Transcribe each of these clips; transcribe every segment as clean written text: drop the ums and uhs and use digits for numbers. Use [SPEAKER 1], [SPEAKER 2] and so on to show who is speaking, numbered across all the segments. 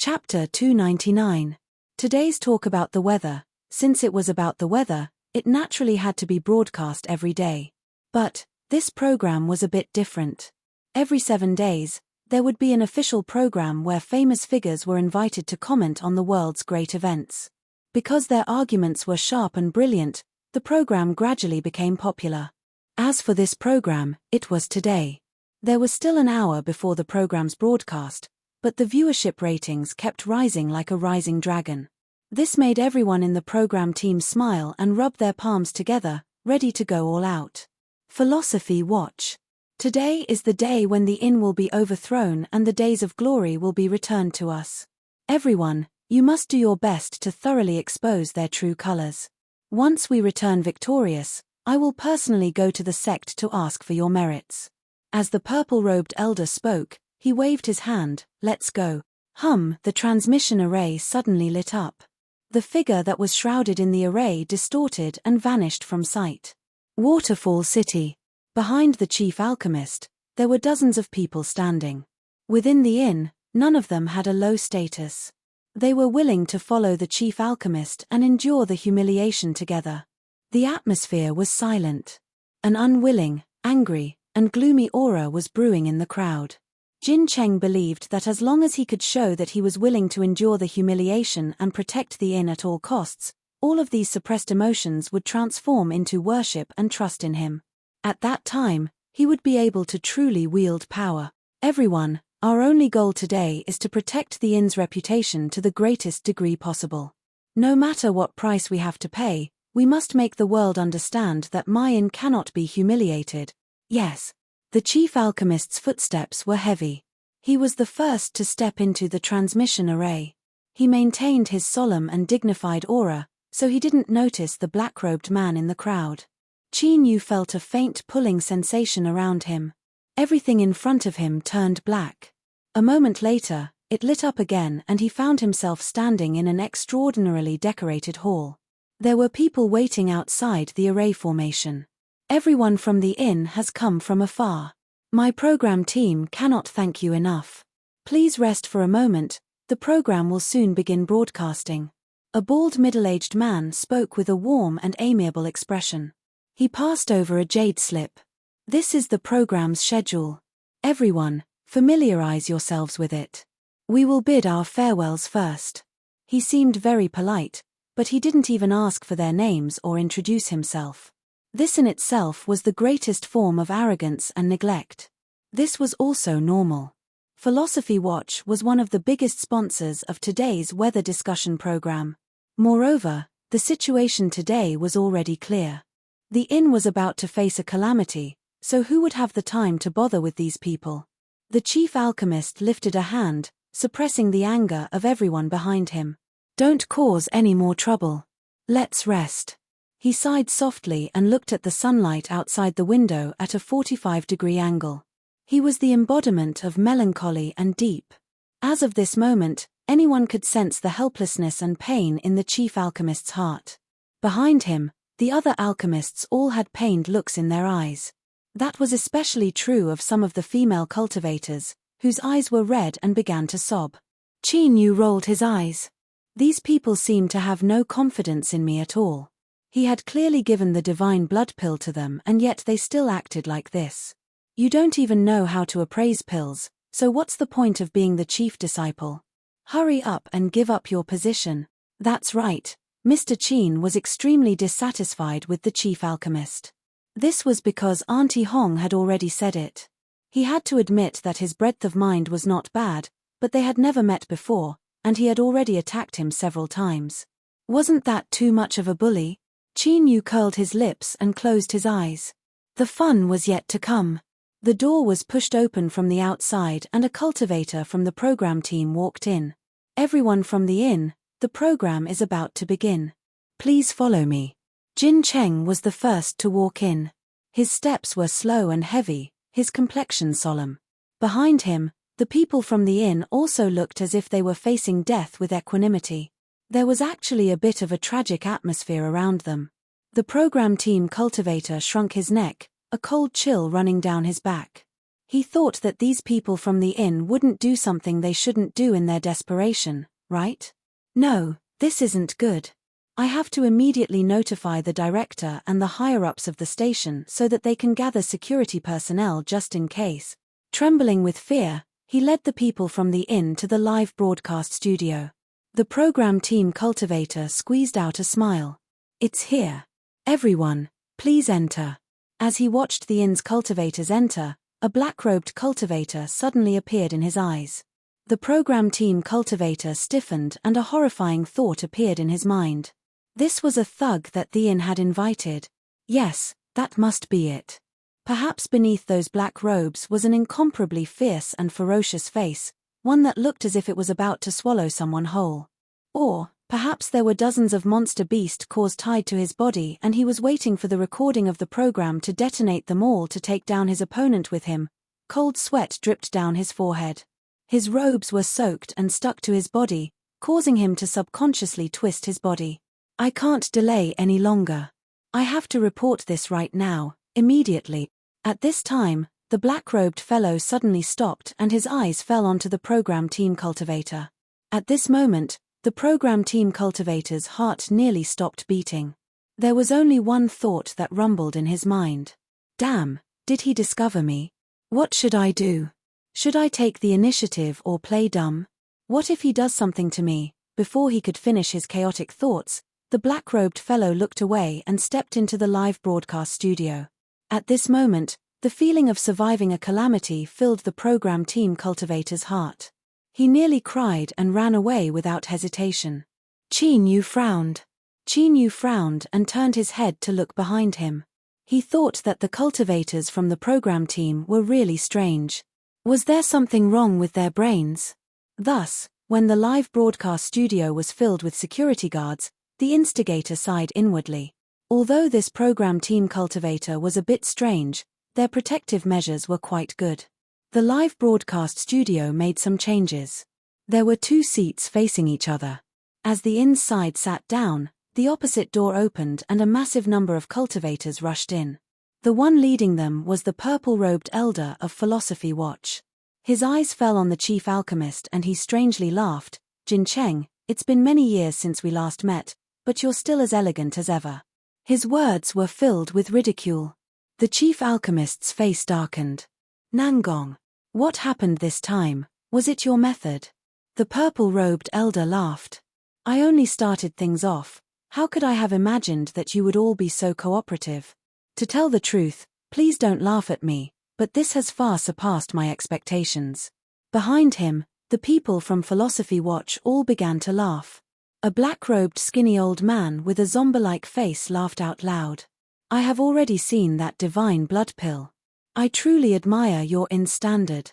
[SPEAKER 1] Chapter 299. Today's talk about the weather. Since it was about the weather, it naturally had to be broadcast every day. But this program was a bit different. Every 7 days, there would be an official program where famous figures were invited to comment on the world's great events. Because their arguments were sharp and brilliant, the program gradually became popular. As for this program, it was today. There was still an hour before the program's broadcast, but the viewership ratings kept rising like a rising dragon. This made everyone in the program team smile and rub their palms together, ready to go all out. Philosophy Watch. Today is the day when the inn will be overthrown and the days of glory will be returned to us. Everyone, you must do your best to thoroughly expose their true colors. Once we return victorious, I will personally go to the sect to ask for your merits. As the purple-robed elder spoke, he waved his hand. Let's go. The transmission array suddenly lit up. The figure that was shrouded in the array distorted and vanished from sight. Waterfall City. Behind the chief alchemist, there were dozens of people standing. Within the inn, none of them had a low status. They were willing to follow the chief alchemist and endure the humiliation together. The atmosphere was silent. An unwilling, angry, and gloomy aura was brewing in the crowd. Jin Cheng believed that as long as he could show that he was willing to endure the humiliation and protect the inn at all costs, all of these suppressed emotions would transform into worship and trust in him. At that time, he would be able to truly wield power. Everyone, our only goal today is to protect the inn's reputation to the greatest degree possible. No matter what price we have to pay, we must make the world understand that my inn cannot be humiliated. Yes. The chief alchemist's footsteps were heavy. He was the first to step into the transmission array. He maintained his solemn and dignified aura, so he didn't notice the black-robed man in the crowd. Qin Yu felt a faint pulling sensation around him. Everything in front of him turned black. A moment later, it lit up again and he found himself standing in an extraordinarily decorated hall. There were people waiting outside the array formation. Everyone from the inn has come from afar. My program team cannot thank you enough. Please rest for a moment, the program will soon begin broadcasting. A bald middle-aged man spoke with a warm and amiable expression. He passed over a jade slip. This is the program's schedule. Everyone, familiarize yourselves with it. We will bid our farewells first. He seemed very polite, but he didn't even ask for their names or introduce himself. This in itself was the greatest form of arrogance and neglect. This was also normal. Philosophy Watch was one of the biggest sponsors of today's weather discussion program. Moreover, the situation today was already clear. The inn was about to face a calamity, so who would have the time to bother with these people? The chief alchemist lifted a hand, suppressing the anger of everyone behind him. Don't cause any more trouble. Let's rest. He sighed softly and looked at the sunlight outside the window at a 45-degree angle. He was the embodiment of melancholy and deep. As of this moment, anyone could sense the helplessness and pain in the chief alchemist's heart. Behind him, the other alchemists all had pained looks in their eyes. That was especially true of some of the female cultivators, whose eyes were red and began to sob. Qin Yu rolled his eyes. These people seemed to have no confidence in me at all. He had clearly given the divine blood pill to them and yet they still acted like this. You don't even know how to appraise pills, so what's the point of being the chief disciple? Hurry up and give up your position. That's right, Mr. Qin was extremely dissatisfied with the chief alchemist. This was because Auntie Hong had already said it. He had to admit that his breadth of mind was not bad, but they had never met before, and he had already attacked him several times. Wasn't that too much of a bully? Qin Yu curled his lips and closed his eyes. The fun was yet to come. The door was pushed open from the outside and a cultivator from the program team walked in. Everyone from the inn, the program is about to begin. Please follow me. Jin Cheng was the first to walk in. His steps were slow and heavy, his complexion solemn. Behind him, the people from the inn also looked as if they were facing death with equanimity. There was actually a bit of a tragic atmosphere around them. The program team cultivator shrunk his neck, a cold chill running down his back. He thought that these people from the inn wouldn't do something they shouldn't do in their desperation, right? No, this isn't good. I have to immediately notify the director and the higher-ups of the station so that they can gather security personnel just in case. Trembling with fear, he led the people from the inn to the live broadcast studio. The program team cultivator squeezed out a smile. It's here. Everyone, please enter. As he watched the inn's cultivators enter, a black-robed cultivator suddenly appeared in his eyes. The program team cultivator stiffened and a horrifying thought appeared in his mind. This was a thug that the inn had invited. Yes, that must be it. Perhaps beneath those black robes was an incomparably fierce and ferocious face, one that looked as if it was about to swallow someone whole. Or, perhaps there were dozens of monster beast cores tied to his body and he was waiting for the recording of the program to detonate them all to take down his opponent with him. Cold sweat dripped down his forehead. His robes were soaked and stuck to his body, causing him to subconsciously twist his body. I can't delay any longer. I have to report this right now, immediately. At this time, the black-robed fellow suddenly stopped and his eyes fell onto the program team cultivator. At this moment, the program team cultivator's heart nearly stopped beating. There was only one thought that rumbled in his mind. Damn, did he discover me? What should I do? Should I take the initiative or play dumb? What if he does something to me? Before he could finish his chaotic thoughts, the black-robed fellow looked away and stepped into the live broadcast studio. At this moment, the feeling of surviving a calamity filled the program team cultivator's heart. He nearly cried and ran away without hesitation. Chin-Yu frowned. Chin-Yu frowned and turned his head to look behind him. He thought that the cultivators from the program team were really strange. Was there something wrong with their brains? Thus, when the live broadcast studio was filled with security guards, the instigator sighed inwardly. Although this program team cultivator was a bit strange, their protective measures were quite good. The live broadcast studio made some changes. There were 2 seats facing each other. As the inside sat down, the opposite door opened and a massive number of cultivators rushed in. The one leading them was the purple-robed elder of Philosophy Watch. His eyes fell on the chief alchemist and he strangely laughed. Jin Cheng, it's been many years since we last met, but you're still as elegant as ever. His words were filled with ridicule. The chief alchemist's face darkened. Nangong. What happened this time? Was it your method? The purple-robed elder laughed. I only started things off. How could I have imagined that you would all be so cooperative? To tell the truth, please don't laugh at me, but this has far surpassed my expectations. Behind him, the people from Philosophy Watch all began to laugh. A black-robed skinny old man with a zombie-like face laughed out loud. I have already seen that divine blood pill. I truly admire your inn standard.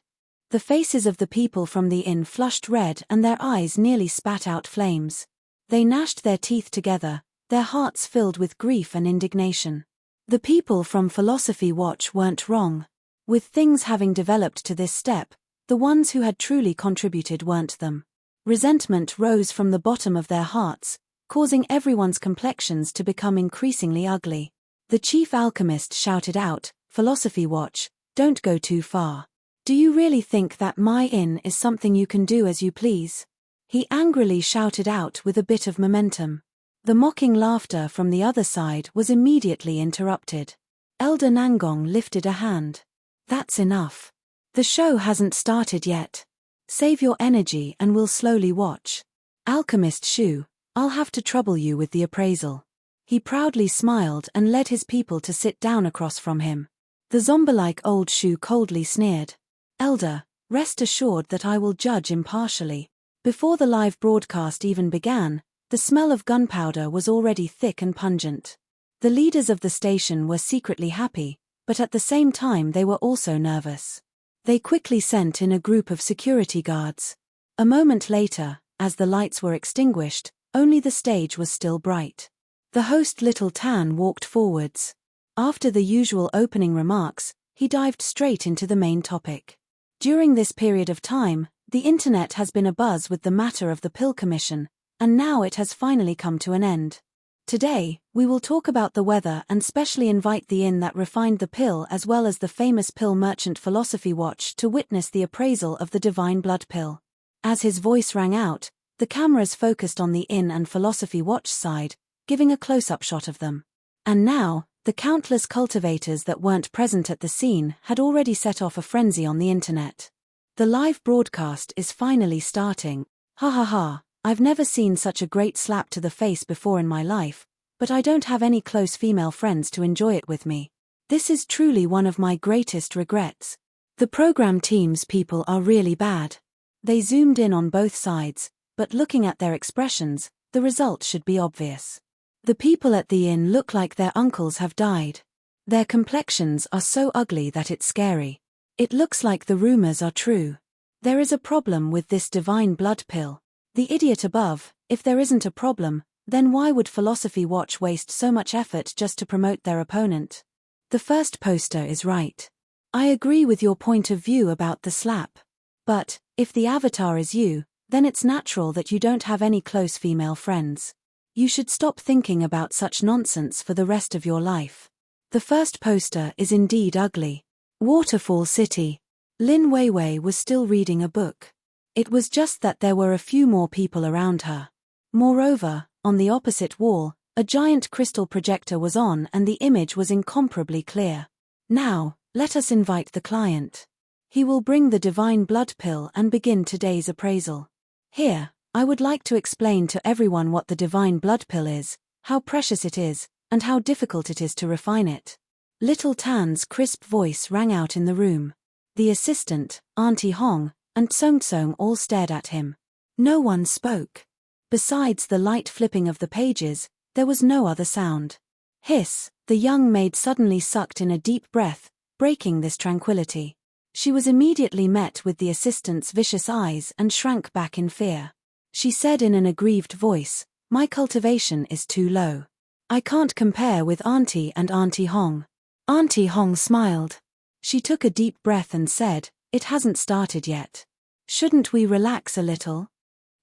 [SPEAKER 1] The faces of the people from the inn flushed red and their eyes nearly spat out flames. They gnashed their teeth together, their hearts filled with grief and indignation. The people from Philosophy Watch weren't wrong. With things having developed to this step, the ones who had truly contributed weren't them. Resentment rose from the bottom of their hearts, causing everyone's complexions to become increasingly ugly. The chief alchemist shouted out, Philosophy Watch, don't go too far. Do you really think that my inn is something you can do as you please? He angrily shouted out with a bit of momentum. The mocking laughter from the other side was immediately interrupted. Elder Nangong lifted a hand. That's enough. The show hasn't started yet. Save your energy and we'll slowly watch. Alchemist Shu, I'll have to trouble you with the appraisal. He proudly smiled and led his people to sit down across from him. The zombie-like old Shu coldly sneered. Elder, rest assured that I will judge impartially. Before the live broadcast even began, the smell of gunpowder was already thick and pungent. The leaders of the station were secretly happy, but at the same time they were also nervous. They quickly sent in a group of security guards. A moment later, as the lights were extinguished, only the stage was still bright. The host Little Tan walked forwards. After the usual opening remarks, he dived straight into the main topic. During this period of time, the internet has been abuzz with the matter of the Pill Commission, and now it has finally come to an end. Today, we will talk about the weather and specially invite the inn that refined the pill as well as the famous pill merchant Philosophy Watch to witness the appraisal of the divine blood pill. As his voice rang out, the cameras focused on the inn and Philosophy Watch side, giving a close-up shot of them. And now, the countless cultivators that weren't present at the scene had already set off a frenzy on the internet. The live broadcast is finally starting. Ha ha ha, I've never seen such a great slap to the face before in my life, but I don't have any close female friends to enjoy it with me. This is truly one of my greatest regrets. The program team's people are really bad. They zoomed in on both sides, but looking at their expressions, the result should be obvious. The people at the inn look like their uncles have died. Their complexions are so ugly that it's scary. It looks like the rumors are true. There is a problem with this divine blood pill. The idiot above, if there isn't a problem, then why would Philosophy Watch waste so much effort just to promote their opponent? The first poster is right. I agree with your point of view about the slap. But, if the avatar is you, then it's natural that you don't have any close female friends. You should stop thinking about such nonsense for the rest of your life. The first poster is indeed ugly. Waterfall City. Lin Weiwei was still reading a book. It was just that there were a few more people around her. Moreover, on the opposite wall, a giant crystal projector was on and the image was incomparably clear. Now, let us invite the client. He will bring the divine blood pill and begin today's appraisal. Here, I would like to explain to everyone what the divine blood pill is, how precious it is, and how difficult it is to refine it. Little Tan's crisp voice rang out in the room. The assistant, Auntie Hong, and Tsong Tsong all stared at him. No one spoke. Besides the light flipping of the pages, there was no other sound. Hiss, the young maid suddenly sucked in a deep breath, breaking this tranquility. She was immediately met with the assistant's vicious eyes and shrank back in fear. She said in an aggrieved voice, "My cultivation is too low. I can't compare with Auntie and Auntie Hong." Auntie Hong smiled. She took a deep breath and said, "It hasn't started yet. Shouldn't we relax a little?"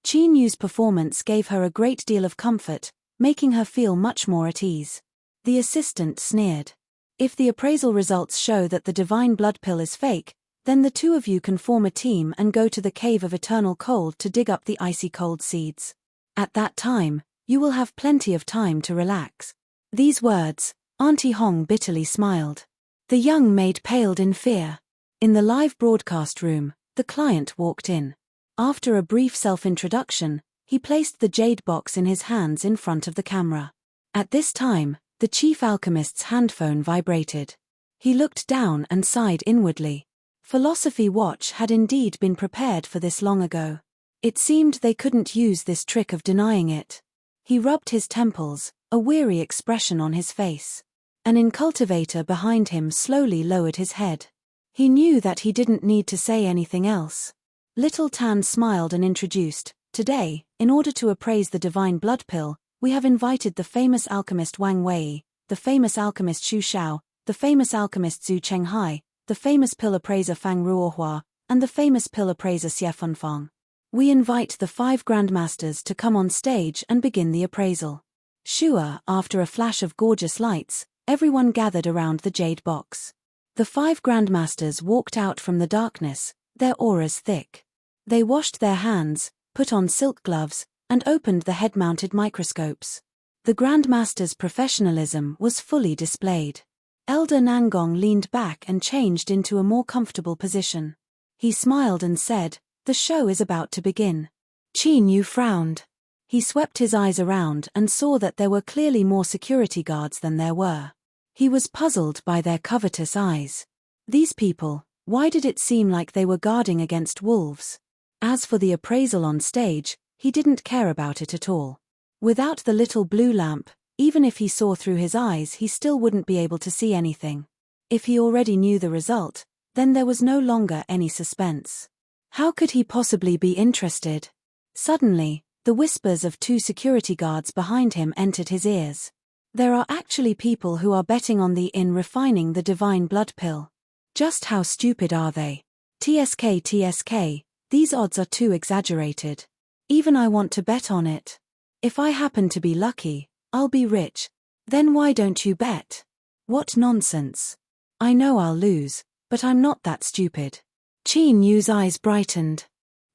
[SPEAKER 1] Qin Yu's performance gave her a great deal of comfort, making her feel much more at ease. The assistant sneered. "If the appraisal results show that the divine blood pill is fake, then the two of you can form a team and go to the Cave of Eternal Cold to dig up the icy cold seeds. At that time, you will have plenty of time to relax." These words, Auntie Hong bitterly smiled. The young maid paled in fear. In the live broadcast room, the client walked in. After a brief self-introduction, he placed the jade box in his hands in front of the camera. At this time, the chief alchemist's handphone vibrated. He looked down and sighed inwardly. Philosophy Watch had indeed been prepared for this long ago. It seemed they couldn't use this trick of denying it. He rubbed his temples, a weary expression on his face. An incultivator behind him slowly lowered his head. He knew that he didn't need to say anything else. Little Tan smiled and introduced, "Today, in order to appraise the divine blood pill, we have invited the famous alchemist Wang Wei, the famous alchemist Xu Xiao, the famous alchemist Zhu Chenghai, the famous pill appraiser Fang Ruohua, and the famous pill appraiser Xie Funfang. We invite the 5 grandmasters to come on stage and begin the appraisal." Sure, after a flash of gorgeous lights, everyone gathered around the jade box. The 5 grandmasters walked out from the darkness, their auras thick. They washed their hands, put on silk gloves, and opened the head-mounted microscopes. The grandmaster's professionalism was fully displayed. Elder Nangong leaned back and changed into a more comfortable position. He smiled and said, "The show is about to begin." Qin Yu frowned. He swept his eyes around and saw that there were clearly more security guards than there were. He was puzzled by their covetous eyes. These people, why did it seem like they were guarding against wolves? As for the appraisal on stage, he didn't care about it at all. Without the little blue lamp, even if he saw through his eyes, he still wouldn't be able to see anything. If he already knew the result, then there was no longer any suspense. How could he possibly be interested? Suddenly, the whispers of 2 security guards behind him entered his ears. "There are actually people who are betting on the inn refining the divine blood pill. Just how stupid are they? TSK, these odds are too exaggerated. Even I want to bet on it. If I happen to be lucky, I'll be rich. Then why don't you bet? What nonsense. I know I'll lose, but I'm not that stupid. Chin Yu's eyes brightened.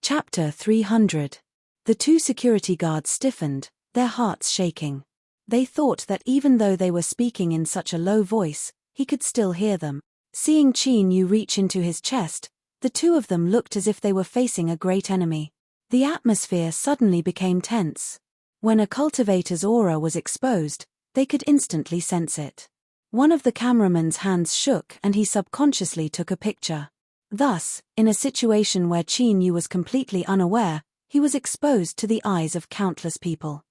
[SPEAKER 1] Chapter 300. The two security guards stiffened, their hearts shaking. They thought that even though they were speaking in such a low voice, he could still hear them. Seeing Chin Yu reach into his chest, the two of them looked as if they were facing a great enemy. The atmosphere suddenly became tense. When a cultivator's aura was exposed, they could instantly sense it. One of the cameraman's hands shook and he subconsciously took a picture. Thus, in a situation where Chin Yu was completely unaware, he was exposed to the eyes of countless people.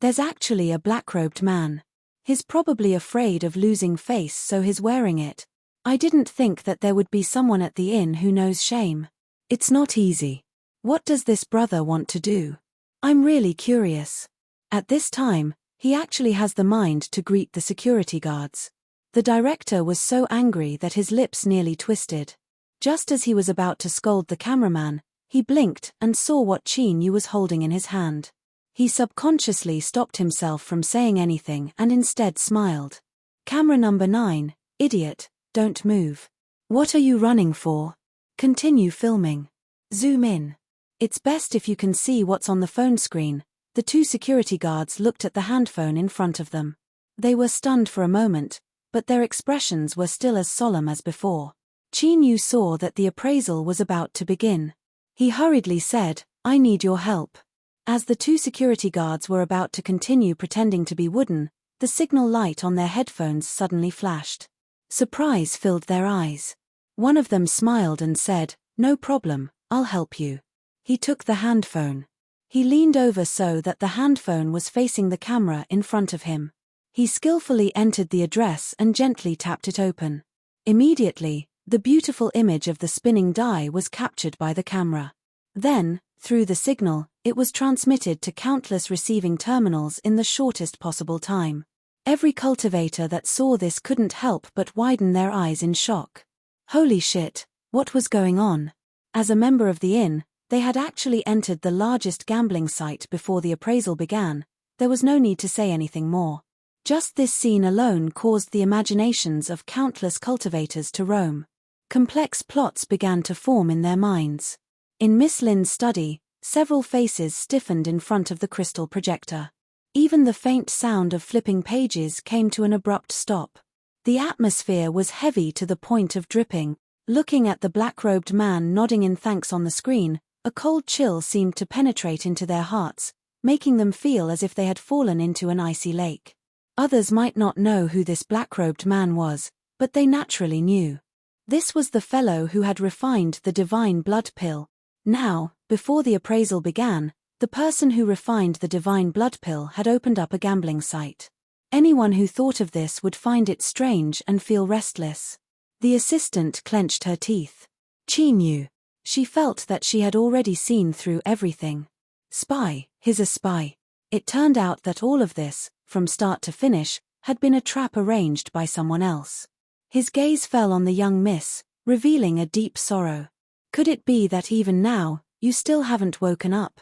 [SPEAKER 1] There's actually a black-robed man. He's probably afraid of losing face, so he's wearing it. I didn't think that there would be someone at the inn who knows shame. It's not easy. What does this brother want to do? I'm really curious. At this time, he actually has the mind to greet the security guards. The director was so angry that his lips nearly twisted. Just as he was about to scold the cameraman, he blinked and saw what Chin Yu was holding in his hand. He subconsciously stopped himself from saying anything and instead smiled. Camera number 9, idiot, don't move. What are you running for? Continue filming. Zoom in. It's best if you can see what's on the phone screen. The two security guards looked at the handphone in front of them. They were stunned for a moment, but their expressions were still as solemn as before. Chin Yu saw that the appraisal was about to begin. He hurriedly said, I need your help. As the two security guards were about to continue pretending to be wooden, the signal light on their headphones suddenly flashed. Surprise filled their eyes. One of them smiled and said, no problem, I'll help you. He took the handphone. He leaned over so that the handphone was facing the camera in front of him. He skillfully entered the address and gently tapped it open. Immediately, the beautiful image of the spinning die was captured by the camera. Then, through the signal, it was transmitted to countless receiving terminals in the shortest possible time. Every cultivator that saw this couldn't help but widen their eyes in shock. Holy shit, what was going on? As a member of the inn, they had actually entered the largest gambling site before the appraisal began. There was no need to say anything more. Just this scene alone caused the imaginations of countless cultivators to roam. Complex plots began to form in their minds. In Miss Lin's study, several faces stiffened in front of the crystal projector. Even the faint sound of flipping pages came to an abrupt stop. The atmosphere was heavy to the point of dripping. Looking at the black-robed man nodding in thanks on the screen, a cold chill seemed to penetrate into their hearts, making them feel as if they had fallen into an icy lake. Others might not know who this black-robed man was, but they naturally knew. This was the fellow who had refined the divine blood pill. Now, before the appraisal began, the person who refined the divine blood pill had opened up a gambling site. Anyone who thought of this would find it strange and feel restless. The assistant clenched her teeth. Chin Yu. She felt that she had already seen through everything. Spy, he's a spy. It turned out that all of this, from start to finish, had been a trap arranged by someone else. His gaze fell on the young miss, revealing a deep sorrow. Could it be that even now, you still haven't woken up?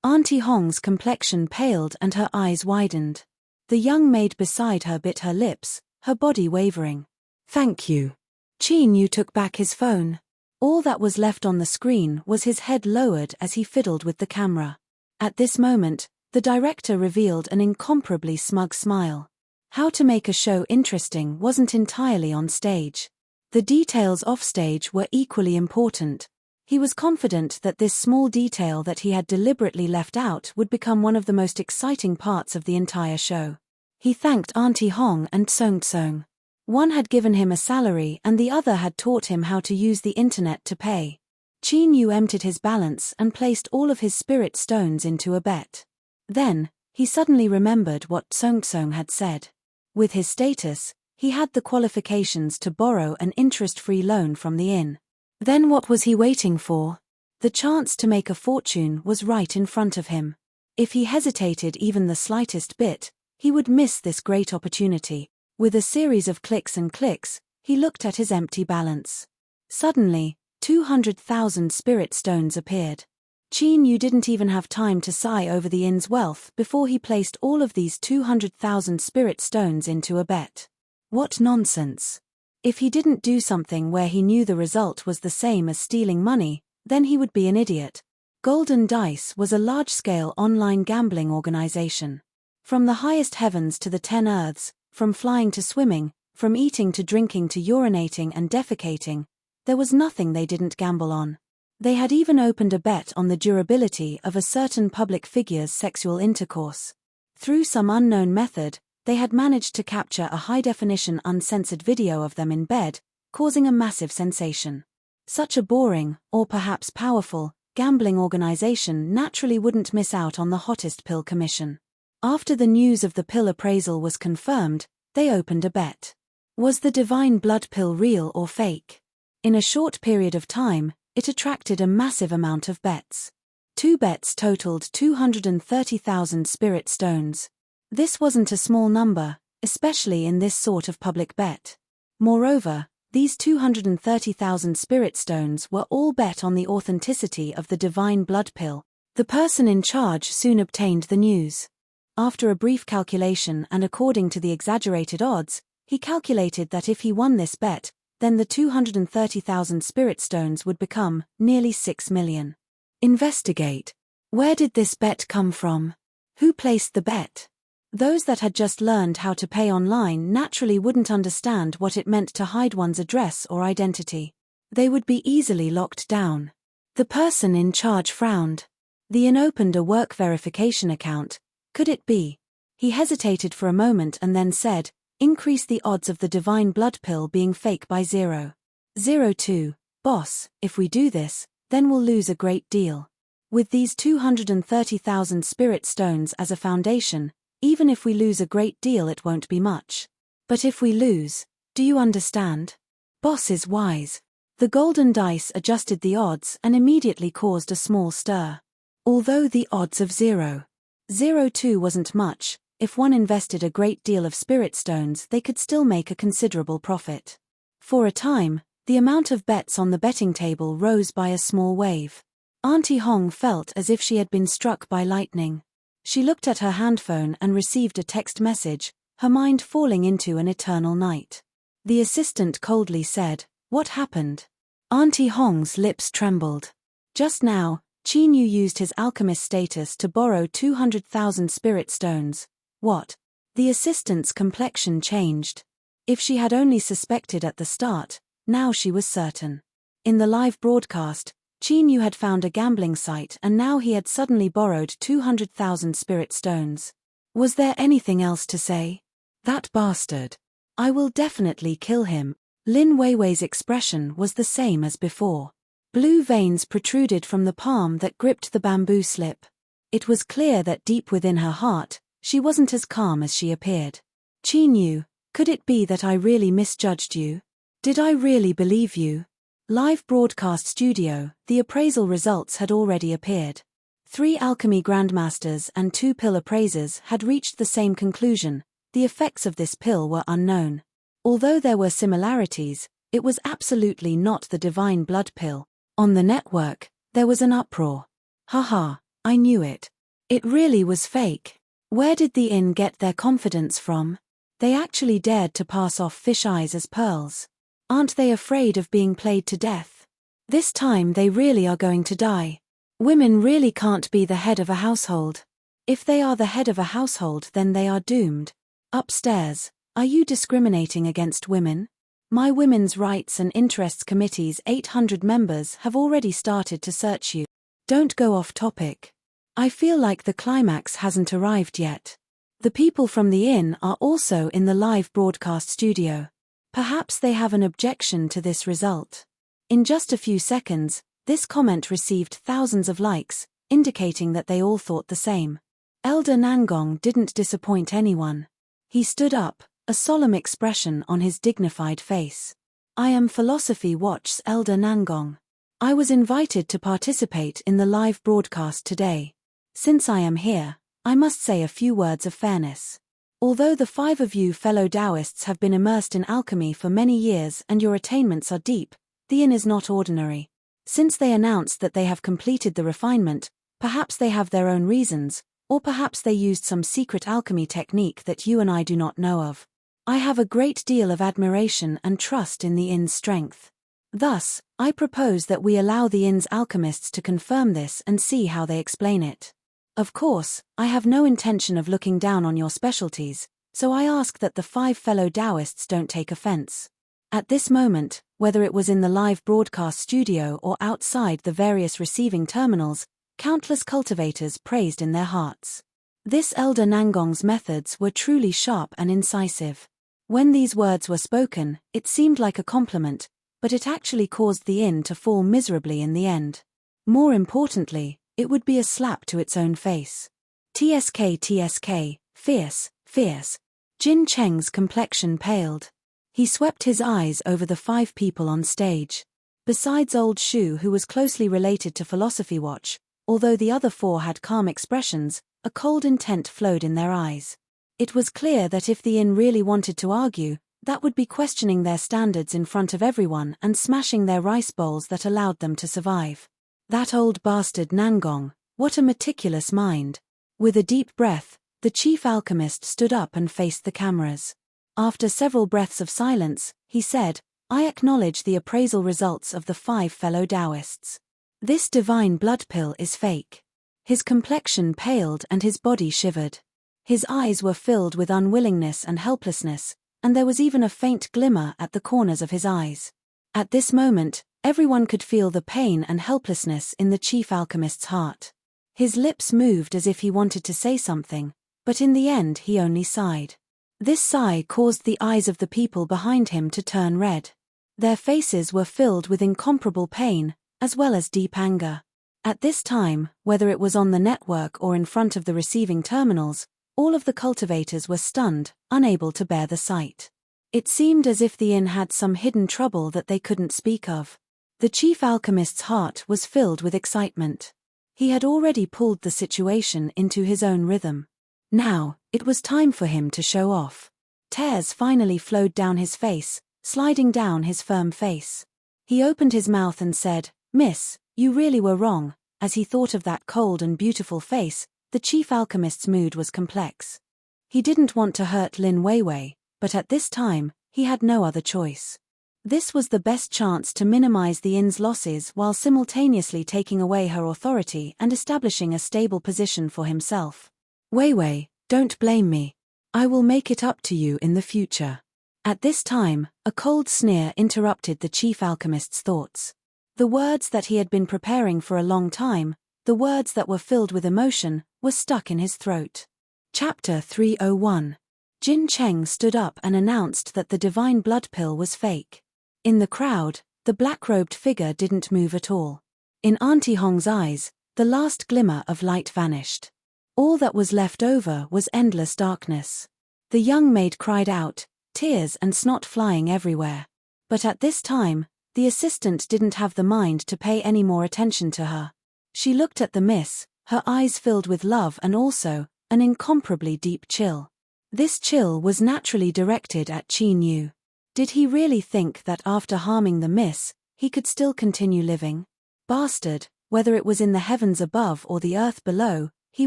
[SPEAKER 1] Auntie Hong's complexion paled and her eyes widened. The young maid beside her bit her lips, her body wavering. Thank you. Chin Yu took back his phone. All that was left on the screen was his head lowered as he fiddled with the camera. At this moment, the director revealed an incomparably smug smile. How to make a show interesting wasn't entirely on stage. The details offstage were equally important. He was confident that this small detail that he had deliberately left out would become one of the most exciting parts of the entire show. He thanked Auntie Hong and Song Song. One had given him a salary and the other had taught him how to use the internet to pay. Chin Yu emptied his balance and placed all of his spirit stones into a bet. Then, he suddenly remembered what Song Song had said. With his status, he had the qualifications to borrow an interest-free loan from the inn. Then what was he waiting for? The chance to make a fortune was right in front of him. If he hesitated even the slightest bit, he would miss this great opportunity. With a series of clicks and clicks, he looked at his empty balance. Suddenly, 200,000 spirit stones appeared. Qin Yu didn't even have time to sigh over the inn's wealth before he placed all of these 200,000 spirit stones into a bet. What nonsense. If he didn't do something where he knew the result was the same as stealing money, then he would be an idiot. Golden Dice was a large-scale online gambling organization. From the highest heavens to the 10 earths, from flying to swimming, from eating to drinking to urinating and defecating, there was nothing they didn't gamble on. They had even opened a bet on the durability of a certain public figure's sexual intercourse. Through some unknown method, they had managed to capture a high-definition uncensored video of them in bed, causing a massive sensation. Such a boring, or perhaps powerful, gambling organization naturally wouldn't miss out on the hottest pill commission. After the news of the pill appraisal was confirmed, they opened a bet. Was the divine blood pill real or fake? In a short period of time, it attracted a massive amount of bets. 2 bets totaled 230,000 spirit stones. This wasn't a small number, especially in this sort of public bet. Moreover, these 230,000 spirit stones were all bet on the authenticity of the divine blood pill. The person in charge soon obtained the news. After a brief calculation and according to the exaggerated odds, he calculated that if he won this bet, then the 230,000 spirit stones would become nearly 6 million. Investigate. Where did this bet come from? Who placed the bet? Those that had just learned how to pay online naturally wouldn't understand what it meant to hide one's address or identity. They would be easily locked down. The person in charge frowned. The inn opened a work verification account. Could it be? He hesitated for a moment and then said, increase the odds of the divine blood pill being fake by 0.02. Boss, if we do this, then we'll lose a great deal. With these 230,000 spirit stones as a foundation, even if we lose a great deal it won't be much. But if we lose, do you understand? Boss is wise. The golden dice adjusted the odds and immediately caused a small stir. Although the odds of 0.02 wasn't much, if one invested a great deal of spirit stones they could still make a considerable profit. For a time, the amount of bets on the betting table rose by a small wave. Auntie Hong felt as if she had been struck by lightning. She looked at her handphone and received a text message, her mind falling into an eternal night. The assistant coldly said, "What happened?" Auntie Hong's lips trembled. Just now, Qin Yu used his alchemist status to borrow 200,000 spirit stones. What? The assistant's complexion changed. If she had only suspected at the start, now she was certain. In the live broadcast, Qin Yu had found a gambling site and now he had suddenly borrowed 200,000 spirit stones. Was there anything else to say? That bastard. I will definitely kill him. Lin Weiwei's expression was the same as before. Blue veins protruded from the palm that gripped the bamboo slip. It was clear that deep within her heart, she wasn't as calm as she appeared. Qin Yu, could it be that I really misjudged you? Did I really believe you? Live broadcast studio, the appraisal results had already appeared. 3 alchemy grandmasters and 2 pill appraisers had reached the same conclusion: the effects of this pill were unknown. Although there were similarities, it was absolutely not the divine blood pill. On the network, there was an uproar. Haha, I knew it. It really was fake. Where did the inn get their confidence from? They actually dared to pass off fish eyes as pearls. Aren't they afraid of being played to death? This time they really are going to die. Women really can't be the head of a household. If they are the head of a household then they are doomed. Upstairs, are you discriminating against women? My Women's Rights and Interests Committee's 800 members have already started to search you. Don't go off topic. I feel like the climax hasn't arrived yet. The people from the inn are also in the live broadcast studio. Perhaps they have an objection to this result. In just a few seconds, this comment received thousands of likes, indicating that they all thought the same. Elder Nangong didn't disappoint anyone. He stood up, a solemn expression on his dignified face. I am Philosophy Watch's Elder Nangong. I was invited to participate in the live broadcast today. Since I am here, I must say a few words of fairness. Although the 5 of you fellow Taoists have been immersed in alchemy for many years and your attainments are deep, the inn is not ordinary. Since they announced that they have completed the refinement, perhaps they have their own reasons, or perhaps they used some secret alchemy technique that you and I do not know of. I have a great deal of admiration and trust in the inn's strength. Thus, I propose that we allow the inn's alchemists to confirm this and see how they explain it. Of course, I have no intention of looking down on your specialties, so I ask that the 5 fellow Taoists don't take offense. At this moment, whether it was in the live broadcast studio or outside the various receiving terminals, countless cultivators praised in their hearts. This elder Nangong's methods were truly sharp and incisive. When these words were spoken, it seemed like a compliment, but it actually caused the inn to fall miserably in the end. More importantly, it would be a slap to its own face. TSK, fierce, fierce. Jin Cheng's complexion paled. He swept his eyes over the 5 people on stage. Besides old Shu, who was closely related to Philosophy Watch, although the other 4 had calm expressions, a cold intent flowed in their eyes. It was clear that if the inn really wanted to argue, that would be questioning their standards in front of everyone and smashing their rice bowls that allowed them to survive. That old bastard Nangong, what a meticulous mind. With a deep breath, the chief alchemist stood up and faced the cameras. After several breaths of silence, he said, I acknowledge the appraisal results of the 5 fellow Taoists. This divine blood pill is fake. His complexion paled and his body shivered. His eyes were filled with unwillingness and helplessness, and there was even a faint glimmer at the corners of his eyes. At this moment, everyone could feel the pain and helplessness in the chief alchemist's heart. His lips moved as if he wanted to say something, but in the end he only sighed. This sigh caused the eyes of the people behind him to turn red. Their faces were filled with incomparable pain, as well as deep anger. At this time, whether it was on the network or in front of the receiving terminals, all of the cultivators were stunned, unable to bear the sight. It seemed as if the inn had some hidden trouble that they couldn't speak of. The chief alchemist's heart was filled with excitement. He had already pulled the situation into his own rhythm. Now, it was time for him to show off. Tears finally flowed down his face, sliding down his firm face. He opened his mouth and said, Miss, you really were wrong. As he thought of that cold and beautiful face, the chief alchemist's mood was complex. He didn't want to hurt Lin Weiwei, but at this time, he had no other choice. This was the best chance to minimize the inn's losses while simultaneously taking away her authority and establishing a stable position for himself. Weiwei, don't blame me. I will make it up to you in the future. At this time, a cold sneer interrupted the chief alchemist's thoughts. The words that he had been preparing for a long time, the words that were filled with emotion, were stuck in his throat. Chapter 301. Jin Cheng stood up and announced that the divine blood pill was fake. In the crowd, the black-robed figure didn't move at all. In Auntie Hong's eyes, the last glimmer of light vanished. All that was left over was endless darkness. The young maid cried out, tears and snot flying everywhere. But at this time, the assistant didn't have the mind to pay any more attention to her. She looked at the miss, her eyes filled with love and also, an incomparably deep chill. This chill was naturally directed at Qin Yu. Did he really think that after harming the miss, he could still continue living? Bastard, whether it was in the heavens above or the earth below, he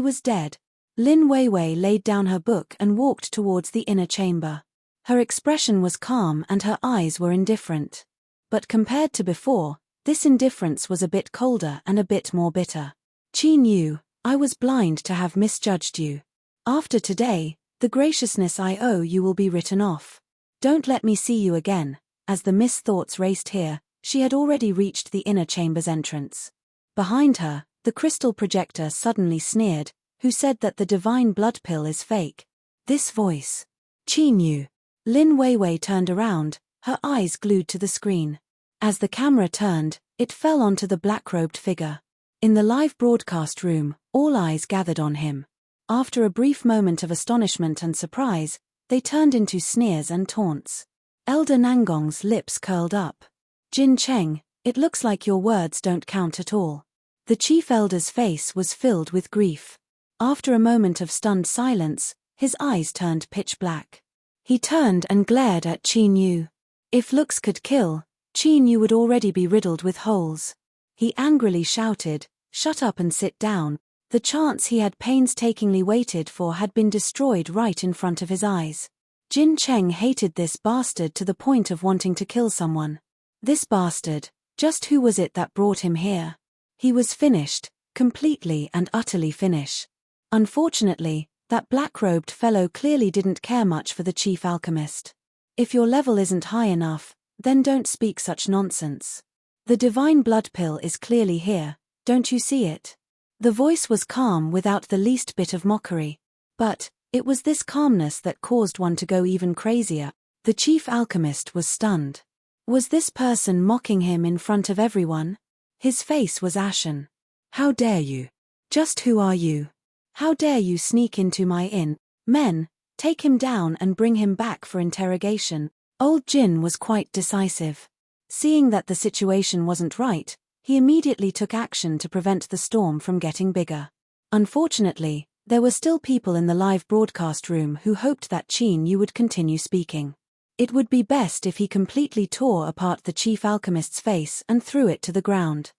[SPEAKER 1] was dead. Lin Weiwei laid down her book and walked towards the inner chamber. Her expression was calm and her eyes were indifferent. But compared to before, this indifference was a bit colder and a bit more bitter. Qin Yu, I was blind to have misjudged you. After today, the graciousness I owe you will be written off. Don't let me see you again. As the miss thoughts raced here, she had already reached the inner chamber's entrance. Behind her, the crystal projector suddenly sneered, who said that the divine blood pill is fake. This voice. Qin Yu. Lin Weiwei turned around, her eyes glued to the screen. As the camera turned, it fell onto the black-robed figure. In the live broadcast room, all eyes gathered on him. After a brief moment of astonishment and surprise, they turned into sneers and taunts. Elder Nangong's lips curled up. Jin Cheng, it looks like your words don't count at all. The chief elder's face was filled with grief. After a moment of stunned silence, his eyes turned pitch black. He turned and glared at Qin Yu. If looks could kill, Qin Yu would already be riddled with holes. He angrily shouted, "Shut up and sit down." The chance he had painstakingly waited for had been destroyed right in front of his eyes. Jin Cheng hated this bastard to the point of wanting to kill someone. This bastard, just who was it that brought him here? He was finished, completely and utterly finished. Unfortunately, that black-robed fellow clearly didn't care much for the chief alchemist. If your level isn't high enough, then don't speak such nonsense. The divine blood pill is clearly here, don't you see it? The voice was calm without the least bit of mockery. But it was this calmness that caused one to go even crazier. The chief alchemist was stunned. Was this person mocking him in front of everyone? His face was ashen. "How dare you? Just who are you? How dare you sneak into my inn? Men, take him down and bring him back for interrogation." Old Jin was quite decisive. Seeing that the situation wasn't right, he immediately took action to prevent the storm from getting bigger. Unfortunately, there were still people in the live broadcast room who hoped that Qin Yu would continue speaking. It would be best if he completely tore apart the chief alchemist's face and threw it to the ground.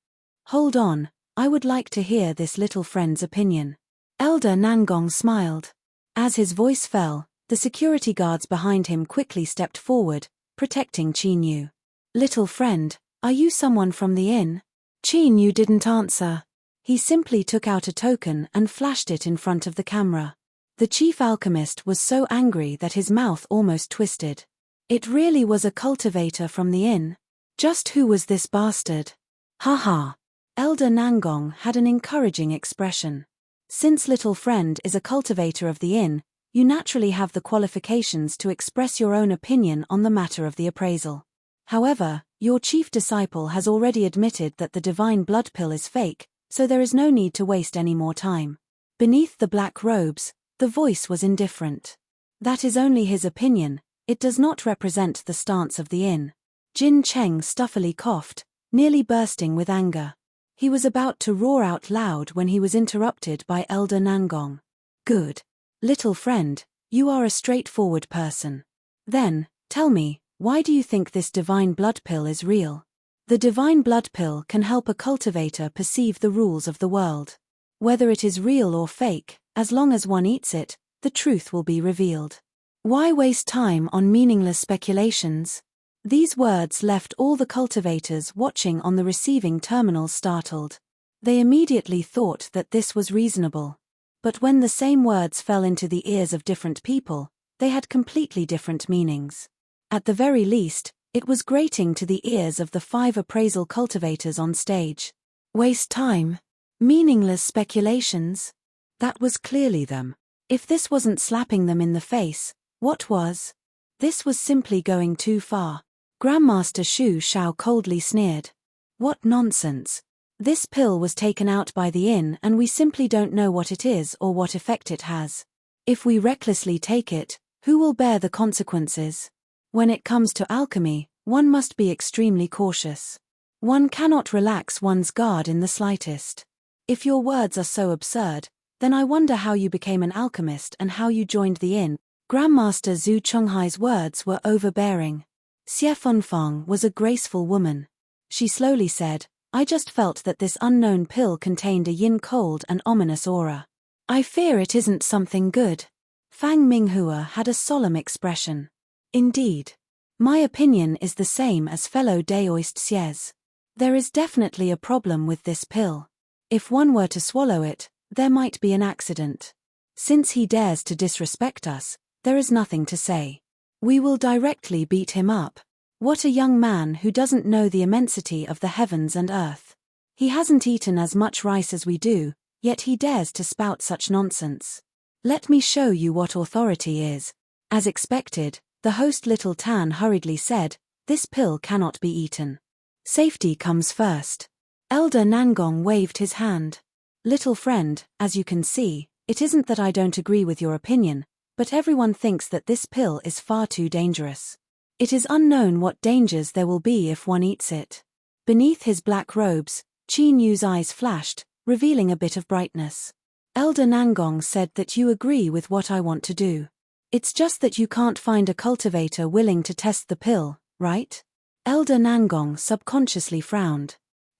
[SPEAKER 1] "Hold on, I would like to hear this little friend's opinion." Elder Nangong smiled. As his voice fell, the security guards behind him quickly stepped forward, protecting Qin Yu. "Little friend, are you someone from the inn?" Qin Yu didn't answer. He simply took out a token and flashed it in front of the camera. The chief alchemist was so angry that his mouth almost twisted. It really was a cultivator from the inn. Just who was this bastard? Haha. Elder Nangong had an encouraging expression. Since little friend is a cultivator of the inn, you naturally have the qualifications to express your own opinion on the matter of the appraisal. However, your chief disciple has already admitted that the divine blood pill is fake, so there is no need to waste any more time. Beneath the black robes, the voice was indifferent. That is only his opinion, it does not represent the stance of the inn. Jin Cheng stuffily coughed, nearly bursting with anger. He was about to roar out loud when he was interrupted by Elder Nangong. "Good. Little friend, you are a straightforward person. Then, tell me, why do you think this divine blood pill is real?" The divine blood pill can help a cultivator perceive the rules of the world. Whether it is real or fake, as long as one eats it, the truth will be revealed. Why waste time on meaningless speculations? These words left all the cultivators watching on the receiving terminal startled. They immediately thought that this was reasonable. But when the same words fell into the ears of different people, they had completely different meanings. At the very least, it was grating to the ears of the 5 appraisal cultivators on stage. Waste time? Meaningless speculations? That was clearly them. If this wasn't slapping them in the face, what was? This was simply going too far. Grandmaster Shu Shao coldly sneered. What nonsense. This pill was taken out by the inn and we simply don't know what it is or what effect it has. If we recklessly take it, who will bear the consequences? When it comes to alchemy, one must be extremely cautious. One cannot relax one's guard in the slightest. If your words are so absurd, then I wonder how you became an alchemist and how you joined the inn. Grandmaster Zhu Chonghai's words were overbearing. Xie Funfang was a graceful woman. She slowly said, "I just felt that this unknown pill contained a yin-cold and ominous aura. I fear it isn't something good." Fang Minghua had a solemn expression. "Indeed. My opinion is the same as fellow Daoist Xie's. There is definitely a problem with this pill. If one were to swallow it, there might be an accident. Since he dares to disrespect us, there is nothing to say. We will directly beat him up. What a young man who doesn't know the immensity of the heavens and earth. He hasn't eaten as much rice as we do, yet he dares to spout such nonsense. Let me show you what authority is." As expected, the host Little Tan hurriedly said, "This pill cannot be eaten. Safety comes first." Elder Nangong waved his hand. "Little friend, as you can see, it isn't that I don't agree with your opinion, but everyone thinks that this pill is far too dangerous. It is unknown what dangers there will be if one eats it." Beneath his black robes, Qin Yu's eyes flashed, revealing a bit of brightness. "Elder Nangong said that you agree with what I want to do. It's just that you can't find a cultivator willing to test the pill, right?" Elder Nangong subconsciously frowned.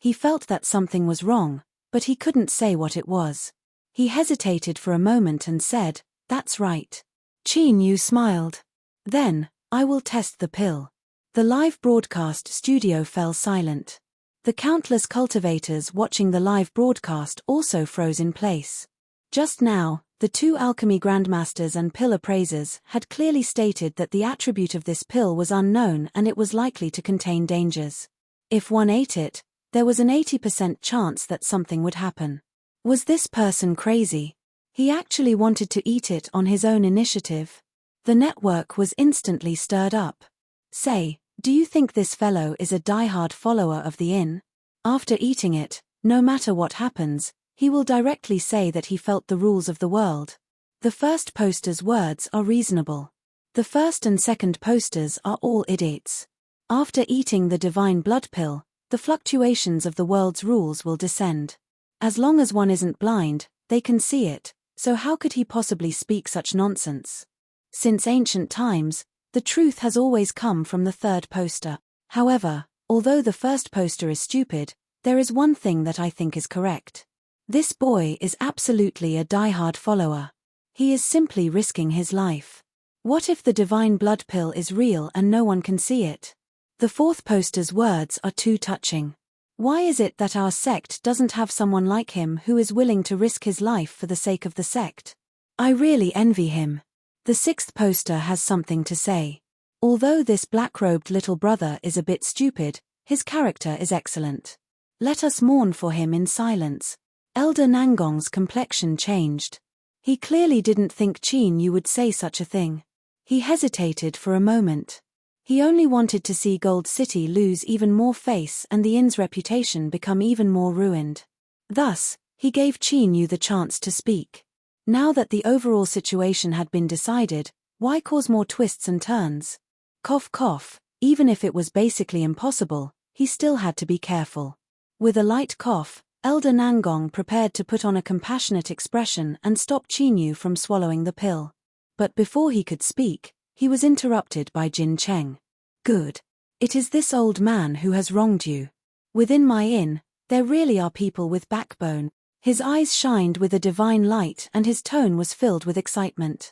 [SPEAKER 1] He felt that something was wrong, but he couldn't say what it was. He hesitated for a moment and said, "That's right." Qin Yu smiled. "Then, I will test the pill." The live broadcast studio fell silent. The countless cultivators watching the live broadcast also froze in place. Just now, the two alchemy grandmasters and pill appraisers had clearly stated that the attribute of this pill was unknown and it was likely to contain dangers. If one ate it, there was an 80% chance that something would happen. Was this person crazy? He actually wanted to eat it on his own initiative. The network was instantly stirred up. "Say, do you think this fellow is a die-hard follower of the inn? After eating it, no matter what happens, he will directly say that he felt the rules of the world." The first poster's words are reasonable. The first and second posters are all idiots. After eating the divine blood pill, the fluctuations of the world's rules will descend. As long as one isn't blind, they can see it, so how could he possibly speak such nonsense? Since ancient times, the truth has always come from the third poster. However, although the first poster is stupid, there is one thing that I think is correct. This boy is absolutely a die-hard follower. He is simply risking his life. What if the divine blood pill is real and no one can see it? The fourth poster's words are too touching. Why is it that our sect doesn't have someone like him who is willing to risk his life for the sake of the sect? I really envy him. The sixth poster has something to say. Although this black-robed little brother is a bit stupid, his character is excellent. Let us mourn for him in silence. Elder Nangong's complexion changed. He clearly didn't think Qin Yu would say such a thing. He hesitated for a moment. He only wanted to see Gold City lose even more face and the inn's reputation become even more ruined. Thus, he gave Qin Yu the chance to speak. Now that the overall situation had been decided, why cause more twists and turns? Cough cough, even if it was basically impossible, he still had to be careful. With a light cough, Elder Nangong prepared to put on a compassionate expression and stop Qin Yu from swallowing the pill. But before he could speak, he was interrupted by Jin Cheng. "Good. It is this old man who has wronged you. Within my inn, there really are people with backbone." His eyes shined with a divine light and his tone was filled with excitement.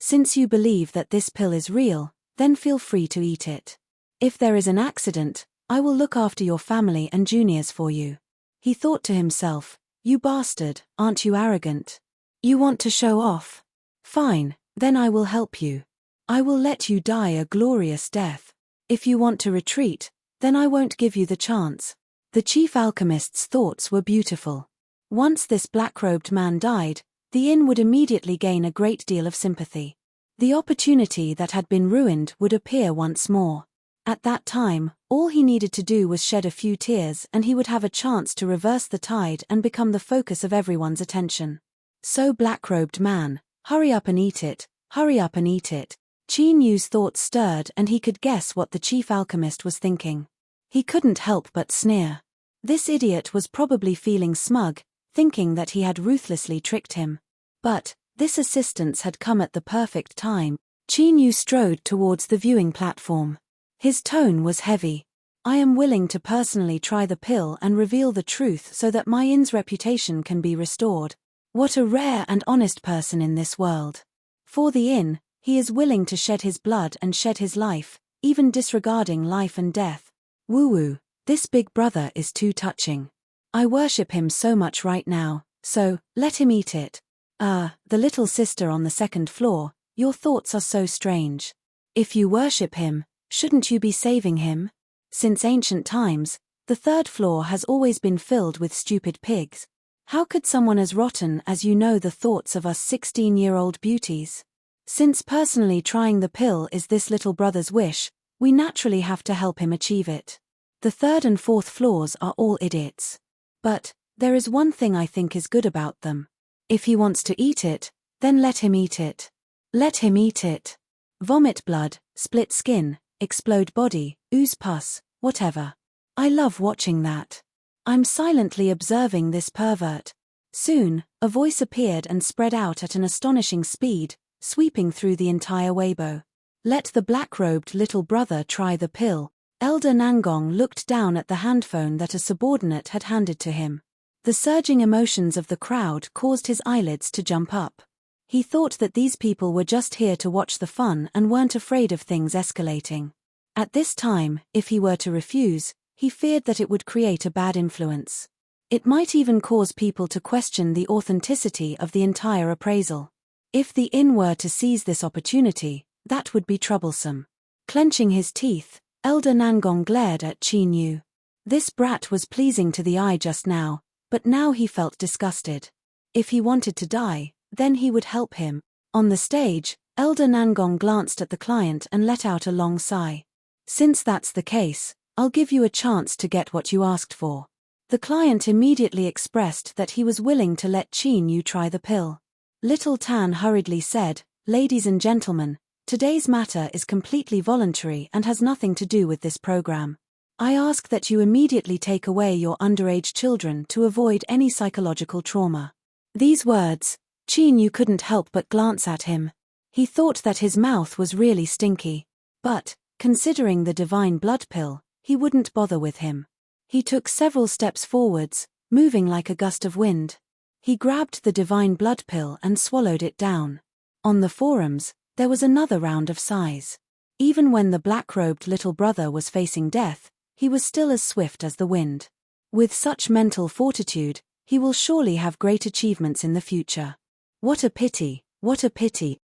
[SPEAKER 1] "Since you believe that this pill is real, then feel free to eat it. If there is an accident, I will look after your family and juniors for you." He thought to himself, "You bastard, aren't you arrogant? You want to show off? Fine, then I will help you. I will let you die a glorious death. If you want to retreat, then I won't give you the chance." The chief alchemist's thoughts were beautiful. Once this black-robed man died, the inn would immediately gain a great deal of sympathy. The opportunity that had been ruined would appear once more. At that time, all he needed to do was shed a few tears and he would have a chance to reverse the tide and become the focus of everyone's attention. So black-robed man, hurry up and eat it, hurry up and eat it. Qin Yu's thoughts stirred and he could guess what the chief alchemist was thinking. He couldn't help but sneer. This idiot was probably feeling smug, thinking that he had ruthlessly tricked him. But this assistance had come at the perfect time. Qin Yu strode towards the viewing platform. His tone was heavy. "I am willing to personally try the pill and reveal the truth so that my inn's reputation can be restored. What a rare and honest person in this world. For the inn, he is willing to shed his blood and shed his life, even disregarding life and death. Woo-woo, this big brother is too touching. I worship him so much right now, so, let him eat it. The little sister on the second floor, your thoughts are so strange. If you worship him, shouldn't you be saving him? Since ancient times, the third floor has always been filled with stupid pigs. How could someone as rotten as you know the thoughts of us 16-year-old beauties? Since personally trying the pill is this little brother's wish, we naturally have to help him achieve it. The third and fourth floors are all idiots. But there is one thing I think is good about them. If he wants to eat it, then let him eat it. Let him eat it. Vomit blood, split skin, explode body, ooze pus, whatever. I love watching that. I'm silently observing this pervert. Soon, a voice appeared and spread out at an astonishing speed, sweeping through the entire Weibo. Let the black-robed little brother try the pill. Elder Nangong looked down at the handphone that a subordinate had handed to him. The surging emotions of the crowd caused his eyelids to jump up. He thought that these people were just here to watch the fun and weren't afraid of things escalating. At this time, if he were to refuse, he feared that it would create a bad influence. It might even cause people to question the authenticity of the entire appraisal. If the inn were to seize this opportunity, that would be troublesome. Clenching his teeth, Elder Nangong glared at Qin Yu. This brat was pleasing to the eye just now, but now he felt disgusted. If he wanted to die, then he would help him. On the stage, Elder Nangong glanced at the client and let out a long sigh. Since that's the case, I'll give you a chance to get what you asked for. The client immediately expressed that he was willing to let Qin Yu try the pill. Little Tan hurriedly said, "Ladies and gentlemen, today's matter is completely voluntary and has nothing to do with this program. I ask that you immediately take away your underage children to avoid any psychological trauma." These words, Qin Yu couldn't help but glance at him. He thought that his mouth was really stinky. But, considering the divine blood pill, he wouldn't bother with him. He took several steps forwards, moving like a gust of wind. He grabbed the divine blood pill and swallowed it down. On the forums, there was another round of sighs. Even when the black-robed little brother was facing death, he was still as swift as the wind. With such mental fortitude, he will surely have great achievements in the future. What a pity, what a pity.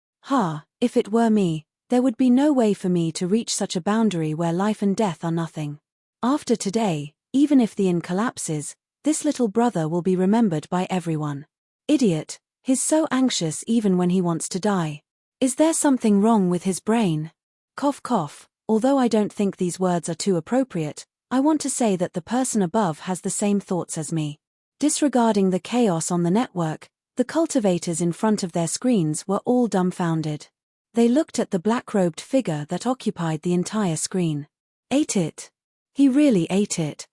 [SPEAKER 1] If it were me, there would be no way for me to reach such a boundary where life and death are nothing. After today, even if the inn collapses, this little brother will be remembered by everyone. Idiot, he's so anxious even when he wants to die. Is there something wrong with his brain? Cough cough, although I don't think these words are too appropriate, I want to say that the person above has the same thoughts as me. Disregarding the chaos on the network, the cultivators in front of their screens were all dumbfounded. They looked at the black-robed figure that occupied the entire screen. Ate it. He really ate it.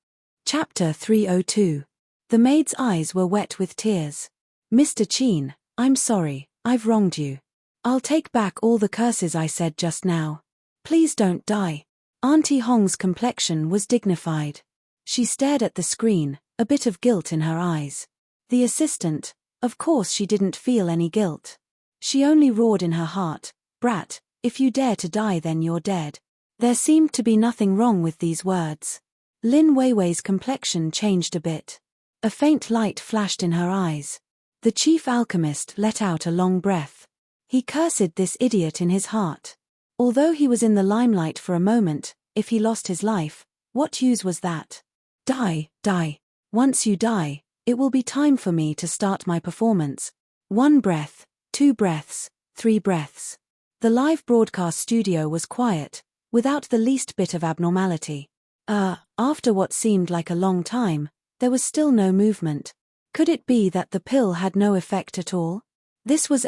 [SPEAKER 1] Chapter 302. The maid's eyes were wet with tears. "Mr. Qin, I'm sorry, I've wronged you. I'll take back all the curses I said just now. Please don't die." Auntie Hong's complexion was dignified. She stared at the screen, a bit of guilt in her eyes. The assistant, of course she didn't feel any guilt. She only roared in her heart, "Brat, if you dare to die then you're dead." There seemed to be nothing wrong with these words. Lin Weiwei's complexion changed a bit. A faint light flashed in her eyes. The chief alchemist let out a long breath. He cursed this idiot in his heart. Although he was in the limelight for a moment, if he lost his life, what use was that? Die, die. Once you die, it will be time for me to start my performance. 1 breath, 2 breaths, 3 breaths. The live broadcast studio was quiet, without the least bit of abnormality. After what seemed like a long time, there was still no movement. Could it be that the pill had no effect at all? This was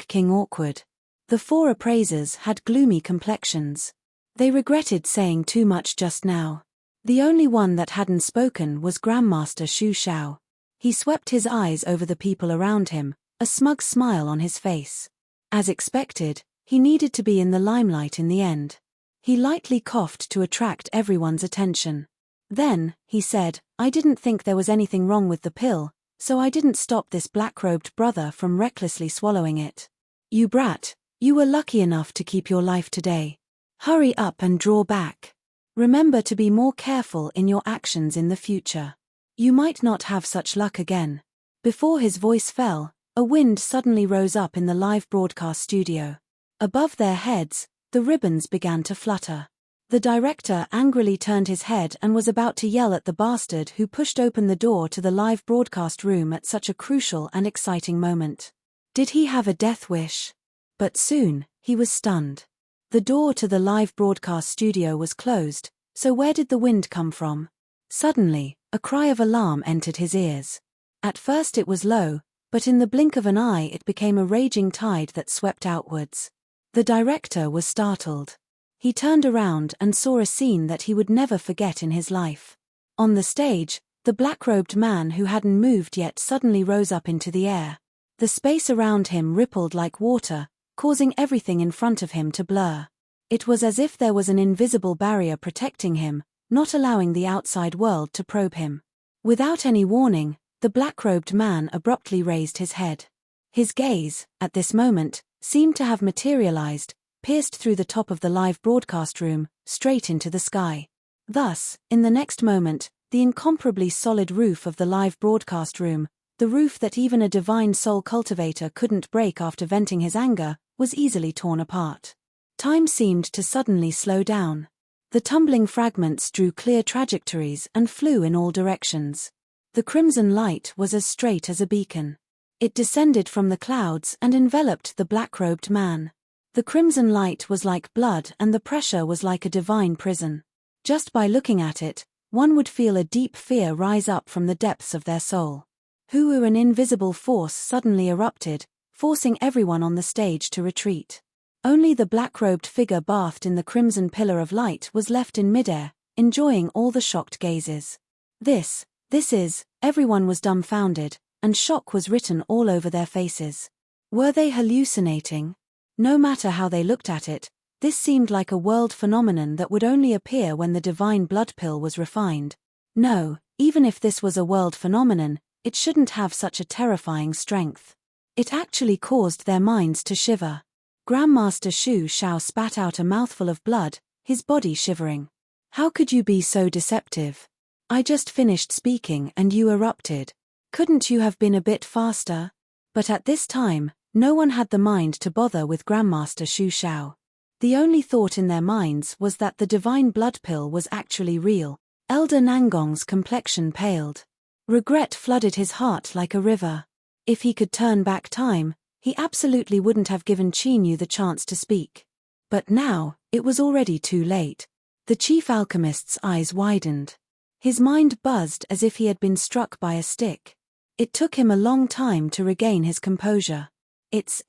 [SPEAKER 1] King awkward. The 4 appraisers had gloomy complexions. They regretted saying too much just now. The only one that hadn't spoken was Grandmaster Shu Shao. He swept his eyes over the people around him, a smug smile on his face. As expected, he needed to be in the limelight in the end. He lightly coughed to attract everyone's attention. Then, he said, "I didn't think there was anything wrong with the pill, so I didn't stop this black-robed brother from recklessly swallowing it. You brat, you were lucky enough to keep your life today. Hurry up and draw back. Remember to be more careful in your actions in the future. You might not have such luck again." Before his voice fell, a wind suddenly rose up in the live broadcast studio. Above their heads, the ribbons began to flutter. The director angrily turned his head and was about to yell at the bastard who pushed open the door to the live broadcast room at such a crucial and exciting moment. Did he have a death wish? But soon, he was stunned. The door to the live broadcast studio was closed, so where did the wind come from? Suddenly, a cry of alarm entered his ears. At first it was low, but in the blink of an eye it became a raging tide that swept outwards. The director was startled. He turned around and saw a scene that he would never forget in his life. On the stage, the black-robed man who hadn't moved yet suddenly rose up into the air. The space around him rippled like water, causing everything in front of him to blur. It was as if there was an invisible barrier protecting him, not allowing the outside world to probe him. Without any warning, the black-robed man abruptly raised his head. His gaze, at this moment, seemed to have materialized, pierced through the top of the live broadcast room, straight into the sky. Thus, in the next moment, the incomparably solid roof of the live broadcast room, the roof that even a divine soul cultivator couldn't break after venting his anger, was easily torn apart. Time seemed to suddenly slow down. The tumbling fragments drew clear trajectories and flew in all directions. The crimson light was as straight as a beacon. It descended from the clouds and enveloped the black-robed man. The crimson light was like blood and the pressure was like a divine prison. Just by looking at it, one would feel a deep fear rise up from the depths of their soul. An invisible force suddenly erupted, forcing everyone on the stage to retreat. Only the black-robed figure bathed in the crimson pillar of light was left in midair, enjoying all the shocked gazes. This is, everyone was dumbfounded, and shock was written all over their faces. Were they hallucinating? No matter how they looked at it, this seemed like a world phenomenon that would only appear when the divine blood pill was refined. No, even if this was a world phenomenon, it shouldn't have such a terrifying strength. It actually caused their minds to shiver. Grandmaster Shu Shao spat out a mouthful of blood, his body shivering. How could you be so deceptive? I just finished speaking and you erupted. Couldn't you have been a bit faster? But at this time, no one had the mind to bother with Grandmaster Shu Shao. The only thought in their minds was that the divine blood pill was actually real. Elder Nangong's complexion paled. Regret flooded his heart like a river. If he could turn back time, he absolutely wouldn't have given Qinyu the chance to speak. But now, it was already too late. The chief alchemist's eyes widened. His mind buzzed as if he had been struck by a stick. It took him a long time to regain his composure. It's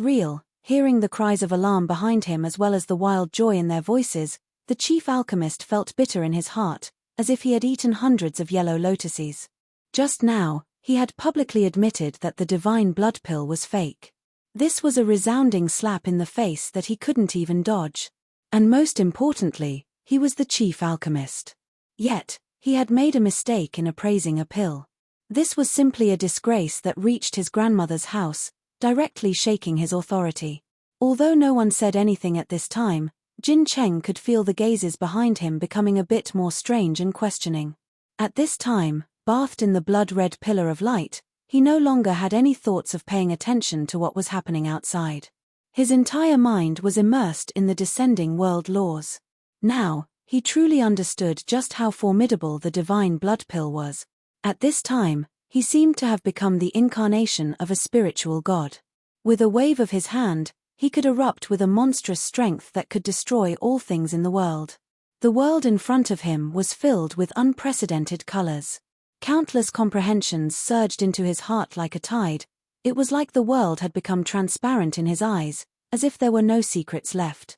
[SPEAKER 1] real. Hearing the cries of alarm behind him as well as the wild joy in their voices, the chief alchemist felt bitter in his heart, as if he had eaten hundreds of yellow lotuses. Just now, he had publicly admitted that the divine blood pill was fake. This was a resounding slap in the face that he couldn't even dodge. And most importantly, he was the chief alchemist. Yet, he had made a mistake in appraising a pill. This was simply a disgrace that reached his grandmother's house, directly shaking his authority. Although no one said anything at this time, Jin Cheng could feel the gazes behind him becoming a bit more strange and questioning. At this time, bathed in the blood-red pillar of light, he no longer had any thoughts of paying attention to what was happening outside. His entire mind was immersed in the descending world laws. Now, he truly understood just how formidable the divine blood pill was. At this time, he seemed to have become the incarnation of a spiritual god. With a wave of his hand, he could erupt with a monstrous strength that could destroy all things in the world. The world in front of him was filled with unprecedented colors. Countless comprehensions surged into his heart like a tide. It was like the world had become transparent in his eyes, as if there were no secrets left.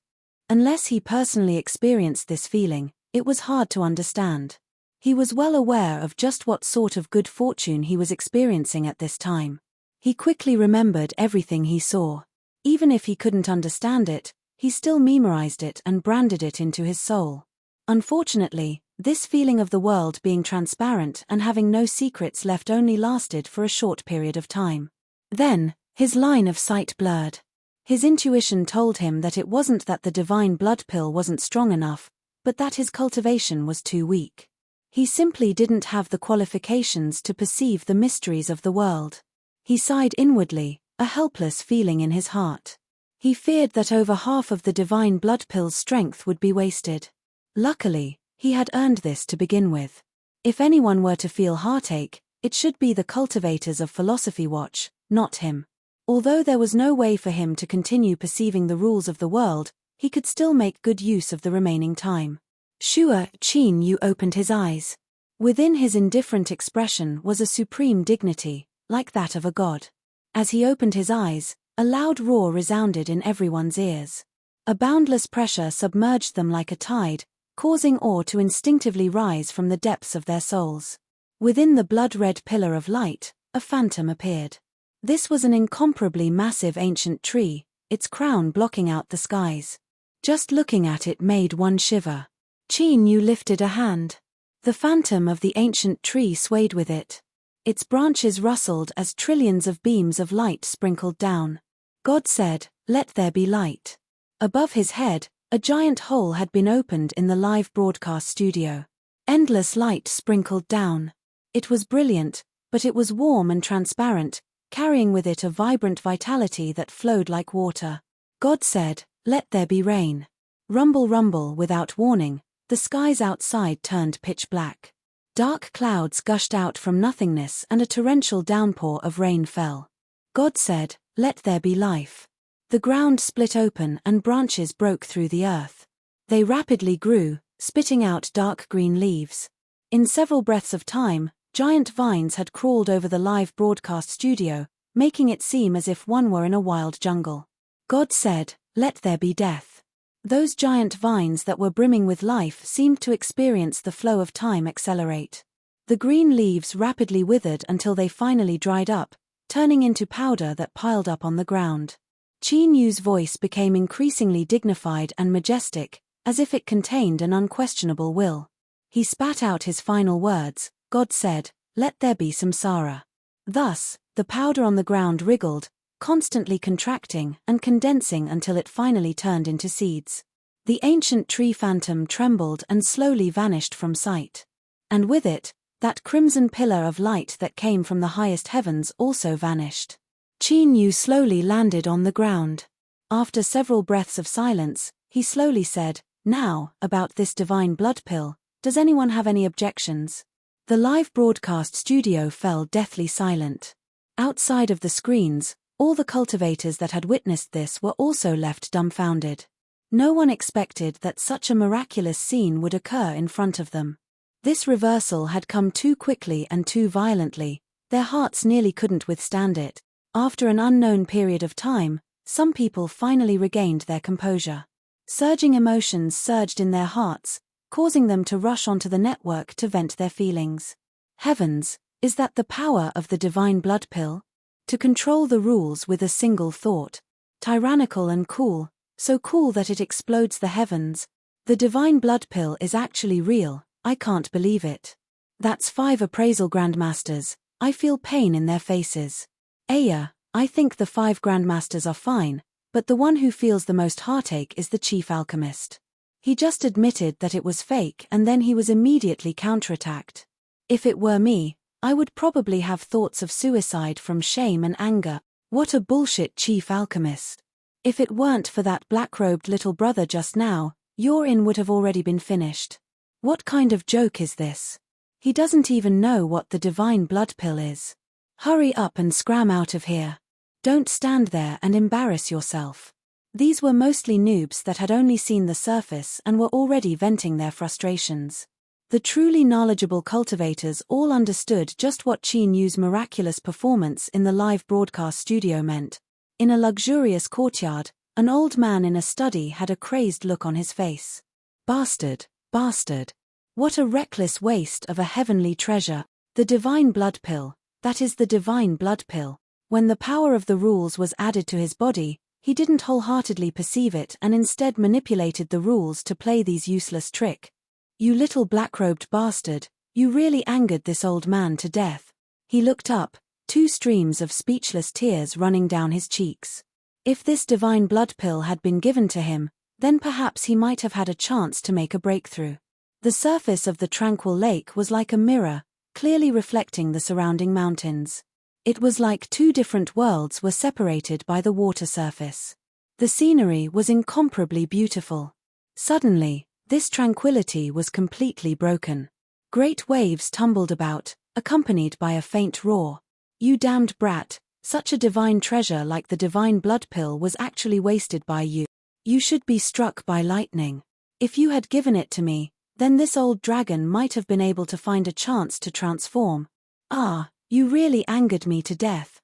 [SPEAKER 1] Unless he personally experienced this feeling, it was hard to understand. He was well aware of just what sort of good fortune he was experiencing at this time. He quickly remembered everything he saw. Even if he couldn't understand it, he still memorized it and branded it into his soul. Unfortunately, this feeling of the world being transparent and having no secrets left only lasted for a short period of time. Then, his line of sight blurred. His intuition told him that it wasn't that the divine blood pill wasn't strong enough, but that his cultivation was too weak. He simply didn't have the qualifications to perceive the mysteries of the world. He sighed inwardly, a helpless feeling in his heart. He feared that over half of the divine blood pill's strength would be wasted. Luckily, he had earned this to begin with. If anyone were to feel heartache, it should be the cultivators of Philosophy Watch, not him. Although there was no way for him to continue perceiving the rules of the world, he could still make good use of the remaining time. Qinyu opened his eyes. Within his indifferent expression was a supreme dignity, like that of a god. As he opened his eyes, a loud roar resounded in everyone's ears. A boundless pressure submerged them like a tide, causing awe to instinctively rise from the depths of their souls. Within the blood-red pillar of light, a phantom appeared. This was an incomparably massive ancient tree, its crown blocking out the skies. Just looking at it made one shiver. Qin Yu lifted a hand. The phantom of the ancient tree swayed with it. Its branches rustled as trillions of beams of light sprinkled down. God said, "Let there be light." Above his head, a giant hole had been opened in the live broadcast studio. Endless light sprinkled down. It was brilliant, but it was warm and transparent, carrying with it a vibrant vitality that flowed like water. God said, "Let there be rain." Rumble, rumble, without warning, the skies outside turned pitch black. Dark clouds gushed out from nothingness and a torrential downpour of rain fell. God said, "Let there be life." The ground split open and branches broke through the earth. They rapidly grew, spitting out dark green leaves. In several breaths of time, giant vines had crawled over the live broadcast studio, making it seem as if one were in a wild jungle. God said, "Let there be death." Those giant vines that were brimming with life seemed to experience the flow of time accelerate. The green leaves rapidly withered until they finally dried up, turning into powder that piled up on the ground. Qin Yu's voice became increasingly dignified and majestic, as if it contained an unquestionable will. He spat out his final words. God said, "Let there be samsara." Thus, the powder on the ground wriggled, constantly contracting and condensing until it finally turned into seeds. The ancient tree phantom trembled and slowly vanished from sight. And with it, that crimson pillar of light that came from the highest heavens also vanished. Qin Yu slowly landed on the ground. After several breaths of silence, he slowly said, "Now, about this divine blood pill, does anyone have any objections?" The live broadcast studio fell deathly silent. Outside of the screens, all the cultivators that had witnessed this were also left dumbfounded. No one expected that such a miraculous scene would occur in front of them. This reversal had come too quickly and too violently, their hearts nearly couldn't withstand it. After an unknown period of time, some people finally regained their composure. Surging emotions surged in their hearts, causing them to rush onto the network to vent their feelings. Heavens, is that the power of the divine blood pill? To control the rules with a single thought. Tyrannical and cool, so cool that it explodes the heavens. The divine blood pill is actually real, I can't believe it. That's 5 appraisal grandmasters, I feel pain in their faces. Aya, I think the 5 grandmasters are fine, but the one who feels the most heartache is the chief alchemist. He just admitted that it was fake and then he was immediately counterattacked. If it were me, I would probably have thoughts of suicide from shame and anger. What a bullshit chief alchemist. If it weren't for that black-robed little brother just now, your inn would have already been finished. What kind of joke is this? He doesn't even know what the divine blood pill is. Hurry up and scram out of here. Don't stand there and embarrass yourself. These were mostly noobs that had only seen the surface and were already venting their frustrations. The truly knowledgeable cultivators all understood just what Qin Yu's miraculous performance in the live broadcast studio meant. In a luxurious courtyard, an old man in a study had a crazed look on his face. Bastard, bastard. What a reckless waste of a heavenly treasure. The divine blood pill, that is the divine blood pill. When the power of the rules was added to his body, he didn't wholeheartedly perceive it and instead manipulated the rules to play these useless trick. You little black-robed bastard, you really angered this old man to death. He looked up, 2 streams of speechless tears running down his cheeks. If this divine blood pill had been given to him, then perhaps he might have had a chance to make a breakthrough. The surface of the tranquil lake was like a mirror, clearly reflecting the surrounding mountains. It was like 2 different worlds were separated by the water surface. The scenery was incomparably beautiful. Suddenly, this tranquility was completely broken. Great waves tumbled about, accompanied by a faint roar. You damned brat, such a divine treasure like the divine blood pill was actually wasted by you. You should be struck by lightning. If you had given it to me, then this old dragon might have been able to find a chance to transform. Ah, you really angered me to death.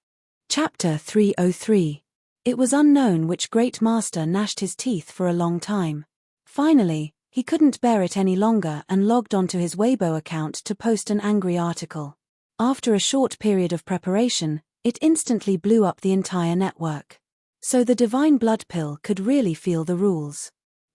[SPEAKER 1] Chapter 303. It was unknown which great master gnashed his teeth for a long time. Finally, he couldn't bear it any longer and logged onto his Weibo account to post an angry article. After a short period of preparation, it instantly blew up the entire network. So the divine blood pill could really feel the rules.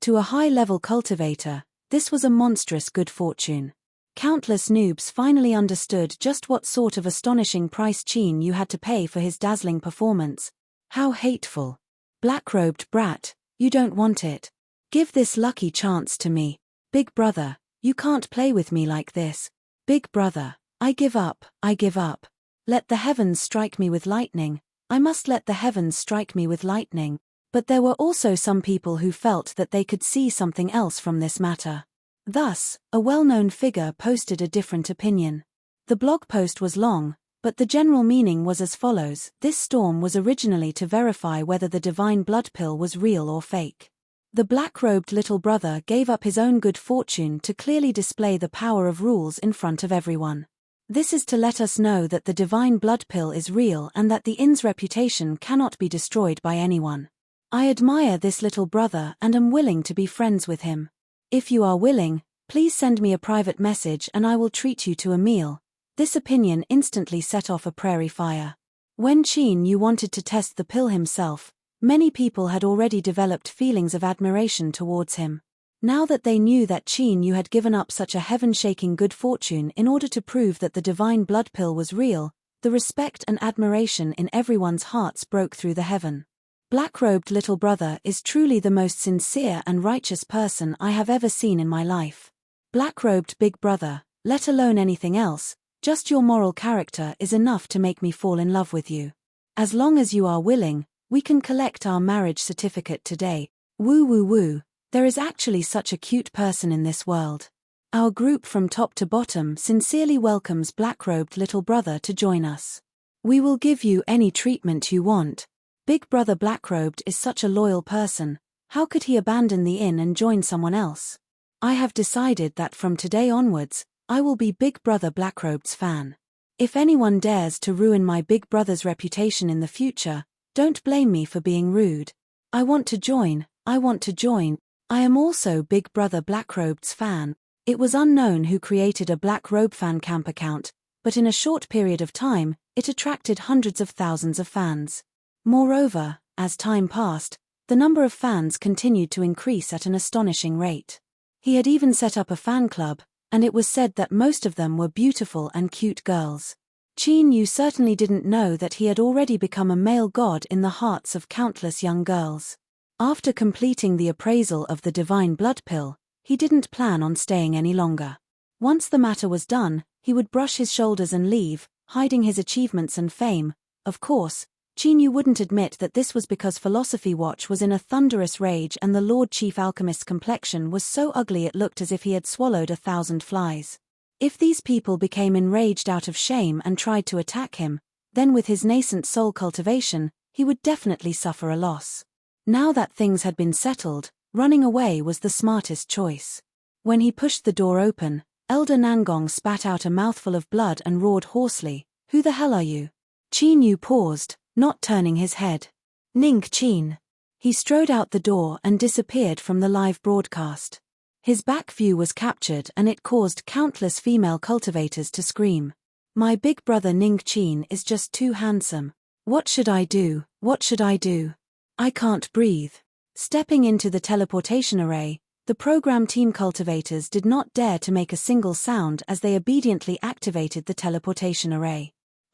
[SPEAKER 1] To a high-level cultivator, this was a monstrous good fortune. Countless noobs finally understood just what sort of astonishing price Qin Yu had to pay for his dazzling performance. How hateful. Black-robed brat, you don't want it. Give this lucky chance to me. Big brother, you can't play with me like this. Big brother, I give up, I give up. Let the heavens strike me with lightning. I must let the heavens strike me with lightning. But there were also some people who felt that they could see something else from this matter. Thus, a well-known figure posted a different opinion. The blog post was long, but the general meaning was as follows: this storm was originally to verify whether the divine blood pill was real or fake. The black-robed little brother gave up his own good fortune to clearly display the power of rules in front of everyone. This is to let us know that the divine blood pill is real and that the inn's reputation cannot be destroyed by anyone. I admire this little brother and am willing to be friends with him. If you are willing, please send me a private message and I will treat you to a meal. This opinion instantly set off a prairie fire. When Qin Yu wanted to test the pill himself, many people had already developed feelings of admiration towards him. Now that they knew that Qin Yu had given up such a heaven-shaking good fortune in order to prove that the divine blood pill was real, the respect and admiration in everyone's hearts broke through the heaven. Black-robed little brother is truly the most sincere and righteous person I have ever seen in my life. Black-robed big brother, let alone anything else, just your moral character is enough to make me fall in love with you. As long as you are willing, we can collect our marriage certificate today. Woo woo woo, there is actually such a cute person in this world. Our group from top to bottom sincerely welcomes black-robed little brother to join us. We will give you any treatment you want. Big brother black-robed is such a loyal person, how could he abandon the inn and join someone else? I have decided that from today onwards, I will be Big Brother Black-Robe's fan. If anyone dares to ruin my big brother's reputation in the future, don't blame me for being rude. I want to join, I want to join. I am also Big Brother Black-Robe's fan. It was unknown who created a Black Robe fan camp account, but in a short period of time, it attracted hundreds of thousands of fans. Moreover, as time passed, the number of fans continued to increase at an astonishing rate. He had even set up a fan club, and it was said that most of them were beautiful and cute girls. Qin Yu certainly didn't know that he had already become a male god in the hearts of countless young girls. After completing the appraisal of the divine blood pill, he didn't plan on staying any longer. Once the matter was done, he would brush his shoulders and leave, hiding his achievements and fame. Of course, Qin Yu wouldn't admit that this was because Philosophy Watch was in a thunderous rage and the Lord Chief Alchemist's complexion was so ugly it looked as if he had swallowed 1,000 flies. If these people became enraged out of shame and tried to attack him, then with his nascent soul cultivation, he would definitely suffer a loss. Now that things had been settled, running away was the smartest choice. When he pushed the door open, Elder Nangong spat out a mouthful of blood and roared hoarsely, "Who the hell are you?" Qin Yu paused, not turning his head. "Ning Qin." He strode out the door and disappeared from the live broadcast. His back view was captured and it caused countless female cultivators to scream. "My big brother Ning Qin is just too handsome. What should I do? What should I do? I can't breathe." Stepping into the teleportation array, the program team cultivators did not dare to make a single sound as they obediently activated the teleportation array.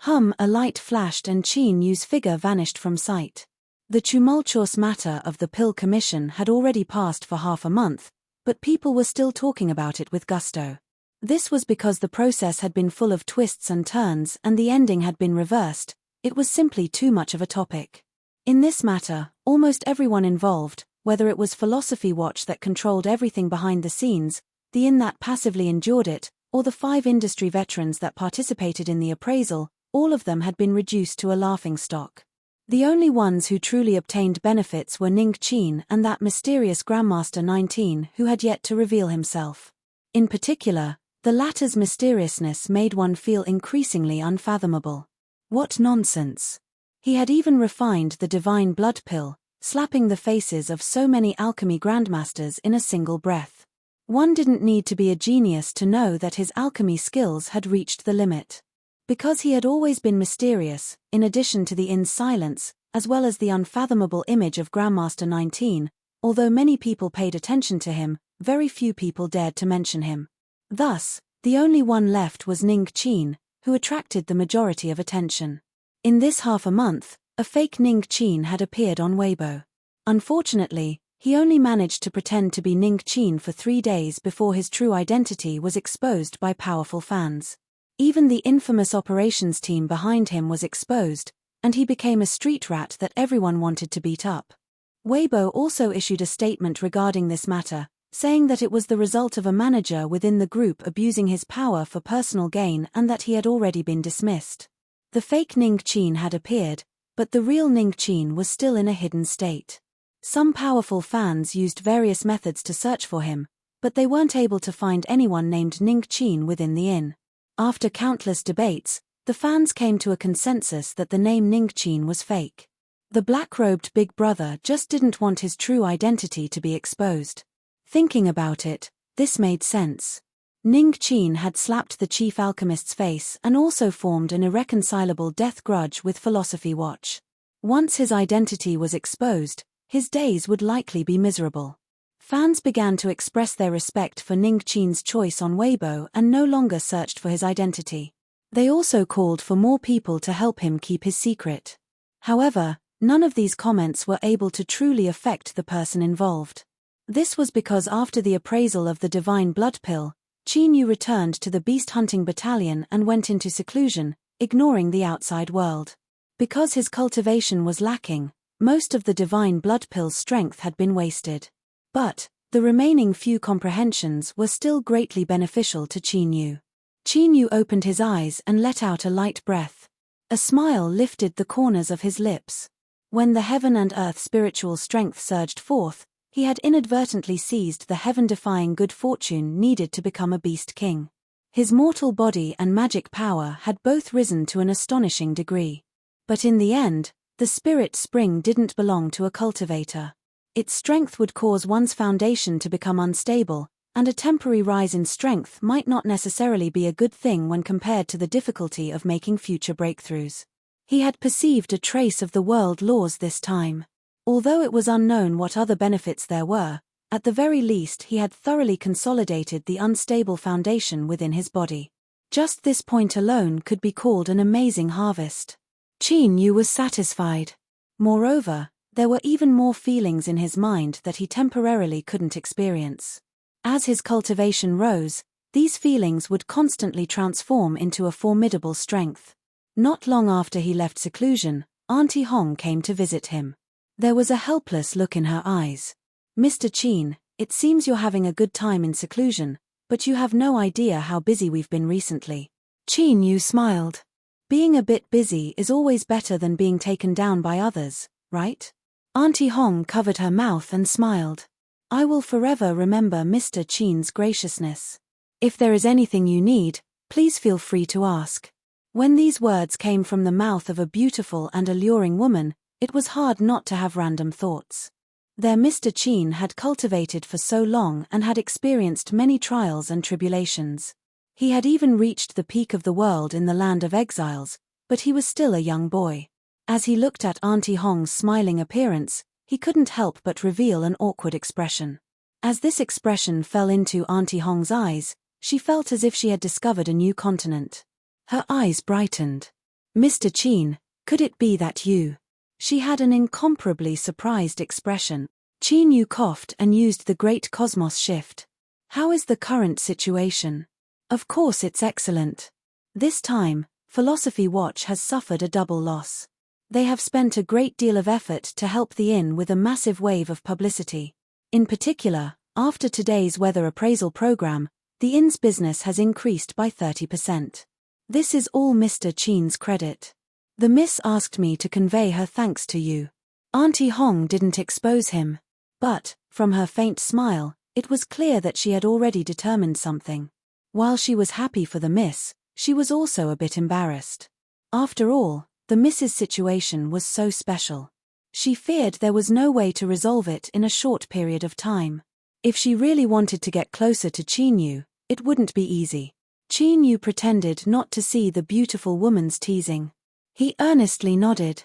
[SPEAKER 1] A light flashed and Qin Yu's figure vanished from sight. The tumultuous matter of the pill commission had already passed for half a month, but people were still talking about it with gusto. This was because the process had been full of twists and turns and the ending had been reversed. It was simply too much of a topic. In this matter, almost everyone involved, whether it was Philosophy Watch that controlled everything behind the scenes, the inn that passively endured it, or the 5 industry veterans that participated in the appraisal, all of them had been reduced to a laughingstock. The only ones who truly obtained benefits were Ning Qin and that mysterious Grandmaster 19 who had yet to reveal himself. In particular, the latter's mysteriousness made one feel increasingly unfathomable. What nonsense! He had even refined the divine blood pill, slapping the faces of so many alchemy grandmasters in a single breath. One didn't need to be a genius to know that his alchemy skills had reached the limit. Because he had always been mysterious, in addition to the inn's silence, as well as the unfathomable image of Grandmaster 19, Although many people paid attention to him, very few people dared to mention him. Thus, the only one left was Ning Qin, who attracted the majority of attention. In this half a month, a fake Ning Qin had appeared on Weibo. Unfortunately, he only managed to pretend to be Ning Qin for 3 days before his true identity was exposed by powerful fans. Even the infamous operations team behind him was exposed, and he became a street rat that everyone wanted to beat up. Weibo also issued a statement regarding this matter, saying that it was the result of a manager within the group abusing his power for personal gain and that he had already been dismissed. The fake Ning Qin had appeared, but the real Ning Qin was still in a hidden state. Some powerful fans used various methods to search for him, but they weren't able to find anyone named Ning Qin within the inn. After countless debates, the fans came to a consensus that the name Ning Qin was fake. The black-robed big brother just didn't want his true identity to be exposed. Thinking about it, this made sense. Ning Qin had slapped the chief alchemist's face and also formed an irreconcilable death grudge with Philosophy Watch. Once his identity was exposed, his days would likely be miserable. Fans began to express their respect for Ning Qin's choice on Weibo and no longer searched for his identity. They also called for more people to help him keep his secret. However, none of these comments were able to truly affect the person involved. This was because after the appraisal of the divine blood pill, Qin Yu returned to the beast hunting battalion and went into seclusion, ignoring the outside world. Because his cultivation was lacking, most of the divine blood pill's strength had been wasted. But the remaining few comprehensions were still greatly beneficial to Qin Yu. Qin Yu opened his eyes and let out a light breath. A smile lifted the corners of his lips. When the heaven and earth spiritual strength surged forth, he had inadvertently seized the heaven-defying good fortune needed to become a beast king. His mortal body and magic power had both risen to an astonishing degree. But in the end, the spirit spring didn't belong to a cultivator. Its strength would cause one's foundation to become unstable, and a temporary rise in strength might not necessarily be a good thing when compared to the difficulty of making future breakthroughs. He had perceived a trace of the world laws this time. Although it was unknown what other benefits there were, at the very least he had thoroughly consolidated the unstable foundation within his body. Just this point alone could be called an amazing harvest. Qin Yu was satisfied. Moreover, there were even more feelings in his mind that he temporarily couldn't experience. As his cultivation rose, these feelings would constantly transform into a formidable strength. Not long after he left seclusion, Auntie Hong came to visit him. There was a helpless look in her eyes. "Mr. Qin, it seems you're having a good time in seclusion, but you have no idea how busy we've been recently." Qin Yu smiled. "Being a bit busy is always better than being taken down by others, right?" Auntie Hong covered her mouth and smiled. "I will forever remember Mr. Qin's graciousness. If there is anything you need, please feel free to ask." When these words came from the mouth of a beautiful and alluring woman, it was hard not to have random thoughts. Their Mr. Qin had cultivated for so long and had experienced many trials and tribulations. He had even reached the peak of the world in the land of exiles, but he was still a young boy. As he looked at Auntie Hong's smiling appearance, he couldn't help but reveal an awkward expression. As this expression fell into Auntie Hong's eyes, she felt as if she had discovered a new continent. Her eyes brightened. "Mr. Qin, could it be that you?" She had an incomparably surprised expression. Qin Yu coughed and used the great cosmos shift. "How is the current situation?" "Of course it's excellent. This time, Philosophy Watch has suffered a double loss. They have spent a great deal of effort to help the inn with a massive wave of publicity. In particular, after today's weather appraisal program, the inn's business has increased by 30%. This is all Mr. Qin's credit. The miss asked me to convey her thanks to you." Auntie Hong didn't expose him. But, from her faint smile, it was clear that she had already determined something. While she was happy for the miss, she was also a bit embarrassed. After all, the miss's situation was so special. She feared there was no way to resolve it in a short period of time. If she really wanted to get closer to Qin Yu, it wouldn't be easy. Qin Yu pretended not to see the beautiful woman's teasing. He earnestly nodded.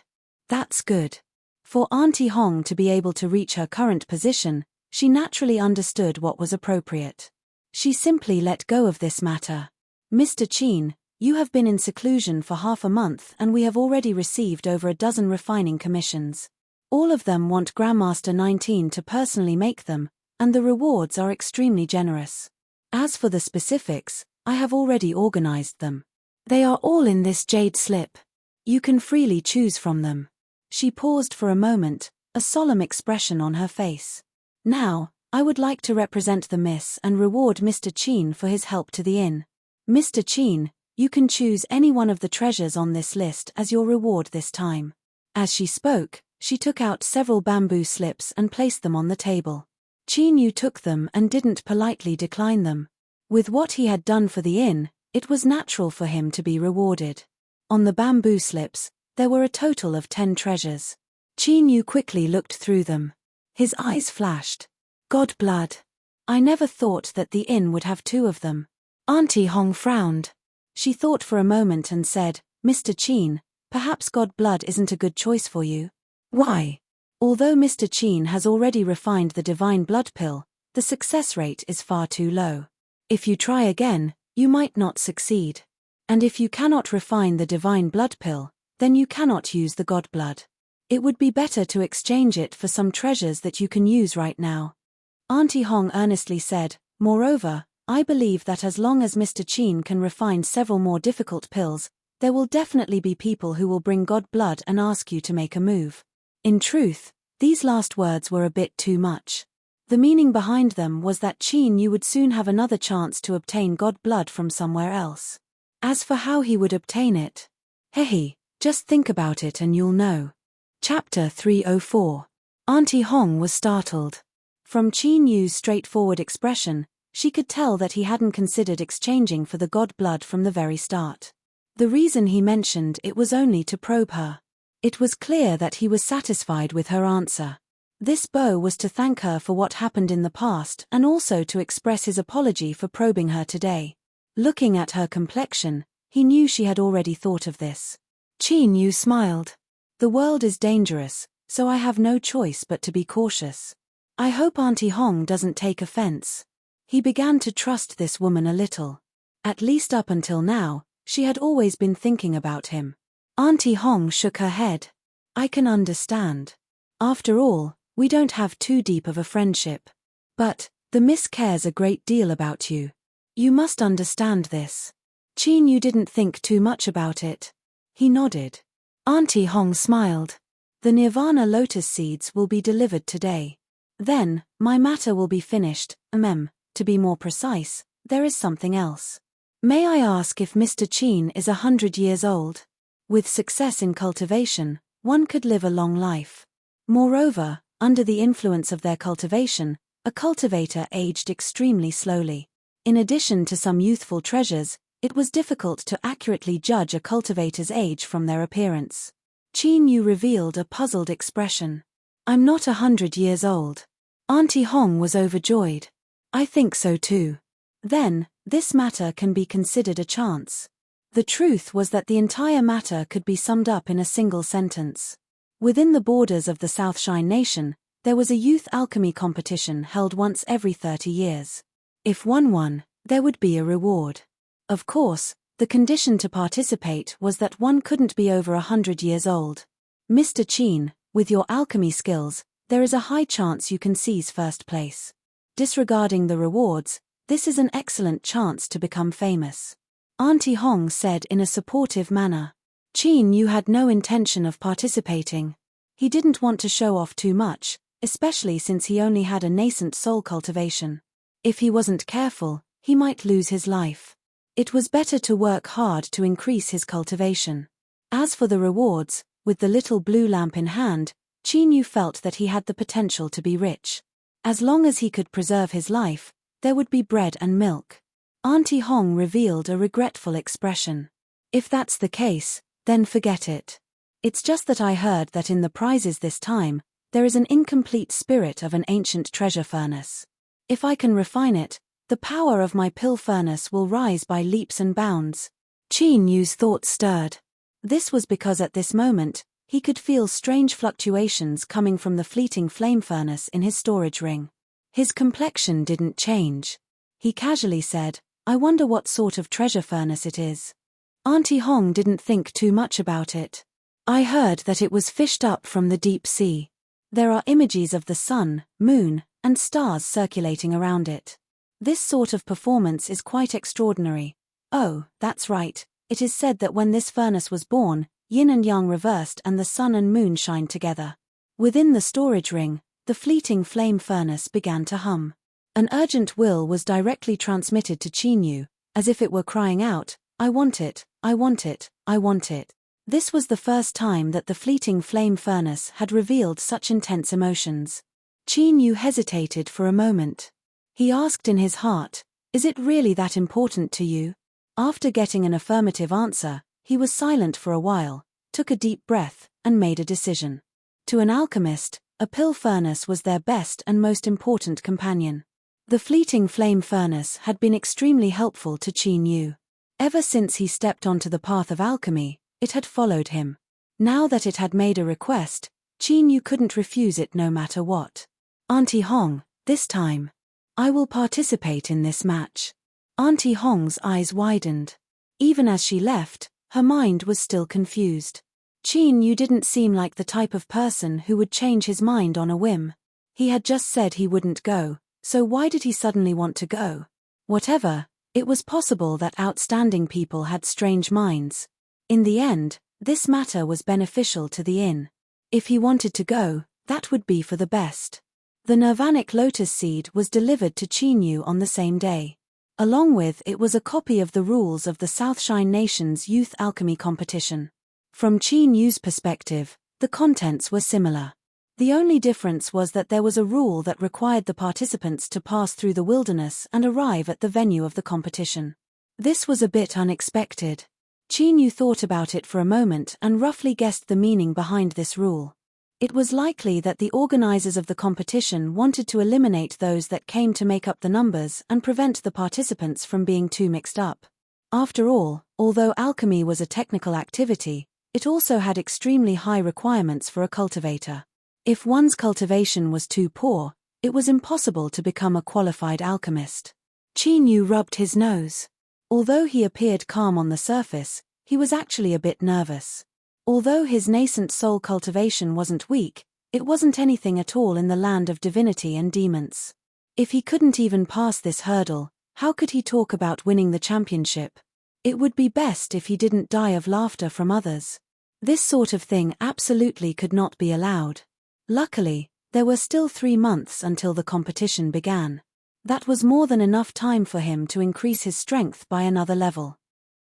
[SPEAKER 1] "That's good. For Auntie Hong to be able to reach her current position, she naturally understood what was appropriate. She simply let go of this matter. Mr. Qin, you have been in seclusion for half a month and we have already received over a dozen refining commissions. All of them want Grandmaster 19 to personally make them, and the rewards are extremely generous. As for the specifics, I have already organized them. They are all in this jade slip. You can freely choose from them. She paused for a moment, a solemn expression on her face. Now, I would like to represent the miss and reward Mr. Qin for his help to the inn. Mr. Qin, you can choose any one of the treasures on this list as your reward this time. As she spoke, she took out several bamboo slips and placed them on the table. Qin Yu took them and didn't politely decline them. With what he had done for the inn, it was natural for him to be rewarded. On the bamboo slips, there were a total of 10 treasures. Qin Yu quickly looked through them. His eyes flashed. God blood. I never thought that the inn would have 2 of them. Auntie Hong frowned. She thought for a moment and said, Mr. Qin, perhaps God blood isn't a good choice for you. Why? Although Mr. Qin has already refined the divine blood pill, the success rate is far too low. If you try again, you might not succeed. And if you cannot refine the divine blood pill, then you cannot use the god blood. It would be better to exchange it for some treasures that you can use right now. Auntie Hong earnestly said, moreover, I believe that as long as Mr. Qin can refine several more difficult pills, there will definitely be people who will bring god blood and ask you to make a move. In truth, these last words were a bit too much. The meaning behind them was that Qin Yu would soon have another chance to obtain god blood from somewhere else. As for how he would obtain it, hey, just think about it and you'll know. Chapter 304. Auntie Hong was startled. From Qin Yu's straightforward expression, she could tell that he hadn't considered exchanging for the god blood from the very start. The reason he mentioned it was only to probe her. It was clear that he was satisfied with her answer. This bow was to thank her for what happened in the past and also to express his apology for probing her today. Looking at her complexion, he knew she had already thought of this. Qin Yu smiled. The world is dangerous, so I have no choice but to be cautious. I hope Auntie Hong doesn't take offense. He began to trust this woman a little. At least up until now, she had always been thinking about him. Auntie Hong shook her head. I can understand. After all, we don't have too deep of a friendship. But, the miss cares a great deal about you. You must understand this. Qin Yu didn't think too much about it. He nodded. Auntie Hong smiled. The Nirvana lotus seeds will be delivered today. Then, my matter will be finished. To be more precise, there is something else. May I ask if Mr. Qin is 100 years old? With success in cultivation, one could live a long life. Moreover, under the influence of their cultivation, a cultivator aged extremely slowly. In addition to some youthful treasures, it was difficult to accurately judge a cultivator's age from their appearance. Qin Yu revealed a puzzled expression. I'm not 100 years old. Auntie Hong was overjoyed. I think so too. Then, this matter can be considered a chance. The truth was that the entire matter could be summed up in a single sentence. Within the borders of the South Shine Nation, there was a youth alchemy competition held once every 30 years. If one won, there would be a reward. Of course, the condition to participate was that one couldn't be over 100 years old. Mr. Qin, with your alchemy skills, there is a high chance you can seize first place. Disregarding the rewards, this is an excellent chance to become famous. Auntie Hong said in a supportive manner. Qin Yu had no intention of participating. He didn't want to show off too much, especially since he only had a nascent soul cultivation. If he wasn't careful, he might lose his life. It was better to work hard to increase his cultivation. As for the rewards, with the little blue lamp in hand, Qin Yu felt that he had the potential to be rich. As long as he could preserve his life, there would be bread and milk. Auntie Hong revealed a regretful expression. If that's the case, then forget it. It's just that I heard that in the prizes this time, there is an incomplete spirit of an ancient treasure furnace. If I can refine it, the power of my pill furnace will rise by leaps and bounds. Qin Yu's thoughts stirred. This was because at this moment, He could feel strange fluctuations coming from the fleeting flame furnace in his storage ring. His complexion didn't change. He casually said, "I wonder what sort of treasure furnace it is." Auntie Hong didn't think too much about it. "I heard that it was fished up from the deep sea. There are images of the sun, moon, and stars circulating around it. This sort of performance is quite extraordinary." "Oh, that's right. It is said that when this furnace was born, yin and yang reversed and the sun and moon shined together." Within the storage ring, the fleeting flame furnace began to hum. An urgent will was directly transmitted to Qin, as if it were crying out, "I want it, I want it, I want it." This was the first time that the fleeting flame furnace had revealed such intense emotions. Qin hesitated for a moment. He asked in his heart, "Is it really that important to you?" After getting an affirmative answer, he was silent for a while, took a deep breath, and made a decision. To an alchemist, a pill furnace was their best and most important companion. The fleeting flame furnace had been extremely helpful to Qin. Ever since he stepped onto the path of alchemy, it had followed him. Now that it had made a request, Qin couldn't refuse it no matter what. "Auntie Hong, this time. I will participate in this match." Auntie Hong's eyes widened. Even as she left, her mind was still confused. Qin didn't seem like the type of person who would change his mind on a whim. He had just said he wouldn't go, so why did he suddenly want to go? Whatever, it was possible that outstanding people had strange minds. In the end, this matter was beneficial to the inn. If he wanted to go, that would be for the best. The nirvanic lotus seed was delivered to Qin on the same day. Along with it was a copy of the rules of the Southshine Nation's youth alchemy competition. From Qin perspective, the contents were similar. The only difference was that there was a rule that required the participants to pass through the wilderness and arrive at the venue of the competition. This was a bit unexpected. Qin thought about it for a moment and roughly guessed the meaning behind this rule. It was likely that the organizers of the competition wanted to eliminate those that came to make up the numbers and prevent the participants from being too mixed up. After all, although alchemy was a technical activity, it also had extremely high requirements for a cultivator. If one's cultivation was too poor, it was impossible to become a qualified alchemist. Qin rubbed his nose. Although he appeared calm on the surface, he was actually a bit nervous. Although his nascent soul cultivation wasn't weak, it wasn't anything at all in the land of divinity and demons. If he couldn't even pass this hurdle, how could he talk about winning the championship? It would be best if he didn't die of laughter from others. This sort of thing absolutely could not be allowed. Luckily, there were still 3 months until the competition began. That was more than enough time for him to increase his strength by another level.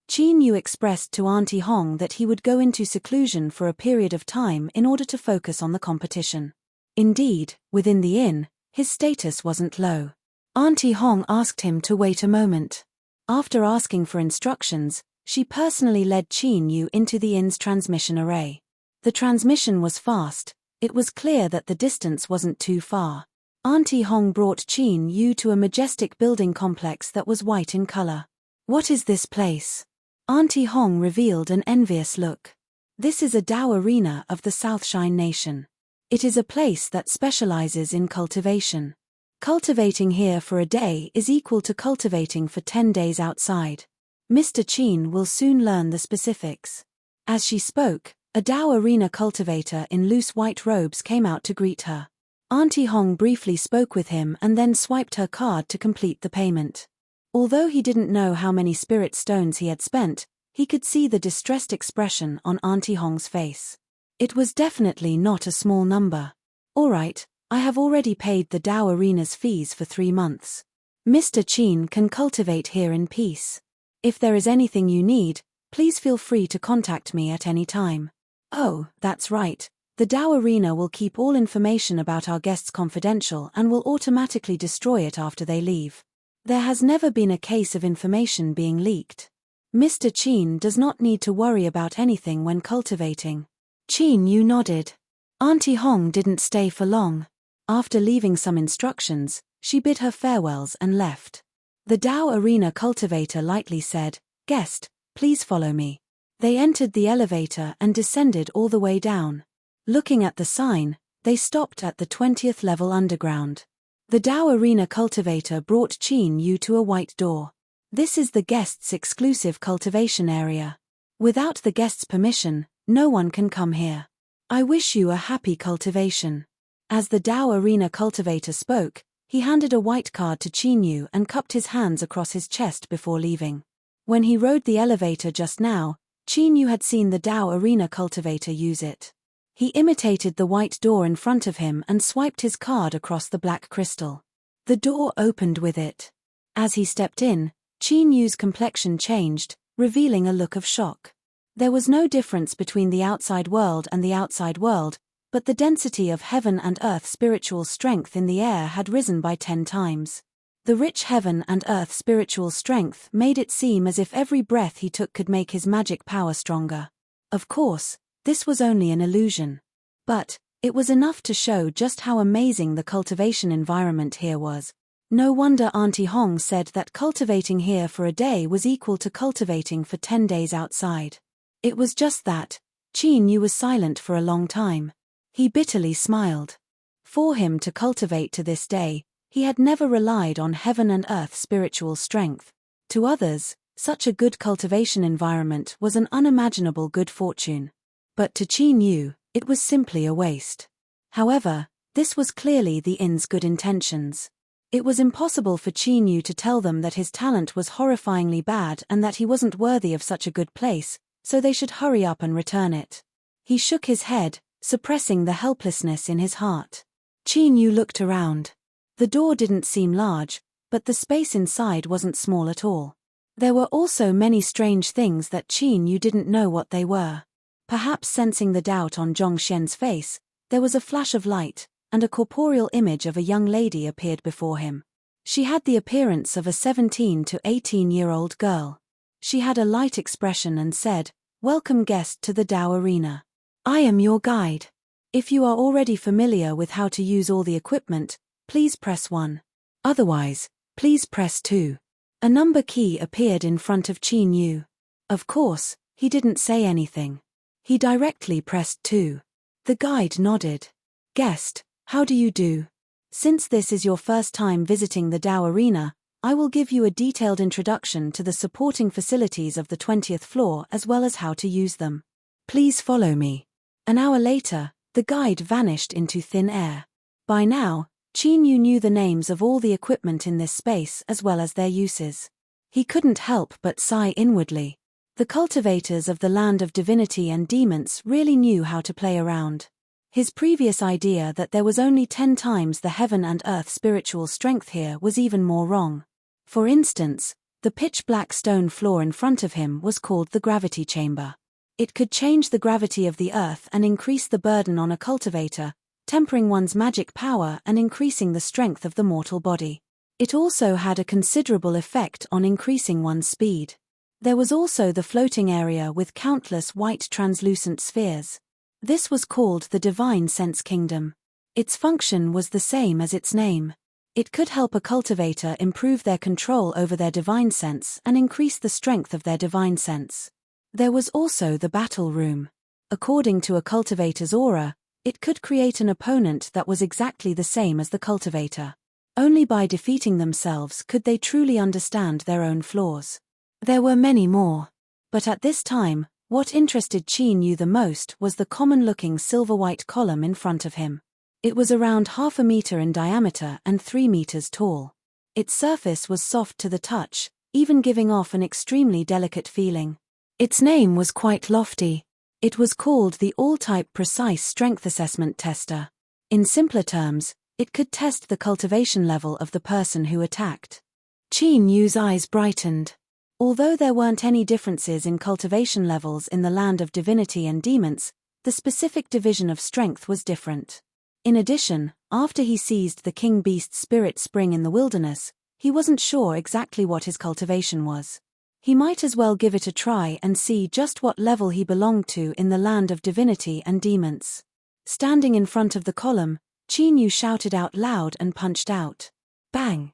[SPEAKER 1] Qin expressed to Auntie Hong that he would go into seclusion for a period of time in order to focus on the competition. Indeed, within the inn, his status wasn't low. Auntie Hong asked him to wait a moment. After asking for instructions, she personally led Qin into the inn's transmission array. The transmission was fast. It was clear that the distance wasn't too far. Auntie Hong brought Qin to a majestic building complex that was white in color. "What is this place?" Auntie Hong revealed an envious look. "This is a Dao arena of the Southshine Nation. It is a place that specializes in cultivation. Cultivating here for a day is equal to cultivating for 10 days outside. Mr. Qin will soon learn the specifics." As she spoke, a Dao arena cultivator in loose white robes came out to greet her. Auntie Hong briefly spoke with him and then swiped her card to complete the payment. Although he didn't know how many spirit stones he had spent, he could see the distressed expression on Auntie Hong's face. It was definitely not a small number. "All right, I have already paid the Dao arena's fees for 3 months. Mr. Qin can cultivate here in peace. If there is anything you need, please feel free to contact me at any time." "Oh, that's right. The Dao Arena will keep all information about our guests confidential and will automatically destroy it after they leave. There has never been a case of information being leaked. Mr. Qin does not need to worry about anything when cultivating." Qin nodded. Auntie Hong didn't stay for long. After leaving some instructions, she bid her farewells and left. The Dao Arena cultivator lightly said, "Guest, please follow me." They entered the elevator and descended all the way down. Looking at the sign, they stopped at the 20th level underground. The Dao Arena cultivator brought Qin Yu to a white door. This is the guests' exclusive cultivation area. Without the guests' permission, no one can come here. I wish you a happy cultivation. As the Dao Arena cultivator spoke, he handed a white card to Qin Yu and cupped his hands across his chest before leaving. When he rode the elevator just now, Qin Yu had seen the Dao Arena cultivator use it. He imitated the white door in front of him and swiped his card across the black crystal. The door opened with it. As he stepped in, Qin Yu's complexion changed, revealing a look of shock. There was no difference between the outside world and the outside world, but the density of heaven and earth spiritual strength in the air had risen by 10 times. The rich heaven and earth spiritual strength made it seem as if every breath he took could make his magic power stronger. Of course, this was only an illusion. But it was enough to show just how amazing the cultivation environment here was. No wonder Auntie Hong said that cultivating here for a day was equal to cultivating for 10 days outside. It was just that. Qin Yu was silent for a long time. He bitterly smiled. For him to cultivate to this day, he had never relied on heaven and earth spiritual strength. To others, such a good cultivation environment was an unimaginable good fortune. But to Qin Yu, it was simply a waste. However, this was clearly the inn's good intentions. It was impossible for Qin Yu to tell them that his talent was horrifyingly bad and that he wasn't worthy of such a good place, so they should hurry up and return it. He shook his head, suppressing the helplessness in his heart. Qin Yu looked around. The door didn't seem large, but the space inside wasn't small at all. There were also many strange things that Qin Yu didn't know what they were. Perhaps sensing the doubt on Zhong Xian's face, there was a flash of light, and a corporeal image of a young lady appeared before him. She had the appearance of a 17 to 18-year-old girl. She had a light expression and said, "Welcome guest to the Dao Arena. I am your guide. If you are already familiar with how to use all the equipment, please press 1. Otherwise, please press 2. A number key appeared in front of Qin Yu. Of course, he didn't say anything. He directly pressed 2. The guide nodded. Guest, how do you do? Since this is your first time visiting the Dao Arena, I will give you a detailed introduction to the supporting facilities of the 20th floor as well as how to use them. Please follow me. An hour later, the guide vanished into thin air. By now, Qin Yu knew the names of all the equipment in this space as well as their uses. He couldn't help but sigh inwardly. The cultivators of the land of divinity and demons really knew how to play around. His previous idea that there was only 10 times the heaven and earth spiritual strength here was even more wrong. For instance, the pitch-black stone floor in front of him was called the gravity chamber. It could change the gravity of the earth and increase the burden on a cultivator, tempering one's magic power and increasing the strength of the mortal body. It also had a considerable effect on increasing one's speed. There was also the floating area with countless white translucent spheres. This was called the Divine Sense Kingdom. Its function was the same as its name. It could help a cultivator improve their control over their divine sense and increase the strength of their divine sense. There was also the battle room. According to a cultivator's aura, it could create an opponent that was exactly the same as the cultivator. Only by defeating themselves could they truly understand their own flaws. There were many more. But at this time, what interested Qin Yu the most was the common-looking silver-white column in front of him. It was around 0.5 meter in diameter and 3 meters tall. Its surface was soft to the touch, even giving off an extremely delicate feeling. Its name was quite lofty. It was called the All-Type Precise Strength Assessment Tester. In simpler terms, it could test the cultivation level of the person who attacked. Qin Yu's eyes brightened. Although there weren't any differences in cultivation levels in the land of divinity and demons, the specific division of strength was different. In addition, after he seized the king beast's spirit spring in the wilderness, he wasn't sure exactly what his cultivation was. He might as well give it a try and see just what level he belonged to in the land of divinity and demons. Standing in front of the column, Qin Yu shouted out loud and punched out. Bang!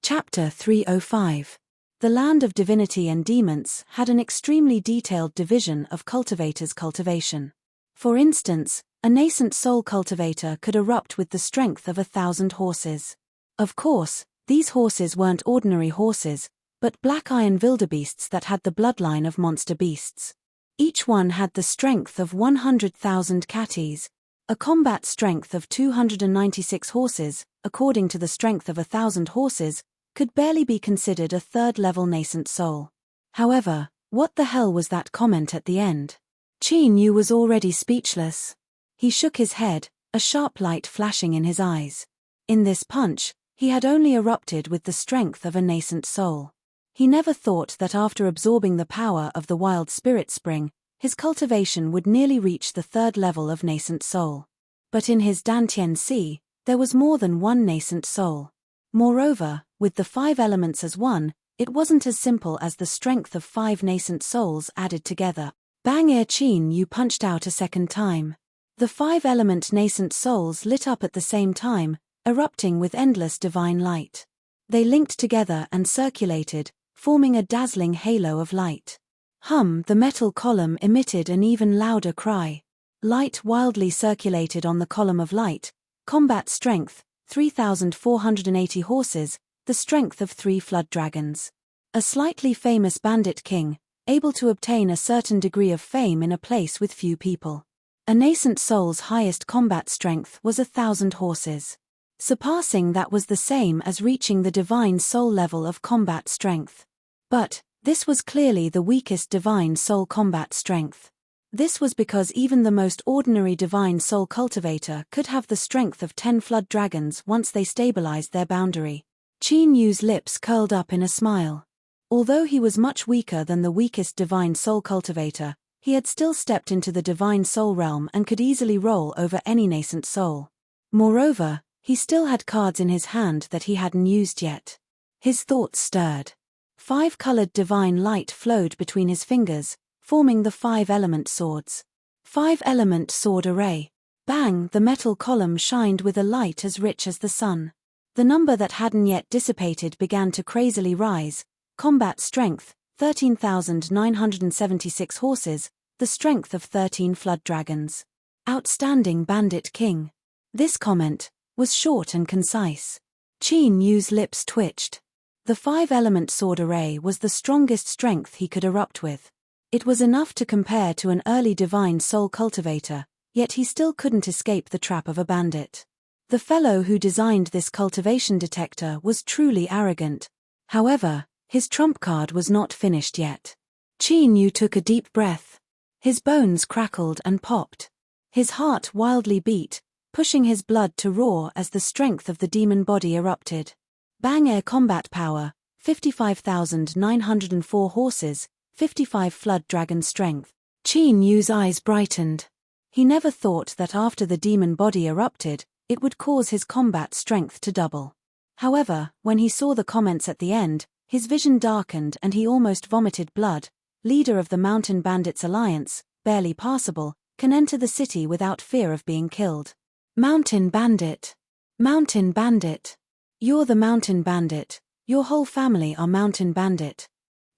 [SPEAKER 1] Chapter 305. The land of divinity and demons had an extremely detailed division of cultivators' cultivation. For instance, a nascent soul cultivator could erupt with the strength of 1,000 horses. Of course, these horses weren't ordinary horses, but black iron wildebeests that had the bloodline of monster beasts. Each one had the strength of 100,000 catties, a combat strength of 296 horses, according to the strength of 1,000 horses, could barely be considered a third-level nascent soul. However, what the hell was that comment at the end? Qin Yu was already speechless. He shook his head, a sharp light flashing in his eyes. In this punch, he had only erupted with the strength of a nascent soul. He never thought that after absorbing the power of the wild spirit spring, his cultivation would nearly reach the third level of nascent soul. But in his Dantian Si, there was more than one nascent soul. Moreover, with the 5 elements as one, it wasn't as simple as the strength of 5 nascent souls added together. Bang! Qin Yu punched out a second time. The 5-element nascent souls lit up at the same time, erupting with endless divine light. They linked together and circulated, forming a dazzling halo of light. The metal column emitted an even louder cry. Light wildly circulated on the column of light. Combat strength, 3,480 horses, the strength of 3 flood dragons. A slightly famous bandit king, able to obtain a certain degree of fame in a place with few people. A nascent soul's highest combat strength was 1,000 horses. Surpassing that was the same as reaching the divine soul level of combat strength. But this was clearly the weakest divine soul combat strength. This was because even the most ordinary divine soul cultivator could have the strength of 10 flood dragons once they stabilized their boundary. Qin Yu's lips curled up in a smile. Although he was much weaker than the weakest divine soul cultivator, he had still stepped into the divine soul realm and could easily roll over any nascent soul. Moreover, he still had cards in his hand that he hadn't used yet. His thoughts stirred. 5-colored divine light flowed between his fingers, forming the 5-element swords. 5-element sword array. Bang! The metal column shined with a light as rich as the sun. The number that hadn't yet dissipated began to crazily rise. Combat strength, 13,976 horses, the strength of 13 flood dragons. Outstanding bandit king. This comment was short and concise. Qin Yu's lips twitched. The 5-element sword array was the strongest strength he could erupt with. It was enough to compare to an early divine soul cultivator, yet he still couldn't escape the trap of a bandit. The fellow who designed this cultivation detector was truly arrogant. However, his trump card was not finished yet. Qin Yu took a deep breath. His bones crackled and popped. His heart wildly beat, pushing his blood to roar as the strength of the demon body erupted. Bang! Air combat power, 55,904 horses, 55 flood dragon strength. Qin Yu's eyes brightened. He never thought that after the demon body erupted, it would cause his combat strength to double. However, when he saw the comments at the end, his vision darkened and he almost vomited blood. Leader of the Mountain Bandits Alliance, barely passable, can enter the city without fear of being killed. Mountain Bandit. Mountain Bandit. You're the Mountain Bandit. Your whole family are Mountain Bandit.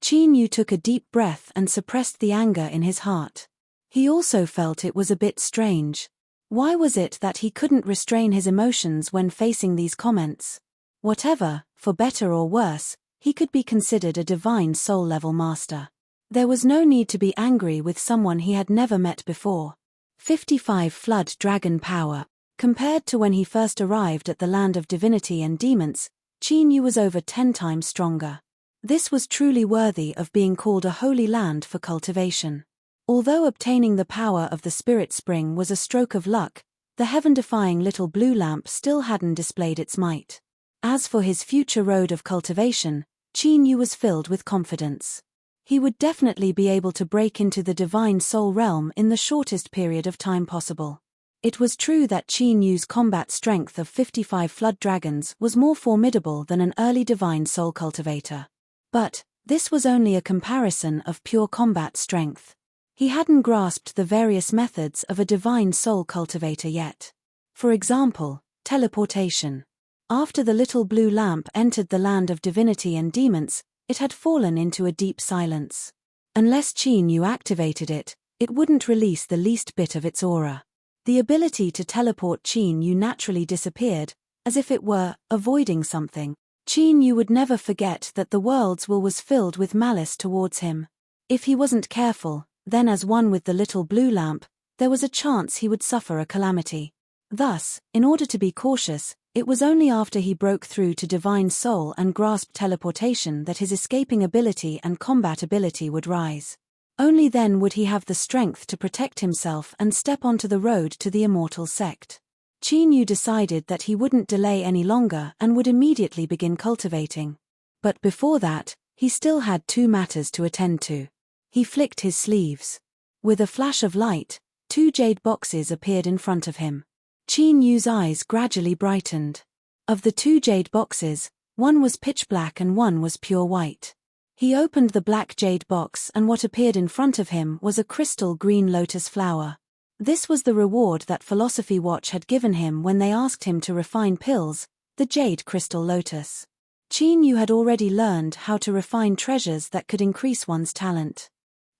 [SPEAKER 1] Qin Yu took a deep breath and suppressed the anger in his heart. He also felt it was a bit strange. Why was it that he couldn't restrain his emotions when facing these comments? Whatever, for better or worse, he could be considered a divine soul-level master. There was no need to be angry with someone he had never met before. 55 flood dragon power. Compared to when he first arrived at the land of divinity and demons, Qin Yu was over 10 times stronger. This was truly worthy of being called a holy land for cultivation. Although obtaining the power of the spirit spring was a stroke of luck, the heaven-defying little blue lamp still hadn't displayed its might. As for his future road of cultivation, Qin Yu was filled with confidence. He would definitely be able to break into the divine soul realm in the shortest period of time possible. It was true that Qin Yu's combat strength of 55 flood dragons was more formidable than an early divine soul cultivator. But this was only a comparison of pure combat strength. He hadn't grasped the various methods of a divine soul cultivator yet. For example, teleportation. After the little blue lamp entered the land of divinity and demons, it had fallen into a deep silence. Unless Qin Yu activated it, it wouldn't release the least bit of its aura. The ability to teleport Qin Yu naturally disappeared, as if it were avoiding something. Qin Yu would never forget that the world's will was filled with malice towards him. If he wasn't careful, then as one with the little blue lamp, there was a chance he would suffer a calamity. Thus, in order to be cautious, it was only after he broke through to divine soul and grasped teleportation that his escaping ability and combat ability would rise. Only then would he have the strength to protect himself and step onto the road to the immortal sect. Qin Yu decided that he wouldn't delay any longer and would immediately begin cultivating. But before that, he still had 2 matters to attend to. He flicked his sleeves. With a flash of light, 2 jade boxes appeared in front of him. Qin Yu's eyes gradually brightened. Of the 2 jade boxes, one was pitch black and one was pure white. He opened the black jade box and what appeared in front of him was a crystal green lotus flower. This was the reward that Philosophy Watch had given him when they asked him to refine pills, the jade crystal lotus. Qin Yu had already learned how to refine treasures that could increase one's talent.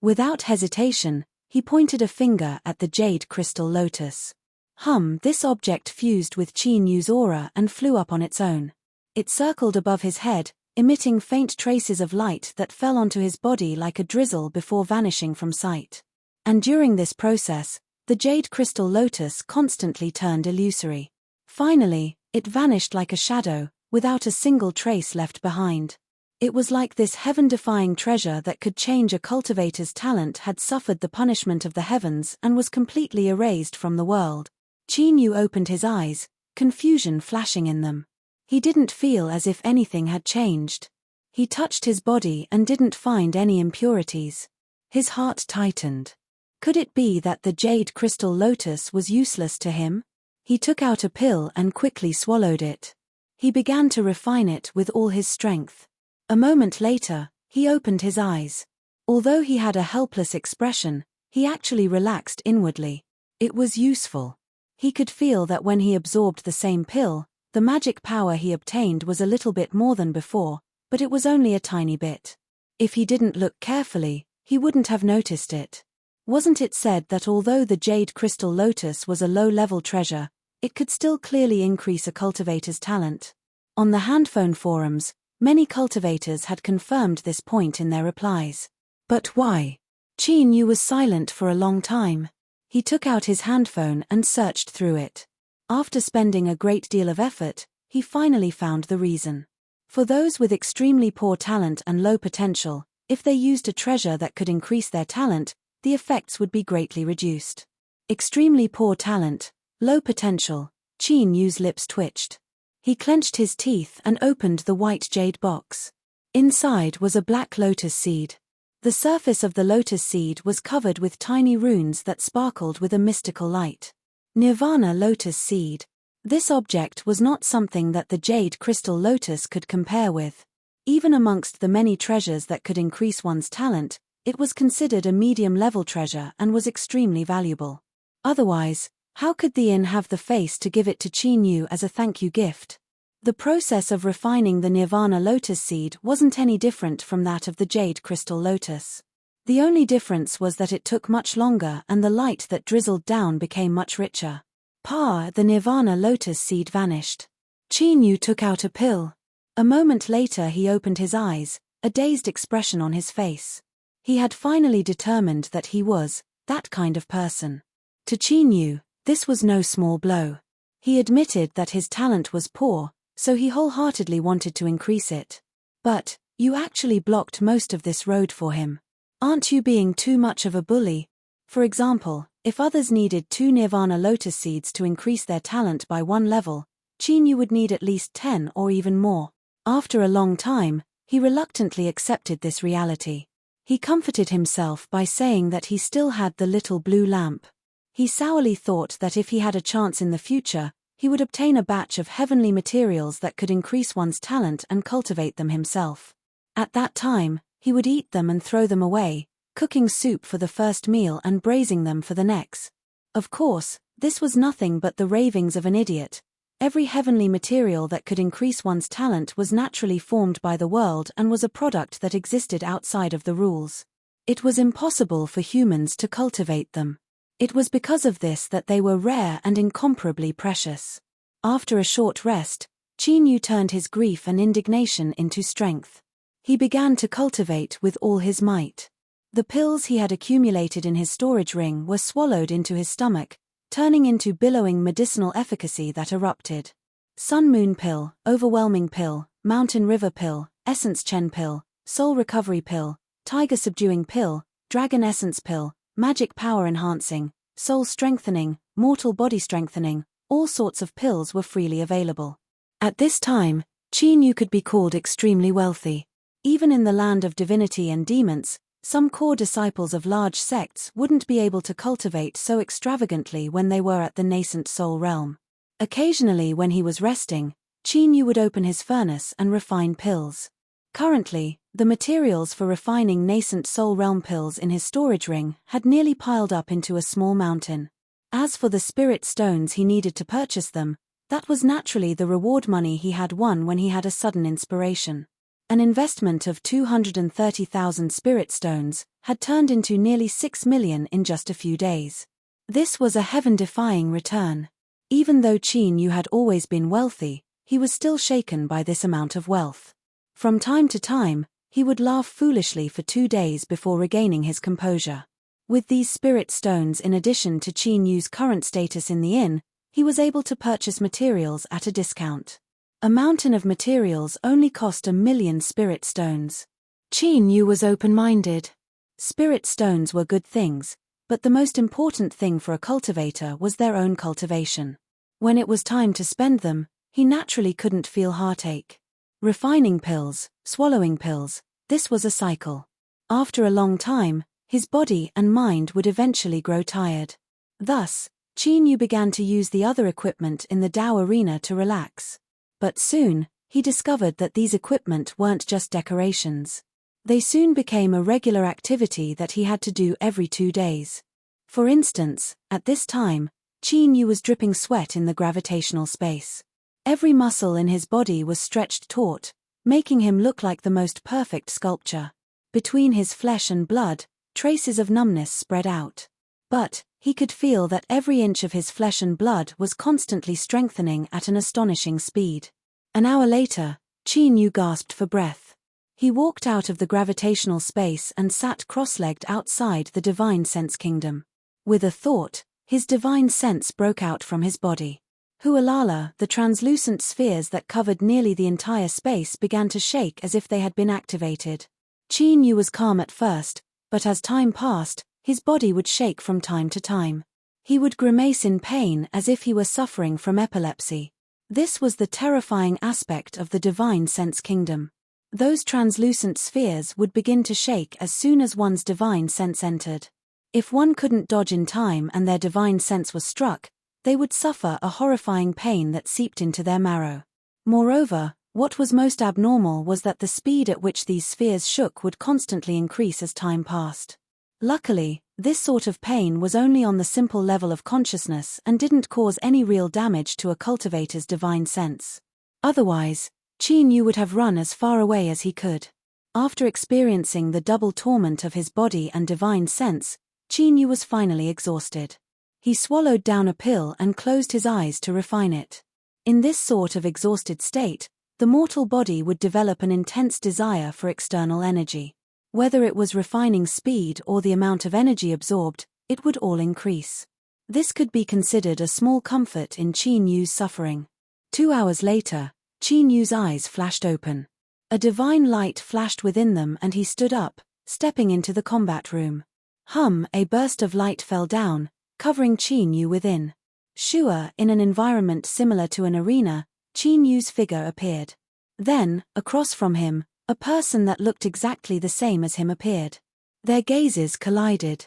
[SPEAKER 1] Without hesitation, he pointed a finger at the jade crystal lotus. This object fused with Qin Yu's aura and flew up on its own. It circled above his head, emitting faint traces of light that fell onto his body like a drizzle before vanishing from sight. And during this process, the jade crystal lotus constantly turned illusory. Finally, it vanished like a shadow, without a single trace left behind. It was like this heaven-defying treasure that could change a cultivator's talent had suffered the punishment of the heavens and was completely erased from the world. Qin Yu opened his eyes, confusion flashing in them. He didn't feel as if anything had changed. He touched his body and didn't find any impurities. His heart tightened. Could it be that the jade crystal lotus was useless to him? He took out a pill and quickly swallowed it. He began to refine it with all his strength. A moment later, he opened his eyes. Although he had a helpless expression, he actually relaxed inwardly. It was useful. He could feel that when he absorbed the same pill, the magic power he obtained was a little bit more than before, but it was only a tiny bit. If he didn't look carefully, he wouldn't have noticed it. Wasn't it said that although the jade crystal lotus was a low-level treasure, it could still clearly increase a cultivator's talent? On the handphone forums, many cultivators had confirmed this point in their replies. But why? Qin Yu was silent for a long time. He took out his handphone and searched through it. After spending a great deal of effort, he finally found the reason. For those with extremely poor talent and low potential, if they used a treasure that could increase their talent, the effects would be greatly reduced. Extremely poor talent, low potential. Qin Yu's lips twitched. He clenched his teeth and opened the white jade box. Inside was a black lotus seed. The surface of the lotus seed was covered with tiny runes that sparkled with a mystical light. Nirvana lotus seed. This object was not something that the jade crystal lotus could compare with. Even amongst the many treasures that could increase one's talent, it was considered a medium-level treasure and was extremely valuable. Otherwise, how could the inn have the face to give it to Qin Yu as a thank you gift? The process of refining the Nirvana lotus seed wasn't any different from that of the jade crystal lotus. The only difference was that it took much longer and the light that drizzled down became much richer. The Nirvana lotus seed vanished. Qin Yu took out a pill. A moment later he opened his eyes, a dazed expression on his face. He had finally determined that he was that kind of person. To Qin Yu, this was no small blow. He admitted that his talent was poor, so he wholeheartedly wanted to increase it. But, you actually blocked most of this road for him. Aren't you being too much of a bully? For example, if others needed 2 Nirvana lotus seeds to increase their talent by 1 level, Qin Yu would need at least 10 or even more. After a long time, he reluctantly accepted this reality. He comforted himself by saying that he still had the little blue lamp. He sourly thought that if he had a chance in the future, he would obtain a batch of heavenly materials that could increase one's talent and cultivate them himself. At that time, he would eat them and throw them away, cooking soup for the first meal and braising them for the next. Of course, this was nothing but the ravings of an idiot. Every heavenly material that could increase one's talent was naturally formed by the world and was a product that existed outside of the rules. It was impossible for humans to cultivate them. It was because of this that they were rare and incomparably precious. After a short rest, Qin Yu turned his grief and indignation into strength. He began to cultivate with all his might. The pills he had accumulated in his storage ring were swallowed into his stomach, turning into billowing medicinal efficacy that erupted. Sun Moon Pill, Overwhelming Pill, Mountain River Pill, Essence Chen Pill, Soul Recovery Pill, Tiger Subduing Pill, Dragon Essence Pill, Magic Power Enhancing, Soul Strengthening, Mortal Body Strengthening, all sorts of pills were freely available. At this time, Qin Yu could be called extremely wealthy. Even in the land of divinity and demons, some core disciples of large sects wouldn't be able to cultivate so extravagantly when they were at the nascent soul realm. Occasionally when he was resting, Qin Yu would open his furnace and refine pills. Currently, the materials for refining nascent soul realm pills in his storage ring had nearly piled up into a small mountain. As for the spirit stones he needed to purchase them, that was naturally the reward money he had won when he had a sudden inspiration. An investment of 230,000 spirit stones had turned into nearly 6 million in just a few days. This was a heaven-defying return. Even though Qin Yu had always been wealthy, he was still shaken by this amount of wealth. From time to time, he would laugh foolishly for 2 days before regaining his composure. With these spirit stones in addition to Qin Yu's current status in the inn, he was able to purchase materials at a discount. A mountain of materials only cost 1 million spirit stones. Qin Yu was open-minded. Spirit stones were good things, but the most important thing for a cultivator was their own cultivation. When it was time to spend them, he naturally couldn't feel heartache. Refining pills, swallowing pills, this was a cycle. After a long time, his body and mind would eventually grow tired. Thus, Qin Yu began to use the other equipment in the Dao arena to relax. But soon, he discovered that these equipment weren't just decorations. They soon became a regular activity that he had to do every 2 days. For instance, at this time, Qin Yu was dripping sweat in the gravitational space. Every muscle in his body was stretched taut, making him look like the most perfect sculpture. Between his flesh and blood, traces of numbness spread out. But he could feel that every inch of his flesh and blood was constantly strengthening at an astonishing speed. An hour later, Qin Yu gasped for breath. He walked out of the gravitational space and sat cross-legged outside the divine sense kingdom. With a thought, his divine sense broke out from his body. Hualala, the translucent spheres that covered nearly the entire space began to shake as if they had been activated. Qin Yu was calm at first, but as time passed, his body would shake from time to time. He would grimace in pain as if he were suffering from epilepsy. This was the terrifying aspect of the divine sense kingdom. Those translucent spheres would begin to shake as soon as one's divine sense entered. If one couldn't dodge in time and their divine sense was struck, they would suffer a horrifying pain that seeped into their marrow. Moreover, what was most abnormal was that the speed at which these spheres shook would constantly increase as time passed. Luckily, this sort of pain was only on the simple level of consciousness and didn't cause any real damage to a cultivator's divine sense. Otherwise, Qin Yu would have run as far away as he could. After experiencing the double torment of his body and divine sense, Qin Yu was finally exhausted. He swallowed down a pill and closed his eyes to refine it. In this sort of exhausted state, the mortal body would develop an intense desire for external energy. Whether it was refining speed or the amount of energy absorbed, it would all increase. This could be considered a small comfort in Qin Yu's suffering. 2 hours later, Qin Yu's eyes flashed open. A divine light flashed within them and he stood up, stepping into the combat room. A burst of light fell down, covering Qin Yu within. Sure, in an environment similar to an arena, Qin Yu's figure appeared. Then, across from him, a person that looked exactly the same as him appeared. Their gazes collided.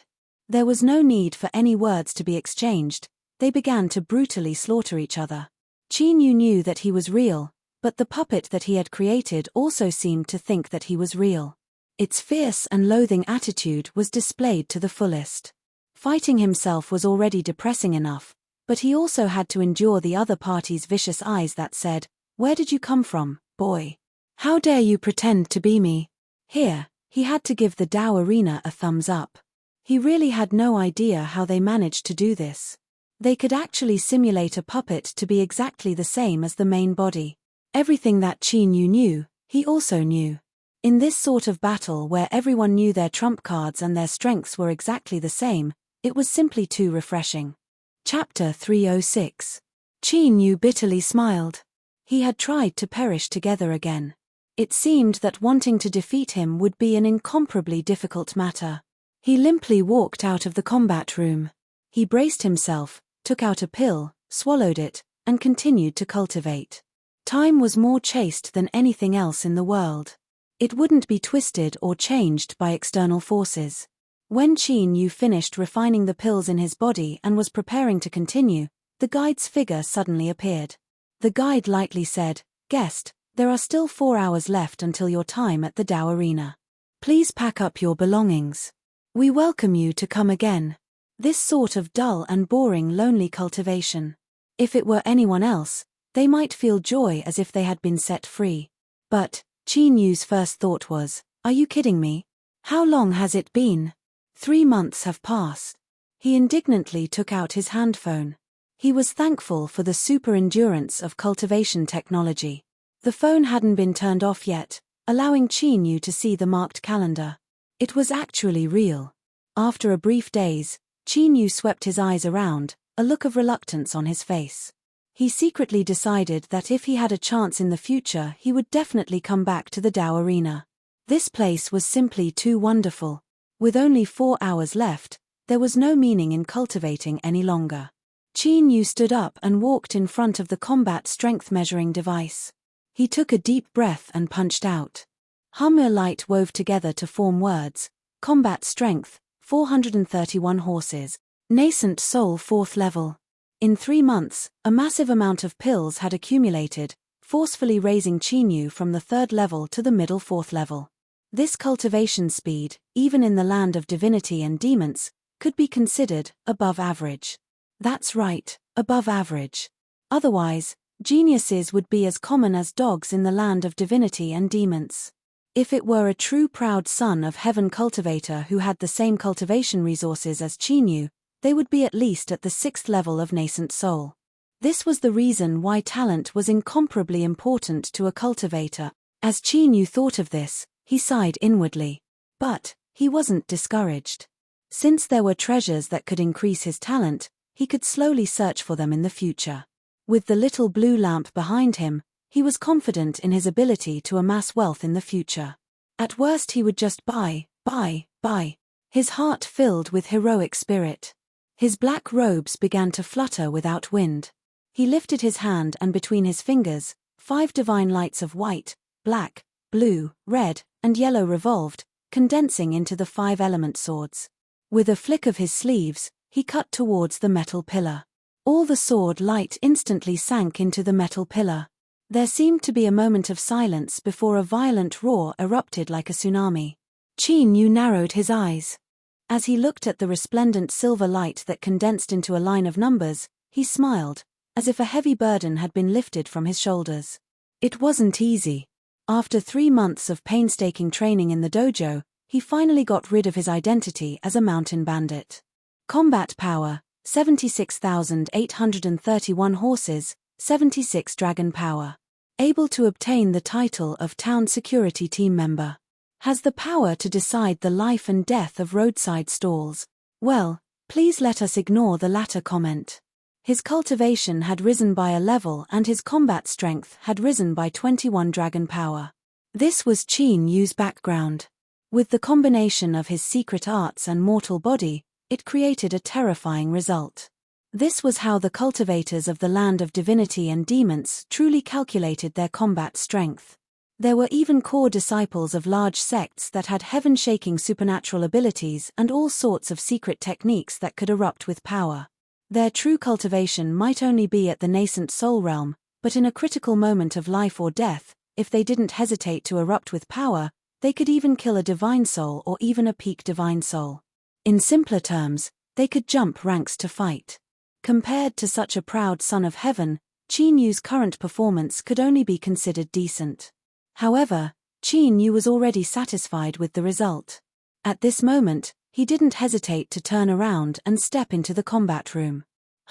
[SPEAKER 1] There was no need for any words to be exchanged, they began to brutally slaughter each other. Qin Yu knew that he was real, but the puppet that he had created also seemed to think that he was real. Its fierce and loathing attitude was displayed to the fullest. Fighting himself was already depressing enough, But he also had to endure the other party's vicious eyes that said, "Where did you come from, boy? How dare you pretend to be me?" Here, he had to give the Tao Arena a thumbs up. He really had no idea how they managed to do this. They could actually simulate a puppet to be exactly the same as the main body. Everything that Qin Yu knew, he also knew. In this sort of battle where everyone knew their trump cards and their strengths were exactly the same, it was simply too refreshing. Chapter 306. Qin Yu bitterly smiled. He had tried to perish together again. It seemed that wanting to defeat him would be an incomparably difficult matter. He limply walked out of the combat room. He braced himself, took out a pill, swallowed it, and continued to cultivate. Time was more chaste than anything else in the world. It wouldn't be twisted or changed by external forces. When Qin Yu finished refining the pills in his body and was preparing to continue, the guide's figure suddenly appeared. The guide lightly said, "Guest, there are still 4 hours left until your time at the Tao Arena. Please pack up your belongings. We welcome you to come again." This sort of dull and boring lonely cultivation. If it were anyone else, they might feel joy as if they had been set free. But Qin Yu's first thought was, "Are you kidding me? How long has it been? 3 months have passed." He indignantly took out his handphone. He was thankful for the super endurance of cultivation technology. The phone hadn't been turned off yet, allowing Qin Yu to see the marked calendar. It was actually real. After a brief daze, Qin Yu swept his eyes around, a look of reluctance on his face. He secretly decided that if he had a chance in the future he would definitely come back to the Tao Arena. This place was simply too wonderful. With only 4 hours left, there was no meaning in cultivating any longer. Qin Yu stood up and walked in front of the combat strength measuring device. He took a deep breath and punched out. Hummer light wove together to form words: combat strength, 431 horses, nascent soul 4th level. In 3 months, a massive amount of pills had accumulated, forcefully raising Qin Yu from the 3rd level to the middle 4th level. This cultivation speed, even in the land of divinity and demons, could be considered above average. That's right, above average. Otherwise, geniuses would be as common as dogs in the land of divinity and demons. If it were a true proud son of heaven cultivator who had the same cultivation resources as Qin Yu, they would be at least at the 6th level of nascent soul. This was the reason why talent was incomparably important to a cultivator. As Qin Yu thought of this, he sighed inwardly. But he wasn't discouraged. Since there were treasures that could increase his talent, he could slowly search for them in the future. With the little blue lamp behind him, he was confident in his ability to amass wealth in the future. At worst he would just buy. His heart filled with heroic spirit. His black robes began to flutter without wind. He lifted his hand and between his fingers, 5 divine lights of white, black, blue, red, and yellow revolved, condensing into the 5 element swords. With a flick of his sleeves, he cut towards the metal pillar. All the sword light instantly sank into the metal pillar. There seemed to be a moment of silence before a violent roar erupted like a tsunami. Qin Yu narrowed his eyes. As he looked at the resplendent silver light that condensed into a line of numbers, he smiled, as if a heavy burden had been lifted from his shoulders. It wasn't easy. After 3 months of painstaking training in the dojo, he finally got rid of his identity as a mountain bandit. Combat power: 76,831 horses, 76 dragon power. Able to obtain the title of town security team member. Has the power to decide the life and death of roadside stalls. Well, please let us ignore the latter comment. His cultivation had risen by a level and his combat strength had risen by 21 dragon power. This was Qin Yu's background. With the combination of his secret arts and mortal body, it created a terrifying result. This was how the cultivators of the land of divinity and demons truly calculated their combat strength. There were even core disciples of large sects that had heaven-shaking supernatural abilities and all sorts of secret techniques that could erupt with power. Their true cultivation might only be at the nascent soul realm, but in a critical moment of life or death, if they didn't hesitate to erupt with power, they could even kill a divine soul or even a peak divine soul. In simpler terms, they could jump ranks to fight. Compared to such a proud son of heaven, Qin Yu's current performance could only be considered decent. However, Qin Yu was already satisfied with the result. At this moment, he didn't hesitate to turn around and step into the combat room.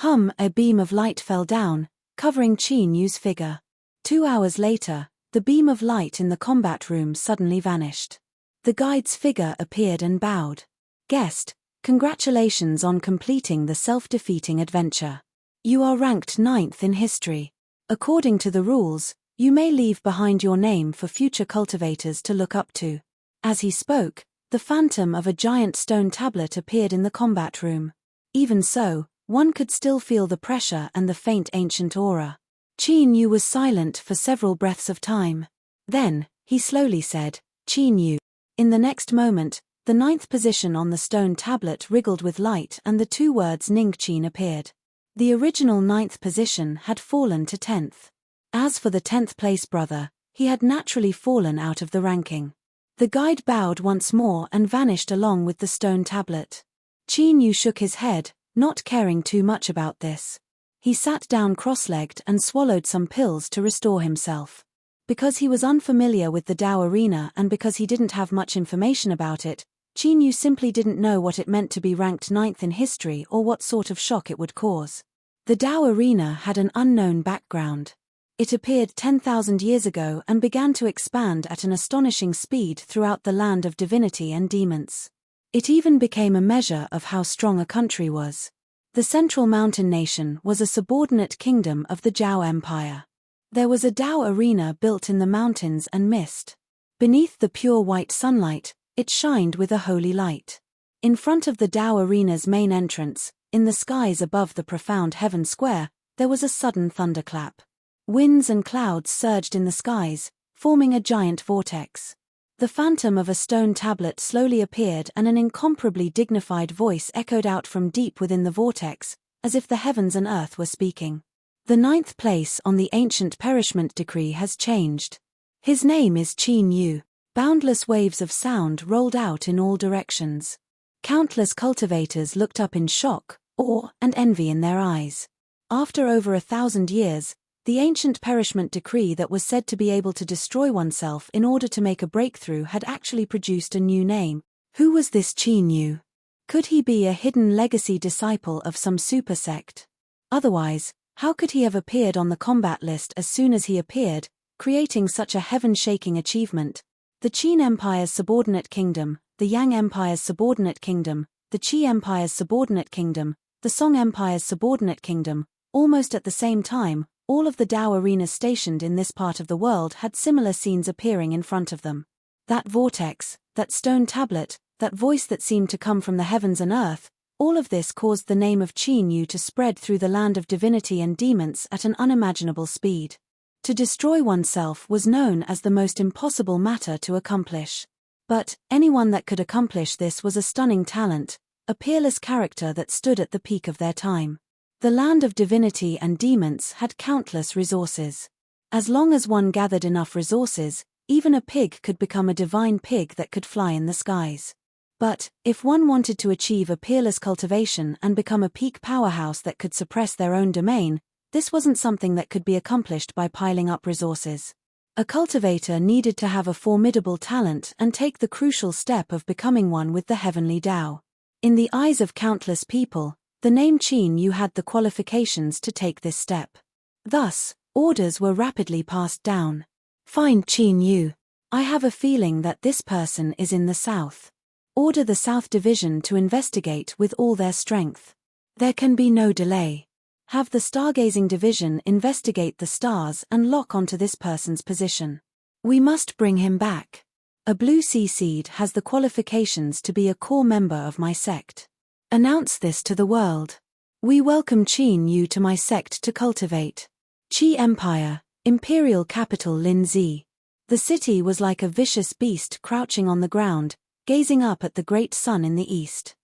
[SPEAKER 1] A beam of light fell down, covering Qin Yu's figure. 2 hours later, the beam of light in the combat room suddenly vanished. The guide's figure appeared and bowed. "Guest, congratulations on completing the self-defeating adventure. You are ranked 9th in history. According to the rules, you may leave behind your name for future cultivators to look up to." As he spoke, the phantom of a giant stone tablet appeared in the combat room. Even so, one could still feel the pressure and the faint ancient aura. Qin Yu was silent for several breaths of time. Then, he slowly said, "Qin Yu." In the next moment, the 9th position on the stone tablet wriggled with light and the 2 words Ningqin appeared. The original 9th position had fallen to 10th. As for the 10th place brother, he had naturally fallen out of the ranking. The guide bowed once more and vanished along with the stone tablet. Qin Yu shook his head, not caring too much about this. He sat down cross-legged and swallowed some pills to restore himself. Because he was unfamiliar with the Dao arena and because he didn't have much information about it, Qin Yu simply didn't know what it meant to be ranked 9th in history or what sort of shock it would cause. The Dao arena had an unknown background. It appeared 10,000 years ago and began to expand at an astonishing speed throughout the land of divinity and demons. It even became a measure of how strong a country was. The Central Mountain Nation was a subordinate kingdom of the Zhao Empire. There was a Dao arena built in the mountains and mist. Beneath the pure white sunlight, it shined with a holy light. In front of the Dao arena's main entrance, in the skies above the profound heaven square, there was a sudden thunderclap. Winds and clouds surged in the skies, forming a giant vortex. The phantom of a stone tablet slowly appeared and an incomparably dignified voice echoed out from deep within the vortex, as if the heavens and earth were speaking. "The 9th place on the ancient perishment decree has changed. His name is Qin Yu." Boundless waves of sound rolled out in all directions. Countless cultivators looked up in shock, awe, and envy in their eyes. After over 1,000 years, the ancient perishment decree that was said to be able to destroy oneself in order to make a breakthrough had actually produced a new name. Who was this Qin Yu? Could he be a hidden legacy disciple of some super sect? Otherwise, how could he have appeared on the combat list as soon as he appeared, creating such a heaven-shaking achievement? The Qin Empire's subordinate kingdom, the Yang Empire's subordinate kingdom, the Qi Empire's subordinate kingdom, the Song Empire's subordinate kingdom, almost at the same time, all of the Dao arenas stationed in this part of the world had similar scenes appearing in front of them. That vortex, that stone tablet, that voice that seemed to come from the heavens and earth, all of this caused the name of Qin Yu to spread through the land of divinity and demons at an unimaginable speed. To destroy oneself was known as the most impossible matter to accomplish. But anyone that could accomplish this was a stunning talent, a peerless character that stood at the peak of their time. The land of divinity and demons had countless resources. As long as one gathered enough resources, even a pig could become a divine pig that could fly in the skies. But, if one wanted to achieve a peerless cultivation and become a peak powerhouse that could suppress their own domain, this wasn't something that could be accomplished by piling up resources. A cultivator needed to have a formidable talent and take the crucial step of becoming one with the heavenly Tao. In the eyes of countless people, the name Qin Yu had the qualifications to take this step. Thus, orders were rapidly passed down. "Find Qin Yu. I have a feeling that this person is in the south. Order the South Division to investigate with all their strength. There can be no delay. Have the Stargazing Division investigate the stars and lock onto this person's position. We must bring him back. A blue sea seed has the qualifications to be a core member of my sect. Announce this to the world. We welcome Qin Yu to my sect to cultivate." Qi Empire, Imperial Capital Linzi. The city was like a vicious beast crouching on the ground, gazing up at the great sun in the east.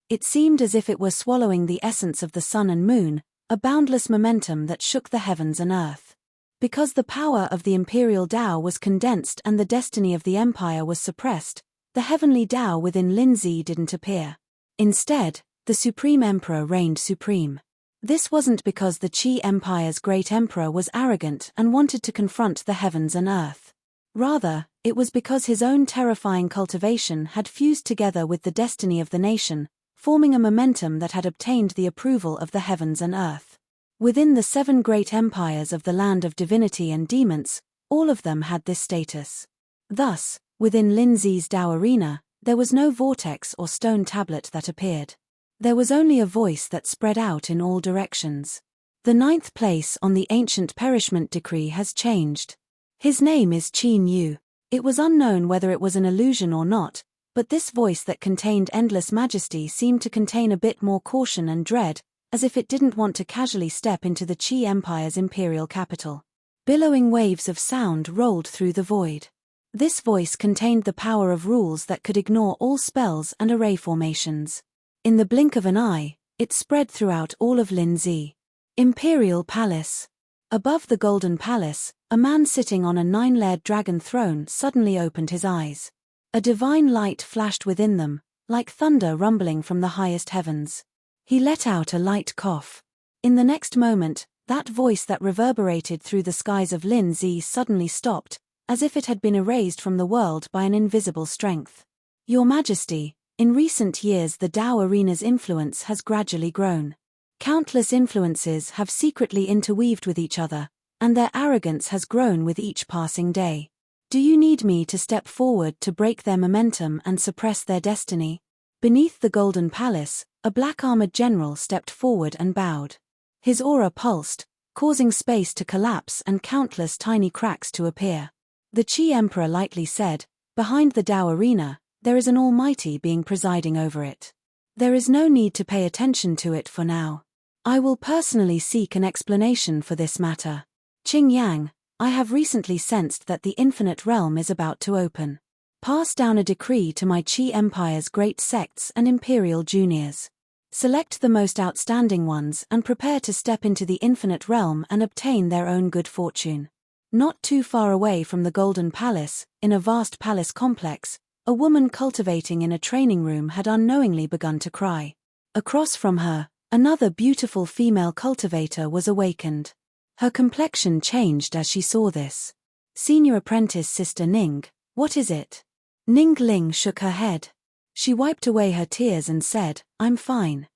[SPEAKER 1] It seemed as if it were swallowing the essence of the sun and moon, a boundless momentum that shook the heavens and earth. Because the power of the imperial Tao was condensed and the destiny of the empire was suppressed, the heavenly Tao within Linzi didn't appear. Instead, the supreme emperor reigned supreme. This wasn't because the Qi Empire's great emperor was arrogant and wanted to confront the heavens and earth. Rather, it was because his own terrifying cultivation had fused together with the destiny of the nation, forming a momentum that had obtained the approval of the heavens and earth. Within the 7 great empires of the land of divinity and demons, all of them had this status. Thus, within Lin Zi's Tao arena, there was no vortex or stone tablet that appeared. There was only a voice that spread out in all directions. The 9th place on the ancient perishment decree has changed. His name is Qin Yu. It was unknown whether it was an illusion or not, but this voice that contained endless majesty seemed to contain a bit more caution and dread, as if it didn't want to casually step into the Qi Empire's imperial capital. Billowing waves of sound rolled through the void. This voice contained the power of rules that could ignore all spells and array formations. In the blink of an eye, it spread throughout all of Lin Zi. Imperial Palace. Above the Golden Palace, a man sitting on a 9-layered dragon throne suddenly opened his eyes. A divine light flashed within them, like thunder rumbling from the highest heavens. He let out a light cough. In the next moment, that voice that reverberated through the skies of Lin Zi suddenly stopped, as if it had been erased from the world by an invisible strength. Your Majesty, in recent years the Tao arena's influence has gradually grown. Countless influences have secretly interweaved with each other, and their arrogance has grown with each passing day. Do you need me to step forward to break their momentum and suppress their destiny? Beneath the Golden Palace, a black-armored general stepped forward and bowed. His aura pulsed, causing space to collapse and countless tiny cracks to appear. The Qi Emperor lightly said, "Behind the Tao arena, there is an almighty being presiding over it. There is no need to pay attention to it for now. I will personally seek an explanation for this matter. Qing Yang, I have recently sensed that the infinite realm is about to open. Pass down a decree to my Qi Empire's great sects and imperial juniors. Select the most outstanding ones and prepare to step into the infinite realm and obtain their own good fortune." Not too far away from the Golden Palace, in a vast palace complex, a woman cultivating in a training room had unknowingly begun to cry. Across from her, another beautiful female cultivator was awakened. Her complexion changed as she saw this. Senior apprentice Sister Ning, what is it? Ning Ling shook her head. She wiped away her tears and said, "I'm fine."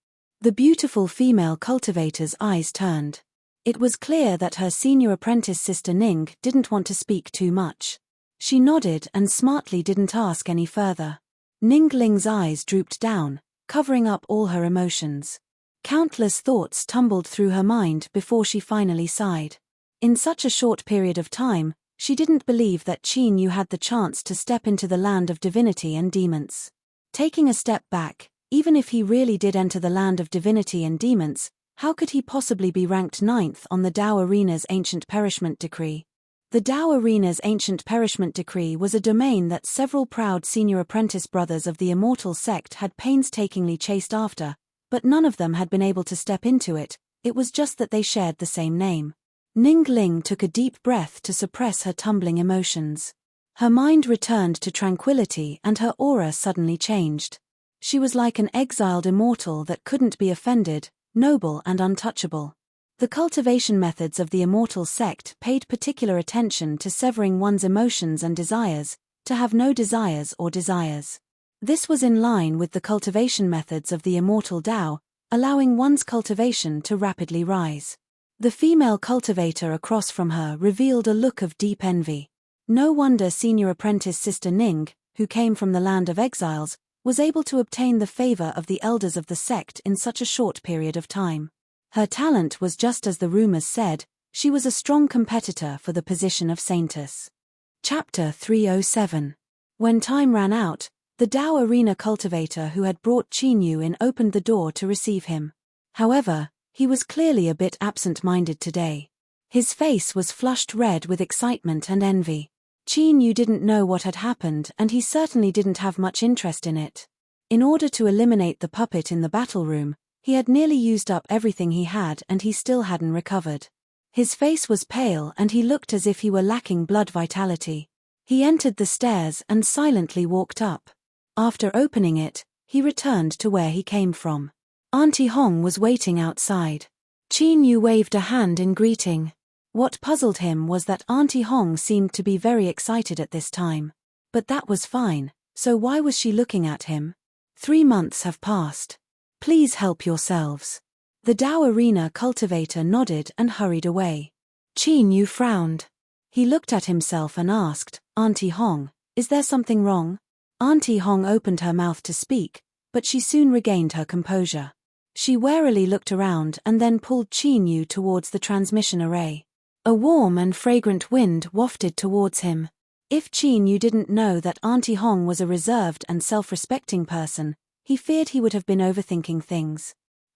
[SPEAKER 1] The beautiful female cultivator's eyes turned. It was clear that her senior apprentice Sister Ning didn't want to speak too much. She nodded and smartly didn't ask any further. Ning Ling's eyes drooped down, covering up all her emotions. Countless thoughts tumbled through her mind before she finally sighed. In such a short period of time, she didn't believe that Qin Yu had the chance to step into the land of divinity and demons. Taking a step back, even if he really did enter the land of divinity and demons, how could he possibly be ranked 9th on the Tao arena's ancient perishment decree? The Tao arena's ancient perishment decree was a domain that several proud senior apprentice brothers of the immortal sect had painstakingly chased after, but none of them had been able to step into it. It was just that they shared the same name. Ning Ling took a deep breath to suppress her tumbling emotions. Her mind returned to tranquility and her aura suddenly changed. She was like an exiled immortal that couldn't be offended, noble and untouchable. The cultivation methods of the immortal sect paid particular attention to severing one's emotions and desires, to have no desires or desires. This was in line with the cultivation methods of the immortal Tao, allowing one's cultivation to rapidly rise. The female cultivator across from her revealed a look of deep envy. No wonder senior apprentice Sister Ning, who came from the land of exiles, was able to obtain the favor of the elders of the sect in such a short period of time. Her talent was just as the rumors said, she was a strong competitor for the position of saintess. Chapter 307. When time ran out, the Tao arena cultivator who had brought Qin Yu in opened the door to receive him. However, he was clearly a bit absent-minded today. His face was flushed red with excitement and envy. Qin Yu didn't know what had happened and he certainly didn't have much interest in it. In order to eliminate the puppet in the battle room, he had nearly used up everything he had and he still hadn't recovered. His face was pale and he looked as if he were lacking blood vitality. He entered the stairs and silently walked up. After opening it, he returned to where he came from. Auntie Hong was waiting outside. Qin Yu waved a hand in greeting. What puzzled him was that Auntie Hong seemed to be very excited at this time. But that was fine, so why was she looking at him? 3 months have passed. Please help yourselves. The Dao Arena cultivator nodded and hurried away. Qin Yu frowned. He looked at himself and asked, Auntie Hong, is there something wrong? Auntie Hong opened her mouth to speak, but she soon regained her composure. She warily looked around and then pulled Qin Yu towards the transmission array. A warm and fragrant wind wafted towards him. If Qin Yu didn't know that Auntie Hong was a reserved and self-respecting person, he feared he would have been overthinking things.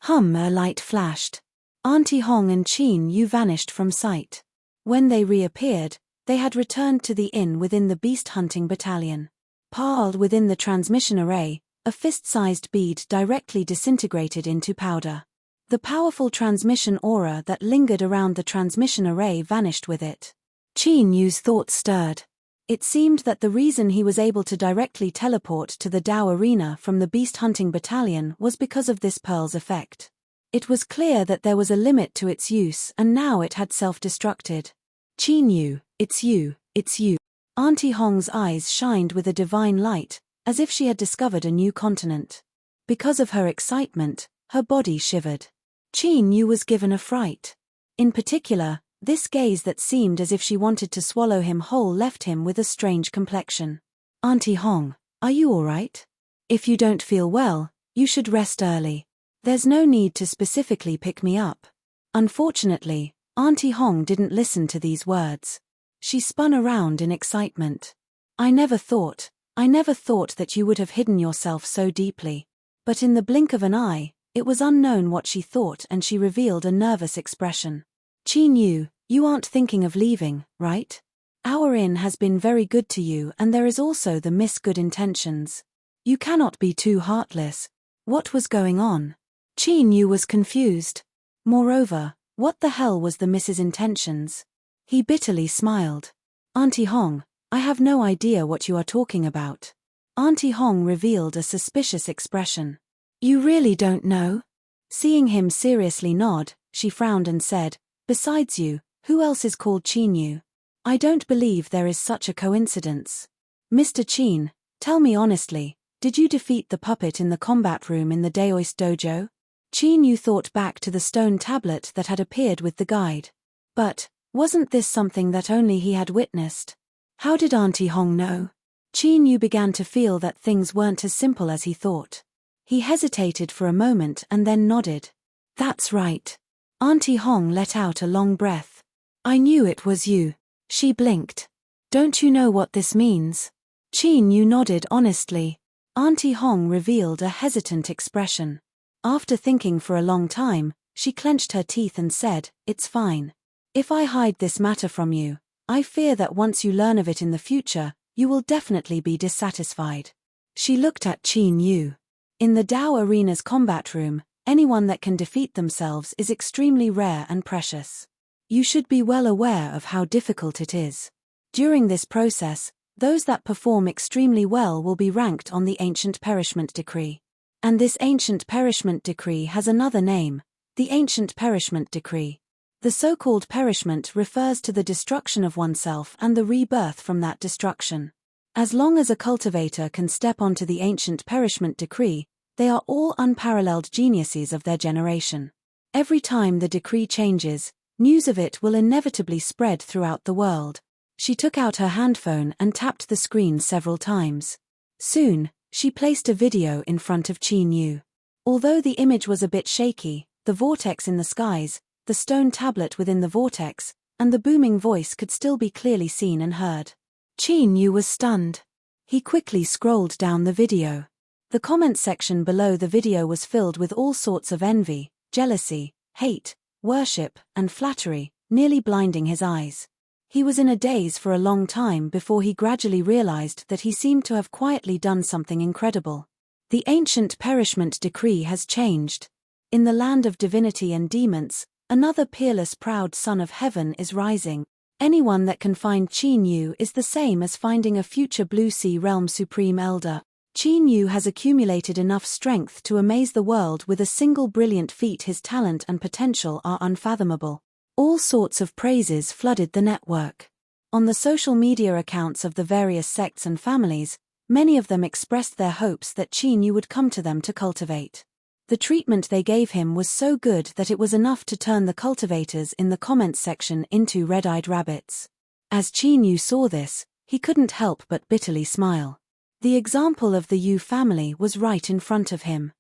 [SPEAKER 1] A light flashed. Auntie Hong and Qin Yu vanished from sight. When they reappeared, they had returned to the inn within the beast hunting battalion. Piled within the transmission array, a fist-sized bead directly disintegrated into powder. The powerful transmission aura that lingered around the transmission array vanished with it. Qin Yu's thoughts stirred. It seemed that the reason he was able to directly teleport to the Dao Arena from the beast hunting battalion was because of this pearl's effect. It was clear that there was a limit to its use and now it had self-destructed. Qin Yu, it's you, it's you. Auntie Hong's eyes shined with a divine light, as if she had discovered a new continent. Because of her excitement, her body shivered. Qin Yu was given a fright. In particular, this gaze that seemed as if she wanted to swallow him whole left him with a strange complexion. Auntie Hong, are you all right? If you don't feel well, you should rest early. There's no need to specifically pick me up. Unfortunately, Auntie Hong didn't listen to these words. She spun around in excitement. I never thought that you would have hidden yourself so deeply. But in the blink of an eye, it was unknown what she thought and she revealed a nervous expression. Qin Yu, you aren't thinking of leaving, right? Our inn has been very good to you and there is also the Miss Good Intentions. You cannot be too heartless. What was going on? Qin Yu was confused. Moreover, what the hell was the Mrs. Intentions? He bitterly smiled. Auntie Hong, I have no idea what you are talking about. Auntie Hong revealed a suspicious expression. You really don't know? Seeing him seriously nod, she frowned and said, besides you, who else is called Qin Yu? I don't believe there is such a coincidence. Mr. Qin, tell me honestly, did you defeat the puppet in the combat room in the Daoist dojo? Qin Yu thought back to the stone tablet that had appeared with the guide. But, wasn't this something that only he had witnessed? How did Auntie Hong know? Qin Yu began to feel that things weren't as simple as he thought. He hesitated for a moment and then nodded. That's right. Auntie Hong let out a long breath. I knew it was you. She blinked. Don't you know what this means? Qin Yu nodded honestly. Auntie Hong revealed a hesitant expression. After thinking for a long time, she clenched her teeth and said, it's fine. If I hide this matter from you, I fear that once you learn of it in the future, you will definitely be dissatisfied. She looked at Qin Yu. In the Dao Arena's combat room, anyone that can defeat themselves is extremely rare and precious. You should be well aware of how difficult it is. During this process, those that perform extremely well will be ranked on the Ancient Perishment Decree. And this Ancient Perishment Decree has another name, the Ancient Perishment Decree. The so-called perishment refers to the destruction of oneself and the rebirth from that destruction. As long as a cultivator can step onto the Ancient Perishment Decree, they are all unparalleled geniuses of their generation. Every time the decree changes, news of it will inevitably spread throughout the world. She took out her handphone and tapped the screen several times. Soon, she placed a video in front of Qin Yu. Although the image was a bit shaky, the vortex in the skies, the stone tablet within the vortex, and the booming voice could still be clearly seen and heard. Qin Yu was stunned. He quickly scrolled down the video. The comment section below the video was filled with all sorts of envy, jealousy, hate, worship, and flattery, nearly blinding his eyes. He was in a daze for a long time before he gradually realized that he seemed to have quietly done something incredible. The Ancient Perishment Decree has changed. In the land of divinity and demons, another peerless proud son of heaven is rising. Anyone that can find Qin Yu is the same as finding a future Blue Sea Realm Supreme Elder. Qin Yu has accumulated enough strength to amaze the world with a single brilliant feat. His talent and potential are unfathomable. All sorts of praises flooded the network. On the social media accounts of the various sects and families, many of them expressed their hopes that Qin Yu would come to them to cultivate. The treatment they gave him was so good that it was enough to turn the cultivators in the comments section into red-eyed rabbits. As Qin Yu saw this, he couldn't help but bitterly smile. The example of the Yu family was right in front of him.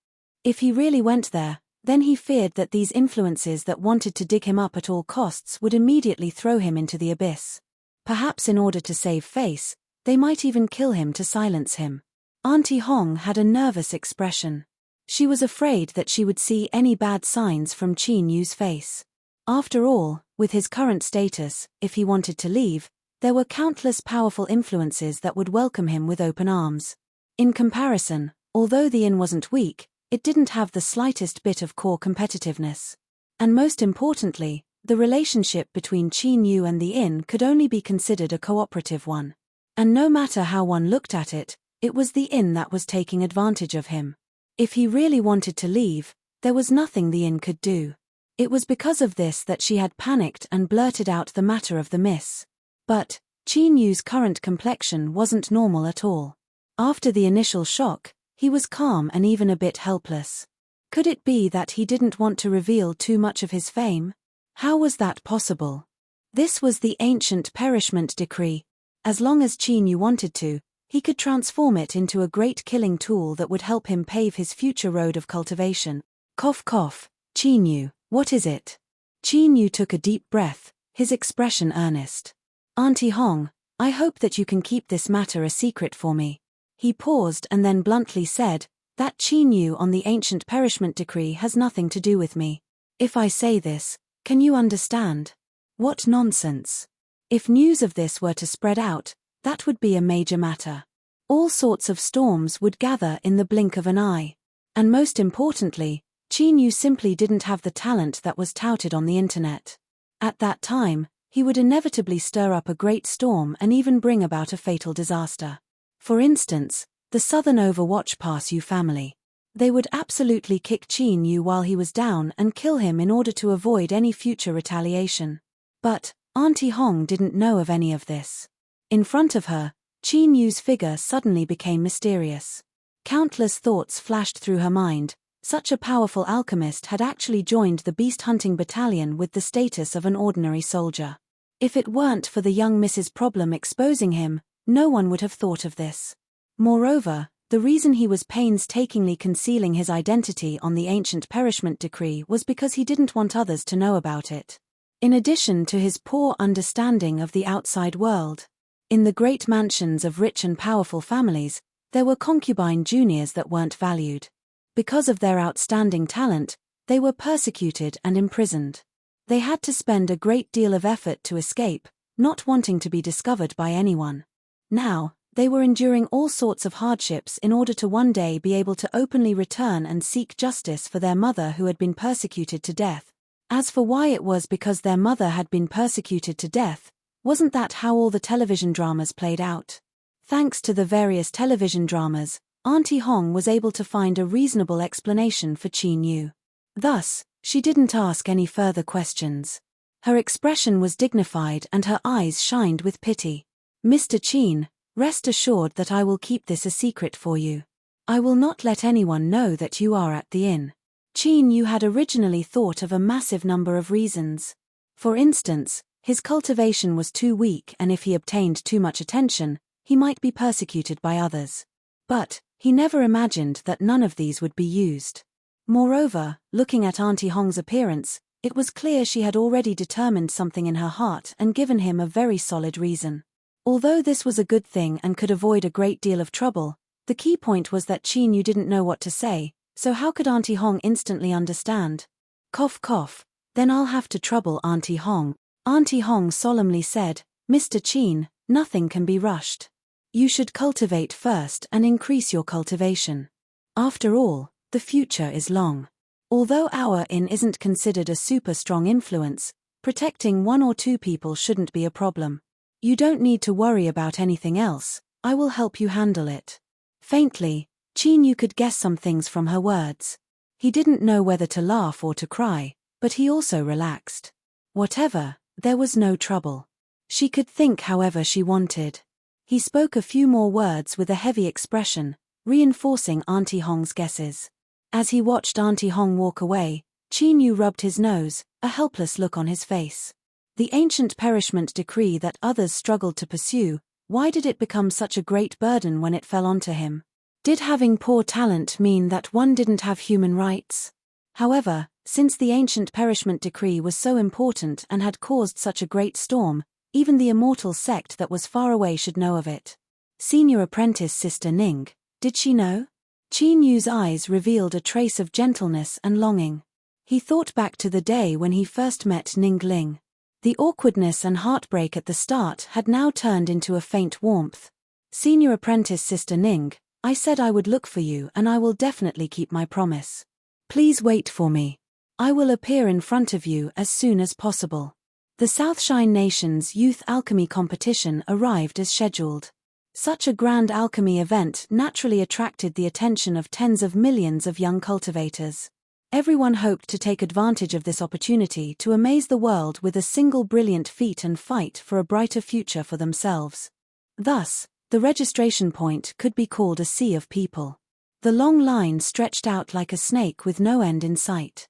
[SPEAKER 1] If he really went there, then he feared that these influences that wanted to dig him up at all costs would immediately throw him into the abyss. Perhaps in order to save face, they might even kill him to silence him. Auntie Hong had a nervous expression. She was afraid that she would see any bad signs from Qin Yu's face. After all, with his current status, if he wanted to leave, there were countless powerful influences that would welcome him with open arms. In comparison, although the inn wasn't weak, it didn't have the slightest bit of core competitiveness. And most importantly, the relationship between Qin Yu and the inn could only be considered a cooperative one. And no matter how one looked at it, it was the inn that was taking advantage of him. If he really wanted to leave, there was nothing the inn could do. It was because of this that she had panicked and blurted out the matter of the miss. But Qin Yu's current complexion wasn't normal at all. After the initial shock, he was calm and even a bit helpless. Could it be that he didn't want to reveal too much of his fame? How was that possible? This was the ancient perishment decree. As long as Qin Yu wanted to, he could transform it into a great killing tool that would help him pave his future road of cultivation. Cough cough, Qin Yu, what is it? Qin Yu took a deep breath, his expression earnest. Auntie Hong, I hope that you can keep this matter a secret for me. He paused and then bluntly said, that Qin Yu on the ancient perishment decree has nothing to do with me. If I say this, can you understand? What nonsense. If news of this were to spread out, that would be a major matter. All sorts of storms would gather in the blink of an eye. And most importantly, Qin Yu simply didn't have the talent that was touted on the internet. At that time, he would inevitably stir up a great storm and even bring about a fatal disaster. For instance, the Southern Overwatch Pass Yu family. They would absolutely kick Qin Yu while he was down and kill him in order to avoid any future retaliation. But Auntie Hong didn't know of any of this. In front of her, Qin Yu's figure suddenly became mysterious. Countless thoughts flashed through her mind. Such a powerful alchemist had actually joined the beast-hunting battalion with the status of an ordinary soldier. If it weren't for the young Mrs. Problem exposing him, no one would have thought of this. Moreover, the reason he was painstakingly concealing his identity on the ancient perishment decree was because he didn't want others to know about it. In addition to his poor understanding of the outside world. In the great mansions of rich and powerful families, there were concubine juniors that weren't valued. Because of their outstanding talent, they were persecuted and imprisoned. They had to spend a great deal of effort to escape, not wanting to be discovered by anyone. Now, they were enduring all sorts of hardships in order to one day be able to openly return and seek justice for their mother who had been persecuted to death. As for why it was because their mother had been persecuted to death, wasn't that how all the television dramas played out? Thanks to the various television dramas, Auntie Hong was able to find a reasonable explanation for Qin Yu. Thus, she didn't ask any further questions. Her expression was dignified and her eyes shined with pity. Mr. Qin, rest assured that I will keep this a secret for you. I will not let anyone know that you are at the inn. Qin Yu had originally thought of a massive number of reasons. For instance, his cultivation was too weak and if he obtained too much attention, he might be persecuted by others. But he never imagined that none of these would be used. Moreover, looking at Auntie Hong's appearance, it was clear she had already determined something in her heart and given him a very solid reason. Although this was a good thing and could avoid a great deal of trouble, the key point was that Qin Yu didn't know what to say, so how could Auntie Hong instantly understand? Cough cough, then I'll have to trouble Auntie Hong. Auntie Hong solemnly said, Mr. Qin, nothing can be rushed. You should cultivate first and increase your cultivation. After all, the future is long. Although our inn isn't considered a super strong influence, protecting one or two people shouldn't be a problem. You don't need to worry about anything else, I will help you handle it. Faintly, Chin could guess some things from her words. He didn't know whether to laugh or to cry, but he also relaxed. Whatever, there was no trouble. She could think however she wanted. He spoke a few more words with a heavy expression, reinforcing Auntie Hong's guesses. As he watched Auntie Hong walk away, Chin rubbed his nose, a helpless look on his face. The ancient perishment decree that others struggled to pursue, why did it become such a great burden when it fell onto him? Did having poor talent mean that one didn't have human rights? However, since the ancient perishment decree was so important and had caused such a great storm, even the immortal sect that was far away should know of it. Senior apprentice Sister Ning, did she know? Chin Yu's eyes revealed a trace of gentleness and longing. He thought back to the day when he first met Ning Ling. The awkwardness and heartbreak at the start had now turned into a faint warmth. Senior apprentice Sister Ning, I said I would look for you and I will definitely keep my promise. Please wait for me. I will appear in front of you as soon as possible. The Southshine Nation's youth alchemy competition arrived as scheduled. Such a grand alchemy event naturally attracted the attention of tens of millions of young cultivators. Everyone hoped to take advantage of this opportunity to amaze the world with a single brilliant feat and fight for a brighter future for themselves. Thus, the registration point could be called a sea of people. The long line stretched out like a snake with no end in sight.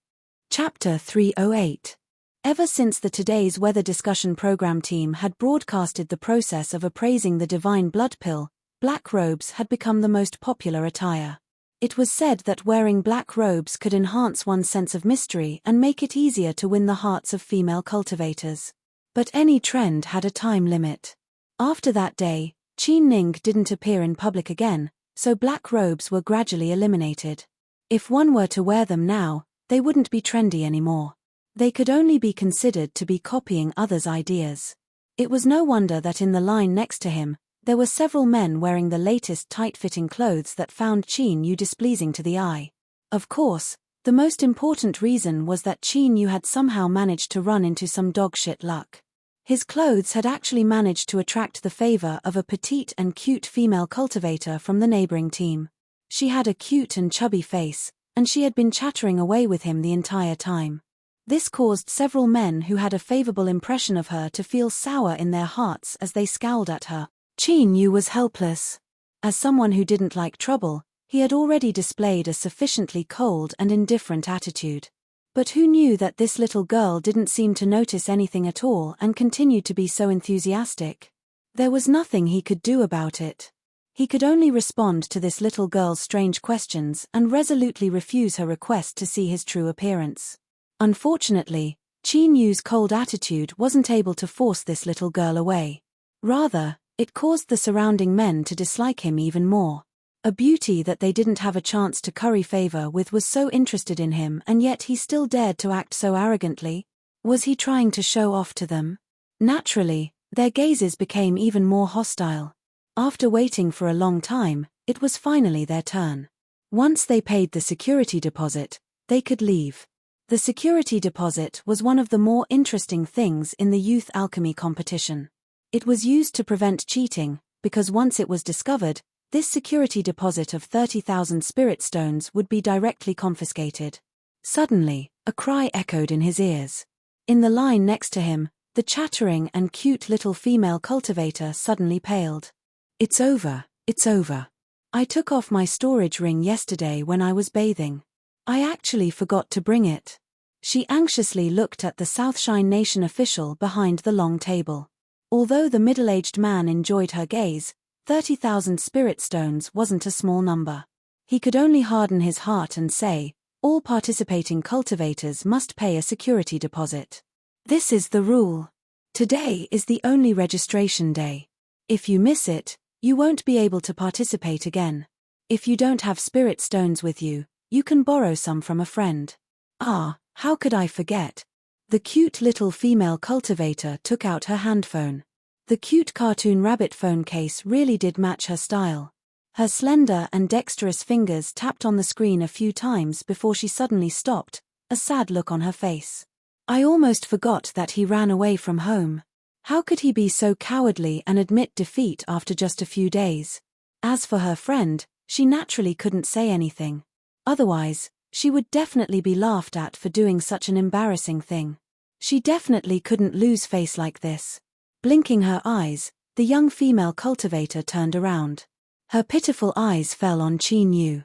[SPEAKER 1] Chapter 308. Ever since the Today's Weather Discussion Program team had broadcasted the process of appraising the divine blood pill, black robes had become the most popular attire. It was said that wearing black robes could enhance one's sense of mystery and make it easier to win the hearts of female cultivators. But any trend had a time limit. After that day, Chin Ning didn't appear in public again, so black robes were gradually eliminated. If one were to wear them now, they wouldn't be trendy anymore. They could only be considered to be copying others' ideas. It was no wonder that in the line next to him, there were several men wearing the latest tight-fitting clothes that found Chin Yu displeasing to the eye. Of course, the most important reason was that Chin Yu had somehow managed to run into some dogshit luck. His clothes had actually managed to attract the favor of a petite and cute female cultivator from the neighboring team. She had a cute and chubby face, and she had been chattering away with him the entire time. This caused several men who had a favorable impression of her to feel sour in their hearts as they scowled at her. Chin Yu was helpless. As someone who didn't like trouble, he had already displayed a sufficiently cold and indifferent attitude. But who knew that this little girl didn't seem to notice anything at all and continued to be so enthusiastic? There was nothing he could do about it. He could only respond to this little girl's strange questions and resolutely refuse her request to see his true appearance. Unfortunately, Chin Yu's cold attitude wasn't able to force this little girl away. Rather, it caused the surrounding men to dislike him even more. A beauty that they didn't have a chance to curry favor with was so interested in him, and yet he still dared to act so arrogantly. Was he trying to show off to them? Naturally, their gazes became even more hostile. After waiting for a long time, it was finally their turn. Once they paid the security deposit, they could leave. The security deposit was one of the more interesting things in the youth alchemy competition. It was used to prevent cheating, because once it was discovered, this security deposit of 30,000 spirit stones would be directly confiscated. Suddenly, a cry echoed in his ears. In the line next to him, the chattering and cute little female cultivator suddenly paled. It's over, it's over. I took off my storage ring yesterday when I was bathing. I actually forgot to bring it. She anxiously looked at the Southshine Nation official behind the long table. Although the middle-aged man enjoyed her gaze, 30,000 spirit stones wasn't a small number. He could only harden his heart and say, all participating cultivators must pay a security deposit. This is the rule. Today is the only registration day. If you miss it, you won't be able to participate again. If you don't have spirit stones with you, you can borrow some from a friend. Ah, how could I forget? The cute little female cultivator took out her handphone. The cute cartoon rabbit phone case really did match her style. Her slender and dexterous fingers tapped on the screen a few times before she suddenly stopped, a sad look on her face. I almost forgot that he ran away from home. How could he be so cowardly and admit defeat after just a few days? As for her friend, She naturally couldn't say anything. Otherwise, she would definitely be laughed at for doing such an embarrassing thing. She definitely couldn't lose face like this. Blinking her eyes, the young female cultivator turned around. Her pitiful eyes fell on Qin Yu.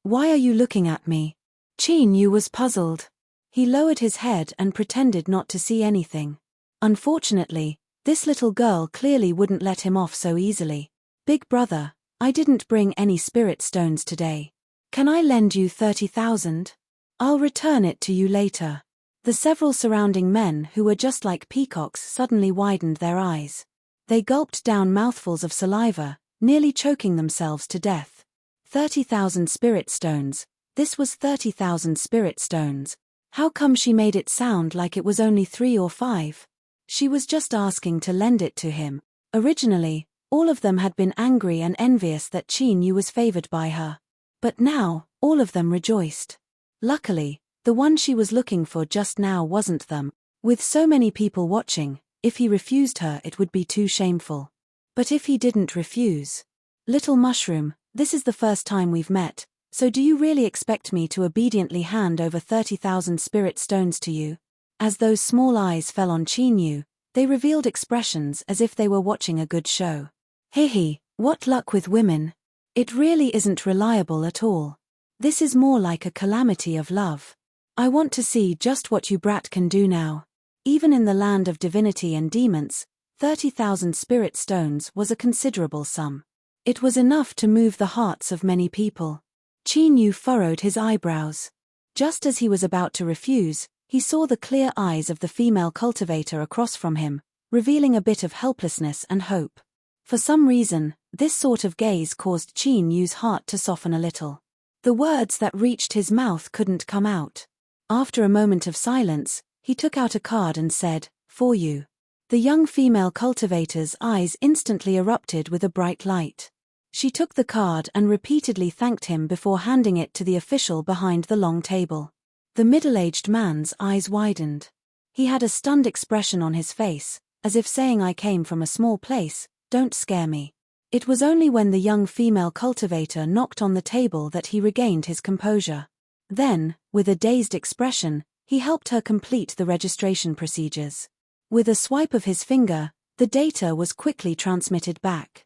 [SPEAKER 1] Why are you looking at me? Qin Yu was puzzled. He lowered his head and pretended not to see anything. Unfortunately, this little girl clearly wouldn't let him off so easily. Big brother, I didn't bring any spirit stones today. Can I lend you 30,000? I'll return it to you later. The several surrounding men who were just like peacocks suddenly widened their eyes. They gulped down mouthfuls of saliva, nearly choking themselves to death. 30,000 spirit stones. This was 30,000 spirit stones. How come she made it sound like it was only 3 or 5? She was just asking to lend it to him. Originally, all of them had been angry and envious that Qin Yu was favored by her. But now, all of them rejoiced. Luckily, the one she was looking for just now wasn't them. With so many people watching, if he refused her it would be too shameful. But if he didn't refuse? Little mushroom, this is the first time we've met, so do you really expect me to obediently hand over 30,000 spirit stones to you? As those small eyes fell on Qin Yu, they revealed expressions as if they were watching a good show. Hehe, what luck with women. It really isn't reliable at all. This is more like a calamity of love. I want to see just what you brat can do now. Even in the land of divinity and demons, 30,000 spirit stones was a considerable sum. It was enough to move the hearts of many people. Qin Yu furrowed his eyebrows. Just as he was about to refuse, he saw the clear eyes of the female cultivator across from him, revealing a bit of helplessness and hope. For some reason, this sort of gaze caused Qin Yu's heart to soften a little. The words that reached his mouth couldn't come out. After a moment of silence, he took out a card and said, "For you." The young female cultivator's eyes instantly erupted with a bright light. She took the card and repeatedly thanked him before handing it to the official behind the long table. The middle-aged man's eyes widened. He had a stunned expression on his face, as if saying, "I came from a small place, don't scare me." It was only when the young female cultivator knocked on the table that he regained his composure. Then, with a dazed expression, he helped her complete the registration procedures. With a swipe of his finger, the data was quickly transmitted back.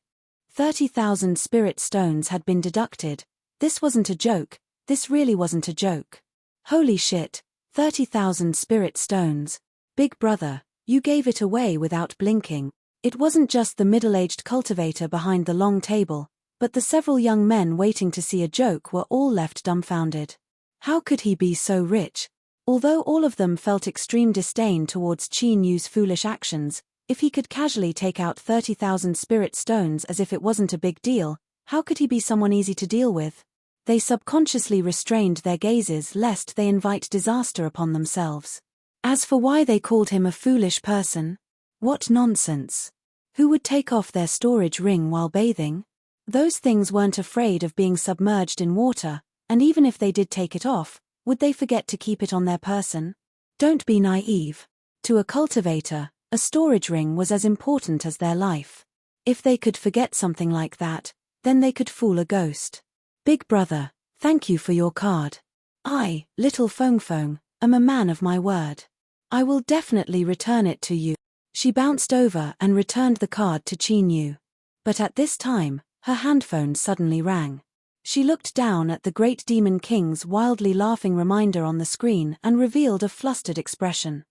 [SPEAKER 1] 30,000 spirit stones had been deducted. This wasn't a joke, this really wasn't a joke. Holy shit, 30,000 spirit stones. Big brother, you gave it away without blinking. It wasn't just the middle-aged cultivator behind the long table, but the several young men waiting to see a joke were all left dumbfounded. How could he be so rich? Although all of them felt extreme disdain towards Qin Yu's foolish actions, if he could casually take out 30,000 spirit stones as if it wasn't a big deal, how could he be someone easy to deal with? They subconsciously restrained their gazes lest they invite disaster upon themselves. As for why they called him a foolish person, what nonsense. Who would take off their storage ring while bathing? Those things weren't afraid of being submerged in water, and even if they did take it off, would they forget to keep it on their person? Don't be naive. To a cultivator, a storage ring was as important as their life. If they could forget something like that, then they could fool a ghost. Big brother, thank you for your card. I, little Fong Fong, am a man of my word. I will definitely return it to you. She bounced over and returned the card to Qin Yu. But at this time, her handphone suddenly rang. She looked down at the Great Demon King's wildly laughing reminder on the screen and revealed a flustered expression.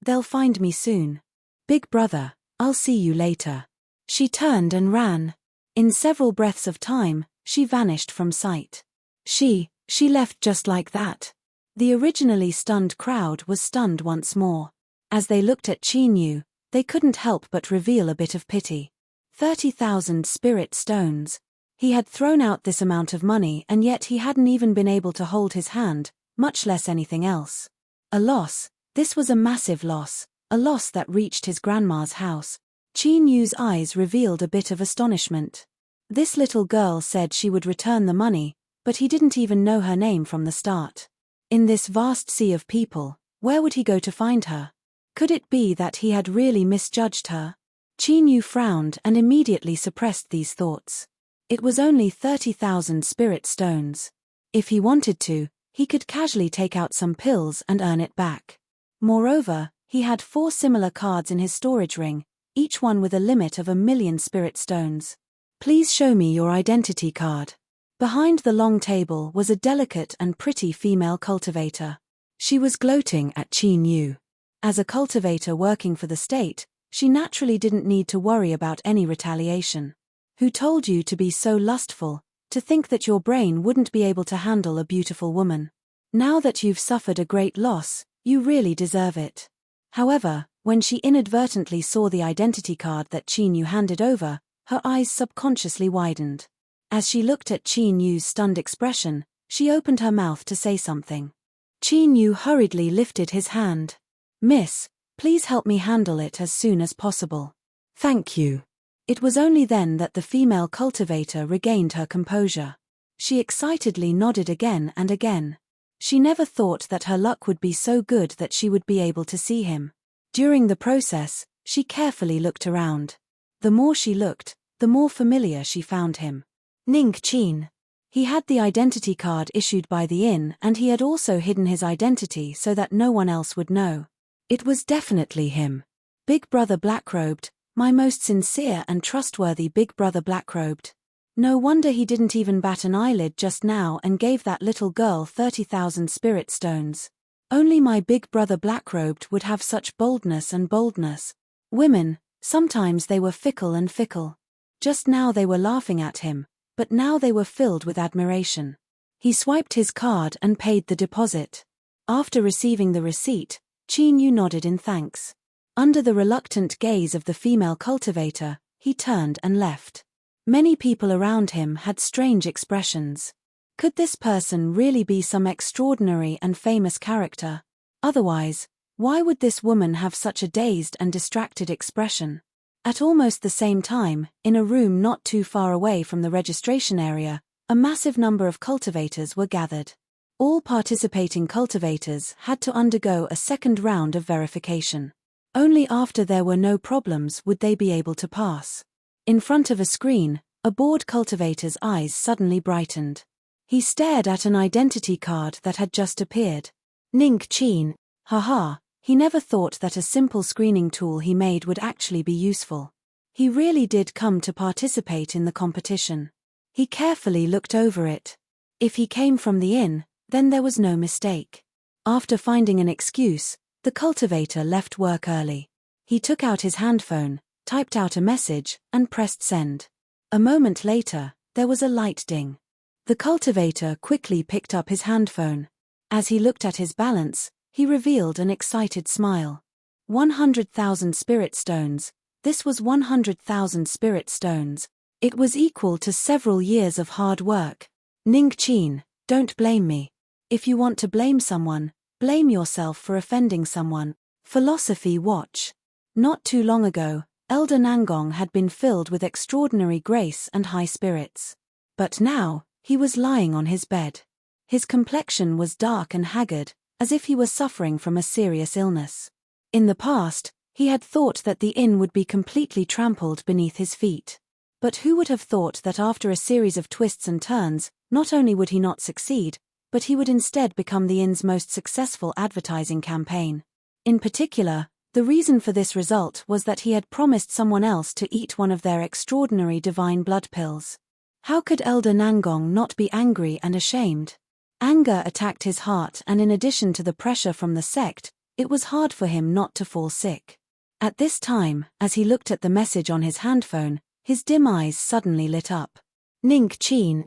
[SPEAKER 1] They'll find me soon. Big brother, I'll see you later. She turned and ran. In several breaths of time, she vanished from sight. She left just like that. The originally stunned crowd was stunned once more. As they looked at Qin Yu, they couldn't help but reveal a bit of pity. 30,000 spirit stones. He had thrown out this amount of money and yet he hadn't even been able to hold his hand, much less anything else. A loss. This was a massive loss, a loss that reached his grandma's house. Qin Yu's eyes revealed a bit of astonishment. This little girl said she would return the money, but he didn't even know her name from the start. In this vast sea of people, where would he go to find her? Could it be that he had really misjudged her? Qin Yu frowned and immediately suppressed these thoughts. It was only 30,000 spirit stones. If he wanted to, he could casually take out some pills and earn it back. Moreover, he had 4 similar cards in his storage ring, each one with a limit of 1,000,000 spirit stones. Please show me your identity card. Behind the long table was a delicate and pretty female cultivator. She was gloating at Qin Yu. As a cultivator working for the state, she naturally didn't need to worry about any retaliation. Who told you to be so lustful, to think that your brain wouldn't be able to handle a beautiful woman? Now that you've suffered a great loss, you really deserve it. However, when she inadvertently saw the identity card that Qin Yu handed over, her eyes subconsciously widened. As she looked at Qin Yu's stunned expression, she opened her mouth to say something. Qin Yu hurriedly lifted his hand. "Miss, please help me handle it as soon as possible." "Thank you." It was only then that the female cultivator regained her composure. She excitedly nodded again and again. She never thought that her luck would be so good that she would be able to see him. During the process, she carefully looked around. The more she looked, the more familiar she found him. Ning Qin. He had the identity card issued by the inn, and he had also hidden his identity so that no one else would know. It was definitely him. Big Brother Blackrobed, my most sincere and trustworthy Big Brother Blackrobed. No wonder he didn't even bat an eyelid just now and gave that little girl 30,000 spirit stones. Only my Big Brother Blackrobed would have such boldness and boldness. Women, sometimes they were fickle and fickle. Just now they were laughing at him, but now they were filled with admiration. He swiped his card and paid the deposit. After receiving the receipt, Qin Yu nodded in thanks. Under the reluctant gaze of the female cultivator, he turned and left. Many people around him had strange expressions. Could this person really be some extraordinary and famous character? Otherwise, why would this woman have such a dazed and distracted expression? At almost the same time, in a room not too far away from the registration area, a massive number of cultivators were gathered. All participating cultivators had to undergo a second round of verification. Only after there were no problems would they be able to pass. In front of a screen, a bored cultivator's eyes suddenly brightened. He stared at an identity card that had just appeared. Ning Qin, haha, he never thought that a simple screening tool he made would actually be useful. He really did come to participate in the competition. He carefully looked over it. If he came from the inn, then there was no mistake. After finding an excuse, the cultivator left work early. He took out his handphone, typed out a message, and pressed send. A moment later, there was a light ding. The cultivator quickly picked up his handphone. As he looked at his balance, he revealed an excited smile. 100,000 spirit stones. This was 100,000 spirit stones. It was equal to several years of hard work. Ning Qin, don't blame me. If you want to blame someone, blame yourself for offending someone. Philosophy Watch. Not too long ago, Elder Nangong had been filled with extraordinary grace and high spirits. But now, he was lying on his bed. His complexion was dark and haggard, as if he were suffering from a serious illness. In the past, he had thought that the inn would be completely trampled beneath his feet. But who would have thought that after a series of twists and turns, not only would he not succeed, but he would instead become the inn's most successful advertising campaign. In particular, the reason for this result was that he had promised someone else to eat one of their extraordinary divine blood pills. How could Elder Nangong not be angry and ashamed? Anger attacked his heart, and in addition to the pressure from the sect, it was hard for him not to fall sick. At this time, as he looked at the message on his handphone, his dim eyes suddenly lit up. Ning Qin,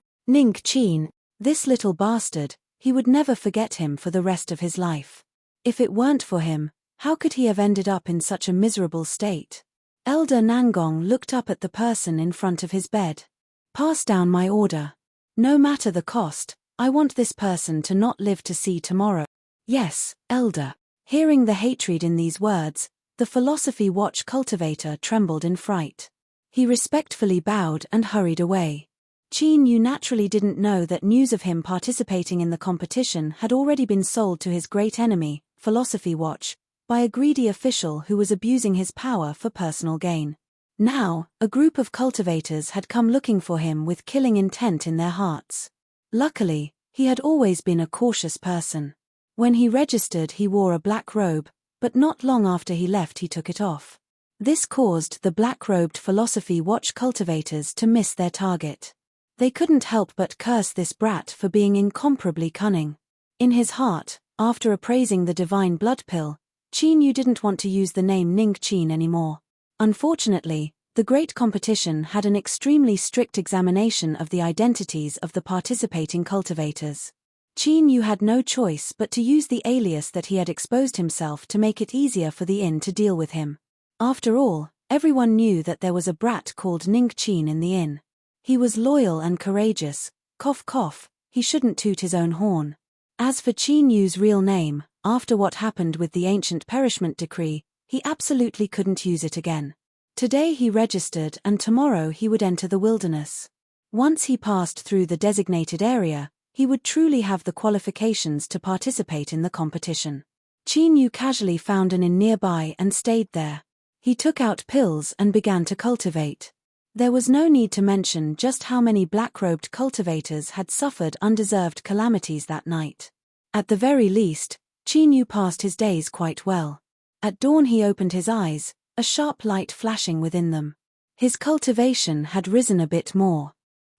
[SPEAKER 1] this little bastard, he would never forget him for the rest of his life. If it weren't for him, how could he have ended up in such a miserable state? Elder Nangong looked up at the person in front of his bed. Pass down my order. No matter the cost, I want this person to not live to see tomorrow. Yes, Elder. Hearing the hatred in these words, the Philosophy Watch cultivator trembled in fright. He respectfully bowed and hurried away. Qin Yu naturally didn't know that news of him participating in the competition had already been sold to his great enemy, Philosophy Watch, by a greedy official who was abusing his power for personal gain. Now, a group of cultivators had come looking for him with killing intent in their hearts. Luckily, he had always been a cautious person. When he registered, he wore a black robe, but not long after he left he took it off. This caused the black-robed Philosophy Watch cultivators to miss their target. They couldn't help but curse this brat for being incomparably cunning. In his heart, after appraising the divine blood pill, Qin Yu didn't want to use the name Ning Qin anymore. Unfortunately, the great competition had an extremely strict examination of the identities of the participating cultivators. Qin Yu had no choice but to use the alias that he had exposed himself to make it easier for the inn to deal with him. After all, everyone knew that there was a brat called Ning Qin in the inn. He was loyal and courageous, cough cough, he shouldn't toot his own horn. As for Qin Yu's real name, after what happened with the ancient perishment decree, he absolutely couldn't use it again. Today he registered and tomorrow he would enter the wilderness. Once he passed through the designated area, he would truly have the qualifications to participate in the competition. Qin Yu casually found an inn nearby and stayed there. He took out pills and began to cultivate. There was no need to mention just how many black-robed cultivators had suffered undeserved calamities that night. At the very least, Qin Yu passed his days quite well. At dawn he opened his eyes, a sharp light flashing within them. His cultivation had risen a bit more.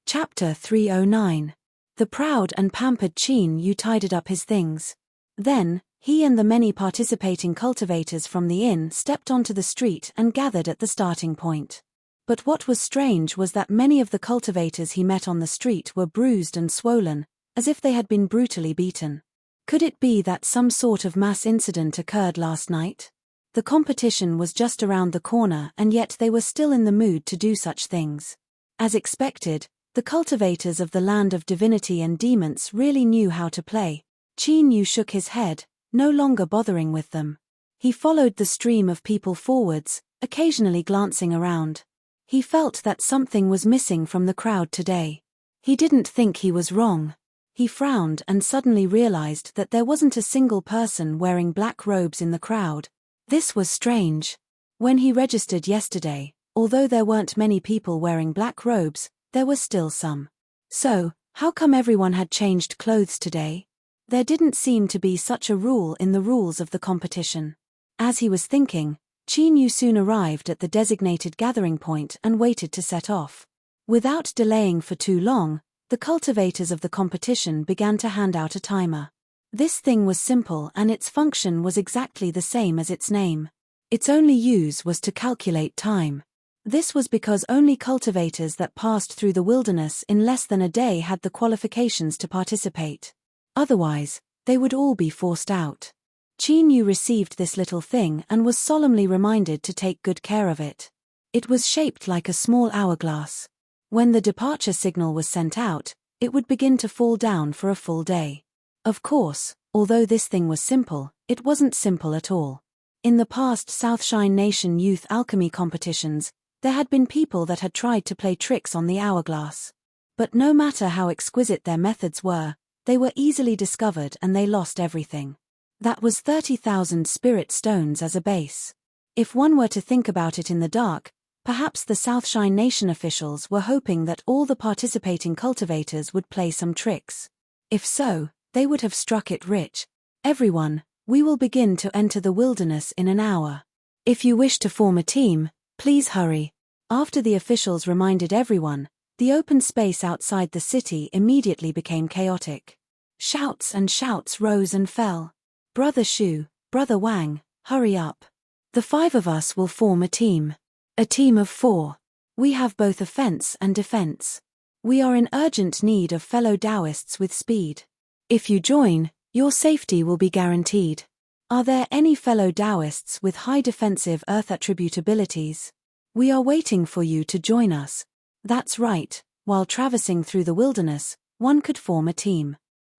[SPEAKER 1] Chapter 309. The proud and pampered Qin Yu tidied up his things. Then, he and the many participating cultivators from the inn stepped onto the street and gathered at the starting point. But what was strange was that many of the cultivators he met on the street were bruised and swollen, as if they had been brutally beaten. Could it be that some sort of mass incident occurred last night? The competition was just around the corner and yet they were still in the mood to do such things. As expected, the cultivators of the land of divinity and demons really knew how to play. Qin Yu shook his head, no longer bothering with them. He followed the stream of people forwards, occasionally glancing around. He felt that something was missing from the crowd today. He didn't think he was wrong. He frowned and suddenly realized that there wasn't a single person wearing black robes in the crowd. This was strange. When he registered yesterday, although there weren't many people wearing black robes, there were still some. So, how come everyone had changed clothes today? There didn't seem to be such a rule in the rules of the competition. As he was thinking, Qin Yu soon arrived at the designated gathering point and waited to set off. Without delaying for too long, the cultivators of the competition began to hand out a timer. This thing was simple and its function was exactly the same as its name. Its only use was to calculate time. This was because only cultivators that passed through the wilderness in less than a day had the qualifications to participate. Otherwise, they would all be forced out. Qin Yu received this little thing and was solemnly reminded to take good care of it. It was shaped like a small hourglass. When the departure signal was sent out, it would begin to fall down for a full day. Of course, although this thing was simple, it wasn't simple at all. In the past Southshine Nation youth alchemy competitions, there had been people that had tried to play tricks on the hourglass. But no matter how exquisite their methods were, they were easily discovered and they lost everything. That was 30,000 spirit stones as a base. If one were to think about it in the dark, perhaps the Southshine Nation officials were hoping that all the participating cultivators would play some tricks. If so, they would have struck it rich. Everyone, we will begin to enter the wilderness in an hour. If you wish to form a team, please hurry. After the officials reminded everyone, the open space outside the city immediately became chaotic. Shouts and shouts rose and fell. Brother Shu, Brother Wang, hurry up. The 5 of us will form a team. A team of 4. We have both offense and defense. We are in urgent need of fellow Taoists with speed. If you join, your safety will be guaranteed. Are there any fellow Taoists with high defensive earth attribute abilities? We are waiting for you to join us. That's right, while traversing through the wilderness, one could form a team.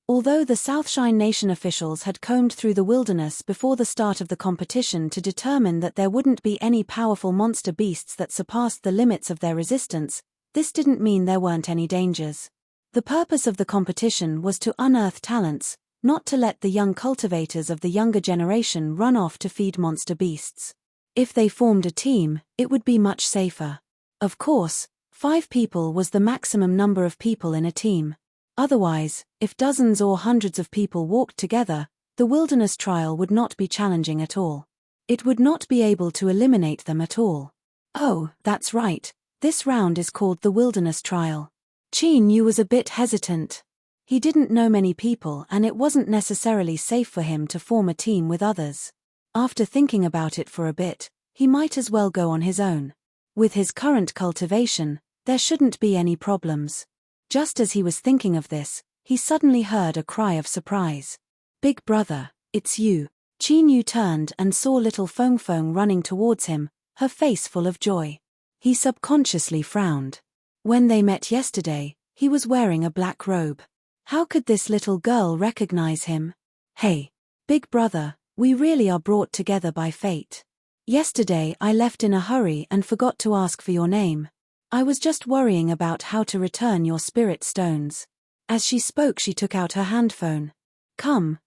[SPEAKER 1] Although the Southshine Nation officials had combed through the wilderness before the start of the competition to determine that there wouldn't be any powerful monster beasts that surpassed the limits of their resistance, this didn't mean there weren't any dangers. The purpose of the competition was to unearth talents, not to let the young cultivators of the younger generation run off to feed monster beasts. If they formed a team, it would be much safer. Of course, 5 people was the maximum number of people in a team. Otherwise, if dozens or hundreds of people walked together, the wilderness trial would not be challenging at all. It would not be able to eliminate them at all. Oh, that's right, this round is called the wilderness trial. Qin Yu was a bit hesitant. He didn't know many people and it wasn't necessarily safe for him to form a team with others. After thinking about it for a bit, he might as well go on his own. With his current cultivation, there shouldn't be any problems. Just as he was thinking of this, he suddenly heard a cry of surprise. "Big brother, it's you." Qin Yu turned and saw little Feng Feng running towards him, her face full of joy. He subconsciously frowned. When they met yesterday, he was wearing a black robe. How could this little girl recognize him? "Hey, big brother, we really are brought together by fate. Yesterday I left in a hurry and forgot to ask for your name. I was just worrying about how to return your spirit stones." As she spoke, she took out her handphone. Come,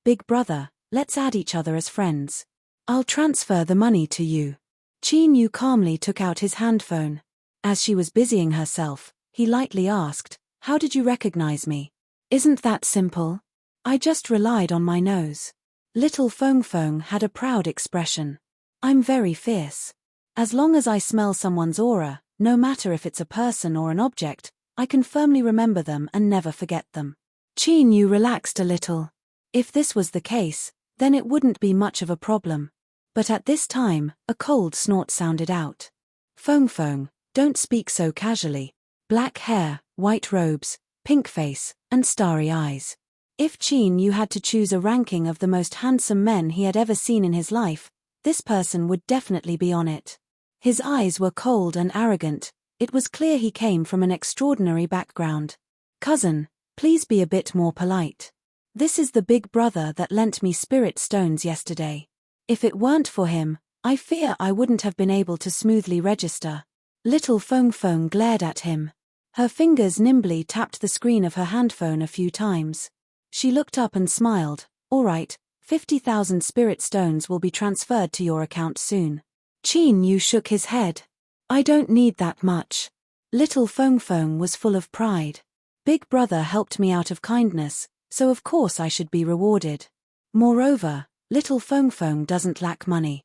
[SPEAKER 1] big brother, let's add each other as friends. I'll transfer the money to you." Qin Yu calmly took out his handphone. As she was busying herself, he lightly asked, "How did you recognize me?" "Isn't that simple? I just relied on my nose." Little Feng Feng had a proud expression. "I'm very fierce. As long as I smell someone's aura, no matter if it's a person or an object, I can firmly remember them and never forget them." Qin Yu relaxed a little. If this was the case, then it wouldn't be much of a problem. But at this time, a cold snort sounded out. "Feng Feng, don't speak so casually. Black hair, white robes, pink face, and starry eyes." If Qin Yu had to choose a ranking of the most handsome men he had ever seen in his life, this person would definitely be on it. His eyes were cold and arrogant. It was clear he came from an extraordinary background. "Cousin, please be a bit more polite. This is the big brother that lent me spirit stones yesterday. If it weren't for him, I fear I wouldn't have been able to smoothly register." Little Feng Feng glared at him. Her fingers nimbly tapped the screen of her handphone a few times. She looked up and smiled. "All right, 50,000 spirit stones will be transferred to your account soon." Qin Yu shook his head. "I don't need that much." Little Feng Feng was full of pride. "Big brother helped me out of kindness, so of course I should be rewarded. Moreover, little Feng Feng doesn't lack money.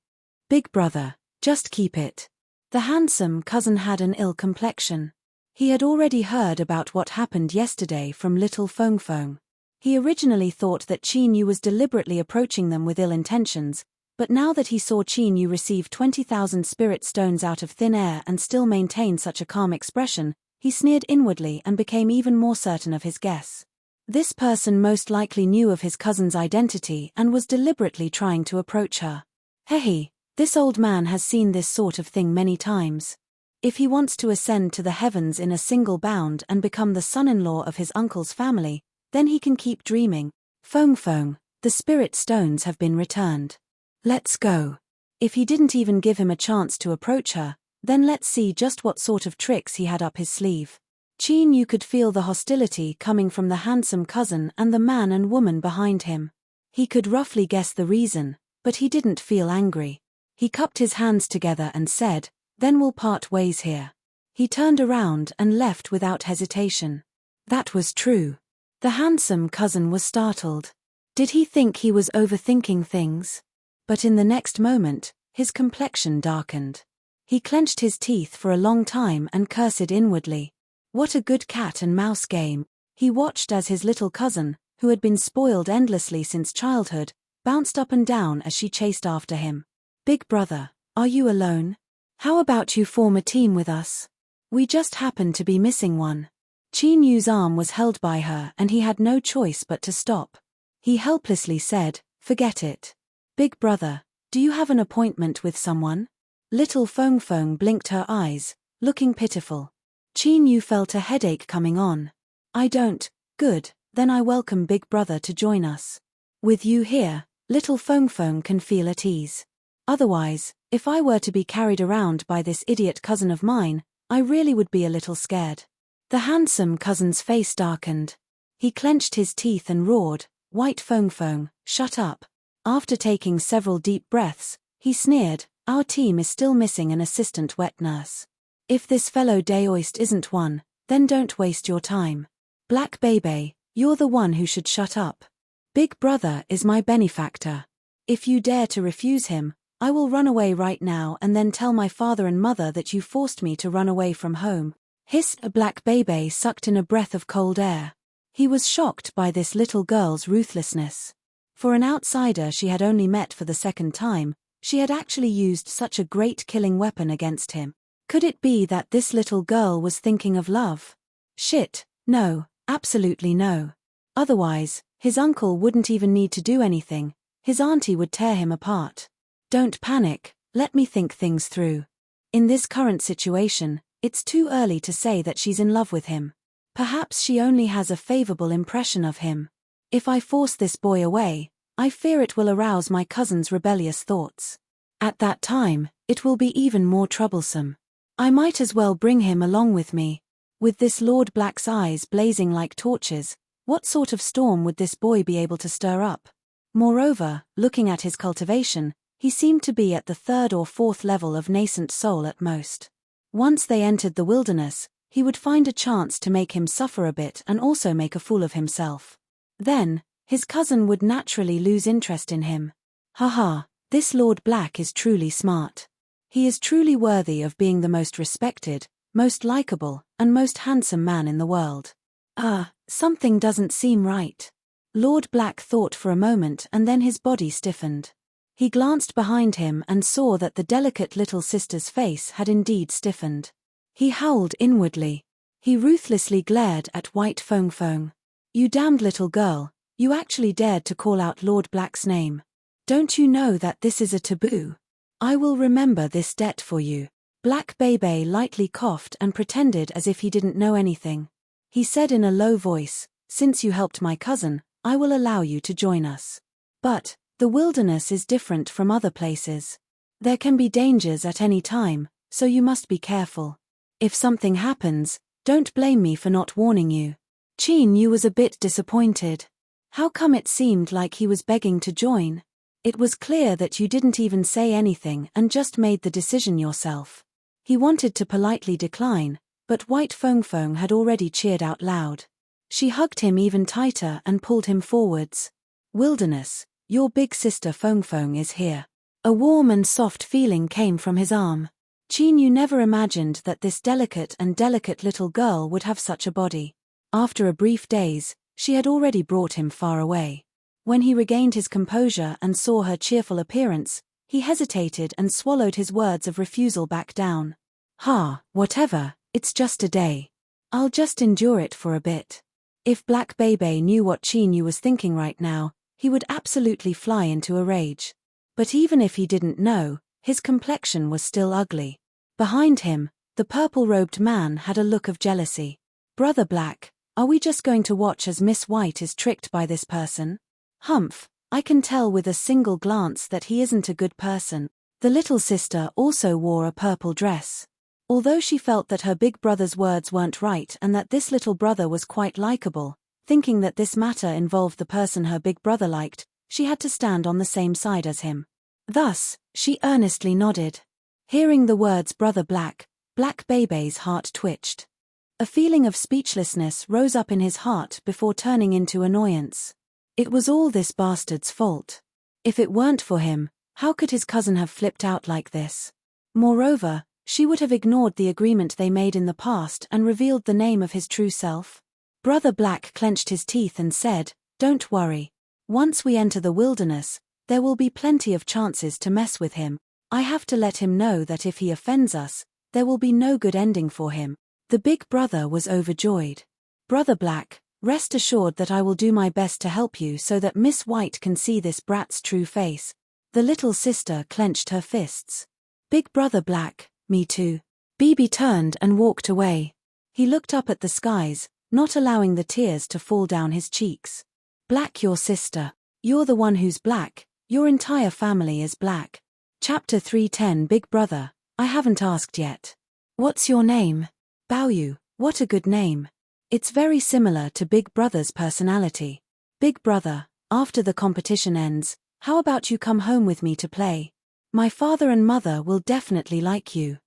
[SPEAKER 1] Big brother, just keep it." The handsome cousin had an ill complexion. He had already heard about what happened yesterday from little Feng Feng. He originally thought that Qin Yu was deliberately approaching them with ill intentions, but now that he saw Qin Yu receive 20,000 spirit stones out of thin air and still maintain such a calm expression, he sneered inwardly and became even more certain of his guess. This person most likely knew of his cousin's identity and was deliberately trying to approach her. Hey, this old man has seen this sort of thing many times. If he wants to ascend to the heavens in a single bound and become the son-in-law of his uncle's family, then he can keep dreaming. Feng Feng, the spirit stones have been returned. Let's go. If he didn't even give him a chance to approach her, then let's see just what sort of tricks he had up his sleeve. Qin Yu could feel the hostility coming from the handsome cousin and the man and woman behind him. He could roughly guess the reason, but he didn't feel angry. He cupped his hands together and said, "Then we'll part ways here." He turned around and left without hesitation. That was true. The handsome cousin was startled. Did he think he was overthinking things? But in the next moment, his complexion darkened. He clenched his teeth for a long time and cursed inwardly. What a good cat and mouse game. He watched as his little cousin, who had been spoiled endlessly since childhood, bounced up and down as she chased after him. "Big brother, are you alone? How about you form a team with us? We just happen to be missing one." Qin Yu's arm was held by her and he had no choice but to stop. He helplessly said, "Forget it. Big brother, do you have an appointment with someone?" Little Feng Feng blinked her eyes, looking pitiful. Qin Yu felt a headache coming on. "I don't." "Good, then I welcome Big Brother to join us. With you here, little Feng Feng can feel at ease. Otherwise, if I were to be carried around by this idiot cousin of mine, I really would be a little scared." The handsome cousin's face darkened. He clenched his teeth and roared, "White Feng Feng, shut up." After taking several deep breaths, he sneered, Our team is still missing an assistant wet nurse. If this fellow Daoist isn't one, then don't waste your time. Black Bebe, you're the one who should shut up. Big Brother is my benefactor. If you dare to refuse him, I will run away right now and then tell my father and mother that you forced me to run away from home. Hissed. Black Bebe sucked in a breath of cold air. He was shocked by this little girl's ruthlessness. For an outsider she had only met for the second time, she had actually used such a great killing weapon against him. Could it be that this little girl was thinking of love? Shit, no, absolutely no. Otherwise, his uncle wouldn't even need to do anything, his auntie would tear him apart. Don't panic, let me think things through. In this current situation, it's too early to say that she's in love with him. Perhaps she only has a favorable impression of him. If I force this boy away, I fear it will arouse my cousin's rebellious thoughts. At that time, it will be even more troublesome. I might as well bring him along with me. With this Lord Black's eyes blazing like torches, what sort of storm would this boy be able to stir up? Moreover, looking at his cultivation, he seemed to be at the 3rd or 4th level of nascent soul at most. Once they entered the wilderness, he would find a chance to make him suffer a bit and also make a fool of himself. Then, his cousin would naturally lose interest in him. Haha, this Lord Black is truly smart. He is truly worthy of being the most respected, most likable, and most handsome man in the world. Something doesn't seem right. Lord Black thought for a moment and then his body stiffened. He glanced behind him and saw that the delicate little sister's face had indeed stiffened. He howled inwardly. He ruthlessly glared at White Fong Fong. You damned little girl, you actually dared to call out Lord Black's name. Don't you know that this is a taboo? I will remember this debt for you. Black Bebe lightly coughed and pretended as if he didn't know anything. He said in a low voice, since you helped my cousin, I will allow you to join us. But, the wilderness is different from other places. There can be dangers at any time, so you must be careful. If something happens, don't blame me for not warning you. Chin Yu was a bit disappointed. How come it seemed like he was begging to join? It was clear that you didn't even say anything and just made the decision yourself. He wanted to politely decline, but White Fong Fong had already cheered out loud. She hugged him even tighter and pulled him forwards. Wilderness, your big sister Fong Fong is here. A warm and soft feeling came from his arm. Chin Yu never imagined that this delicate little girl would have such a body. After a brief daze, she had already brought him far away. When he regained his composure and saw her cheerful appearance, he hesitated and swallowed his words of refusal back down. Whatever, it's just a day. I'll just endure it for a bit. If Black Bebe knew what Chin Yu was thinking right now, he would absolutely fly into a rage. But even if he didn't know, his complexion was still ugly. Behind him, the purple-robed man had a look of jealousy. Brother Black, are we just going to watch as Miss White is tricked by this person? Humph, I can tell with a single glance that he isn't a good person. The little sister also wore a purple dress. Although she felt that her big brother's words weren't right and that this little brother was quite likable, thinking that this matter involved the person her big brother liked, she had to stand on the same side as him. Thus, she earnestly nodded. Hearing the words Brother Black, Black Bebe's heart twitched. A feeling of speechlessness rose up in his heart before turning into annoyance. It was all this bastard's fault. If it weren't for him, how could his cousin have flipped out like this? Moreover, she would have ignored the agreement they made in the past and revealed the name of his true self. Brother Black clenched his teeth and said, "Don't worry. Once we enter the wilderness, there will be plenty of chances to mess with him. I have to let him know that if he offends us, there will be no good ending for him." The big brother was overjoyed. Brother Black, rest assured that I will do my best to help you so that Miss White can see this brat's true face. The little sister clenched her fists. Big Brother Black, me too. Bibi turned and walked away. He looked up at the skies, not allowing the tears to fall down his cheeks. Black your sister. You're the one who's black, your entire family is black. Chapter 310 Big Brother, I haven't asked yet. What's your name? Baoyu, what a good name. It's very similar to Big Brother's personality. Big Brother, after the competition ends, how about you come home with me to play? My father and mother will definitely like you.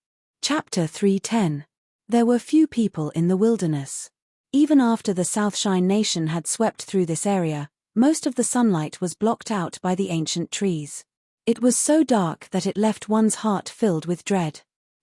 [SPEAKER 1] Chapter 310. There were few people in the wilderness. Even after the Southshine Nation had swept through this area, most of the sunlight was blocked out by the ancient trees. It was so dark that it left one's heart filled with dread.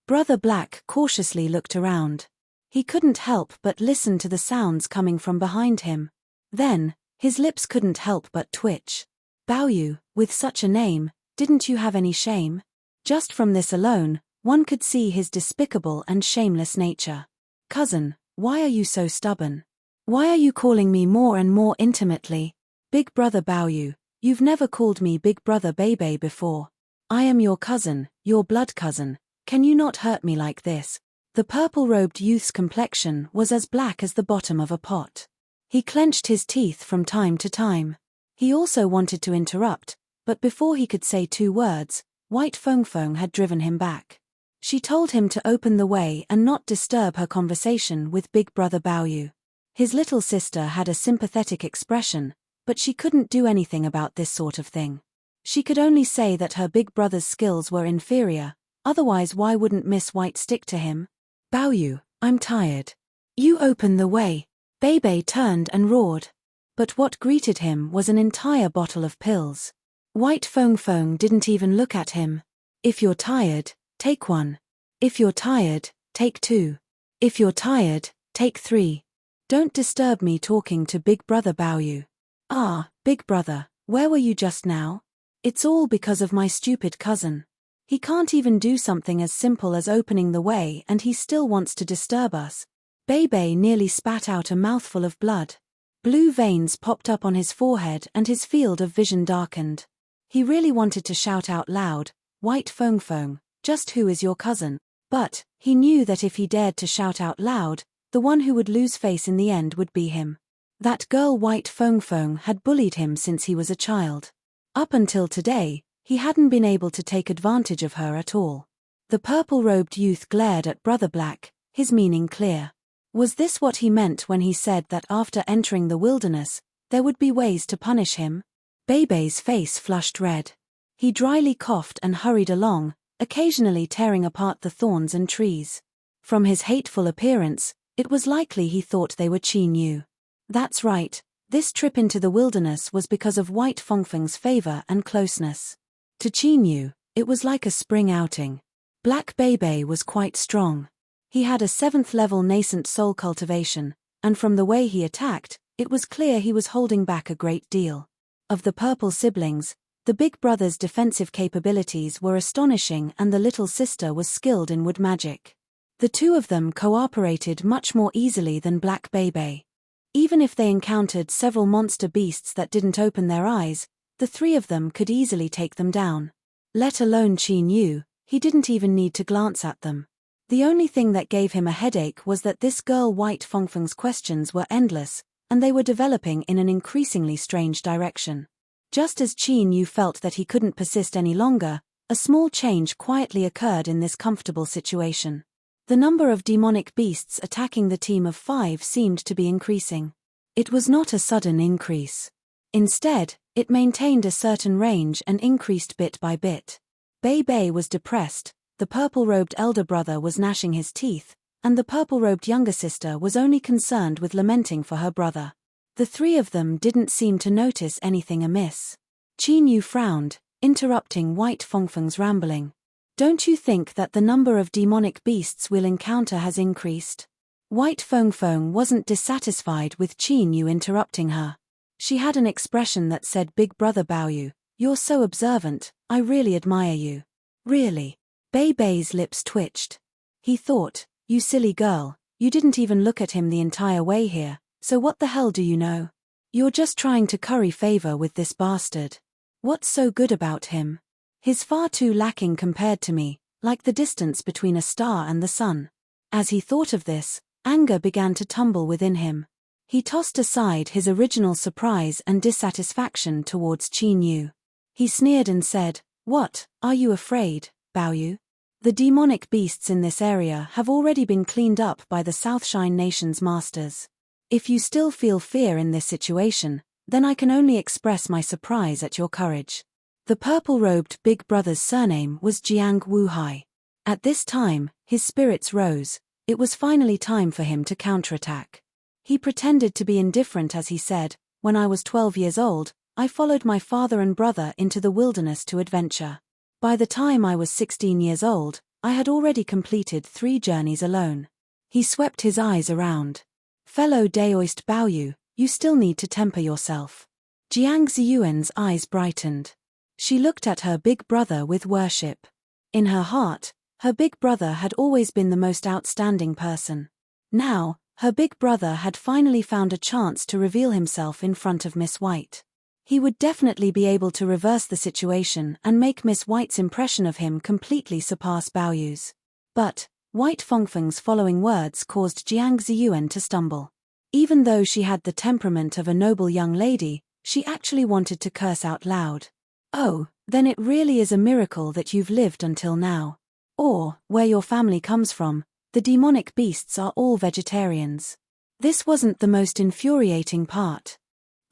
[SPEAKER 1] Brother Black cautiously looked around. He couldn't help but listen to the sounds coming from behind him. Then, his lips couldn't help but twitch. Baoyu, with such a name, didn't you have any shame? Just from this alone, one could see his despicable and shameless nature. Cousin, why are you so stubborn? Why are you calling me more and more intimately? Big brother Baoyu, you've never called me Big brother Bebe before. I am your cousin, your blood cousin. Can you not hurt me like this? The purple-robed youth's complexion was as black as the bottom of a pot. He clenched his teeth from time to time. He also wanted to interrupt, but before he could say 2 words, White Feng had driven him back. She told him to open the way and not disturb her conversation with Big Brother Baoyu. His little sister had a sympathetic expression, but she couldn't do anything about this sort of thing. She could only say that her big brother's skills were inferior, otherwise why wouldn't Miss White stick to him? Baoyu, I'm tired. You open the way. Bebe turned and roared. But what greeted him was an entire bottle of pills. White Feng didn't even look at him. If you're tired, take 1. If you're tired, take 2. If you're tired, take 3. Don't disturb me talking to Big Brother Baoyu. Ah, Big Brother, where were you just now? It's all because of my stupid cousin. He can't even do something as simple as opening the way and he still wants to disturb us. Bebe nearly spat out a mouthful of blood. Blue veins popped up on his forehead and his field of vision darkened. He really wanted to shout out loud, White Feng, just who is your cousin? But, he knew that if he dared to shout out loud, the one who would lose face in the end would be him. That girl White Feng had bullied him since he was a child. Up until today, he hadn't been able to take advantage of her at all. The purple-robed youth glared at Brother Black, his meaning clear. Was this what he meant when he said that after entering the wilderness, there would be ways to punish him? Bebe's face flushed red. He dryly coughed and hurried along, occasionally tearing apart the thorns and trees. From his hateful appearance, it was likely he thought they were Qin. That's right, this trip into the wilderness was because of White Feng's favor and closeness. To Qin, it was like a spring outing. Black Bebe was quite strong. He had a 7th-level nascent soul cultivation, and from the way he attacked, it was clear he was holding back a great deal. Of the purple siblings, the big brother's defensive capabilities were astonishing and the little sister was skilled in wood magic. The 2 of them cooperated much more easily than Black Bebe. Even if they encountered several monster beasts that didn't open their eyes, the 3 of them could easily take them down. Let alone Qin, he didn't even need to glance at them. The only thing that gave him a headache was that this girl White Feng's questions were endless, and they were developing in an increasingly strange direction. Just as Qin felt that he couldn't persist any longer, a small change quietly occurred in this comfortable situation. The number of demonic beasts attacking the team of 5 seemed to be increasing. It was not a sudden increase. Instead, it maintained a certain range and increased bit by bit. Bebe was depressed, the purple-robed elder brother was gnashing his teeth, and the purple-robed younger sister was only concerned with lamenting for her brother. The 3 of them didn't seem to notice anything amiss. Qin frowned, interrupting White Feng's rambling. Don't you think that the number of demonic beasts we'll encounter has increased? White Feng wasn't dissatisfied with Qin interrupting her. She had an expression that said, Big Brother Baoyu, you're so observant, I really admire you. Really? Bebe's lips twitched. He thought, you silly girl, you didn't even look at him the entire way here, so what the hell do you know? You're just trying to curry favor with this bastard. What's so good about him? He's far too lacking compared to me, like the distance between a star and the sun. As he thought of this, anger began to tumble within him. He tossed aside his original surprise and dissatisfaction towards Qin. He sneered and said, What, are you afraid, Baoyu? The demonic beasts in this area have already been cleaned up by the Southshine Nation's masters. If you still feel fear in this situation, then I can only express my surprise at your courage. The purple-robed big brother's surname was Jiang Wuhai. At this time, his spirits rose. It was finally time for him to counterattack. He pretended to be indifferent as he said, "When I was 12 years old, I followed my father and brother into the wilderness to adventure. By the time I was 16 years old, I had already completed 3 journeys alone." He swept his eyes around. "Fellow Daoist Baoyu, you still need to temper yourself." Jiang Ziyuan's eyes brightened. She looked at her big brother with worship. In her heart, her big brother had always been the most outstanding person. Now, her big brother had finally found a chance to reveal himself in front of Miss White. He would definitely be able to reverse the situation and make Miss White's impression of him completely surpass Baoyu's. But White Fengfeng's following words caused Jiang Ziyuan to stumble. Even though she had the temperament of a noble young lady, she actually wanted to curse out loud. "Oh, then it really is a miracle that you've lived until now. Or, where your family comes from, the demonic beasts are all vegetarians." This wasn't the most infuriating part.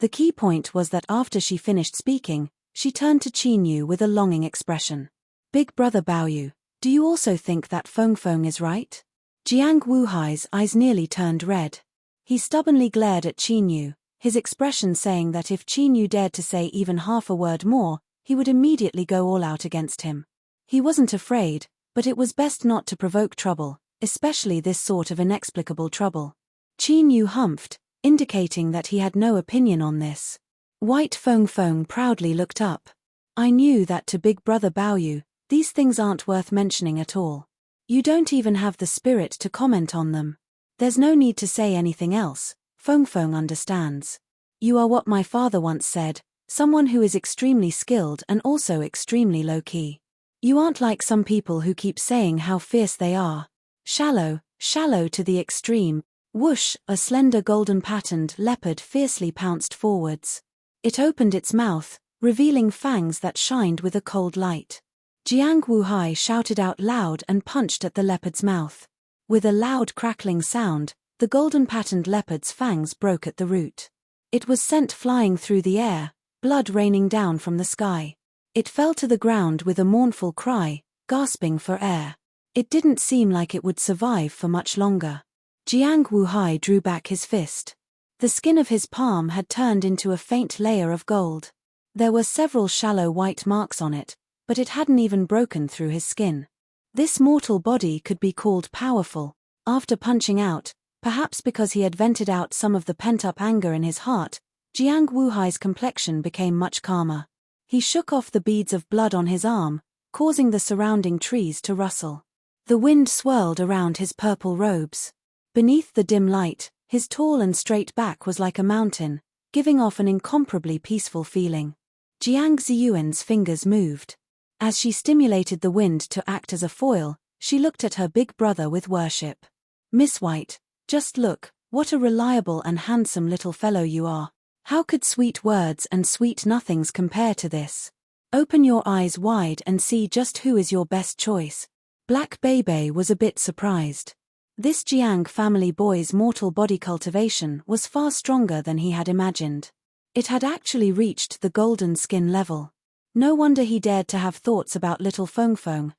[SPEAKER 1] The key point was that after she finished speaking, she turned to Qin Yu with a longing expression. "Big brother Baoyu, do you also think that Fengfeng is right?" Jiang Wuhai's eyes nearly turned red. He stubbornly glared at Qin Yu, his expression saying that if Qin Yu dared to say even half a word more, he would immediately go all out against him. He wasn't afraid, but it was best not to provoke trouble, especially this sort of inexplicable trouble. Qin Yu humphed, indicating that he had no opinion on this. White Fengfeng proudly looked up. "I knew that to Big Brother Baoyu, these things aren't worth mentioning at all. You don't even have the spirit to comment on them. There's no need to say anything else, Fengfeng understands. You are what my father once said, someone who is extremely skilled and also extremely low-key. You aren't like some people who keep saying how fierce they are. Shallow to the extreme." Whoosh, a slender golden-patterned leopard fiercely pounced forwards. It opened its mouth, revealing fangs that shined with a cold light. Jiang Wuhai shouted out loud and punched at the leopard's mouth. With a loud crackling sound, the golden-patterned leopard's fangs broke at the root. It was sent flying through the air, blood raining down from the sky. It fell to the ground with a mournful cry, gasping for air. It didn't seem like it would survive for much longer. Jiang Wuhai drew back his fist. The skin of his palm had turned into a faint layer of gold. There were several shallow white marks on it, but it hadn't even broken through his skin. This mortal body could be called powerful. After punching out, perhaps because he had vented out some of the pent-up anger in his heart, Jiang Wuhai's complexion became much calmer. He shook off the beads of blood on his arm, causing the surrounding trees to rustle. The wind swirled around his purple robes. Beneath the dim light, his tall and straight back was like a mountain, giving off an incomparably peaceful feeling. Jiang Ziyuan's fingers moved. As she stimulated the wind to act as a foil, she looked at her big brother with worship. "Miss White, just look, what a reliable and handsome little fellow you are. How could sweet words and sweet nothings compare to this? Open your eyes wide and see just who is your best choice." Black Bebe was a bit surprised. This Jiang family boy's mortal body cultivation was far stronger than he had imagined. It had actually reached the golden skin level. No wonder he dared to have thoughts about little Fengfeng,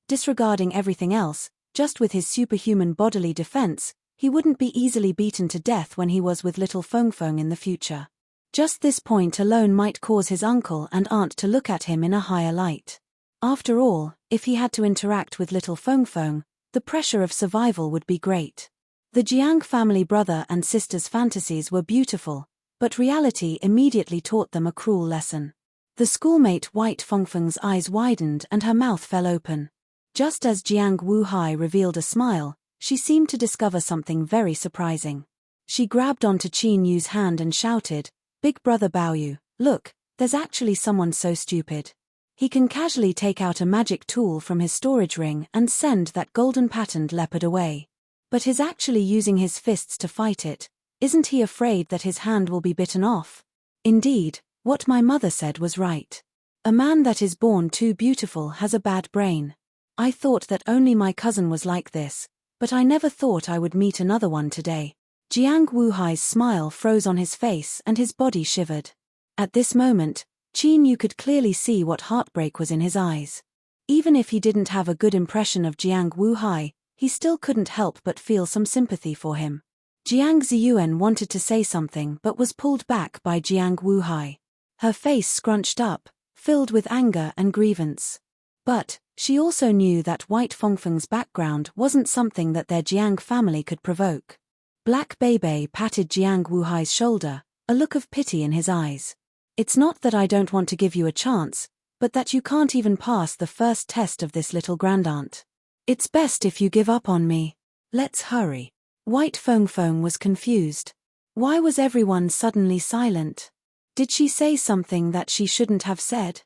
[SPEAKER 1] disregarding everything else. Just with his superhuman bodily defense, he wouldn't be easily beaten to death when he was with little Fengfeng in the future. Just this point alone might cause his uncle and aunt to look at him in a higher light. After all, if he had to interact with little Fengfeng, the pressure of survival would be great. The Jiang family brother and sister's fantasies were beautiful, but reality immediately taught them a cruel lesson. The schoolmate White Fengfeng's eyes widened and her mouth fell open. Just as Jiang Wuhai revealed a smile, she seemed to discover something very surprising. She grabbed onto Qin Yu's hand and shouted, "Big brother Baoyu, look, there's actually someone so stupid. He can casually take out a magic tool from his storage ring and send that golden-patterned leopard away. But he's actually using his fists to fight it. Isn't he afraid that his hand will be bitten off? Indeed, what my mother said was right. A man that is born too beautiful has a bad brain. I thought that only my cousin was like this, but I never thought I would meet another one today." Jiang Wuhai's smile froze on his face and his body shivered. At this moment, Qin Yu could clearly see what heartbreak was in his eyes. Even if he didn't have a good impression of Jiang Wuhai, he still couldn't help but feel some sympathy for him. Jiang Ziyuan wanted to say something but was pulled back by Jiang Wuhai. Her face scrunched up, filled with anger and grievance. But she also knew that White Fengfeng's background wasn't something that their Jiang family could provoke. Black Beibei patted Jiang Wuhai's shoulder, a look of pity in his eyes. It's not that I don't want to give you a chance, but that you can't even pass the first test of this little grandaunt. It's best if you give up on me. Let's hurry. White Fengfeng was confused. Why was everyone suddenly silent? Did she say something that she shouldn't have said?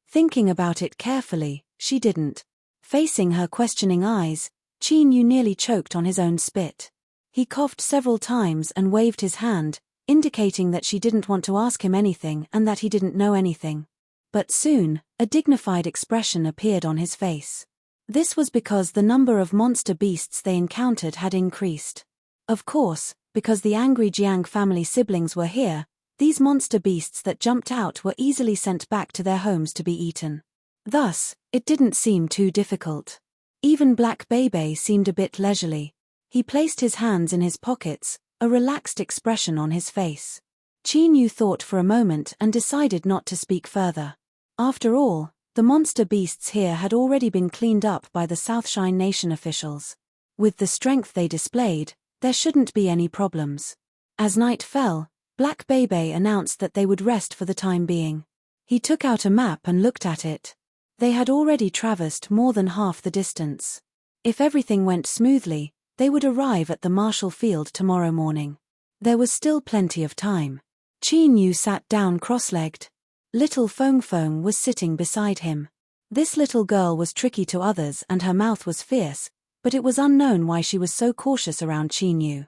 [SPEAKER 1] Thinking about it carefully, she didn't. Facing her questioning eyes, Qin Yu nearly choked on his own spit. He coughed several times and waved his hand, indicating that she didn't want to ask him anything and that he didn't know anything. But soon, a dignified expression appeared on his face. This was because the number of monster beasts they encountered had increased. Of course, because the angry Jiang family siblings were here, these monster beasts that jumped out were easily sent back to their homes to be eaten. Thus, it didn't seem too difficult. Even Black Beibei seemed a bit leisurely. He placed his hands in his pockets, a relaxed expression on his face. Qin Yu thought for a moment and decided not to speak further. After all, the monster beasts here had already been cleaned up by the Southshine Nation officials. With the strength they displayed, there shouldn't be any problems. As night fell, Black Beibei announced that they would rest for the time being. He took out a map and looked at it. They had already traversed more than half the distance. If everything went smoothly, they would arrive at the Marshall Field tomorrow morning. There was still plenty of time. Qin Yu sat down cross-legged. Little Fengfeng was sitting beside him. This little girl was tricky to others and her mouth was fierce, but it was unknown why she was so cautious around Qin Yu.